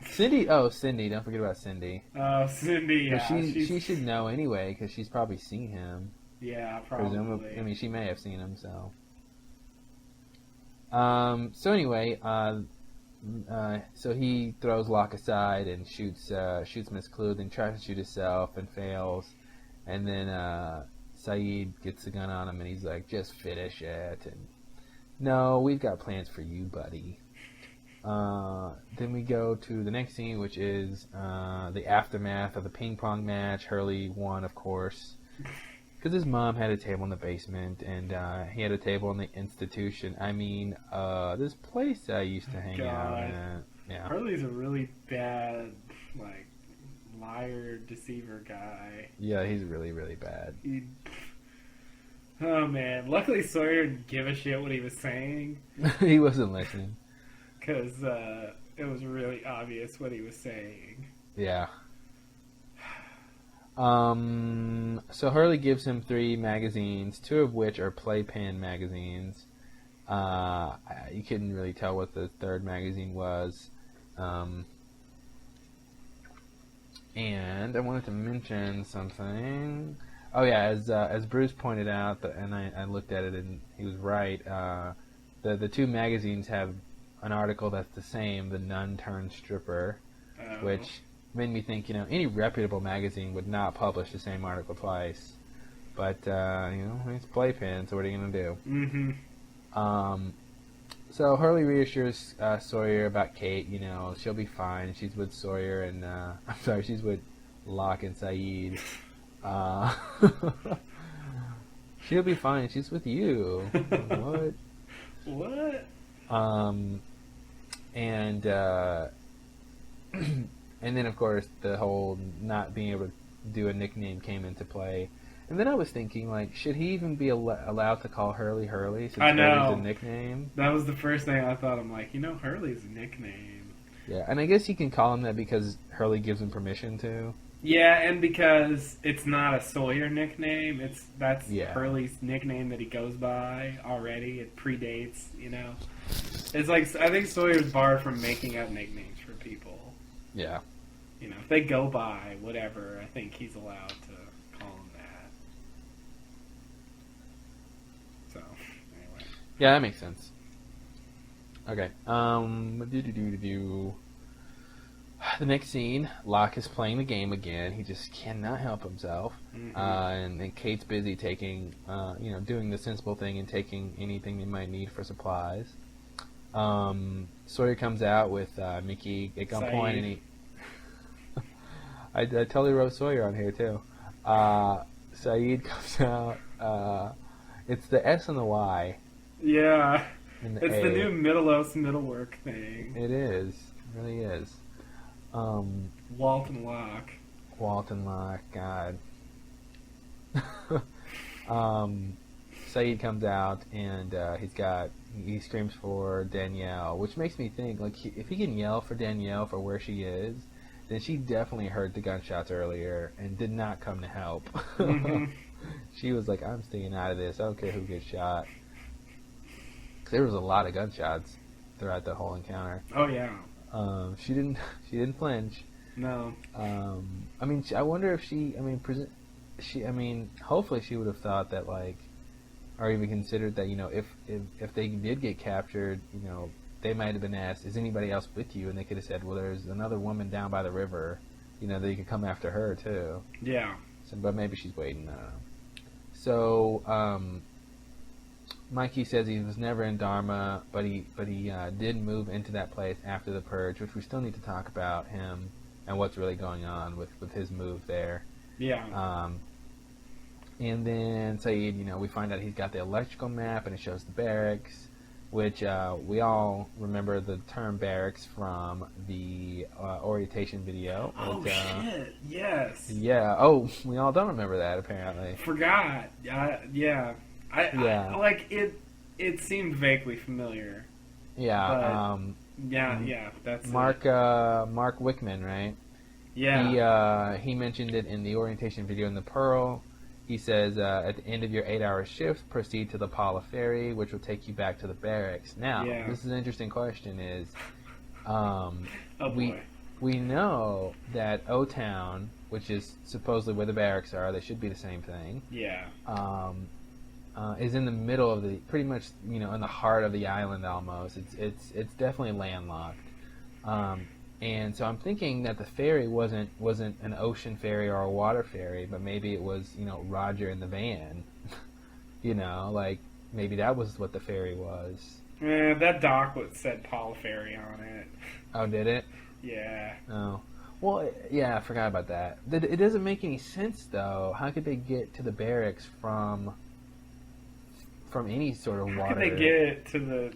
Cindy. Don't forget about Cindy. Oh, Cindy. Yeah, she should know anyway because she's probably seen him. Yeah, probably. Presumably, I mean, she may have seen him. So. So anyway, so he throws Locke aside and shoots Miss Clue, then tries to shoot himself and fails, and then Saeed gets the gun on him and he's like, just finish it. And no, we've got plans for you, buddy. Then we go to the next scene, which is the aftermath of the ping pong match. Hurley won, of course. because his mom had a table in the basement, and he had a table in the institution. I mean, this place I used to hang out at. Yeah. Harley's a really bad, like, liar, deceiver guy. Yeah, he's really, really bad. Oh, man. Luckily, Sawyer didn't give a shit what he was saying. He wasn't listening. Because it was really obvious what he was saying. Yeah. So Hurley gives him 3 magazines, 2 of which are Playpen magazines. You couldn't really tell what the 3rd magazine was. And I wanted to mention something. Oh yeah, as Bruce pointed out, and I looked at it and he was right. The 2 magazines have an article that's the same, The Nun Turned Stripper, which made me think, any reputable magazine would not publish the same article twice. But, it's Playpen, so what are you going to do? Mm-hmm. So Hurley reassures Sawyer about Kate, she'll be fine. She's with Sawyer and, she's with Locke and Saeed. She'll be fine. She's with you. What? What? And then, of course, the whole not being able to do a nickname came into play. And then I was thinking, should he even be allowed to call Hurley since Hurley's a nickname? That was the first thing I thought. I'm like, Hurley's a nickname. Yeah, and I guess he can call him that because Hurley gives him permission to. Yeah, and because it's not a Sawyer nickname. That's Hurley's nickname that he goes by already. It predates, It's like, I think Sawyer's barred from making up nicknames for people. Yeah. If they go by whatever, I think he's allowed to call him that. So, anyway. Yeah, that makes sense. Okay. The next scene, Locke is playing the game again. He just cannot help himself. Mm-hmm. And Kate's busy taking, doing the sensible thing and taking anything they might need for supplies. Sawyer comes out with Mickey at gunpoint, and he. I totally wrote Sawyer on here too. Saeed comes out. It's the S and the Y. Yeah, and the it's A. the new middle work thing. It is. It really is. Walton Locke. God. Saeed comes out and he screams for Danielle, which makes me think if he can yell for Danielle for where she is, then she definitely heard the gunshots earlier and did not come to help. Mm-hmm. She was like, I'm staying out of this. I don't care who gets shot. 'Cause there was a lot of gunshots throughout the whole encounter. Oh yeah. She didn't flinch. No. I wonder if hopefully she would have thought that or even considered that, if they did get captured, they might have been asked, is anybody else with you? And they could have said, well, there's another woman down by the river, that you could come after her too. Yeah. So, but maybe she's waiting, I don't know. So, Mikey says he was never in Dharma, but he did move into that place after the purge, which we still need to talk about him and what's really going on with his move there. Yeah. And then Saeed, we find out he's got the electrical map and it shows the barracks, which we all remember the term barracks from the orientation video. Oh, shit. Yes. Yeah. Oh, we all don't remember that, apparently. Forgot. Yeah. I it seemed vaguely familiar. Yeah. That's Mark Wickman, right? Yeah. He mentioned it in the orientation video in the Pearl. He says, at the end of your 8-hour shift, proceed to the Paula Ferry, which will take you back to the barracks. Now, This is an interesting question, is we know that O-Town, which is supposedly where the barracks are, they should be the same thing. Yeah. Is in the middle of pretty much, in the heart of the island almost. It's definitely landlocked. And so I'm thinking that the ferry wasn't an ocean ferry or a water ferry, but maybe it was, Roger in the van. Maybe that was what the ferry was. That dock said Paul Ferry on it. Oh, did it? Yeah. Oh. Well, yeah, I forgot about that. It doesn't make any sense though. How could they get to the barracks from any sort of How could they water? get to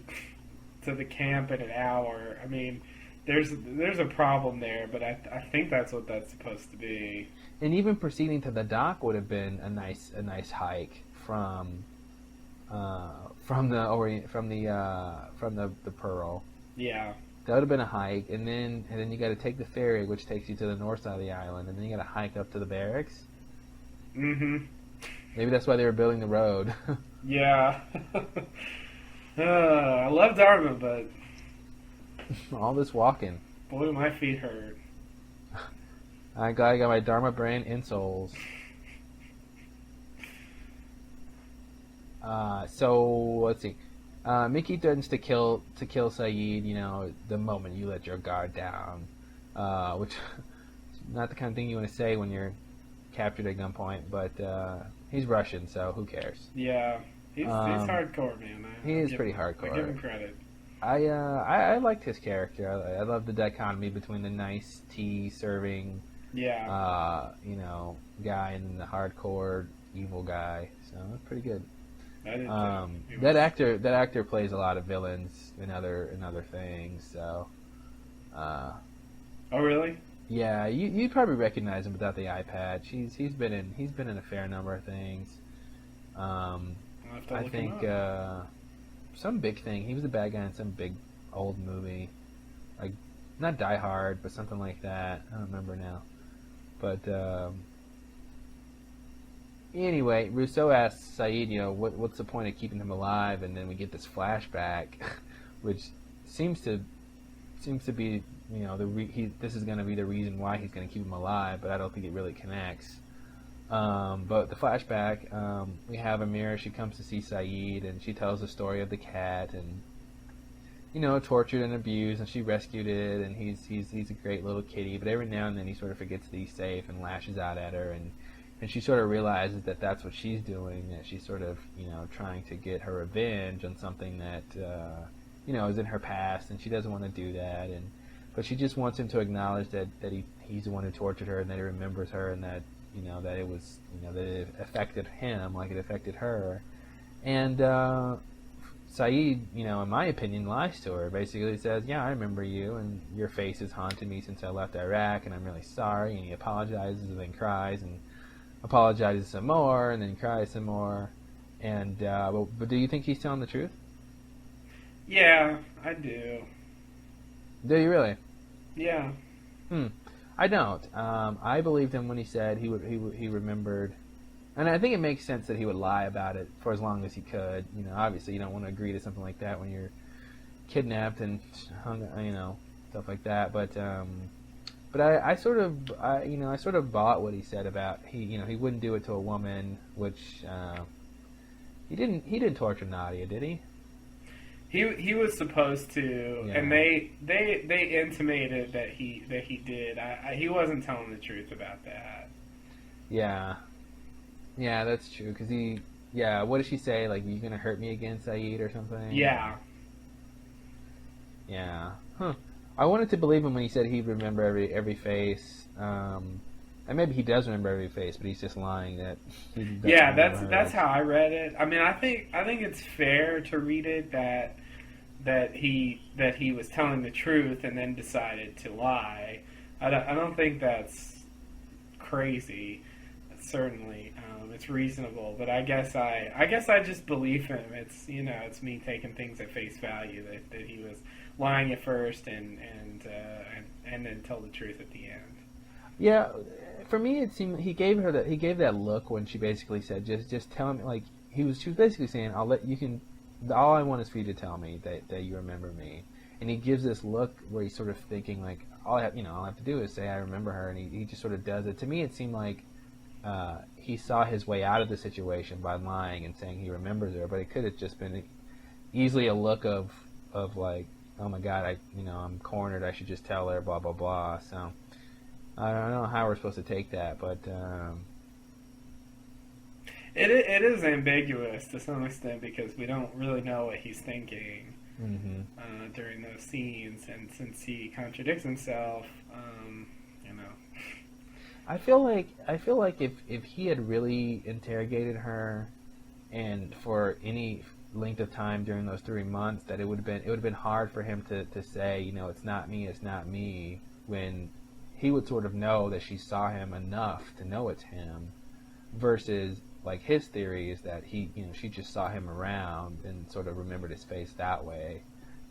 the camp in an hour? I mean, there's a problem there, but I think that's what that's supposed to be. And even proceeding to the dock would have been a nice hike from the Pearl. Yeah. That would have been a hike, and then you got to take the ferry, which takes you to the north side of the island, and then you got to hike up to the barracks. Mm-hmm. Maybe that's why they were building the road. Yeah. I love Dharma, but All this walking. boy, my feet hurt. I got my Dharma brand insoles. So let's see. Mickey threatens to kill Saeed. The moment you let your guard down, which is not the kind of thing you want to say when you're captured at gunpoint. But he's Russian, so who cares? Yeah. He's hardcore, man. He is pretty I give hardcore. him credit. I liked his character. I love the dichotomy between the nice tea serving, Yeah. guy and the hardcore evil guy. So it's pretty good. I did too. That actor plays a lot of villains in other things. So, Oh, really? yeah, you'd probably recognize him without the eye patch. He's been in a fair number of things. I'll have to I look him think up. some big thing. He was the bad guy in some big old movie, like not Die Hard, but something like that. I don't remember now. But anyway, Rousseau asks Saeed, what's the point of keeping him alive? And then we get this flashback, which seems to be, this is going to be the reason why he's going to keep him alive, but I don't think it really connects. But the flashback, we have Amira. She comes to see Saeed, and she tells the story of the cat, and tortured and abused, and she rescued it, and he's a great little kitty. But every now and then he sort of forgets that he's safe and lashes out at her, and she sort of realizes that that's what she's doing. That she's sort of trying to get her revenge on something that is in her past, and she doesn't want to do that. But she just wants him to acknowledge that he's the one who tortured her, and that he remembers her, and that that it was, that it affected him like it affected her. And Saeed, in my opinion, lies to her. Basically says, yeah, I remember you, and your face has haunted me since I left Iraq, and I'm really sorry. And he apologizes and then cries, and apologizes some more, and then cries some more. And but do you think he's telling the truth? Yeah, I do. Do you really? Yeah. I don't. I believed him when he said he remembered, and I think it makes sense that he would lie about it for as long as he could. Obviously you don't want to agree to something like that when you're kidnapped and hung, stuff like that. But I sort of bought what he said about he wouldn't do it to a woman, which he didn't torture Nadia, did he? He was supposed to, Yeah. and they intimated that he did. He wasn't telling the truth about that. Yeah, that's true. Cause what did she say? Like, you gonna hurt me again, Saeed, or something? Yeah. Yeah. Huh. I wanted to believe him when he said he'd remember every face. And maybe he does remember every face, but he's just lying that he doesn't Yeah, remember that's her. how I read it. I mean, I think it's fair to read it that he was telling the truth and then decided to lie. I don't think that's crazy. Certainly, it's reasonable. But I guess I just believe him. It's it's me taking things at face value that he was lying at first and then tell the truth at the end. Yeah, for me it seemed he gave that look when she basically said just tell me, like she was basically saying all I want is for you to tell me that you remember me. And he gives this look where he's sort of thinking like all I have to do is say I remember her, and he just sort of does it. To me it seemed like he saw his way out of the situation by lying and saying he remembers her, but it could have just been easily a look of like, oh my god, I'm cornered, I should just tell her, blah blah blah. So I don't know how we're supposed to take that, but It is ambiguous to some extent because we don't really know what he's thinking during those scenes, and since he contradicts himself, I feel like if he had really interrogated her, and for any length of time during those 3 months, that it would have been hard for him to say, it's not me, when he would sort of know that she saw him enough to know it's him, versus like his theory is that she just saw him around and sort of remembered his face that way.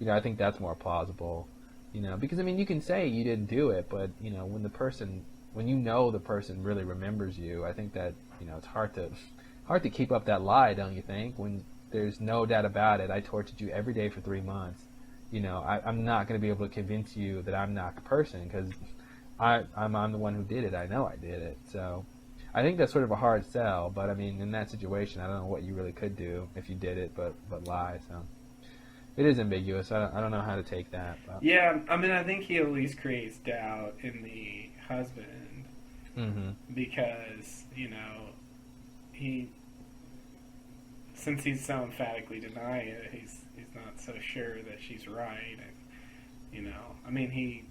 I think that's more plausible. Because I mean, you can say you didn't do it, but when the person really remembers you, I think that it's hard to keep up that lie, don't you think? When there's no doubt about it, I tortured you every day for 3 months. I'm not going to be able to convince you that I'm not the person, because I'm the one who did it. I know I did it. So I think that's sort of a hard sell. But I mean, in that situation, I don't know what you really could do if you did it, but lie. So it is ambiguous. I don't know how to take that. But. Yeah, I mean, I think he at least creates doubt in the husband, because since he's so emphatically denying it, he's not so sure that she's right, and I mean, he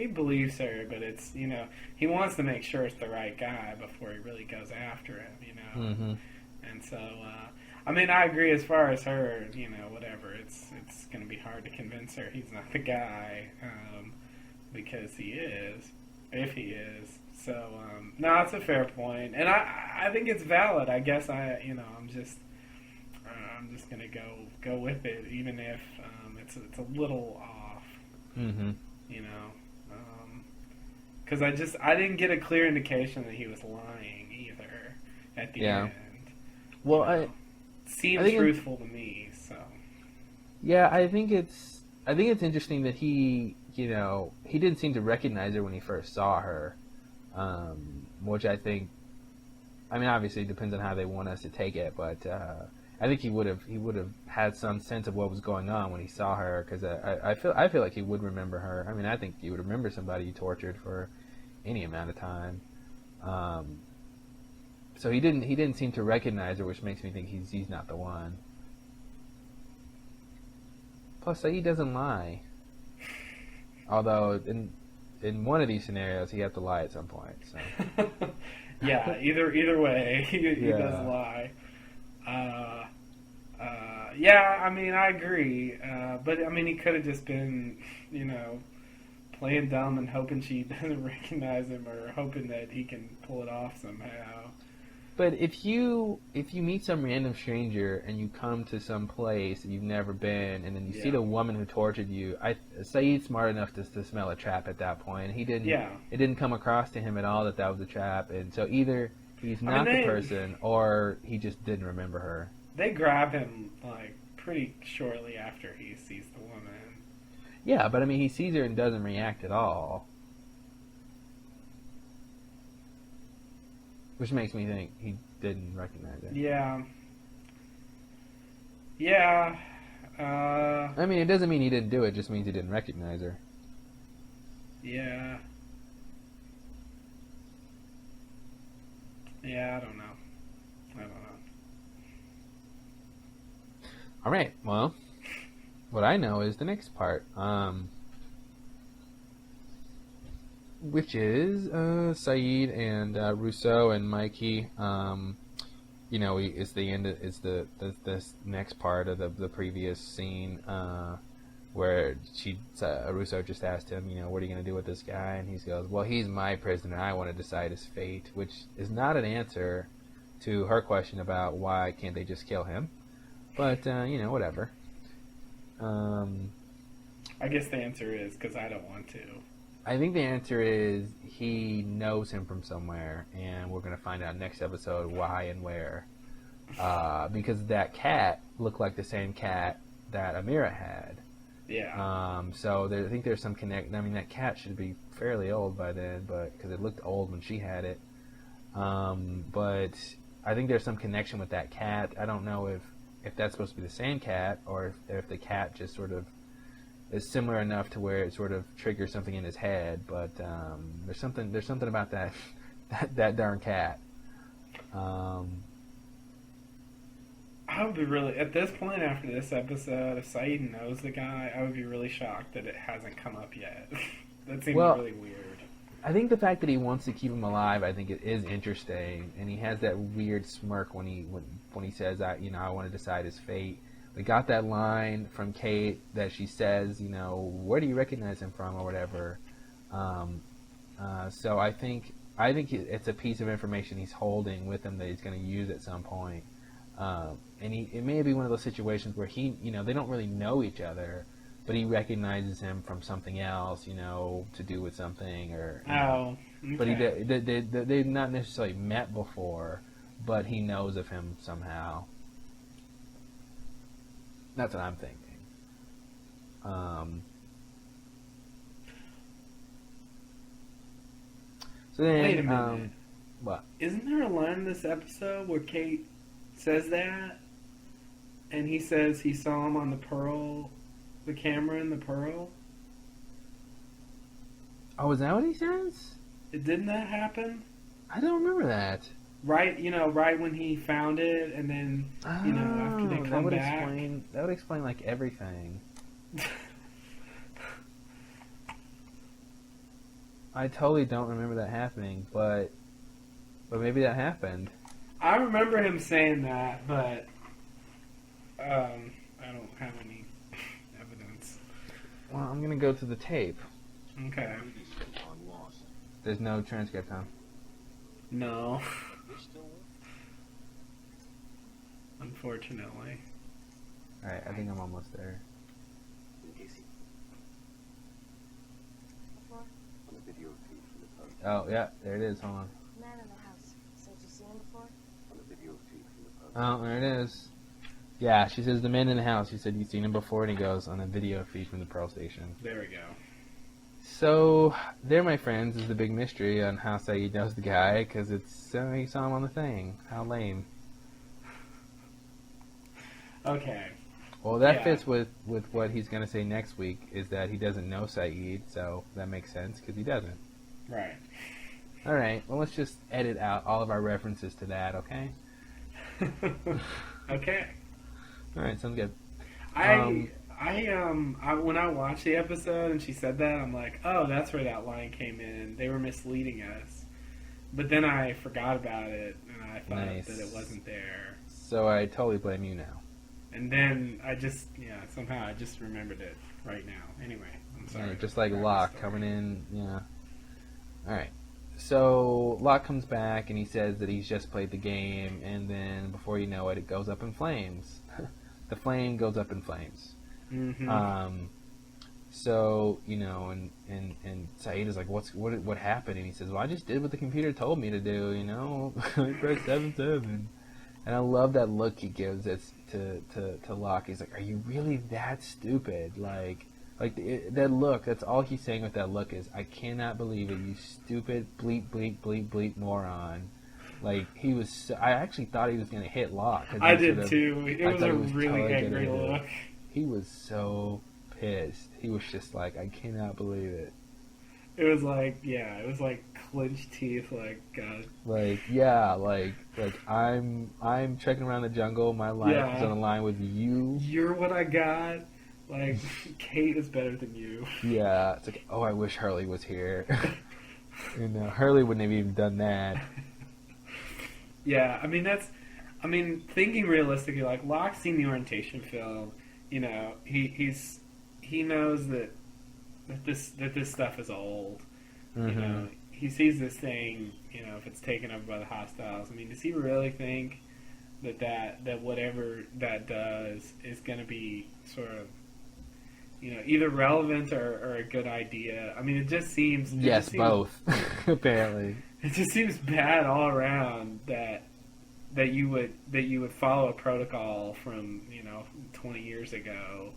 believes her, but it's he wants to make sure it's the right guy before he really goes after him, and so I mean, I agree as far as her, whatever, it's going to be hard to convince her he's not the guy, because he is, if he is. So, no, it's a fair point, and I think it's valid. I guess I'm just gonna go with it, even if it's a little off, because I didn't get a clear indication that he was lying either at the end. Well, seemed truthful to me. So, yeah, I think it's interesting that he didn't seem to recognize her when he first saw her. Which I think, I mean, obviously it depends on how they want us to take it, but I think he would have had some sense of what was going on when he saw her, because I feel like he would remember her. I mean, I think he would remember somebody you tortured for any amount of time. So he didn't seem to recognize her, which makes me think he's not the one. Plus, Saeed doesn't lie, although in one of these scenarios, he has to lie at some point. So. Yeah, either way, he does lie. Yeah, I mean, I agree. But, I mean, he could have just been, playing dumb and hoping she doesn't recognize him, or hoping that he can pull it off somehow. But if you meet some random stranger and you come to some place that you've never been, and then you see the woman who tortured you, Saeed's smart enough to smell a trap at that point. He didn't. Yeah. It didn't come across to him at all that was a trap, and so either he's not the person, or he just didn't remember her. They grab him pretty shortly after he sees the woman. Yeah, but I mean, he sees her and doesn't react at all. Which makes me think he didn't recognize her. Yeah. Yeah. I mean, it doesn't mean he didn't do it. It just means he didn't recognize her. Yeah. Yeah, I don't know. All right. Well, what I know is the next part. Which is Saeed and Rousseau and Mikey. It's the end. It's this next part of the previous scene where Rousseau just asked him, what are you going to do with this guy? And he goes, well, he's my prisoner. I want to decide his fate, which is not an answer to her question about why can't they just kill him. But whatever. I guess the answer is because I don't want to. I think the answer is he knows him from somewhere, and we're going to find out next episode why and where. Because that cat looked like the same cat that Amira had. Yeah. So I think there's some connect. I mean, that cat should be fairly old by then, but because it looked old when she had it. But I think there's some connection with that cat. I don't know if that's supposed to be the same cat, or if the cat just sort of is similar enough to where it sort of triggers something in his head, but there's something about that darn cat. I would be really, at this point after this episode, if Saeed knows the guy, I would be really shocked that it hasn't come up yet. That seems really weird. I think the fact that he wants to keep him alive, I think it is interesting, and he has that weird smirk when he says, "I want to decide his fate." We got that line from Kate that she says, "Where do you recognize him from?" or whatever. So I think it's a piece of information he's holding with him that he's going to use at some point. And it may be one of those situations where they don't really know each other, but he recognizes him from something else, to do with something, or. Okay. But they've not necessarily met before, but he knows of him somehow. That's what I'm thinking. So then, wait a minute. What? Isn't there a line in this episode where Kate says that, and he says he saw him on the camera in the Pearl? Oh, is that what he says? Didn't that happen? I don't remember that. Right, right when he found it, and then, after they come back. That would explain, like, everything. I totally don't remember that happening, but maybe that happened. I remember him saying that, but I don't have any evidence. Well, I'm going to go to the tape. Okay. There's no transcript, huh? No. Unfortunately. Alright, I think I'm almost there. Oh, yeah, there it is. Hold on. Man in the house. Said you seen him before? Oh, there it is. Yeah, she says the man in the house. She said you've seen him before, and he goes on a video feed from the Pearl Station. There we go. So, there, my friends, is the big mystery on how Saeed knows the guy, because it's he saw him on the thing. How lame. Okay. Well, that fits with what he's going to say next week, is that he doesn't know Saeed, so that makes sense, because he doesn't. Right. Alright, well, let's just edit out all of our references to that, okay? Okay. Alright, sounds good. I when I watched the episode and she said that, I'm like, oh, that's where that line came in. They were misleading us. But then I forgot about it, and I thought that it wasn't there. So I totally blame you now. And then I just, somehow I just remembered it right now. Anyway, I'm sorry. Yeah, just like Locke coming in, Alright. So Locke comes back and he says that he's just played the game, and then before you know it, it goes up in flames. The flame goes up in flames. Mm-hmm. So, and Saeed is like, what happened? And he says, well, I just did what the computer told me to do, I pressed 7-7. And I love that look he gives to Locke. He's like, are you really that stupid? That look, that's all he's saying with that look is, I cannot believe it, you stupid bleep, bleep, bleep, bleep moron. He was I actually thought he was going to hit Locke. I did too. It was a really angry look. He was so pissed. He was just like, I cannot believe it. It was like, it was like clenched teeth, God. I'm trekking around the jungle, my life is on the line with you. You're what I got. Kate is better than you. Yeah, it's like, oh, I wish Hurley was here. Hurley wouldn't have even done that. Yeah, thinking realistically, Locke's seen the orientation film. He knows that this stuff is old. Mm-hmm. He sees this thing. If it's taken over by the hostiles. Does he really think that whatever that does is going to be sort of either relevant or a good idea? It just seems... Yes, both, apparently. It just seems bad all around that you would follow a protocol from 20 years ago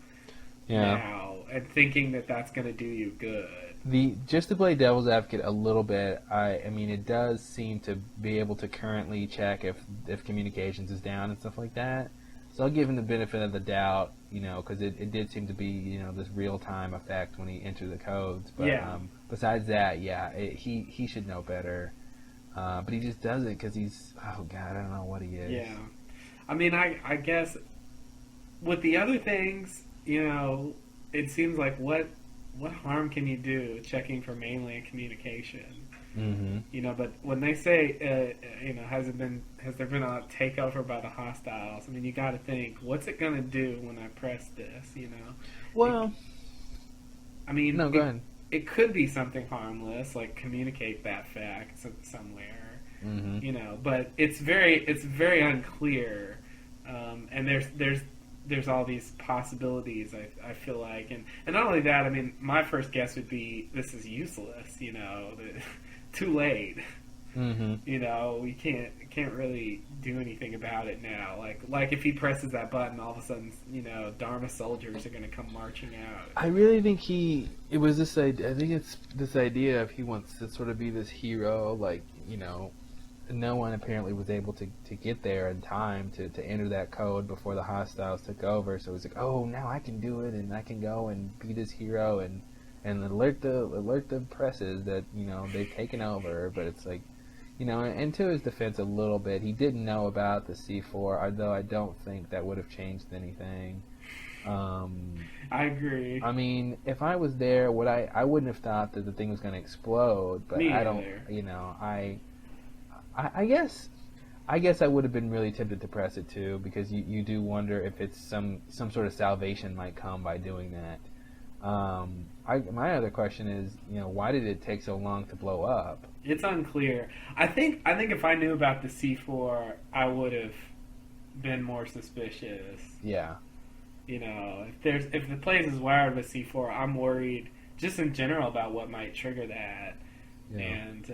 now, and thinking that that's going to do you good. Just to play devil's advocate a little bit, it does seem to be able to currently check if communications is down and stuff like that. So I'll give him the benefit of the doubt, because it did seem to be this real time effect when he entered the codes. But besides that, he should know better. But he just doesn't because he's, oh God, I don't know what he is. Yeah. I guess with the other things, it seems like what what harm can you do checking for mainland communication? Mm-hmm. But when they say, has there been a takeover by the hostiles? I mean, you got to think, what's it going to do when I press this? Well, I mean, no, go ahead. It could be something harmless, like communicate that fact somewhere. Mm-hmm. But it's very unclear, and there's all these possibilities. I feel like, and not only that. I mean, my first guess would be this is useless. Too late. Mm-hmm. We can't really do anything about it now. Like if he presses that button, all of a sudden, Dharma soldiers are going to come marching out. I really think it was this idea. I think it's this idea of he wants to sort of be this hero, like, no one apparently was able to get there in time to enter that code before the hostiles took over. So it's like, oh, now I can do it, and I can go and be this hero and alert the presses that they've taken over. But it's like, and to his defense a little bit, he didn't know about the C4, although I don't think that would have changed anything. I agree. I mean, if I was there, I wouldn't have thought that the thing was going to explode. But Me I don't, either. I guess I would have been really tempted to press it too, because you do wonder if it's some sort of salvation might come by doing that. My other question is, why did it take so long to blow up? It's unclear. I think if I knew about the C4, I would have been more suspicious. Yeah. If the place is wired with C4, I'm worried just in general about what might trigger that. Yeah. And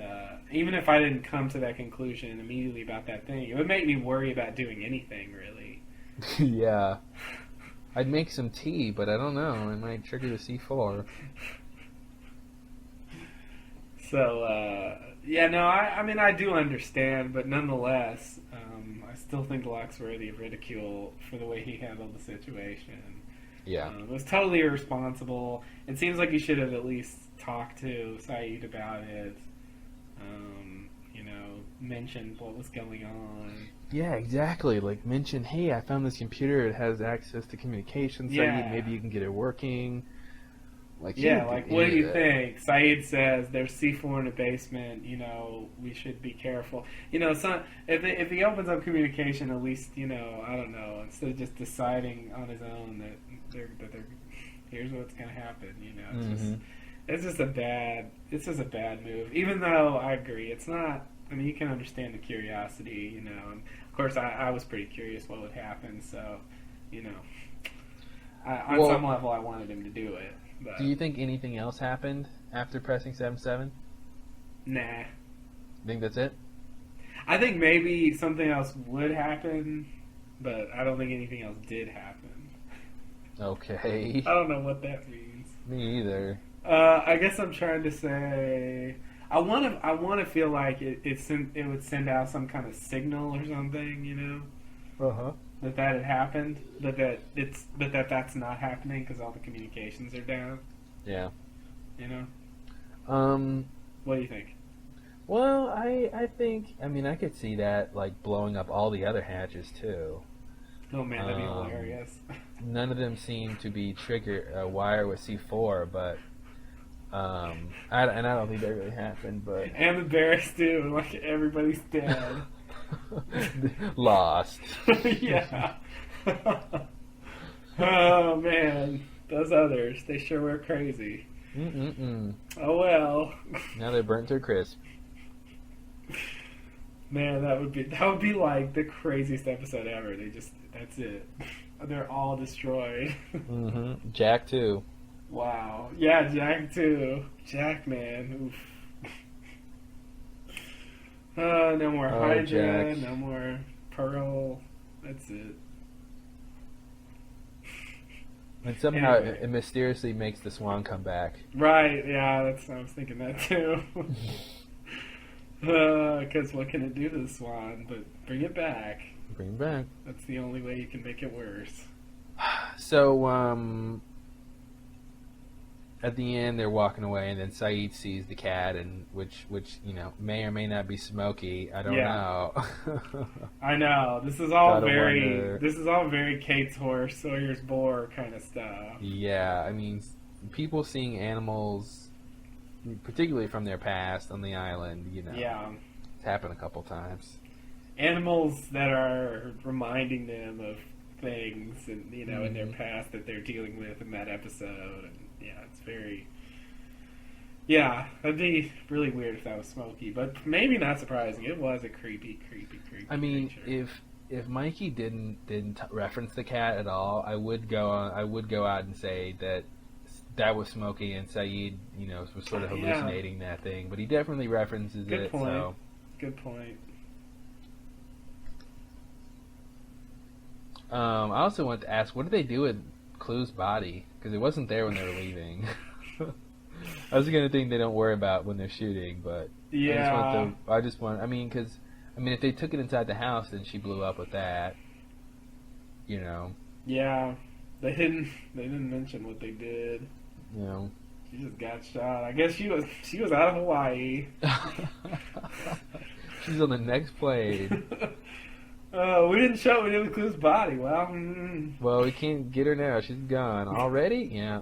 even if I didn't come to that conclusion immediately about that thing, it would make me worry about doing anything, really. Yeah. I'd make some tea, but I don't know. It might trigger the C4. So, I mean, I do understand, but nonetheless, I still think Locke's worthy of ridicule for the way he handled the situation. Yeah. It was totally irresponsible. It seems like he should have at least talked to Saeed about it. Mentioned what was going on. Yeah, exactly. Like, mention, hey, I found this computer. It has access to communications. Yeah. Saeed, maybe you can get it working. What do you think? Saeed says there's C4 in the basement. We should be careful. If he opens up communication, at least I don't know. Instead of just deciding on his own that here's what's gonna happen. It's just a bad move. Even though I agree, it's not. I mean, you can understand the curiosity. And of course, I was pretty curious what would happen. So, on some level, I wanted him to do it. But do you think anything else happened after pressing 7-7? Nah. You think that's it? I think maybe something else would happen, but I don't think anything else did happen. Okay. I don't know what that means. Me either. I guess I'm trying to say I want to feel like it would send out some kind of signal or something, Uh-huh. that had happened, but that's not happening because all the communications are down. Yeah. What do you think? Well, I think, I could see that, like, blowing up all the other hatches, too. Oh, man, that'd be hilarious. None of them seem to be wired with C4, but, I don't think that really happened, but... And the barracks, too, like, everybody's dead. Lost. Yeah. Oh, man. Those others, they sure were crazy. Oh, well. Now they're burnt to a crisp. Man, that would be like the craziest episode ever. That's it. They're all destroyed. Jack too. Wow. Yeah, Jack too. Jack, man. Oof. No more Hydra. Jack. No more Pearl. That's it. And somehow Anyway. it mysteriously makes the Swan come back. Right. Yeah. I was thinking that too. Because what can it do to the Swan? But bring it back. Bring it back. That's the only way you can make it worse. So, at the end, they're walking away, and then Saeed sees the cat, and which may or may not be Smokey. I don't know. I know. This is all wonder. very Kate's horse, Sawyer's boar kind of stuff. Yeah, people seeing animals, particularly from their past on the island, Yeah. it's happened a couple times. Animals that are reminding them of things and in their past that they're dealing with in that episode, and it's very that'd be really weird if that was Smokey, but maybe not surprising. It was a creepy I mean, creature. if Mikey didn't reference the cat at all, I would go out and say that was Smokey, and Saeed was sort of hallucinating that thing, but he definitely references Good it. point. So Good point. I also want to ask, what did they do with Clue's body? Because it wasn't there when they were leaving. I was gonna think they don't worry about when they're shooting, but Yeah. I mean, if they took it inside the house, then she blew up with that. Yeah. They didn't mention what they did. She just got shot. I guess she was out of Hawaii. She's on the next plane. We didn't show any of Clue's body. Well, Well, we can't get her now. She's gone already. Yeah.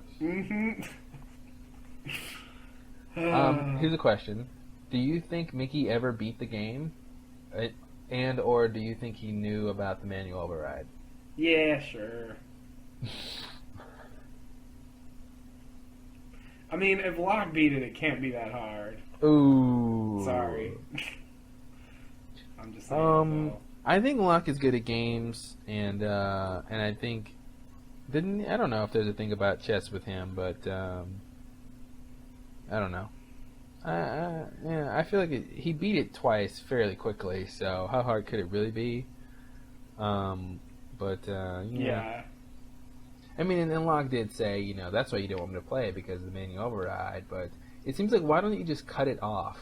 Here's a question: do you think Mickey ever beat the game, or do you think he knew about the manual override? Yeah, sure. I mean, if Locke beat it, it can't be that hard. Ooh. Sorry. I'm just saying. So. I think Locke is good at games, and I think I don't know if there's a thing about chess with him, but I don't know. I feel like he beat it twice fairly quickly. So how hard could it really be? Yeah. I mean, and Locke did say, that's why you don't want me to play it, because of the manual override. But it seems like, why don't you just cut it off?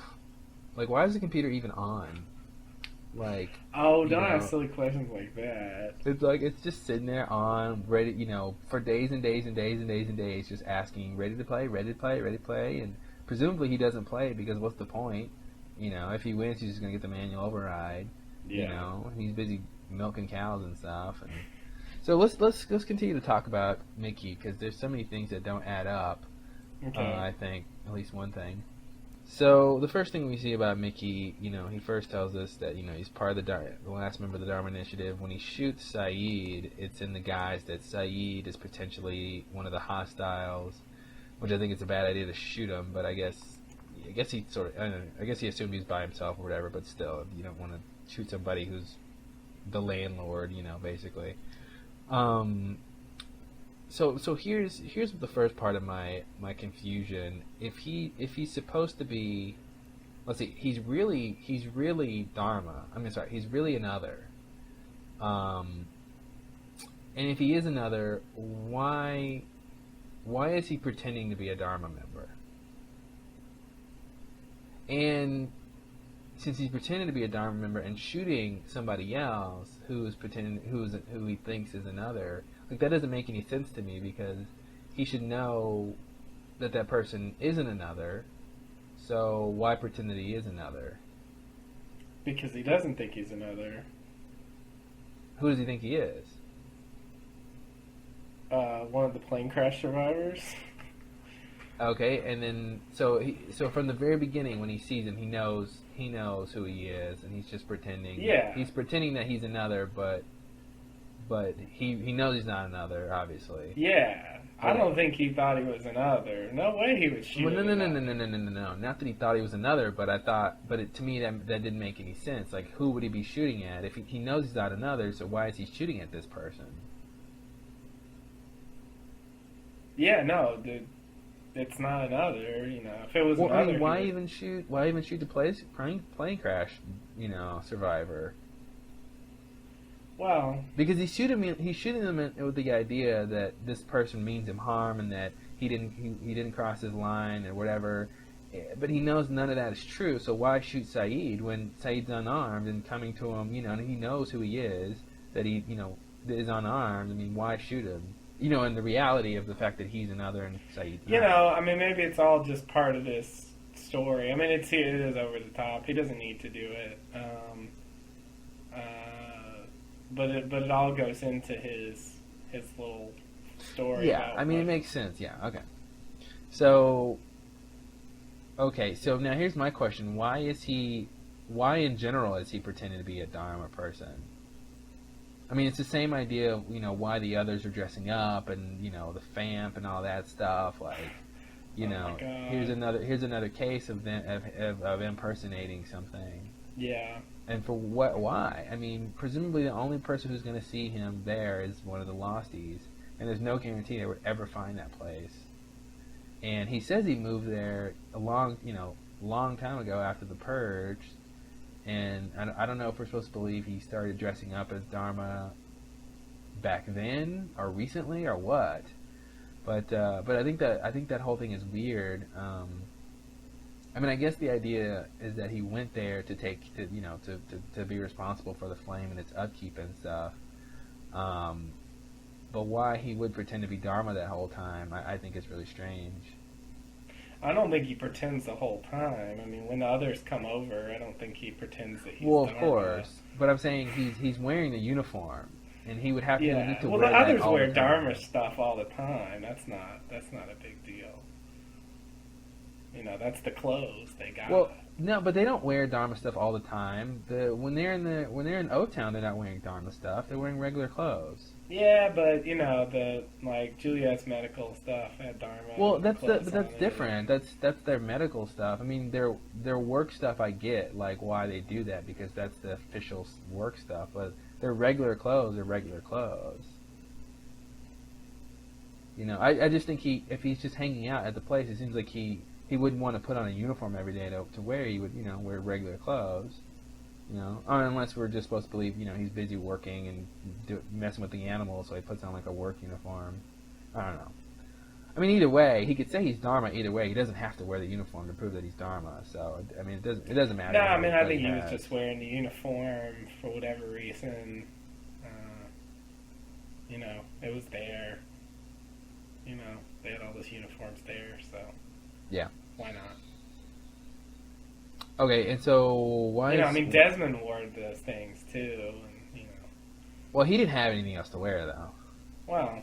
Like, why is the computer even on? Like, don't ask silly questions like that. It's like, it's just sitting there on, ready, for days and days and days and days and days, just asking, ready to play, ready to play, ready to play, and presumably he doesn't play, because what's the point? If he wins, he's just going to get the manual override. Yeah. He's busy milking cows and stuff. And so let's continue to talk about Mickey, because there's so many things that don't add up. Okay. I think, at least one thing. So the first thing we see about Mickey, he first tells us that he's part of the last member of the Dharma Initiative. When he shoots Saeed, it's in the guise that Saeed is potentially one of the hostiles, which I think it's a bad idea to shoot him. But I guess he sort of, I guess he assumed he's by himself or whatever. But still, you don't want to shoot somebody who's the landlord, basically. So here's the first part of my confusion. If he's supposed to be, let's see, he's really Dharma. He's really another. And if he is another, why is he pretending to be a Dharma member? And since he's pretending to be a Dharma member and shooting somebody else who he thinks is another, like, that doesn't make any sense to me, because he should know that person isn't another. So why pretend that he is another? Because he doesn't think he's another. Who does he think he is? One of the plane crash survivors. Okay, and then so from the very beginning, when he sees him, he knows who he is, and he's just pretending. Yeah. He's pretending that he's another, but he knows he's not another, obviously. Yeah. I don't think he thought he was another. No way he would shoot. Well, no. Not that he thought he was another, but to me that didn't make any sense. Like, who would he be shooting at? If he knows he's not another, so why is he shooting at this person? Yeah, no, dude. It's not another, If it was another, I mean, why even shoot the plane crash, survivor? Well, because he's shooting them with the idea that this person means him harm, and that he didn't cross his line or whatever. But he knows none of that is true. So why shoot Saeed when Saeed's unarmed and coming to him? And he knows who he is. That he is unarmed. I mean, why shoot him? And the reality of the fact that he's another and Saeed's not. I mean, maybe it's all just part of this story. I mean, it is over the top. He doesn't need to do it. But it all goes into his little story. Yeah, I mean, it makes sense. Yeah, okay. So, okay, so now here's my question. Why in general is he pretending to be a Dharma person? I mean, it's the same idea of, why the others are dressing up and, the famp and all that stuff. Like, my God. here's another case of impersonating something. Yeah. And for what? Why? I mean, presumably the only person who's going to see him there is one of the Losties, and there's no guarantee they would ever find that place. And he says he moved there a long time ago after the Purge, and I don't know if we're supposed to believe he started dressing up as Dharma back then or recently or what. But I think that whole thing is weird. I mean, I guess the idea is that he went there to be responsible for the flame and its upkeep and stuff. But why he would pretend to be Dharma that whole time, I think is really strange. I don't think he pretends the whole time. I mean, when the others come over, I don't think he pretends that he's Well, of Dharma. course. But I'm saying he's wearing the uniform, and he would have to Yeah. need to Well, wear the that others all wear the time. Dharma stuff all the time. That's not a big deal. That's the clothes they got. Well, no, but they don't wear Dharma stuff all the time. When they're in O-Town, they're not wearing Dharma stuff. They're wearing regular clothes. Yeah, but the Juliet's medical stuff had Dharma. Well, that's clothes on it. different. That's their medical stuff. I mean, their work stuff. I get like why they do that because that's the official work stuff. But their regular clothes are regular clothes. I just think if he's just hanging out at the place, it seems like he wouldn't want to put on a uniform every day to wear. He would wear regular clothes. Unless we're just supposed to believe, he's busy working and messing with the animals, so he puts on like a work uniform. I don't know. I mean, either way, he could say he's Dharma. Either way, he doesn't have to wear the uniform to prove that he's Dharma. So, I mean, it doesn't matter. No, I mean, I think he was just wearing the uniform for whatever reason. It was there. They had all those uniforms there, so yeah, why not? Okay, and so why? Desmond wore those things too, and Well, he didn't have anything else to wear, though. Well,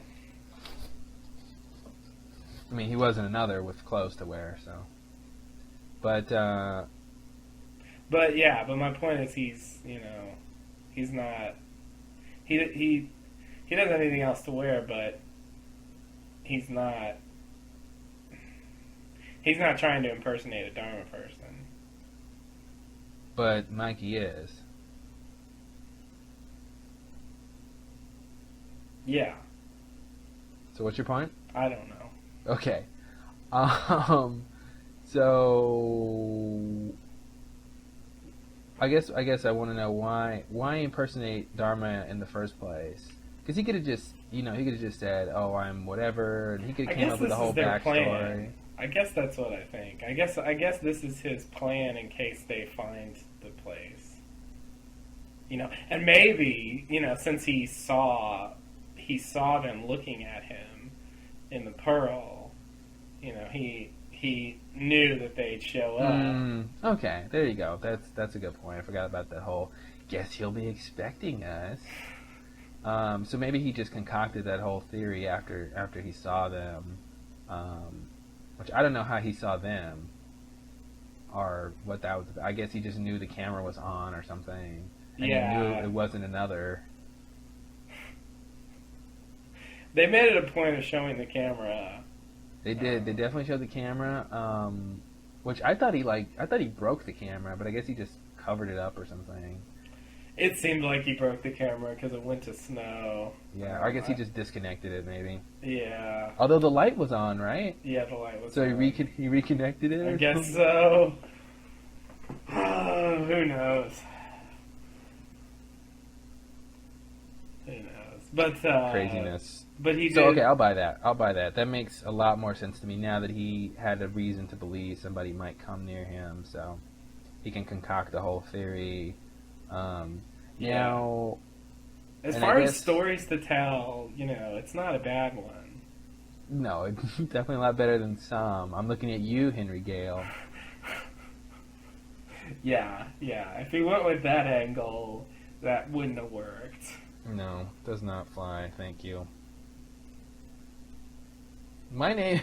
I mean, he wasn't another with clothes to wear, so. But my point is he's not. He doesn't have anything else to wear, but he's not trying to impersonate a Dharma person. But Mikey is. Yeah. So what's your point? I don't know. Okay. So I guess I want to know why impersonate Dharma in the first place? Because he could have just said, "Oh, I'm whatever," and he could have came up with the whole backstory. Plan. I guess that's what I think. I guess this is his plan in case they find the place. And maybe since he saw them looking at him in the Pearl, he knew that they'd show up. Okay, there you go. That's a good point. I forgot about that whole. Guess he'll be expecting us. So maybe he just concocted that whole theory after he saw them. Which I don't know how he saw them, or what that was. I guess he just knew the camera was on or something, and he knew it wasn't another. They made it a point of showing the camera. They did. They definitely showed the camera, which I thought he broke the camera, but I guess he just covered it up or something. It seemed like he broke the camera because it went to snow. Yeah, I guess he just disconnected it, maybe. Yeah. Although the light was on, right? Yeah, the light was on. on. So he reconnected it? I guess so. Who knows? Who knows? But, craziness. But he did. So, okay, I'll buy that. That makes a lot more sense to me now that he had a reason to believe somebody might come near him, so he can concoct the whole theory. Now, as far as stories to tell, it's not a bad one. No, it's definitely a lot better than some. I'm looking at you, Henry Gale. Yeah. If he went with that angle, that wouldn't have worked. No, does not fly. Thank you. My name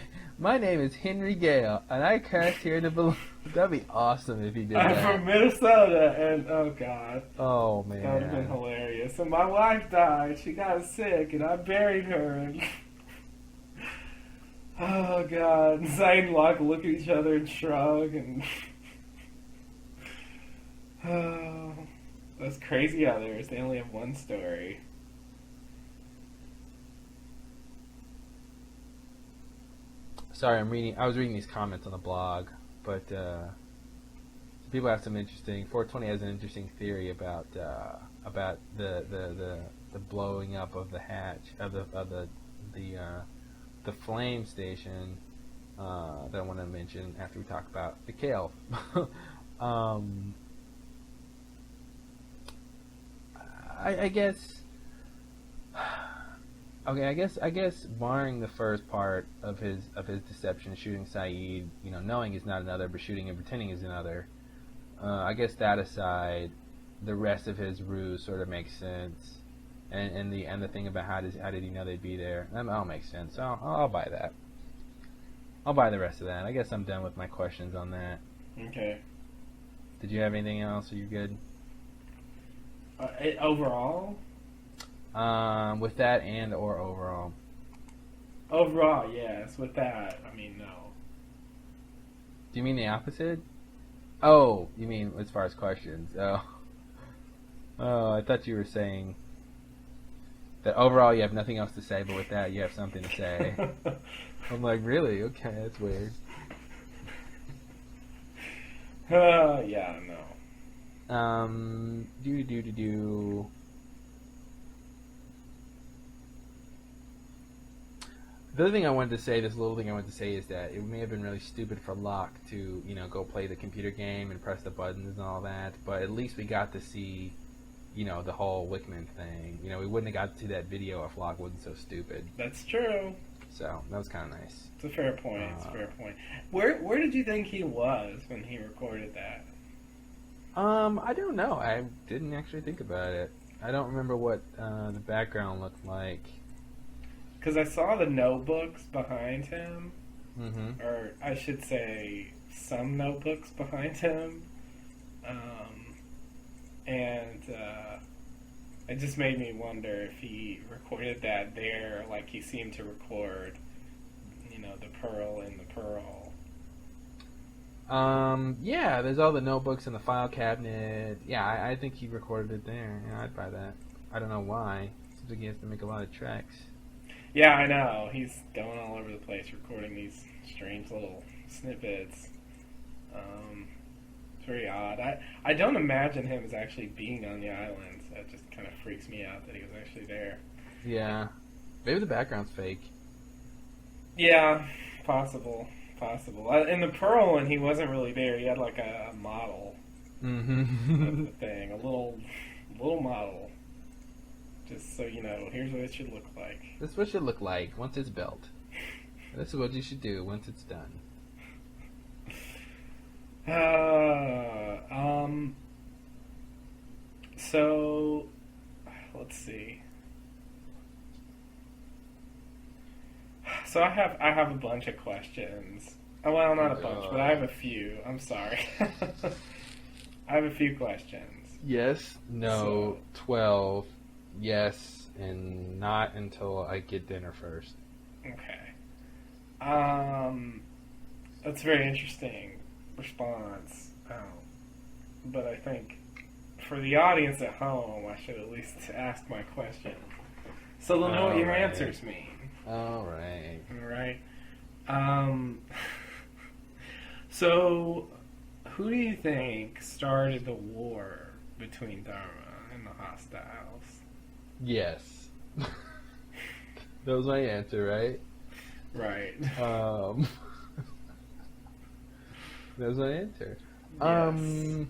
is Henry Gale, and I cast here to belong. That'd be awesome if he did I'm that. from Minnesota, and oh god, Oh that would have been man. hilarious. And my wife died. She got sick, and I buried her. And oh god, and Zane and Locke look at each other and shrug, and oh, those crazy others. They only have one story. Sorry, I was reading these comments on the blog, but people have some interesting. 420 has an interesting theory about the blowing up of the hatch of the flame station that I want to mention after we talk about the Kale. I guess. Okay, I guess barring the first part of his deception, shooting Saeed, knowing he's not another, but shooting and pretending he's another. I guess that aside, the rest of his ruse sort of makes sense, and the thing about how did he know they'd be there, that all makes sense. So I'll buy that. I'll buy the rest of that. I guess I'm done with my questions on that. Okay. Did you have anything else? Are you good? Overall? With that and or overall. Overall, yes. With that, I mean, no. Do you mean the opposite? Oh, you mean as far as questions? Oh, I thought you were saying that overall you have nothing else to say, but with that you have something to say. I'm like, really? Okay, that's weird. Yeah, no. Do. The other thing I wanted to say, this little thing I wanted to say, is that it may have been really stupid for Locke to, go play the computer game and press the buttons and all that, but at least we got to see, the whole Wickman thing. We wouldn't have got to see that video if Locke wasn't so stupid. That's true. So, that was kind of nice. It's a fair point. It's a fair point. Where did you think he was when he recorded that? I don't know. I didn't actually think about it. I don't remember what the background looked like. Because I saw the notebooks behind him, Mm-hmm. or I should say some notebooks behind him, and it just made me wonder if he recorded that there, like he seemed to record, the Pearl in the Pearl. Yeah, there's all the notebooks in the file cabinet. Yeah, I think he recorded it there. Yeah, I'd buy that. I don't know why. Seems like he has to make a lot of tracks. Yeah, I know. He's going all over the place recording these strange little snippets. It's very odd. I don't imagine him as actually being on the island. That just kind of freaks me out that he was actually there. Yeah. Maybe the background's fake. Yeah, possible. In the Pearl one, he wasn't really there. He had like a model Mm-hmm. of the thing. A little model. Just so you know, here's what it should look like. This is what it should look like once it's built. This is what you should do once it's done. So, let's see. So I have a bunch of questions. Well, not a bunch, but I have a few. I'm sorry. I have a few questions. Yes, no, 12, yes, and not until I get dinner first. Okay. That's a very interesting response. But I think for the audience at home, I should at least ask my question, so they'll know what your answers mean. All right. All right. So, who do you think started the war between Dharma and the hostiles? Yes. That was my answer, right? Right. That was my answer. Yes.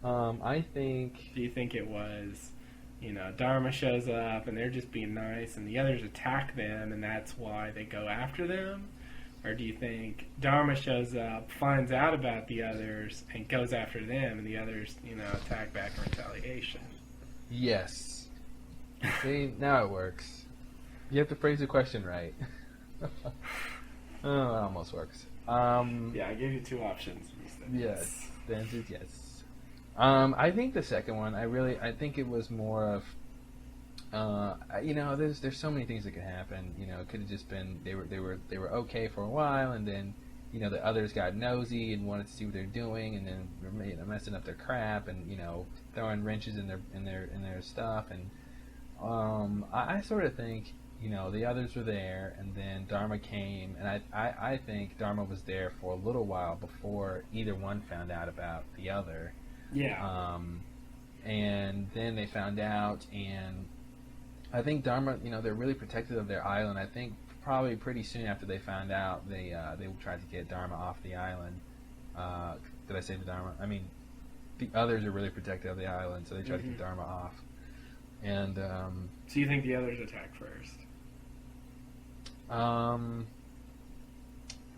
I think... Do you think it was, Dharma shows up and they're just being nice and the others attack them and that's why they go after them? Or do you think Dharma shows up, finds out about the others, and goes after them and the others, attack back in retaliation? Yes. See, now it works. You have to phrase the question right. Oh, it almost works. Yeah, I gave you two options. You said Yes, the answer is yes. I think the second one. I think it was more of. There's so many things that could happen. It could have just been they were okay for a while, and then the others got nosy and wanted to see what they're doing, and then were messing up their crap, and throwing wrenches in their stuff, and I sort of think the others were there, and then Dharma came, and I think Dharma was there for a little while before either one found out about the other. Yeah. And then they found out, and I think Dharma, they're really protective of their island. I think probably pretty soon after they found out, they tried to get Dharma off the island. Did I say the Dharma? I mean, the others are really protective of the island, so they tried to get Dharma off. And so you think the others attack first?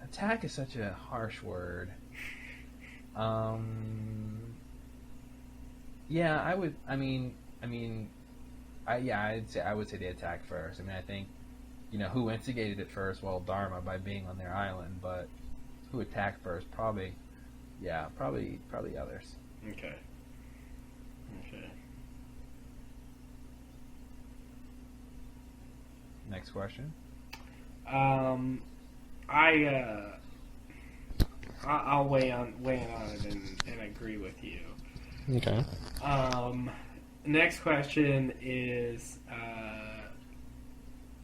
Attack is such a harsh word. Yeah, I would. I would say they attacked first. I mean, I think, who instigated it first? Well, Dharma by being on their island, but who attacked first? Probably others. Okay. Next question. I'll weigh in on it and agree with you. Okay. Next question is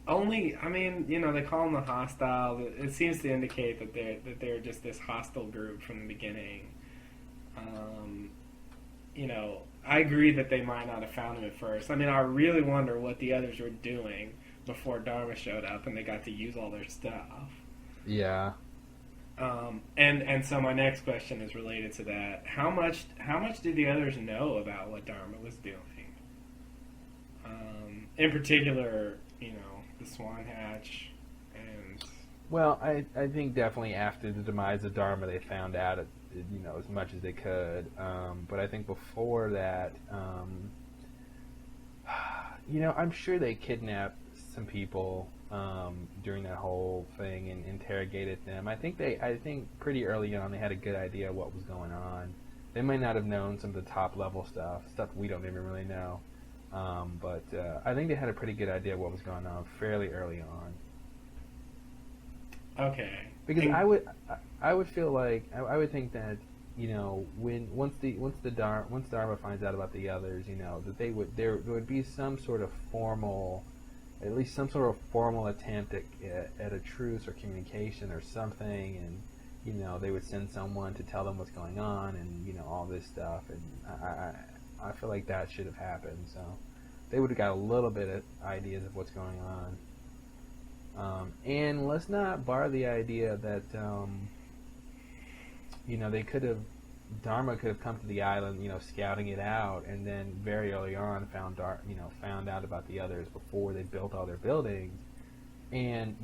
only. I mean, they call them the hostile. It seems to indicate that they're just this hostile group from the beginning. I agree that they might not have found him at first. I mean, I really wonder what the others were doing before Dharma showed up and they got to use all their stuff. Yeah. And so my next question is related to that. How much did the others know about what Dharma was doing? In particular, the Swan Hatch and. Well, I think definitely after the demise of Dharma, they found out as much as they could. But I think before that, I'm sure they kidnapped some people during that whole thing and interrogated them. I think pretty early on they had a good idea what was going on. They might not have known some of the top level stuff we don't even really know. But I think they had a pretty good idea of what was going on fairly early on. Okay. Because I would feel like I would think that once Dharma finds out about the others, that there would be some sort of formal attempt at a truce or communication or something, and they would send someone to tell them what's going on, and all this stuff, and I feel like that should have happened. So they would have got a little bit of ideas of what's going on. And let's not bar the idea that Dharma could have come to the island, scouting it out, and then very early on found out about the others before they built all their buildings, and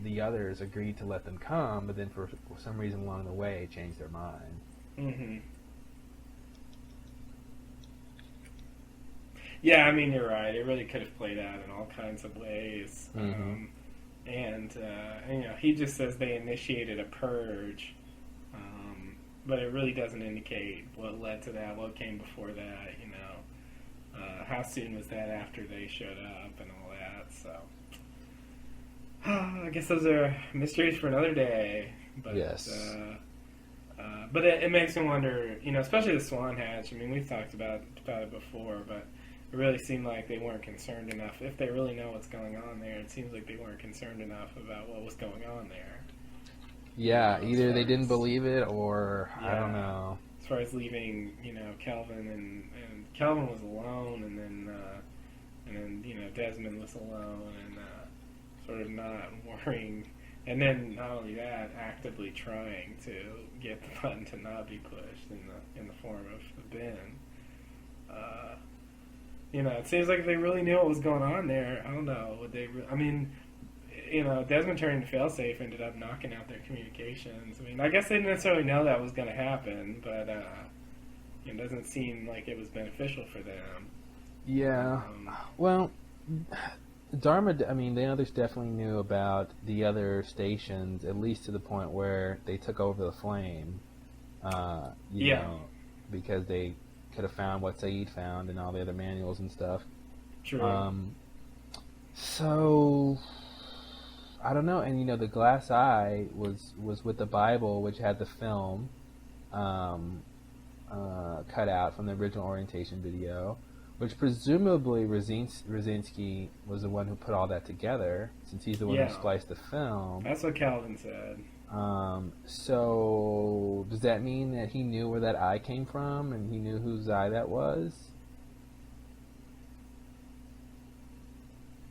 the others agreed to let them come, but then for some reason along the way changed their mind. Mm-hmm. Yeah, I mean, you're right. It really could have played out in all kinds of ways. Mm-hmm. And he just says they initiated a purge, but it really doesn't indicate what led to that, what came before that, how soon was that after they showed up and all that. So I guess those are mysteries for another day. But, yes. But it makes me wonder, especially the Swan Hatch. I mean, we've talked about it before, but it really seemed like they weren't concerned enough. If they really know what's going on there, it seems like they weren't concerned enough about what was going on there. Yeah, either they didn't believe it, or I don't know. As far as leaving, Kelvin and Kelvin was alone, and then Desmond was alone, and sort of not worrying, and then not only that, actively trying to get the button to not be pushed in the form of the bin. It seems like they really knew what was going on there. I don't know. Desmond turning to failsafe ended up knocking out their communications. I mean, I guess they didn't necessarily know that was going to happen, but it doesn't seem like it was beneficial for them. Yeah. Well, Dharma, I mean, the others definitely knew about the other stations, at least to the point where they took over the flame. You Yeah. know, because they could have found what Saeed found and all the other manuals and stuff. True. So I don't know, and the glass eye was with the Bible, which had the film cut out from the original orientation video, which presumably Rosinski was the one who put all that together, since he's the one Yeah. who spliced the film. That's what Calvin said. So does that mean that he knew where that eye came from, and he knew whose eye that was?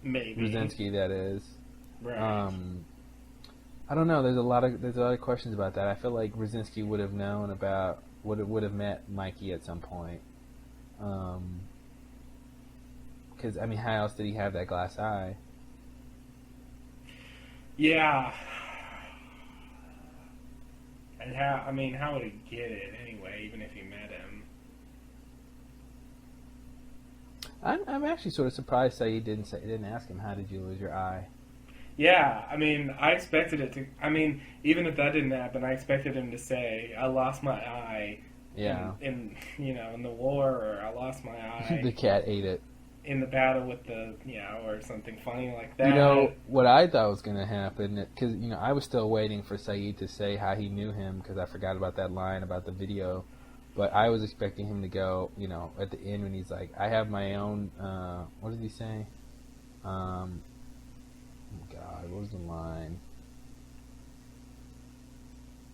Maybe. Rosinski, that is. Right. I don't know. There's a lot of questions about that. I feel like Rosinski would have known about would have met Mikey at some point. Because I mean, how else did he have that glass eye? Yeah. And how would he get it anyway, even if he met him? I'm actually sort of surprised Saeed didn't ask him, how did you lose your eye? Yeah, I mean, I expected it to. I mean, even if that didn't happen, I expected him to say, "I lost my eye." Yeah. In the war, or I lost my eye. The cat ate it. In the battle with or something funny like that. What I thought was going to happen, because I was still waiting for Saeed to say how he knew him, because I forgot about that line about the video. But I was expecting him to go, at the end when he's like, I have my own, what did he say? Oh God, what was the line?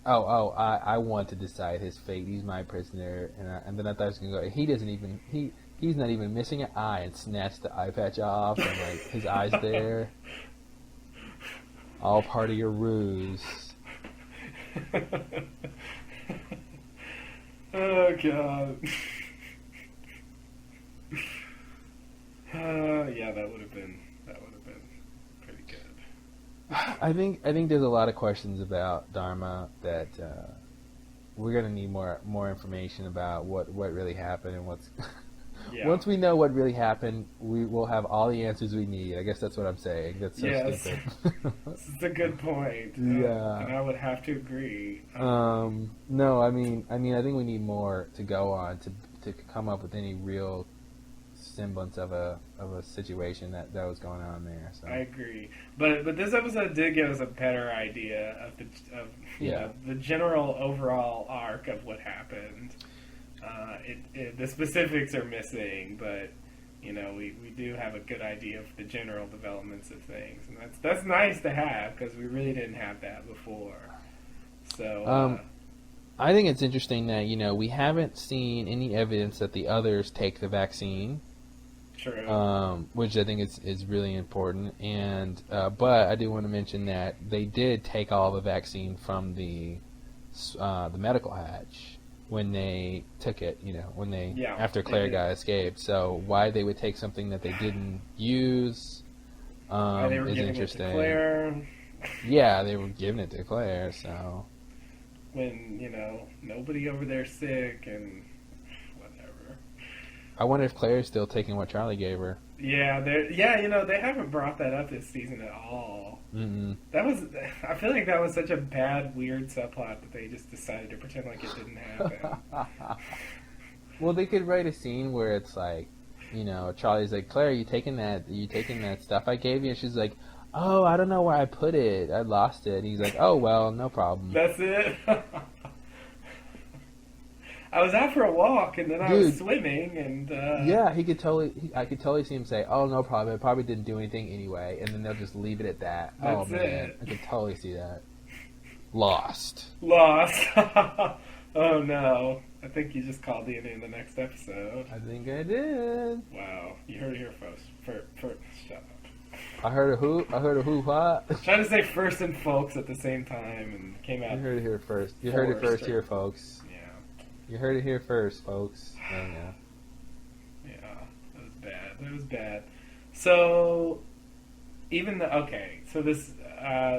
I want to decide his fate. He's my prisoner. And then I thought he was going to go, he's not even missing an eye, and snatch the eye patch off, and like his eye's there. All part of your ruse. Oh God. Yeah, that would have been pretty good. I think there's a lot of questions about Dharma that we're gonna need more information about what really happened and what's. Yeah. Once we know what really happened, we will have all the answers we need. I guess that's what I'm saying. That's so stupid. This is a good point. Yeah. And I would have to agree. No, I mean, I think we need more to go on to come up with any real semblance of a situation that was going on there. So. I agree, but this episode did give us a better idea of the general overall arc of what happened. The specifics are missing, but we do have a good idea of the general developments of things, and that's nice to have, because we really didn't have that before. So I think it's interesting that we haven't seen any evidence that the others take the vaccine. True. Which I think is really important, and but I do want to mention that they did take all the vaccine from the medical hatch when they took it, after Claire got escaped. So why they would take something that they didn't use they were is giving interesting. it to Claire. Yeah, they were giving it to Claire. So when nobody over there sick and whatever. I wonder if Claire's still taking what Charlie gave her. Yeah, they haven't brought that up this season at all. Mm-mm. I feel like that was such a bad, weird subplot that they just decided to pretend like it didn't happen. Well, they could write a scene where it's like, Charlie's like, Claire, you taking that stuff I gave you? And she's like, oh, I don't know where I put it. I lost it. And he's like, oh, well, no problem. That's it. I was out for a walk, and then I was swimming, and yeah, I could totally see him say, "Oh, no problem. It probably didn't do anything anyway," and then they'll just leave it at that. That's man, it. I could totally see that. Lost. Oh no! I think you just called the ending of the next episode. I think I did. Wow, you heard it here first. Shut up. I heard a who? I heard a who? What? Trying to say first and folks at the same time, and came out. You heard it here first. You heard it first here, folks. You heard it here first, folks. Oh, yeah. Yeah, that was bad. So,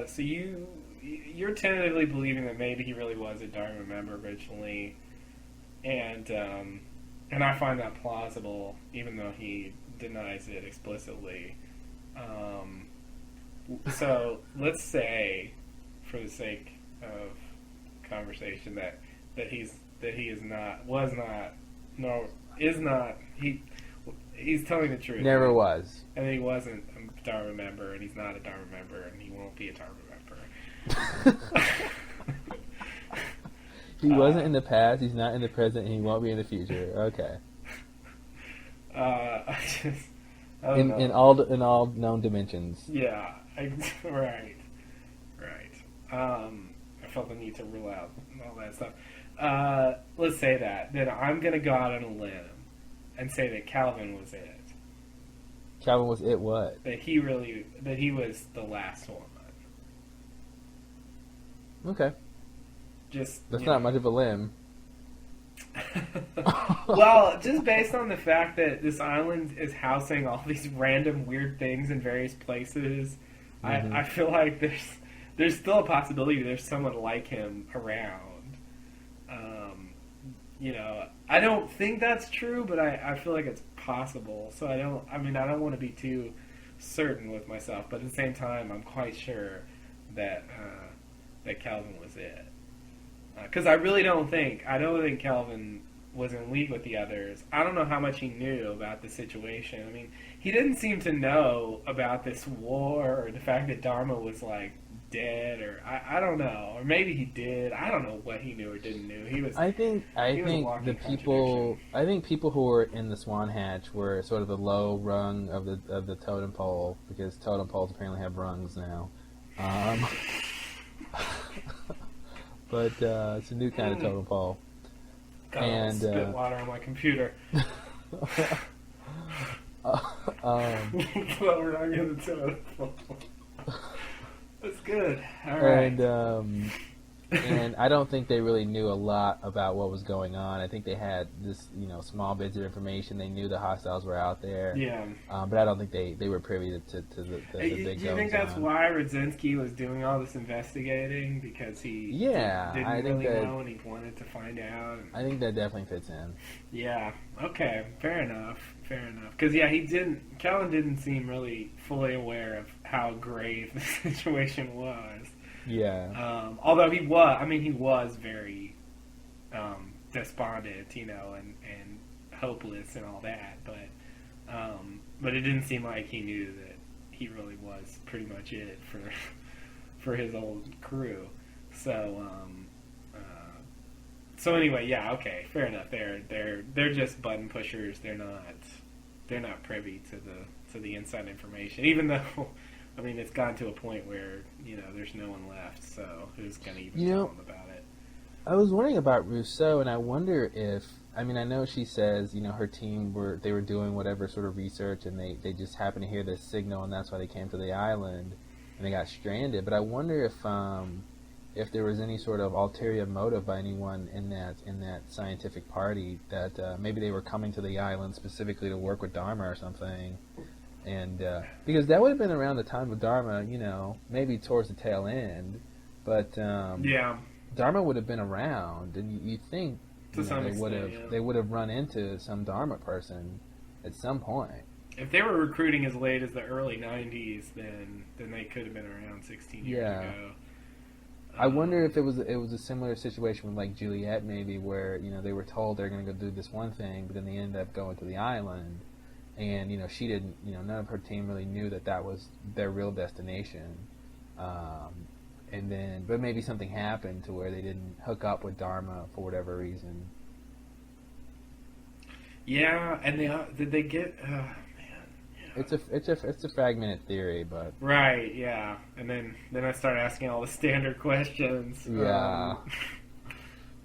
so you're tentatively believing that maybe he really was a Dharma member originally, and I find that plausible, even though he denies it explicitly. So let's say, for the sake of conversation, that he is not, was not, nor is not, he's telling the truth. Never was. And he wasn't a Dharma member, and he's not a Dharma member, and he won't be a Dharma member. He wasn't in the past, he's not in the present, and he won't be in the future. Okay. I don't know. In all known dimensions. Yeah, right. I felt the need to rule out all that stuff. Let's say that. Then I'm going to go out on a limb and say that Calvin was it. Calvin was it what? That he was the last one. Okay. Just That's not much of a limb. Well, just based on the fact that this island is housing all these random weird things in various places, Mm-hmm. I feel like there's still a possibility there's someone like him around. I don't think that's true, but I feel like it's possible. So I don't want to be too certain with myself, but at the same time, I'm quite sure that Calvin was it. Because I don't think Calvin was in league with the others. I don't know how much he knew about the situation. I mean, he didn't seem to know about this war or the fact that Dharma was like dead, or I don't know, or maybe he did. I don't know what he knew or didn't know. I think the people who were in the Swan Hatch were sort of the low rung of the totem pole, because totem poles apparently have rungs now. But it's a new kind of totem pole. God, and spit water on my computer. Well, we're not going to totem pole. That's good. All right. And I don't think they really knew a lot about what was going on. I think they had this, small bits of information. They knew the hostiles were out there. Yeah. But I don't think they were privy to the big. Do you think that's why Radzinski was doing all this investigating? Because he didn't really know and he wanted to find out? I think that definitely fits in. Yeah. Okay. Fair enough. Because, Calvin didn't seem really fully aware of how grave the situation was. Yeah. Although he was very despondent, and hopeless and all that, but it didn't seem like he knew that he really was pretty much it for his old crew. So anyway, yeah, okay, fair enough. They're just button pushers. They're not privy to the inside information, even though. I mean, it's gotten to a point where, there's no one left, so who's going to even tell them about it? I was wondering about Rousseau, and I wonder if, I know she says, her team were doing whatever sort of research, and they just happened to hear this signal, and that's why they came to the island, and they got stranded. But I wonder if there was any sort of ulterior motive by anyone in that scientific party, that maybe they were coming to the island specifically to work with Dharma or something. And because that would have been around the time of Dharma, maybe towards the tail end, but Dharma would have been around, and you think they would have run into some Dharma person at some point. If they were recruiting as late as the early '90s, then they could have been around 16 years ago. I wonder if it was a similar situation with like Juliet, maybe, where they were told they're going to go do this one thing, but then they ended up going to the island. And, she didn't, none of her team really knew that was their real destination. But maybe something happened to where they didn't hook up with Dharma for whatever reason. Yeah, and did they get, man. Yeah. It's a fragmented theory, but. Right, yeah. And then I start asking all the standard questions. Yeah.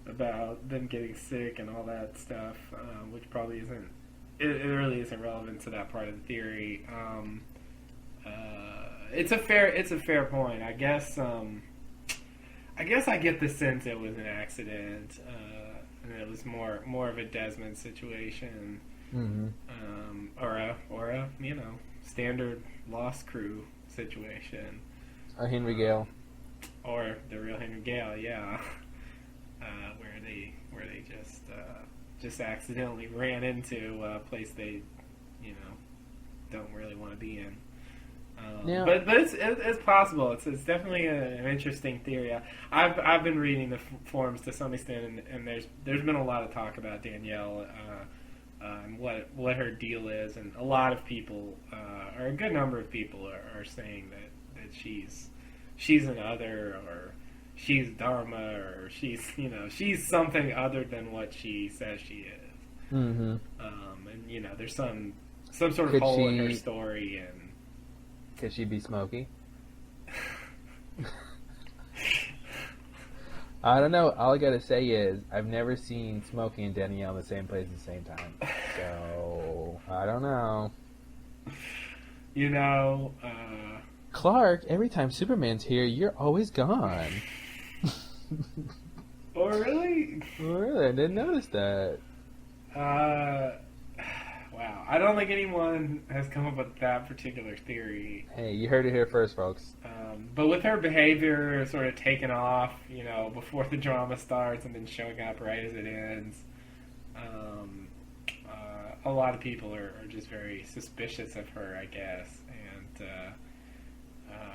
About them getting sick and all that stuff, which probably isn't. It really isn't relevant to that part of the theory. It's a fair point. I guess I get the sense it was an accident, and it was more of a Desmond situation, or a standard Lost Crew situation, or Henry Gale, or the real Henry Gale, yeah, where they just accidentally ran into a place they, don't really want to be in. Now- but it's possible. It's definitely an interesting theory. I've been reading the forums to some extent, and there's been a lot of talk about Danielle and what her deal is, and a lot of people, or a good number of people, are saying that she's an other, or she's Dharma, or she's something other than what she says she is. Mm-hmm. And there's some sort of Could hole in she- her story, and Could she be Smokey? I don't know. All I gotta say is I've never seen Smokey and Danielle in the same place at the same time. So I don't know. Clark, every time Superman's here, you're always gone. Oh, really? Really? I didn't notice that. Wow. I don't think anyone has come up with that particular theory. Hey, you heard it here first, folks. But with her behavior sort of taking off, before the drama starts and then showing up right as it ends, a lot of people are just very suspicious of her, I guess. And,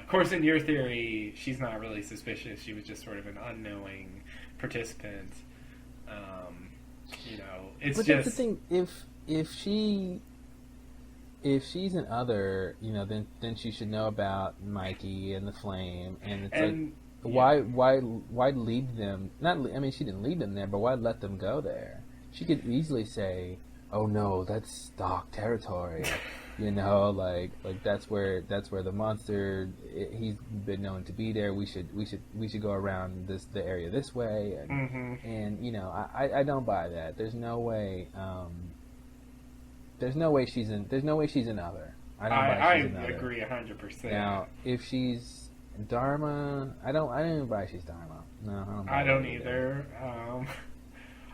of course, in your theory, she's not really suspicious. She was just sort of an unknowing participant. It's But just... that's the thing. If she's an other, then she should know about Mikey and the Flame, and it's why lead them? She didn't lead them there, but why let them go there? She could easily say, "Oh no, that's dark territory," like that's where the monster. He's been known to be there. We should go around the area this way, and I don't buy that. There's no way. There's no way she's another. I agree 100%. Now, if she's Dharma, I don't even buy she's Dharma. No, I don't either.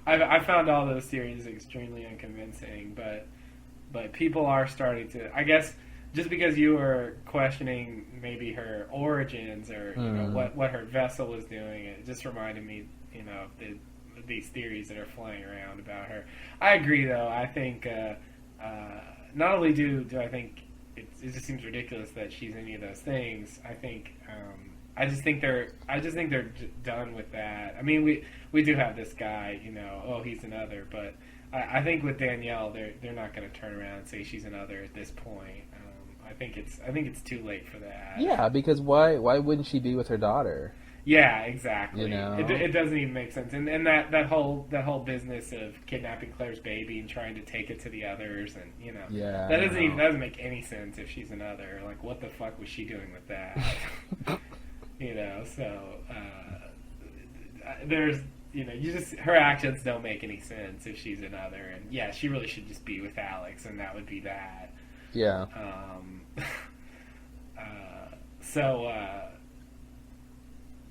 I found all those theories extremely unconvincing, but people are starting to. I guess just because you were questioning maybe her origins or what her vessel was doing, it just reminded me, of these theories that are flying around about her. I agree, though. I think. Not only do I think it just seems ridiculous that she's any of those things. I think I just think they're done with that. I mean, we do have this guy, he's another, but I think with Danielle, they're not going to turn around and say she's another at this point. I think it's too late for that. Yeah, because why wouldn't she be with her daughter? Yeah, exactly. It doesn't even make sense, and that whole business of kidnapping Claire's baby and trying to take it to the others, and Yeah, that doesn't make any sense if she's another. Like, what the fuck was she doing with that? So there's her actions don't make any sense if she's another, and yeah, she really should just be with Alex, and that would be that. Yeah.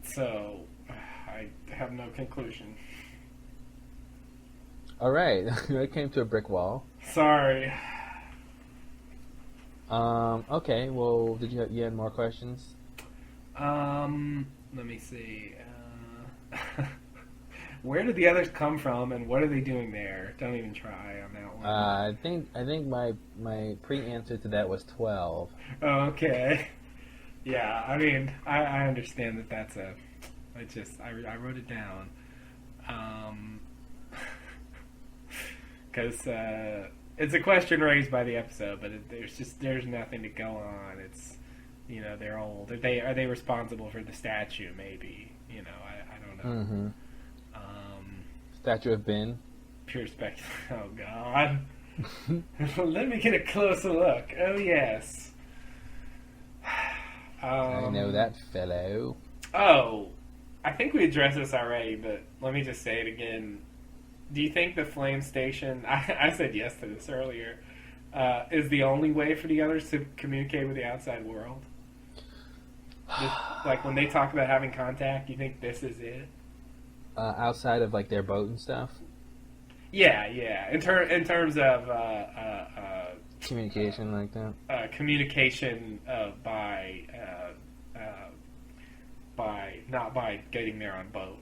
So I have no conclusion. All right, I came to a brick wall. Sorry. Okay. Well, did you had more questions? Let me see. Where did the others come from, and what are they doing there? Don't even try on that one. I think my pre-answer to that was 12. Okay. Yeah, I mean, I understand that that's I wrote it down. Because it's a question raised by the episode, but there's nothing to go on. It's, they're old. Are they responsible for the statue? Maybe. I don't know. Mm-hmm. Statue of Ben. Pure speculation. Oh God. Let me get a closer look. Oh yes. I know that fellow. Oh, I think we addressed this already, but let me just say it again. Do you think the Flame Station, I said yes to this earlier, is the only way for the others to communicate with the outside world? Just, like when they talk about having contact, you think this is it? Outside of like their boat and stuff? Yeah. In terms of Communication like that? Communication not by getting there on boat.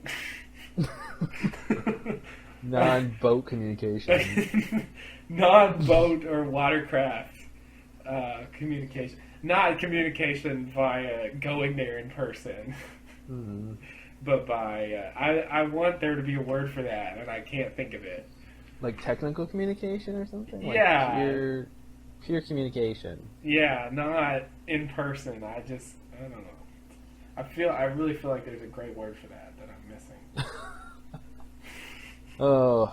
Non-boat communication. Non-boat or watercraft communication. not communication via going there in person, Mm-hmm. but by I want there to be a word for that, and I can't think of it. Like technical communication or something? Like Yeah. pure communication. Yeah, not in person. I don't know. I really feel like there's a great word for that I'm missing. Oh,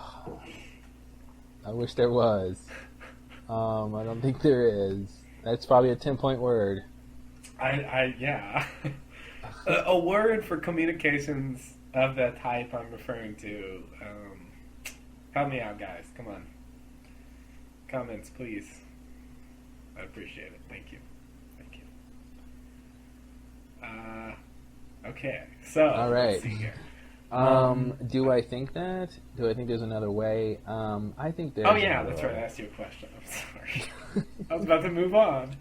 I wish there was. I don't think there is. That's probably a 10-point word. Yeah. A word for communications of that type I'm referring to. Help me out, guys. Come on. Comments, please. I appreciate it. Thank you. Okay. So, All right. let's see here. Do I think that? Do I think there's another way? I think there's. Oh yeah, another that's way. right. I asked you a question. I'm sorry. I was about to move on.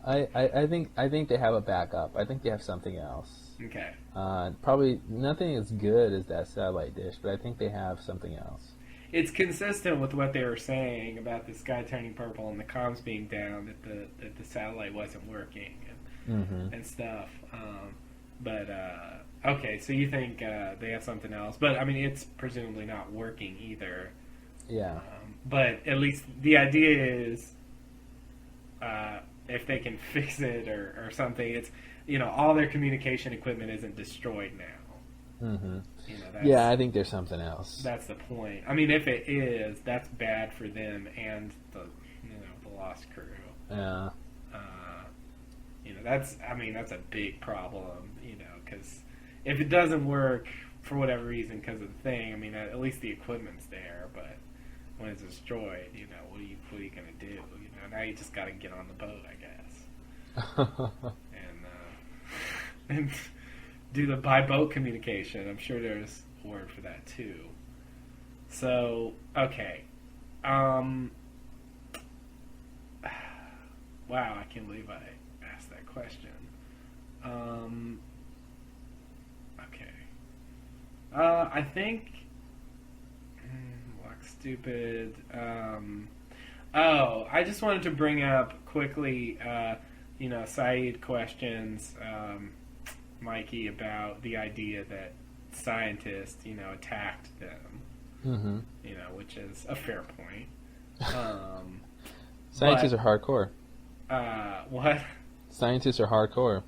I think they have a backup. I think they have something else. Okay. Probably nothing as good as that satellite dish, but I think they have something else. It's consistent with what they were saying about the sky turning purple and the comms being down, that the satellite wasn't working and stuff. But okay, so you think they have something else? But I mean, it's presumably not working either. Yeah. But at least the idea is, if they can fix it or something, it's all their communication equipment isn't destroyed now. Mm-hmm. That's, Yeah, I think there's something else. That's the point. I mean, if it is, that's bad for them and the lost crew. Yeah. That's a big problem. Because if it doesn't work for whatever reason because of the thing, I mean, at least the equipment's there. But when it's destroyed, what are you gonna do? Now you just got to get on the boat, I guess, and do the by boat communication. I'm sure there's a word for that too. So okay, wow, I can't believe I asked that question. Okay, I think like stupid. I just wanted to bring up quickly, Saeed questions Mikey about the idea that scientists, attacked them, which is a fair point. Scientists are hardcore. What? Scientists are hardcore.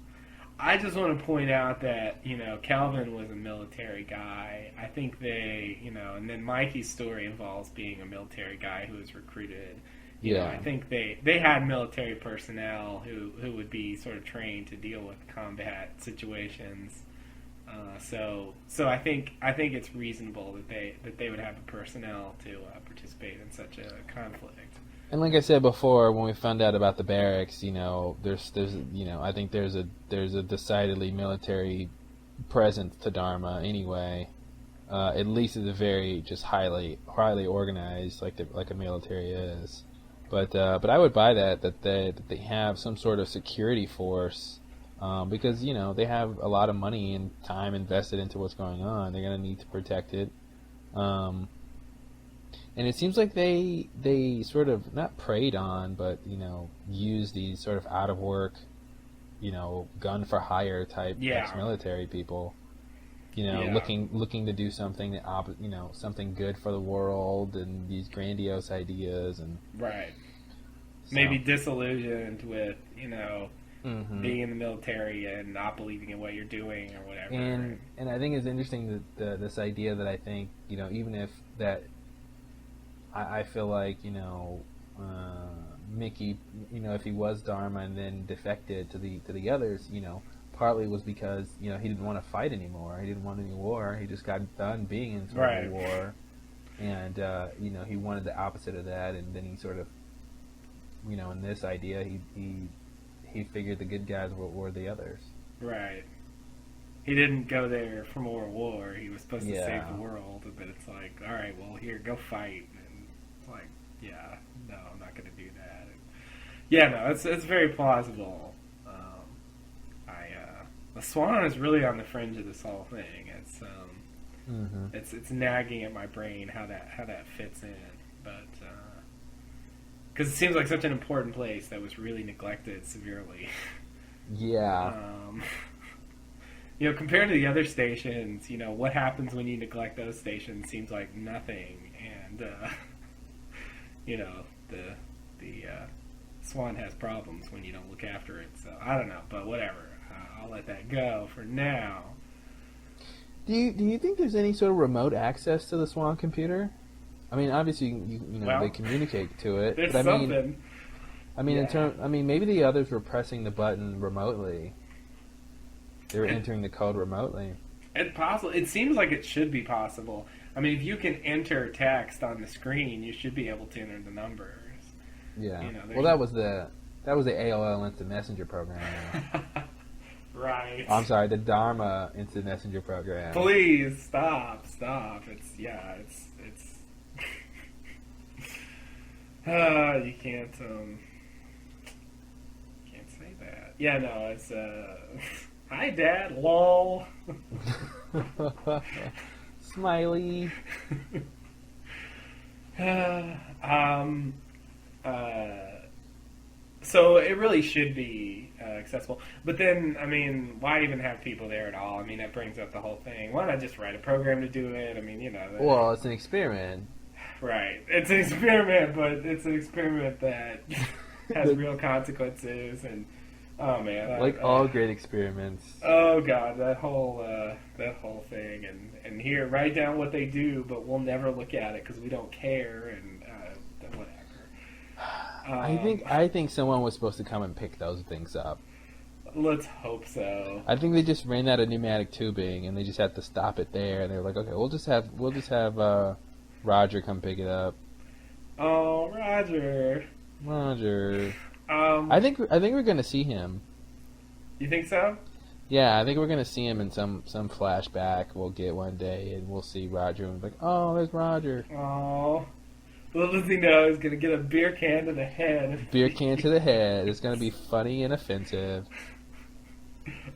I just want to point out that, Calvin was a military guy. I think they, and then Mikey's story involves being a military guy who was recruited. I think they had military personnel who would be sort of trained to deal with combat situations. So I think it's reasonable that they would have the personnel to participate in such a conflict. And like I said before, when we found out about the barracks, there's I think there's a decidedly military presence to Dharma anyway. At least it's a very just highly organized, like a military is. But I would buy that they have some sort of security force, because they have a lot of money and time invested into what's going on. They're gonna need to protect it. And it seems like they sort of not preyed on, but used these sort of out of work, gun for hire type ex-military people, looking to do something something good for the world and these grandiose ideas and right. So. Maybe disillusioned with being in the military and not believing in what you're doing or whatever. And I think it's interesting that this idea that I think even if that. I feel like Mickey, if he was Dharma and then defected to the others, partly was because he didn't want to fight anymore. He didn't want any war. He just got done being in sort of a war, and he wanted the opposite of that. And then he sort of, in this idea, he figured the good guys were the others. Right. He didn't go there for more war. He was supposed to save the world, but it's like, all right, well, here, go fight. Like, yeah, no, I'm not going to do that. It's very plausible. The Swan is really on the fringe of this whole thing. It's nagging at my brain how that fits in, but Because it seems like such an important place that was really neglected severely. Yeah. Compared to the other stations, what happens when you neglect those stations seems like nothing, and the Swan has problems when you don't look after it. So I don't know, but whatever. I'll let that go for now. Do you think there's any sort of remote access to the Swan computer? I mean, obviously, they communicate to it. There's but something. Maybe the others were pressing the button remotely. They were entering the code remotely. It's possible. It seems like it should be possible. I mean, if you can enter text on the screen, you should be able to enter the numbers. Yeah. That was the AOL Instant Messenger program. Right. I'm sorry, the Dharma Instant Messenger program. Please stop. It's you can't say that. Yeah, no, it's hi Dad, lol. Smiley. So it really should be accessible. But then, I mean, why even have people there at all? I mean, that brings up the whole thing. Why not just write a program to do it? I mean, Well, it's an experiment. Right. It's an experiment, but it's an experiment that has real consequences. And, oh, man. Like all great experiments. Oh, God, that whole thing. And here, write down what they do, but we'll never look at it because we don't care, and whatever. I think someone was supposed to come and pick those things up. Let's hope so. I think they just ran out of pneumatic tubing, and they just had to stop it there. And they were like, okay, we'll just have Roger come pick it up. Oh, Roger. I think we're gonna see him. You think so? Yeah, I think we're gonna see him in some flashback we'll get one day, and we'll see Roger and be like, oh, there's Roger. Oh. Little does he know he's going to get a beer can to the head. Beer can to the head. It's going to be funny and offensive.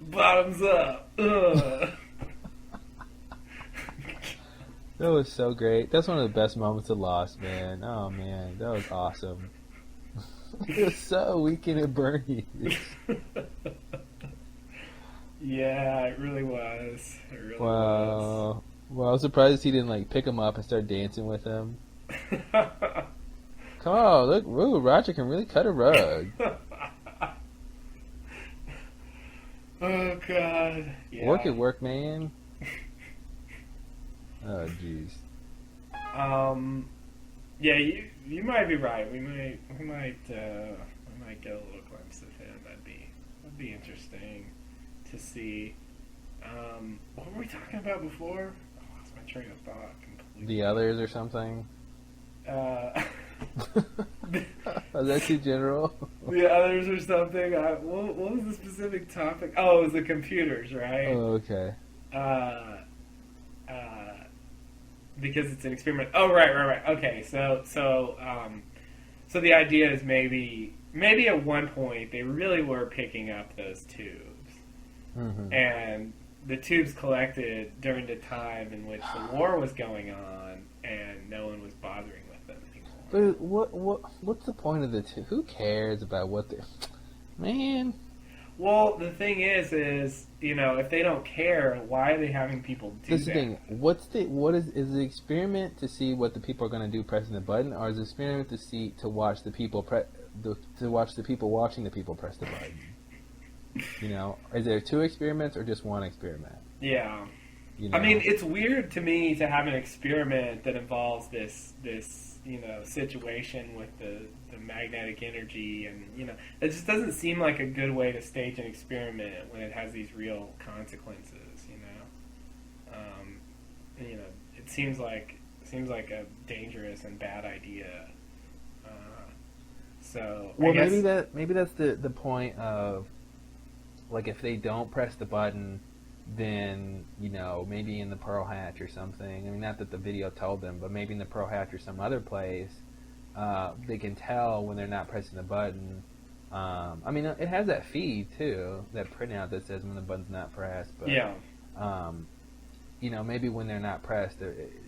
Bottoms up. Ugh. That was so great. That's one of the best moments of Lost, man. Oh, man. That was awesome. It was so Weekend at Bernie's. Yeah, it really was. Wow. Well, I was surprised he didn't, pick him up and start dancing with him. Come on, look, ooh, Roger can really cut a rug. Oh, God. Yeah. Work, man. Oh, jeez. Yeah, you might be right. We might get a little glimpse of him. That'd be interesting to see. What were we talking about before? I lost my train of thought completely. The others or something? Was that too general? The others or something. What was the specific topic? Oh, it was the computers, right? Oh, okay. Because it's an experiment. Oh, right. Okay, so the idea is maybe at one point they really were picking up those tubes, and the tubes collected during the time in which the war was going on, and no one was bothering with them anymore. But what's the point of the tube? Who cares about what they... Man... Well, the thing is, if they don't care, why are they having people do that? That's the thing. Is the experiment to see what the people are going to do pressing the button, or is the experiment to watch the people watching the people press the button? Is there two experiments or just one experiment? Yeah. I mean, it's weird to me to have an experiment that involves this situation with the magnetic energy, and it just doesn't seem like a good way to stage an experiment when it has these real consequences. It seems like a dangerous and bad idea. Maybe that's the point of, like, if they don't press the button, then maybe in the Pearl Hatch or something. I mean, not that the video told them, but maybe in the Pearl Hatch or some other place, they can tell when they're not pressing the button. I mean, it has that feed too, that printout that says when the button's not pressed. But yeah. Maybe when they're not pressed,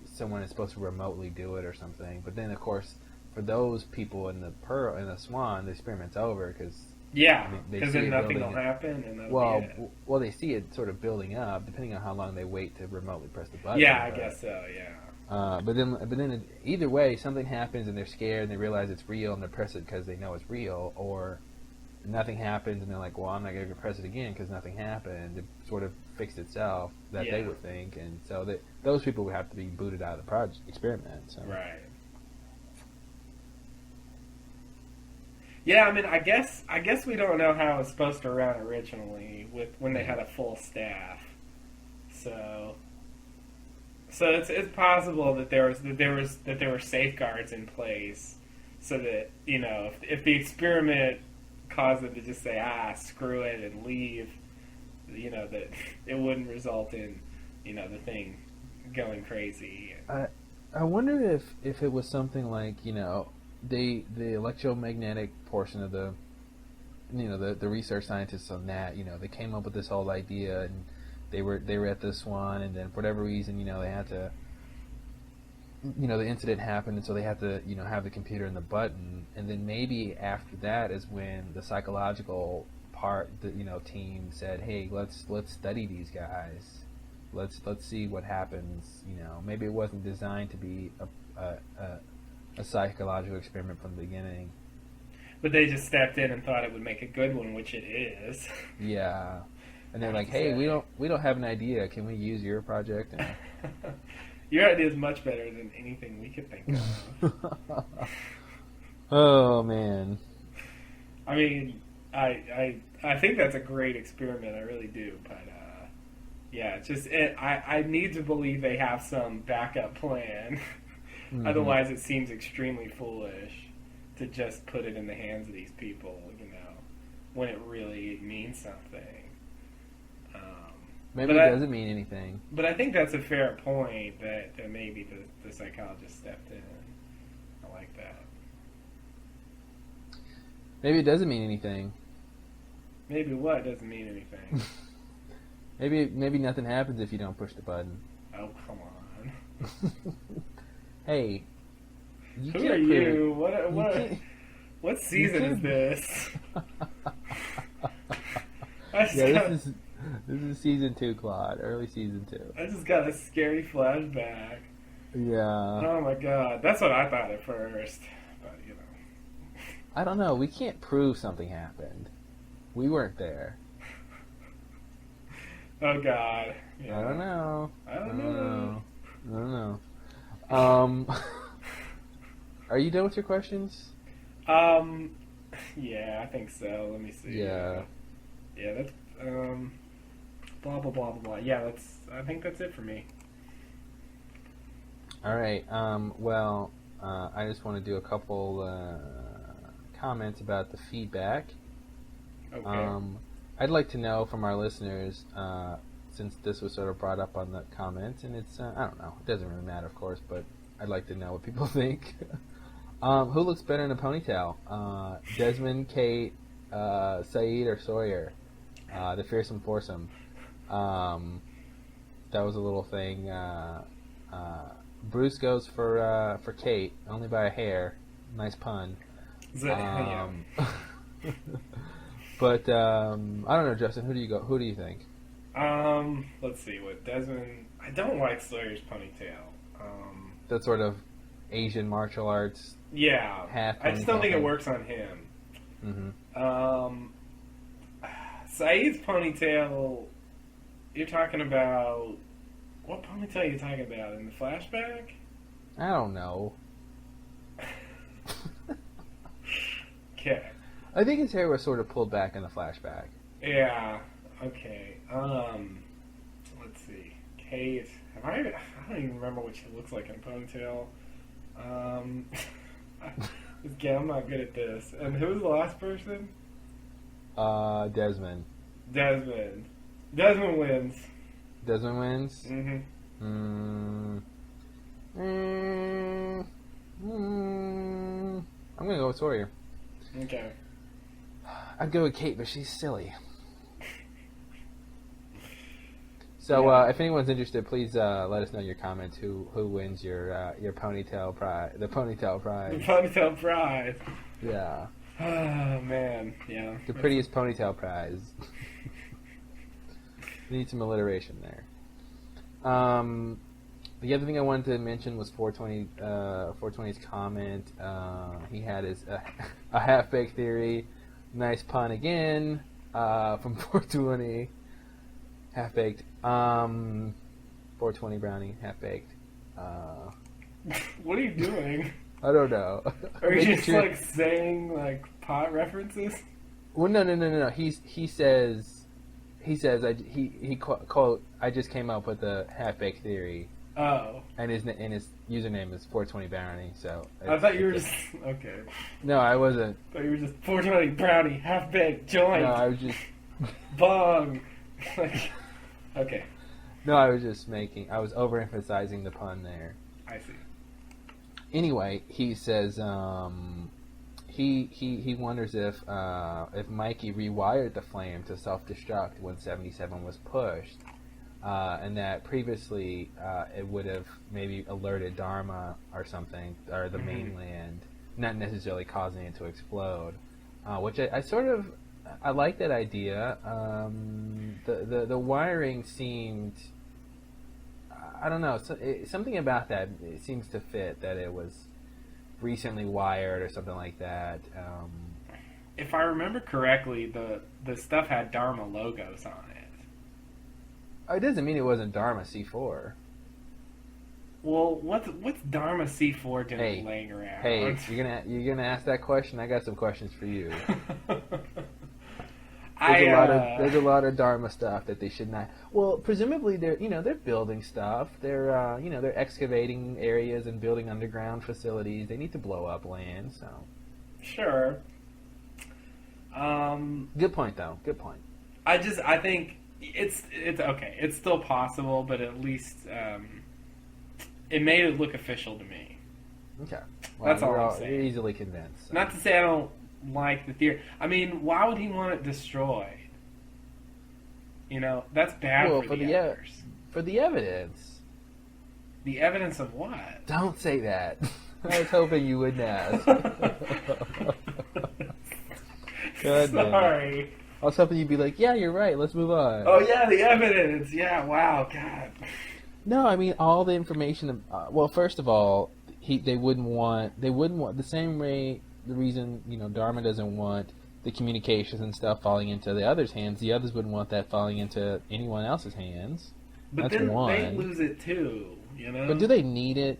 someone is supposed to remotely do it or something. But then, of course, for those people in the Swan, the experiment's over because Yeah, they because see then it nothing building will up. happen, and that'll Well, be it. well, they see it sort of building up, depending on how long they wait to remotely press the button. Yeah, I but, guess so. Yeah. but then either way, something happens and they're scared and they realize it's real and they press it because they know it's real, or nothing happens and they're like, well, I'm not going to press it again because nothing happened. It sort of fixed itself that they Yeah. would think, and so those people would have to be booted out of the project experiment. So. Right. Yeah, I mean, I guess we don't know how it was supposed to run originally when they had a full staff. So it's possible that there were safeguards in place so that, you know, if the experiment caused them to just say screw it and leave, you know, that it wouldn't result in, you know, the thing going crazy. I wonder if it was something like, you know, the electromagnetic portion of the, you know, the research scientists on that, you know, they came up with this whole idea and they were at the Swan, and then for whatever reason, you know, they had to, you know, the incident happened, and so they had to, you know, have the computer and the button, and then maybe after that is when the psychological part, the, you know, team said, hey, let's study these guys, let's see what happens. You know, maybe it wasn't designed to be a psychological experiment from the beginning. But they just stepped in and thought it would make a good one, which it is. Yeah, and they're like, hey, we don't have an idea. Can we use your project? And your idea is much better than anything we could think of. Oh man. I mean, I think that's a great experiment. I really do, but yeah, it's just I need to believe they have some backup plan. Mm-hmm. Otherwise, it seems extremely foolish to just put it in the hands of these people, you know, when it really means something. Maybe it doesn't mean anything. But I think that's a fair point that maybe the psychologist stepped in. I like that. Maybe it doesn't mean anything. Maybe what doesn't mean anything. Maybe nothing happens if you don't push the button. Oh, come on. Hey, who are you? What season is this? This is season 2, Claude. Early season 2. I just got a scary flashback. Yeah. Oh my god, that's what I thought at first. But you know, I don't know. We can't prove something happened. We weren't there. Oh god. Yeah. I don't know. I don't know. Are you done with your questions? Yeah, I think so. Let me see. Yeah. Yeah, that's blah blah blah blah blah. Yeah, I think that's it for me. All right. Well, I just want to do a couple comments about the feedback. Okay. I'd like to know from our listeners, since this was sort of brought up on the comments, and it's I don't know, it doesn't really matter, of course, but I'd like to know what people think. Who looks better in a ponytail? Desmond, Kate, Saeed, or Sawyer? The fearsome foursome. That was a little thing. Bruce goes for Kate, only by a hair. Nice pun. Yeah. But I don't know, Justin. Who do you think? Let's see. What Desmond? I don't like Sawyer's ponytail. That sort of Asian martial arts. Yeah. Half I just don't think it thing. works on him. Mm-hmm. Saeed's ponytail. You're talking about what ponytail are you talking about in the flashback? I don't know. Okay. I think his hair was sort of pulled back in the flashback. Yeah. Okay. Let's see. Kate. I don't even remember what she looks like in a ponytail. Again, I'm not good at this. And who was the last person? Desmond. Desmond. Desmond wins. Desmond wins? Mm-hmm. I'm gonna go with Sawyer. Okay. I'd go with Kate, but she's silly. So Yeah. if anyone's interested, please let us know in your comments who wins your ponytail prize, the ponytail The prize. ponytail prize. Yeah, Oh man, yeah. the prettiest ponytail prize. Need some alliteration there. The other thing I wanted to mention was 420's comment. He had his a half-baked theory. Nice pun again from 420. Half-baked. 420 brownie, half-baked. What are you doing? I don't know. Are you Making just sure- like saying like pot references? Well, no. He says he quote I just came up with a half-baked theory. Oh, And his username is 420 Brownie. So I thought you were just okay. no, I wasn't. I thought you were just 420 brownie, half baked joint, No, I was just bong. Like, okay, I was just making. I was overemphasizing the pun there. I see. Anyway, he says he wonders if Mikey rewired the flame to self-destruct when 77 was pushed. And that previously it would have maybe alerted Dharma or something, or the mainland, not necessarily causing it to explode. Which I sort of I like that idea. The wiring seemed, I don't know, something about that it seems to fit, that it was recently wired or something like that. If I remember correctly, the stuff had Dharma logos on it. It doesn't mean it wasn't Dharma C4. Well, what's Dharma C4 doing Hey, laying around? Hey, you're gonna ask that question? I got some questions for you. There's a lot of Dharma stuff that they should not. Well, presumably they're building stuff. They're excavating areas and building underground facilities. They need to blow up land. So Sure. good point though. Good point. I think it's okay. It's still possible, but at least it made it look official to me. Okay. That's all I'm saying. You're easily convinced. So. Not to say I don't like the theory. I mean, why would he want it destroyed? That's bad for the others. For the evidence. The evidence of what? Don't say that. I was hoping you wouldn't ask. Good man. Sorry. I was hoping you'd be like, yeah, you're right. Let's move on. Oh yeah, the evidence. Yeah, wow, God. No, I mean all the information. Well, first of all, they wouldn't want the same way. The reason Dharma doesn't want the communications and stuff falling into the others' hands. The others wouldn't want that falling into anyone else's hands. But That's then one. they lose it too. But do they need it?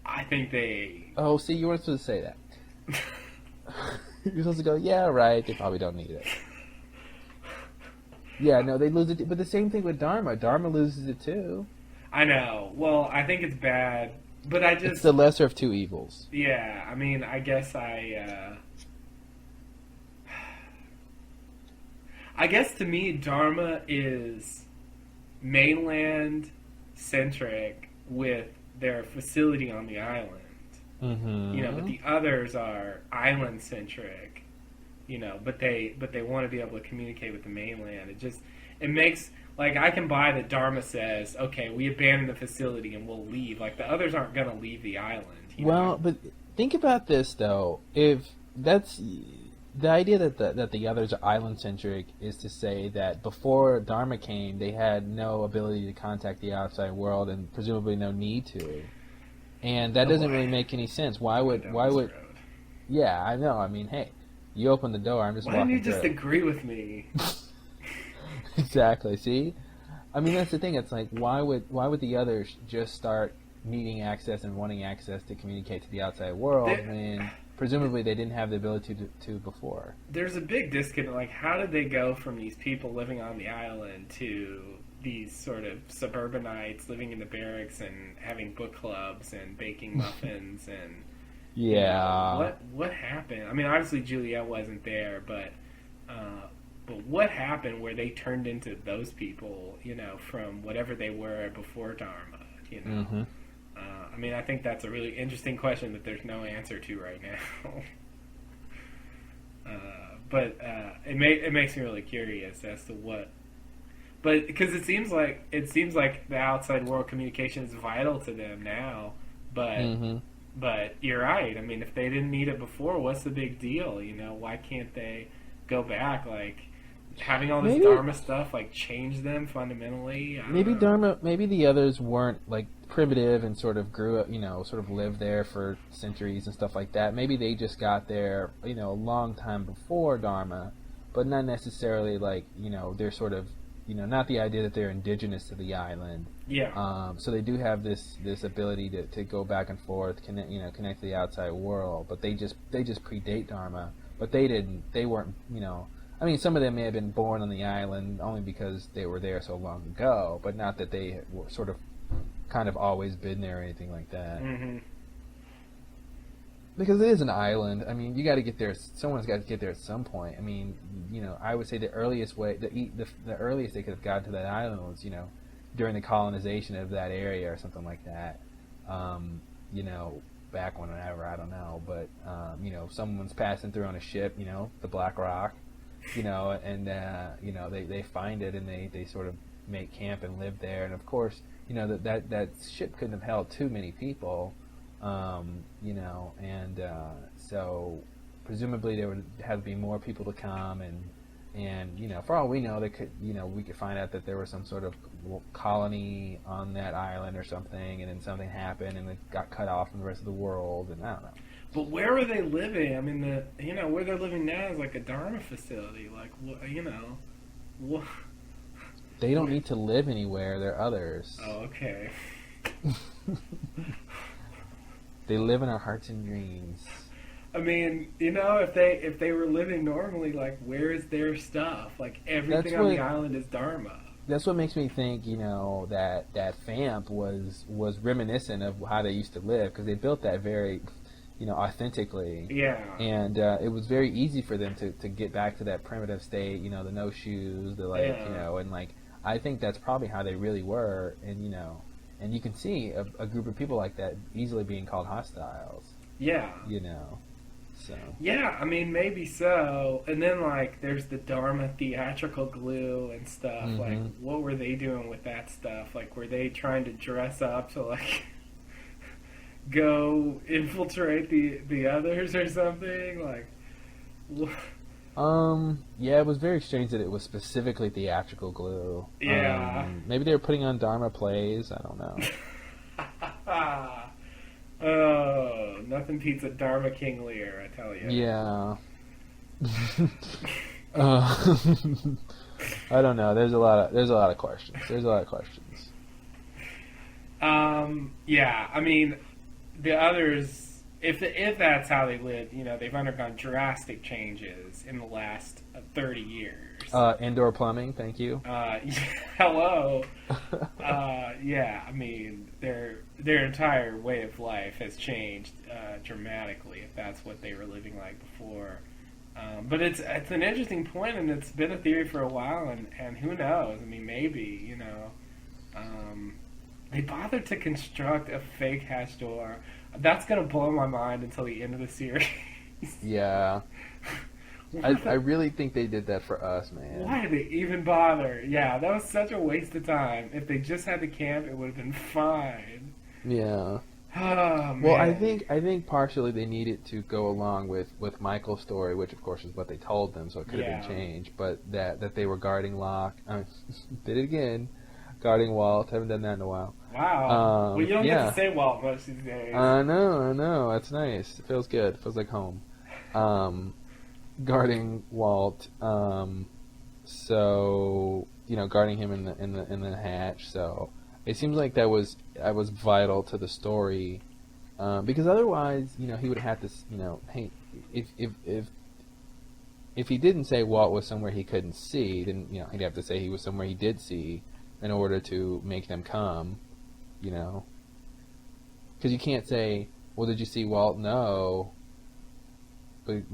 I think they. Oh, see, you weren't supposed to say that. You're supposed to go, yeah, right. They probably don't need it. Yeah, no, they lose it. But the same thing with Dharma. Dharma loses it too. I know. Well, I think it's bad, but It's the lesser of two evils. Yeah, I mean, I guess I guess to me, Dharma is mainland centric with their facility on the island. Mm-hmm. But the others are island centric. But they want to be able to communicate with the mainland. It makes, like, I can buy that Dharma says, okay, we abandon the facility and we'll leave. Like, the others aren't going to leave the island. Well, but think about this though. If that's the idea that the others are island centric, is to say that before Dharma came, they had no ability to contact the outside world and presumably no need to. And that doesn't really make any sense. Why would? Yeah, I know. I mean, hey, you open the door. I'm just Why walking didn't you just through. agree with me? Exactly. See, I mean that's the thing. It's like why would the others just start needing access and wanting access to communicate to the outside world when presumably they didn't have the ability to before? There's a big disconnect. Like, how did they go from these people living on the island to these sort of suburbanites living in the barracks and having book clubs and baking muffins and Yeah. what happened? I mean, obviously Juliet wasn't there, but what happened where they turned into those people? From whatever they were before Dharma. Mm-hmm. I mean, I think that's a really interesting question that there's no answer to right now. But it makes me really curious as to what. But because it seems like the outside world communication is vital to them now. But Mm-hmm. but you're right. I mean, if they didn't need it before, what's the big deal? You know, why can't they go back? Like having all this Maybe Dharma stuff like change them fundamentally. I don't know. Maybe the others weren't like primitive and sort of grew up, sort of lived there for centuries and stuff like that. Maybe they just got there, a long time before Dharma, but not necessarily like, they're sort of, not the idea that they're indigenous to the island. Yeah. So they do have this ability to go back and forth, connect to the outside world, but they just predate Dharma. But they weren't, I mean, some of them may have been born on the island only because they were there so long ago, but not that they were sort of kind of always been there or anything like that. Mm-hmm. Because it is an island. I mean, you got to get there. Someone's got to get there at some point. I mean, I would say the earliest way, the earliest they could have gotten to that island was, during the colonization of that area or something like that. Back whenever, I don't know, but someone's passing through on a ship, the Black Rock, and they find it and they sort of make camp and live there, and of course, that ship couldn't have held too many people, so presumably there would have to be more people to come, and for all we know, they could, we could find out that there was some sort of colony on that island or something, and then something happened and it got cut off from the rest of the world, and I don't know. But where were they living? I mean, where they're living now is like a Dharma facility. Like, what? They don't need to live anywhere. They're others. Oh, okay. They live in our hearts and dreams. I mean, if they were living normally, like, where is their stuff? Like, everything on the island is Dharma. That's what makes me think, that FAMP was reminiscent of how they used to live, because they built that very, authentically. Yeah. And it was very easy for them to get back to that primitive state, the no shoes, the and like, I think that's probably how they really were, and and you can see a group of people like that easily being called hostiles. Yeah. So. Yeah, I mean, maybe so. And then, like, there's the Dharma theatrical glue and stuff. Mm-hmm. Like, what were they doing with that stuff? Like, were they trying to dress up to, like, go infiltrate the others or something? Like, yeah, it was very strange that it was specifically theatrical glue. Yeah. Maybe they were putting on Dharma plays. I don't know. Oh, nothing beats a Dharma King Lear, I tell you. Yeah. I don't know. There's a lot of questions. Yeah. I mean, the others, if that's how they lived, they've undergone drastic changes in the last 30 years. Indoor plumbing, thank you. Hello. Yeah, I mean, their entire way of life has changed dramatically, if that's what they were living like before. But it's an interesting point, and it's been a theory for a while, and who knows? I mean, maybe, they bothered to construct a fake hatch door. That's going to blow my mind until the end of the series. Yeah. I really think they did that for us, man. Why did they even bother? Yeah, that was such a waste of time. If they just had the camp, it would have been fine. Yeah. Oh, man. Well, I think partially they needed to go along with Michael's story, which of course is what they told them, so it could have been changed. But that they were guarding Locke. Did it again. Guarding Walt. Haven't done that in a while. Wow. Well, you don't get to say Walt most these days. I know. That's nice. It feels good. It feels like home. Guarding Walt, so guarding him in the hatch. So it seems like that was vital to the story, because otherwise, he would have to, hey, if he didn't say Walt was somewhere he couldn't see, then he'd have to say he was somewhere he did see in order to make them come, because you can't say, well, did you see Walt? No. But,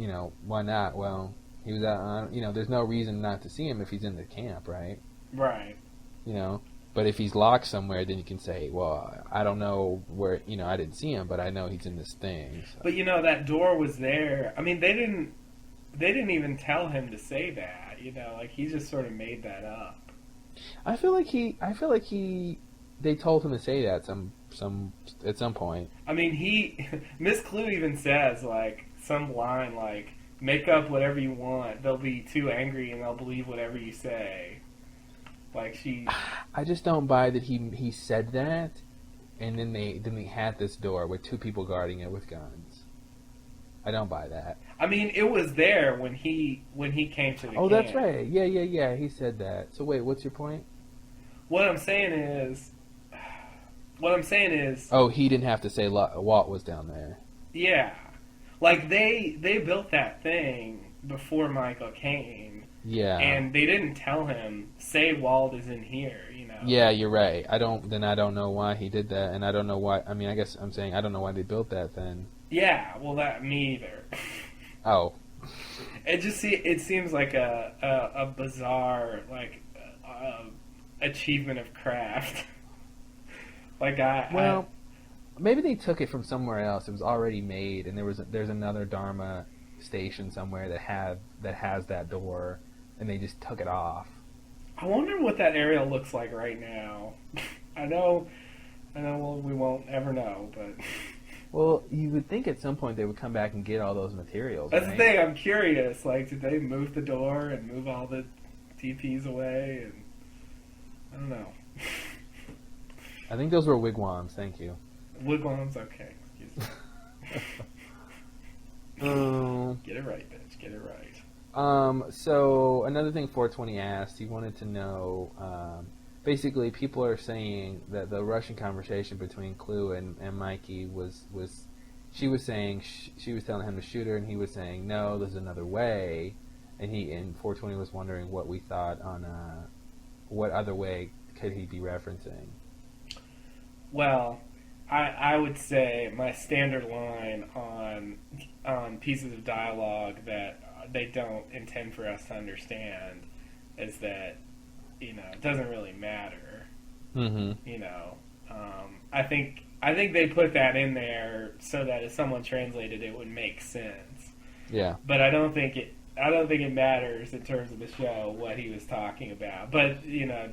why not? Well, he was out, there's no reason not to see him if he's in the camp, right? Right. But if he's locked somewhere, then you can say, well, I don't know where, I didn't see him, but I know he's in this thing. So. But, that door was there. I mean, they didn't even tell him to say that, like, he just sort of made that up. I feel like he. They told him to say that at some point. I mean, Miss Clue even says, like, some line like, make up whatever you want. They'll be too angry and they'll believe whatever you say. Like, she... I just don't buy that he said that, and then they had this door with two people guarding it with guns. I don't buy that. I mean, it was there when he came to the camp. That's right. Yeah. He said that. So wait, what's your point? What I'm saying is... Oh, he didn't have to say Walt was down there. Yeah. Like, they built that thing before Michael came. Yeah. And they didn't tell him, say Walt is in here, you know. Yeah, you're right. I don't know why he did that, and I don't know why. I mean, I guess I'm saying I don't know why they built that then. Yeah, well, me either. Oh. It seems like a bizarre, like, achievement of craft. Maybe they took it from somewhere else. It was already made, and there's another Dharma station somewhere that has that door, and they just took it off. I wonder what that area looks like right now. I know we won't ever know, but well, you would think at some point they would come back and get all those materials. That's right? the thing. I'm curious. Like, did they move the door and move all the TPs away? And I don't know. I think those were wigwams. Thank you. Wigwams, okay. Excuse me. Get it right, bitch. Get it right. So another thing 420 asked, he wanted to know, basically people are saying that the Russian conversation between Clue and Mikey was she was saying, she was telling him to shoot her, and he was saying, no, there's another way, and 420 was wondering what we thought on, what other way could he be referencing? Well, I would say my standard line on pieces of dialogue that they don't intend for us to understand is that, you know, it doesn't really matter. Mm-hmm. You know, I think they put that in there so that if someone translated it would make sense. Yeah. But I don't think it matters in terms of the show what he was talking about. But, you know,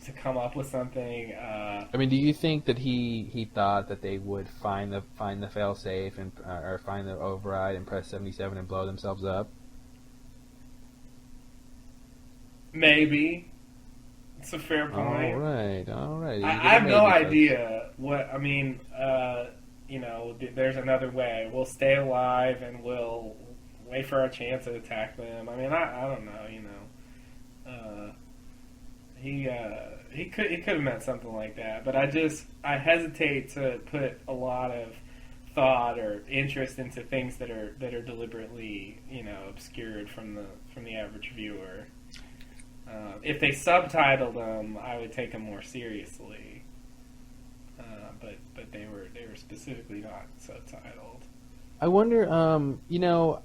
to come up with something. I mean, do you think that he thought that they would find the failsafe and or find the override and press 77 and blow themselves up? Maybe. It's a fair point. All right. I have no idea what. I mean, you know, there's another way. We'll stay alive and we'll wait for our chance to attack them. I mean, I don't know. You know. He could have meant something like that, but I hesitate to put a lot of thought or interest into things that are deliberately, you know, obscured from the average viewer. If they subtitled them, I would take them more seriously. But they were specifically not subtitled. I wonder, you know,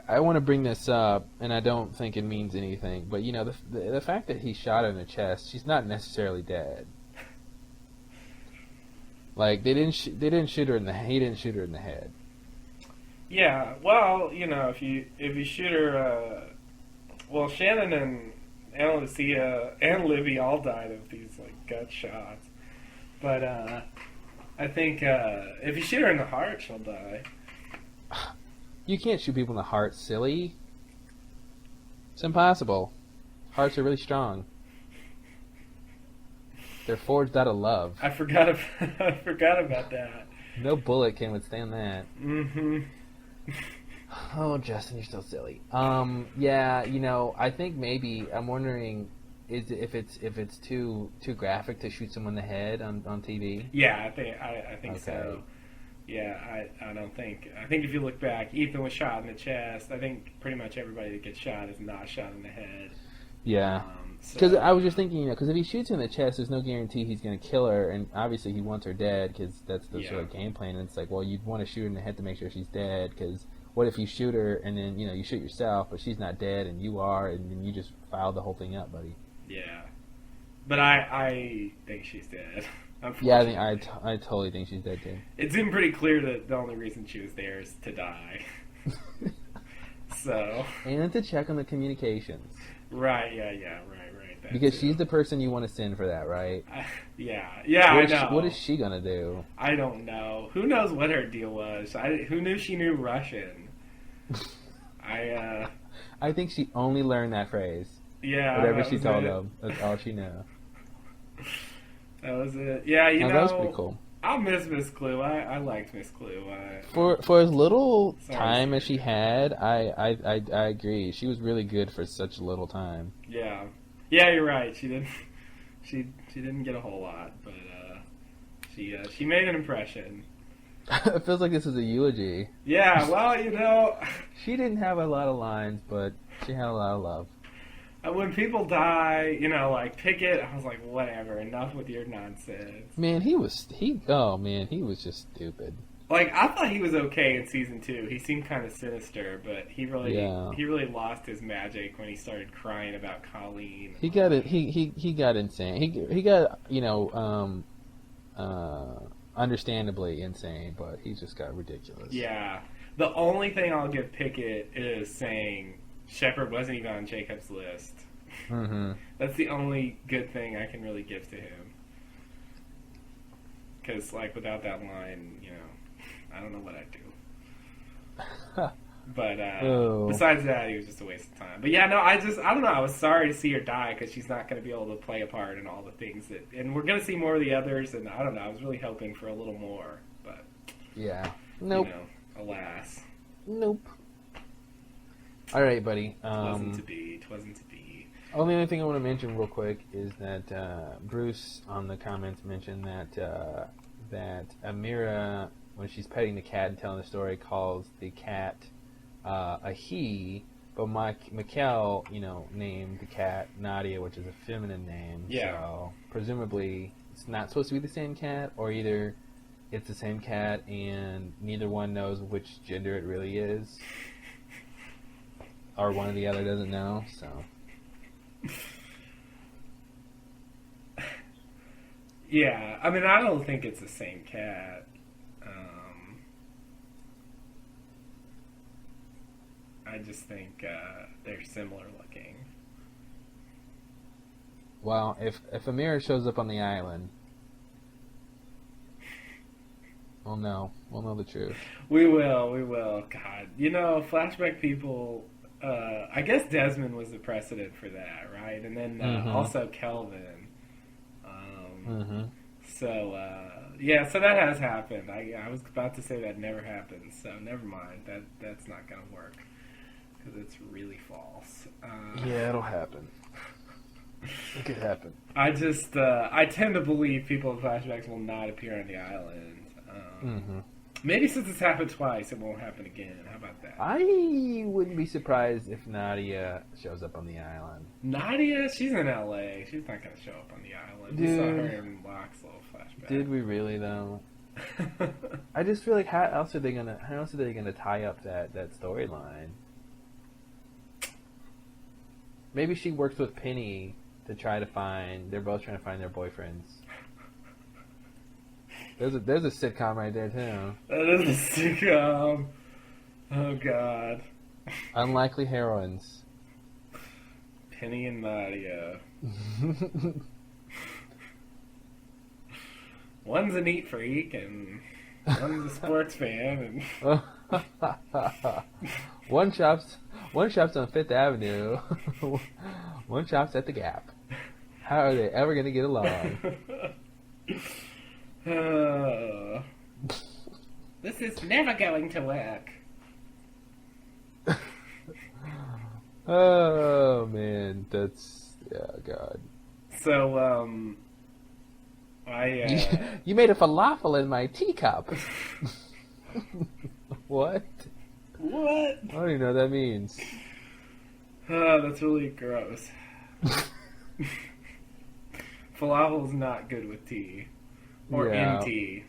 I want to bring this up, and I don't think it means anything, but, you know, the fact that he shot her in the chest, she's not necessarily dead. Like, he didn't shoot her in the head. Yeah, well, you know, if you shoot her, well, Shannon and Anna Lucia and Libby all died of these, like, gut shots. But, I think, if you shoot her in the heart, she'll die. You can't shoot people in the heart, silly. It's impossible. Hearts are really strong. They're forged out of love. I forgot about that. No bullet can withstand that. Mm-hmm. Oh, Justin, you're still silly. Yeah, you know, I think maybe I'm wondering if it's too graphic to shoot someone in the head on TV. Yeah, I think okay. so. Yeah, I don't think. I think if you look back, Ethan was shot in the chest. I think pretty much everybody that gets shot is not shot in the head. Yeah. Because I was just thinking, you know, because if he shoots her in the chest, there's no guarantee he's going to kill her, and obviously he wants her dead because that's the sort of game plan. And it's like, well, you'd want to shoot her in the head to make sure she's dead, because what if you shoot her and then, you know, you shoot yourself, but she's not dead and you are, and then you just filed the whole thing up, buddy. Yeah. But I think she's dead. Yeah, I totally think she's dead too. It seemed pretty clear that the only reason she was there is to die. So. And to check on the communications. Right. Yeah. Right. that Because too. she's the person you want to send for that, right? Yeah, What I is know. what is she gonna do? I don't know. Who knows what her deal was? Who knew she knew Russian? I think she only learned that phrase. Yeah, Whatever that she was told it. them, that's all she knew. That was it. Yeah, That was pretty cool. I'll miss Miss Clue. I liked Miss Clue. For as little Sorry. time as she had, I agree. She was really good for such little time. Yeah, you're right. She didn't. She didn't get a whole lot, but she made an impression. It feels like this is a eulogy. Yeah, well, She didn't have a lot of lines, but she had a lot of love. when people die, like Pickett, I was like, whatever, enough with your nonsense. Man, he was just stupid. Like, I thought he was okay in season 2. He seemed kind of sinister, but he really lost his magic when he started crying about Colleen. He got it. He got insane. He got understandably insane, but he just got ridiculous. Yeah. The only thing I'll give Pickett is saying Shepard wasn't even on Jacob's list. Mm-hmm. That's the only good thing I can really give to him. Because, like, without that line, I don't know what I'd do. But besides that, he was just a waste of time. But yeah, no, I don't know. I was sorry to see her die because she's not going to be able to play a part in all the things and we're going to see more of the others. And I don't know. I was really hoping for a little more, but yeah, nope. Alas, nope. All right, buddy. It wasn't to be. Only other thing I want to mention real quick is that Bruce on the comments mentioned that Amira, when she's petting the cat and telling the story, calls the cat a he, but Mikkel, named the cat Nadia, which is a feminine name. Yeah. So presumably it's not supposed to be the same cat, or either it's the same cat and neither one knows which gender it really is, or one or the other doesn't know. So. Yeah, I mean, I don't think it's the same cat. I just think they're similar looking. Well, if Amira shows up on the island, we'll know the truth. We will. God, flashback people. I guess Desmond was the precedent for that, right? And then also Kelvin. So that has happened. I was about to say that never happened, so never mind. That's not gonna work because it's really false. Yeah, it'll happen. It could happen. I tend to believe people in flashbacks will not appear on the island. Maybe since it's happened twice, it won't happen again. How about that? I wouldn't be surprised if Nadia shows up on the island. Nadia? She's in LA. She's not going to show up on the island. Dude. We saw her in Locke's little flashback. Did we really though? I just feel like how else are they gonna tie up that storyline? Maybe she works with Penny to try to find. They're both trying to find their boyfriends. There's a sitcom right there too. That is a sitcom. Oh God. Unlikely heroines. Penny and Nadia. One's a neat freak and one's a sports fan. And One shops on Fifth Avenue. One shops at the Gap. How are they ever gonna get along? This is never going to work. Oh man, God. So, You made a falafel in my teacup. What? What? I don't even know what that means. That's really gross. Falafel's not good with tea. Or in tea.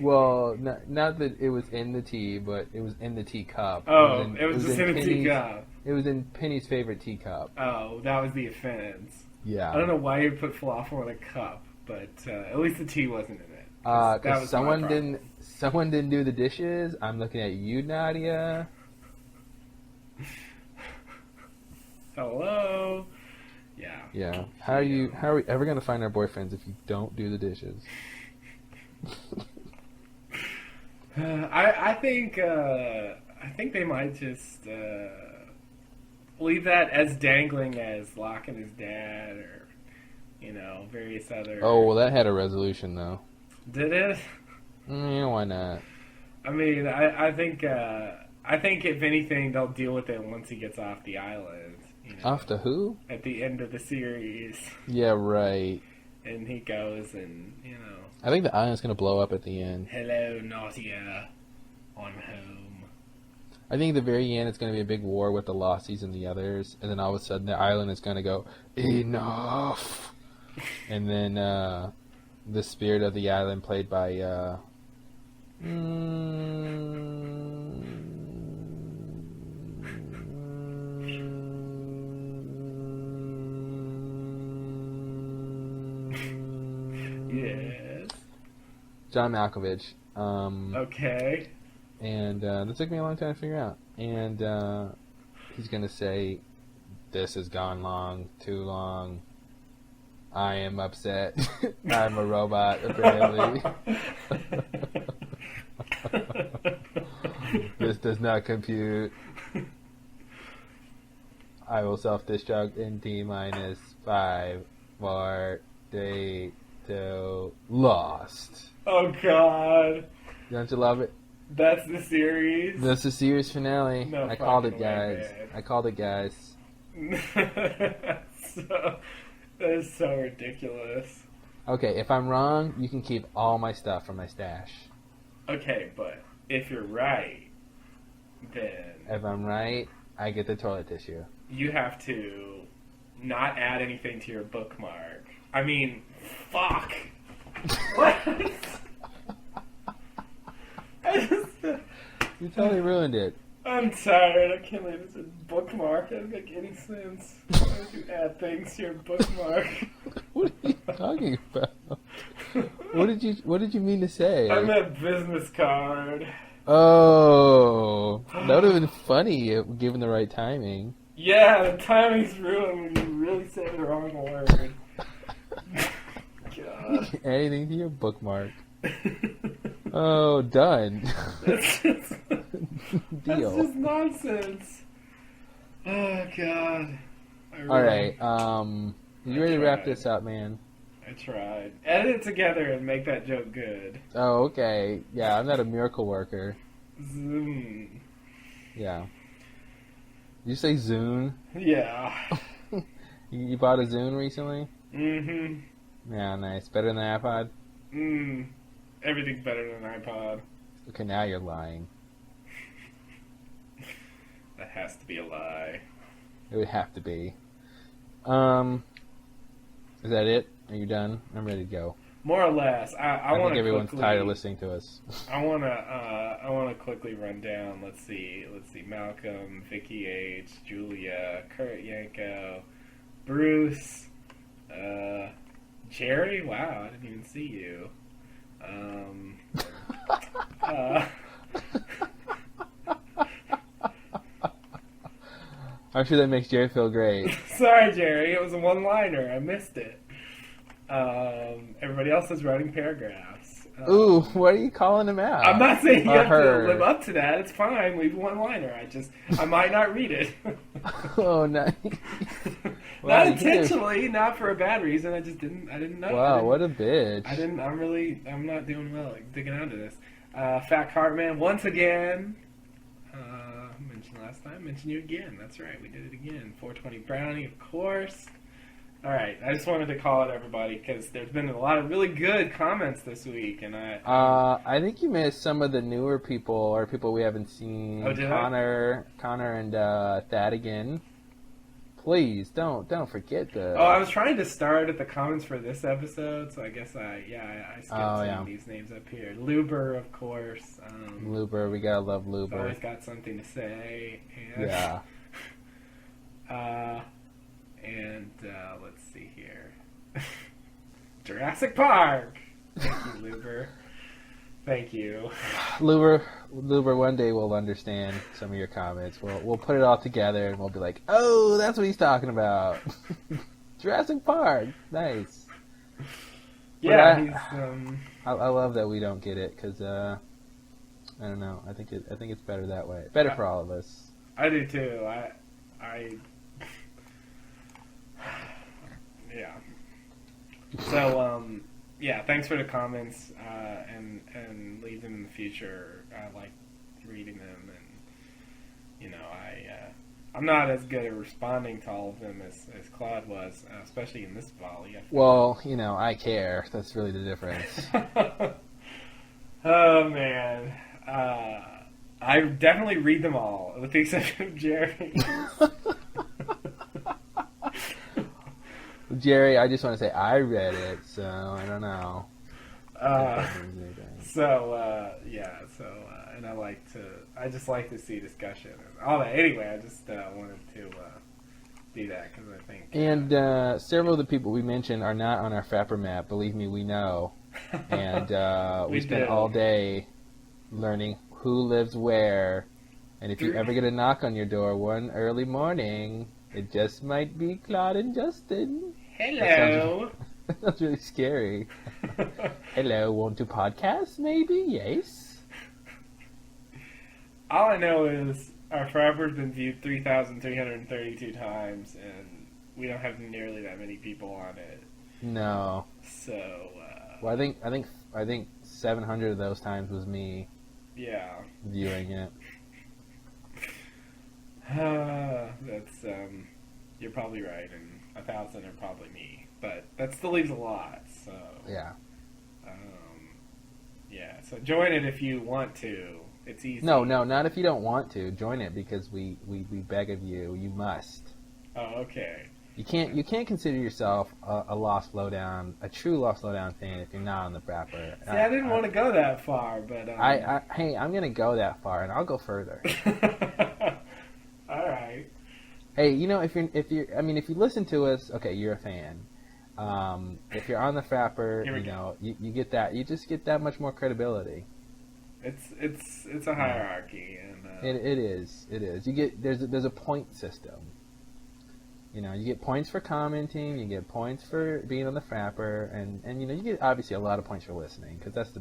Well, not that it was in the tea, but it was in the teacup. Oh, it was just in a teacup. It was in Penny's favorite teacup. Oh, that was the offense. Yeah. I don't know why you put falafel in a cup, but at least the tea wasn't in it. Because someone didn't do the dishes. I'm looking at you, Nadia. Hello. Yeah. Yeah. How are we ever gonna find our boyfriends if you don't do the dishes? I think they might just leave that as dangling as Locke and his dad, or various other. Oh well, that had a resolution though. Did it? Yeah, why not? I mean, I think if anything, they'll deal with it once he gets off the island. Off to who? At the end of the series. Yeah, right. And he goes and, I think the island's gonna blow up at the end. hello, Nausea. I'm home. I think at the very end it's gonna be a big war with the Lossies and the others, and then all of a sudden the island is gonna go, enough! And then the spirit of the island, played by Yes. John Malkovich. Okay. And that took me a long time to figure out. And he's gonna say, "This has gone too long. I am upset. I'm a robot, apparently. This does not compute. I will self-destruct in T-minus 5, 4, 3, 2, lost." Oh, God. Don't you love it? That's the series? That's the series finale. No I called it, fucking way, guys. man. I called it, guys. That is so ridiculous. Okay, if I'm wrong, you can keep all my stuff from my stash. Okay, but if you're right, then If I'm right, I get the toilet tissue. you have to not add anything to your bookmark. I mean, fuck. What? You totally ruined it. I'm tired. I can't believe it's a bookmark. That doesn't make any sense. Why would you add things to your bookmark? What are you talking about? What did you mean to say? I meant business card. Oh, that would have been funny given the right timing. Yeah, the timing's ruined when you really say the wrong word. God. Anything to your bookmark. Oh, done. That's just, Deal. that's just nonsense. Oh, God. All right. You ready to wrap this up, man? I tried. Edit it together and make that joke good. Oh, okay. Yeah, I'm not a miracle worker. Zoom. Yeah. Did you say Zune? Yeah. You bought a Zune recently? Mm-hmm. Yeah, nice. Better than the iPod? Everything's better than an iPod. Okay, now you're lying. That has to be a lie. It would have to be. Is that it? Are you done? I'm ready to go. More or less. I want think to everyone's quickly, tired of listening to us. I want to quickly run down. Let's see. Malcolm, Vicky H, Julia, Kurt Yanko, Bruce, Jerry. Wow, I didn't even see you. I'm sure that makes Jerry feel great. Sorry, Jerry. It was a one-liner. I missed it. Everybody else is writing paragraphs. Ooh, what are you calling him out? I'm not saying you Or have her. to live up to that. It's fine. Leave one-liner. I might not read it. Oh, nice. Not Wow, you intentionally, not for a bad reason. I didn't know. Wow, what a bitch. I'm not doing well digging onto this. Fat Cartman, once again. Mentioned last time, mentioned you again. That's right, we did it again. 420 Brownie, of course. All right, I just wanted to call out everybody because there's been a lot of really good comments this week, and I think you missed some of the newer people or people we haven't seen. Oh, did Connor and Thad again. Please don't forget the. I was trying to start at the comments for this episode, so I guess I skipped some of these names up here. Luber, of course. Luber, we gotta love He's Luber. always got something to say. And, Yeah. And let's see here. Jurassic Park. Thank you, Luber. Thank you. Luber, one day we'll understand some of your comments. We'll put it all together and we'll be like, oh, that's what he's talking about. Jurassic Park. Nice. Yeah, I love that we don't get it because I don't know. I think it's better that way. Better for all of us. I do too. Yeah. So yeah. Thanks for the comments and leave them in the future. I like reading them, and I'm not as good at responding to all of them as Claude was, especially in this volley. Well, I care. That's really the difference. Oh man, I definitely read them all, with the exception of Jerry. Jerry, I just want to say I read it, so I don't know. And I just like to see discussion and all that. Anyway, I just wanted to do that because I think. And several of the people we mentioned are not on our Frapper map. Believe me, we know. And we spent all day learning who lives where. And if you ever get a knock on your door one early morning, it just might be Claude and Justin. Hello. That sounds really scary. Hello, want to podcast? Maybe, yes. All I know is our Frapper's been viewed 3,332 times, and we don't have nearly that many people on it. No. So. Well, I think 700 of those times was me. Yeah. Viewing it. That's you're probably right, and 1,000 are probably me, but that still leaves a lot. So. Yeah. Yeah. So join it if you want to. It's easy. No, not if you don't want to. Join it because we beg of you. You must. Oh, okay. You can't consider yourself a Lost Lowdown, a true Lost Lowdown fan if you're not on the Frapper. See, I didn't want to go that far, but hey, I'm gonna go that far, and I'll go further. All right. Hey, if you listen to us, okay, you're a fan. If you're on the Frapper, you get that. You just get that much more credibility. It's a hierarchy, and it is. You get there's a point system. You get points for commenting, you get points for being on the Frapper, and you get obviously a lot of points for listening because that's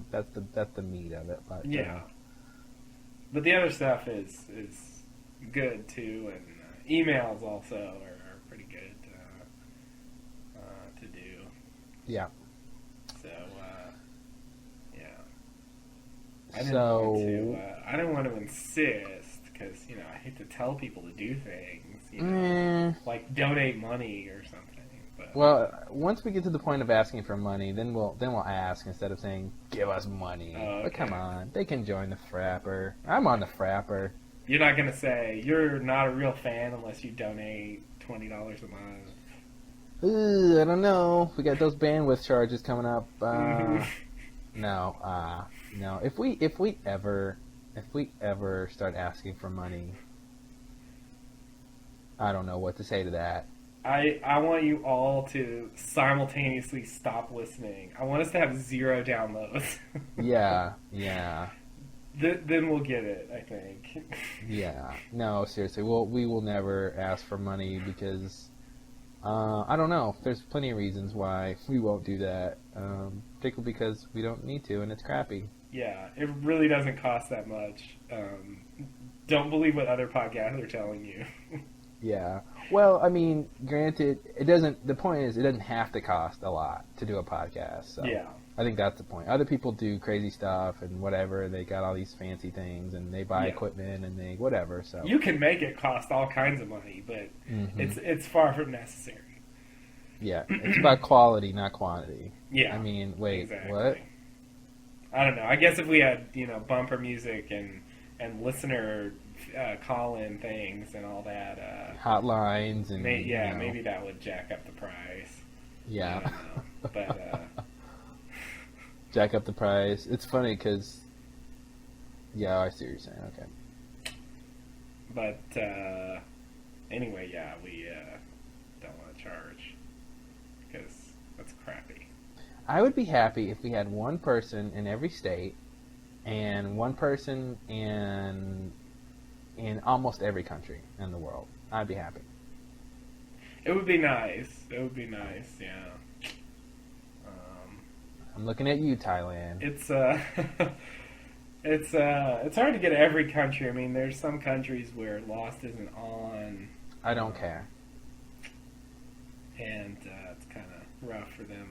the meat of it. But yeah. But the other stuff is good too, and emails also are pretty good to do. Yeah. So yeah. I didn't want to insist because I hate to tell people to do things, like donate money or something. But, well, once we get to the point of asking for money, then we'll ask instead of saying give us money. Oh, okay. But come on, they can join the Frapper. I'm on the Frapper. You're not gonna say you're not a real fan unless you donate $20 a month. I don't know. We got those bandwidth charges coming up. No. If we ever start asking for money, I don't know what to say to that. I want you all to simultaneously stop listening. I want us to have 0 downloads. Yeah. Then we'll get it, I think. Yeah. No, seriously. We will never ask for money because I don't know. There's plenty of reasons why we won't do that. Particularly because we don't need to, and it's crappy. Yeah, it really doesn't cost that much. Don't believe what other podcasts are telling you. Yeah. Well, I mean, granted, it doesn't. The point is, it doesn't have to cost a lot to do a podcast. So yeah. I think that's the point. Other people do crazy stuff and whatever. And they got all these fancy things, and they buy equipment and they whatever. So you can make it cost all kinds of money, but it's far from necessary. Yeah, it's about quality, not quantity. Yeah. I mean, wait, exactly. What? I don't know. I guess if we had bumper music and listener call-in things and all that, hotlines and maybe that would jack up the price. Yeah. I don't know. But jack up the price. It's funny because I see what you're saying. Okay. But anyway, yeah, we don't want to charge because that's crappy. I would be happy if we had one person in every state and one person in almost every country in the world. I'd be happy. It would be nice. It would be nice. Yeah. I'm looking at you, Thailand. It's it's hard to get every country. I mean, there's some countries where Lost isn't on. I don't care. And it's kind of rough for them.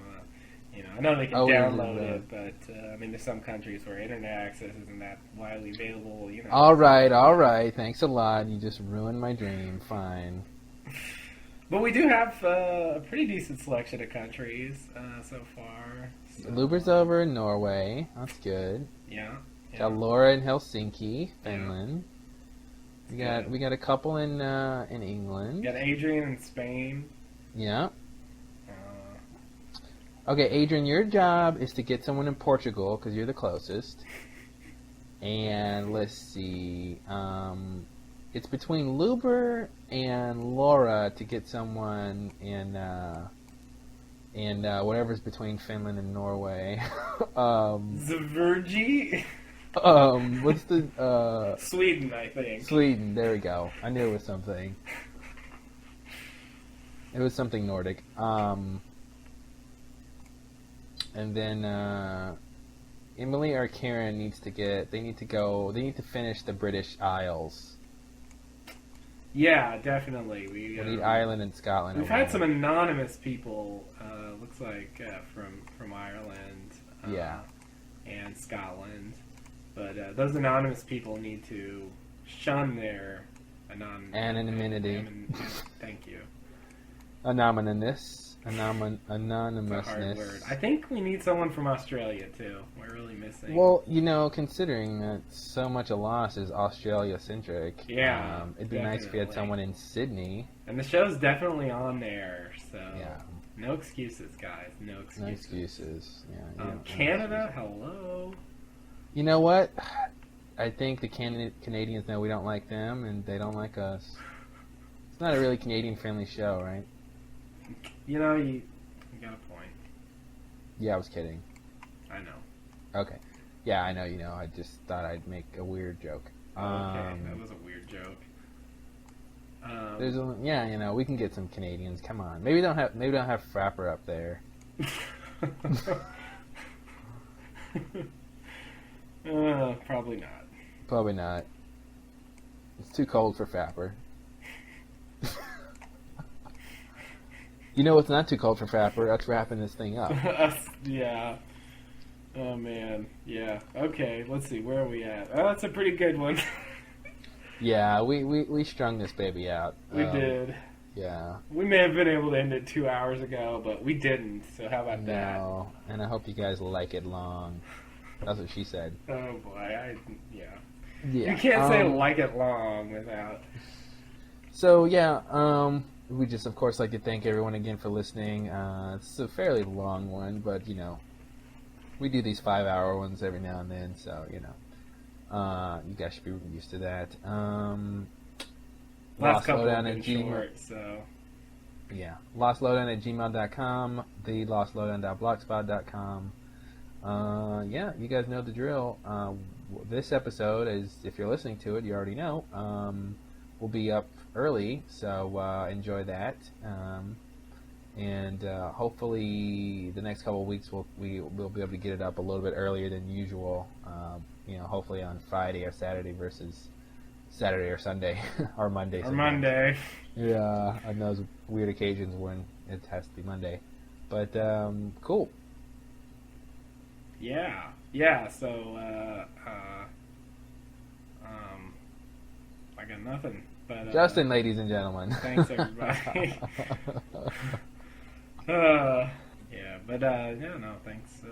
I know they can Oh, download is it, it, but I mean, there's some countries where internet access isn't that widely available. All right. Thanks a lot. You just ruined my dream. Fine. But we do have a pretty decent selection of countries so far. So, Luber's over in Norway. That's good. Yeah. Got Laura in Helsinki, Finland. We got a couple in England. Got Adrian in Spain. Yeah. Okay, Adrian, your job is to get someone in Portugal because you're the closest. And let's see, it's between Luber and Laura to get someone in whatever's between Finland and Norway. Zvergi? What's the Sweden, I think. Sweden? There we go. I knew it was something. It was something Nordic. And then Emily or Karen needs to finish the British Isles. Yeah, definitely. We need Ireland and Scotland. We've had some anonymous people, looks like, from Ireland and Scotland. But those anonymous people need to shun their anonymity. Thank you. Anonymousness. It's a hard word. I think we need someone from Australia, too. We're really missing. Well, considering that so much of Lost is Australia-centric, it'd be nice if we had someone in Sydney. And the show's definitely on there, so yeah. No excuses, guys. No excuses. No excuses. Yeah. Canada, hello. You know what? I think the Canadians know we don't like them, and they don't like us. It's not a really Canadian-friendly show, right? You got a point. Yeah, I was kidding. I know. Okay. Yeah, I know you know. I just thought I'd make a weird joke. Okay, that was a weird joke. We can get some Canadians. Come on. Maybe don't have Frapper up there. Probably not. Probably not. It's too cold for Frapper. You know what's not too cold for Frapper? That's wrapping this thing up. Yeah. Oh, man. Yeah. Okay, let's see. Where are we at? Oh, that's a pretty good one. Yeah, we strung this baby out. We did. Yeah. We may have been able to end it 2 hours ago, but we didn't, so how about that? No, and I hope you guys like it long. That's what she said. Oh, boy. Yeah. Yeah. You can't say like it long without... So, we just, of course, like to thank everyone again for listening. It's a fairly long one, but, we do these 5-hour ones every now and then, so, you guys should be used to that. Last couple Lowdown have been short, so... Yeah. LostLowdown@gmail.com, thelostlowdown.blogspot.com. You guys know the drill. This episode, if you're listening to it, you already know, will be up early, so enjoy that. And hopefully the next couple of weeks we'll be able to get it up a little bit earlier than usual. Hopefully on Friday or Saturday versus Saturday or Sunday or Monday. Or Monday. Yeah, on those weird occasions when it has to be Monday. But cool. Yeah. So I got nothing. But Justin, ladies and gentlemen. Thanks, everybody. Thanks.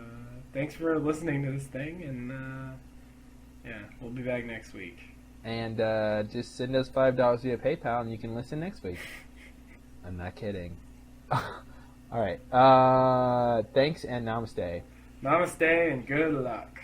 Thanks for listening to this thing, and we'll be back next week. And just send us $5 via PayPal, and you can listen next week. I'm not kidding. All right. Thanks, and namaste. Namaste, and good luck.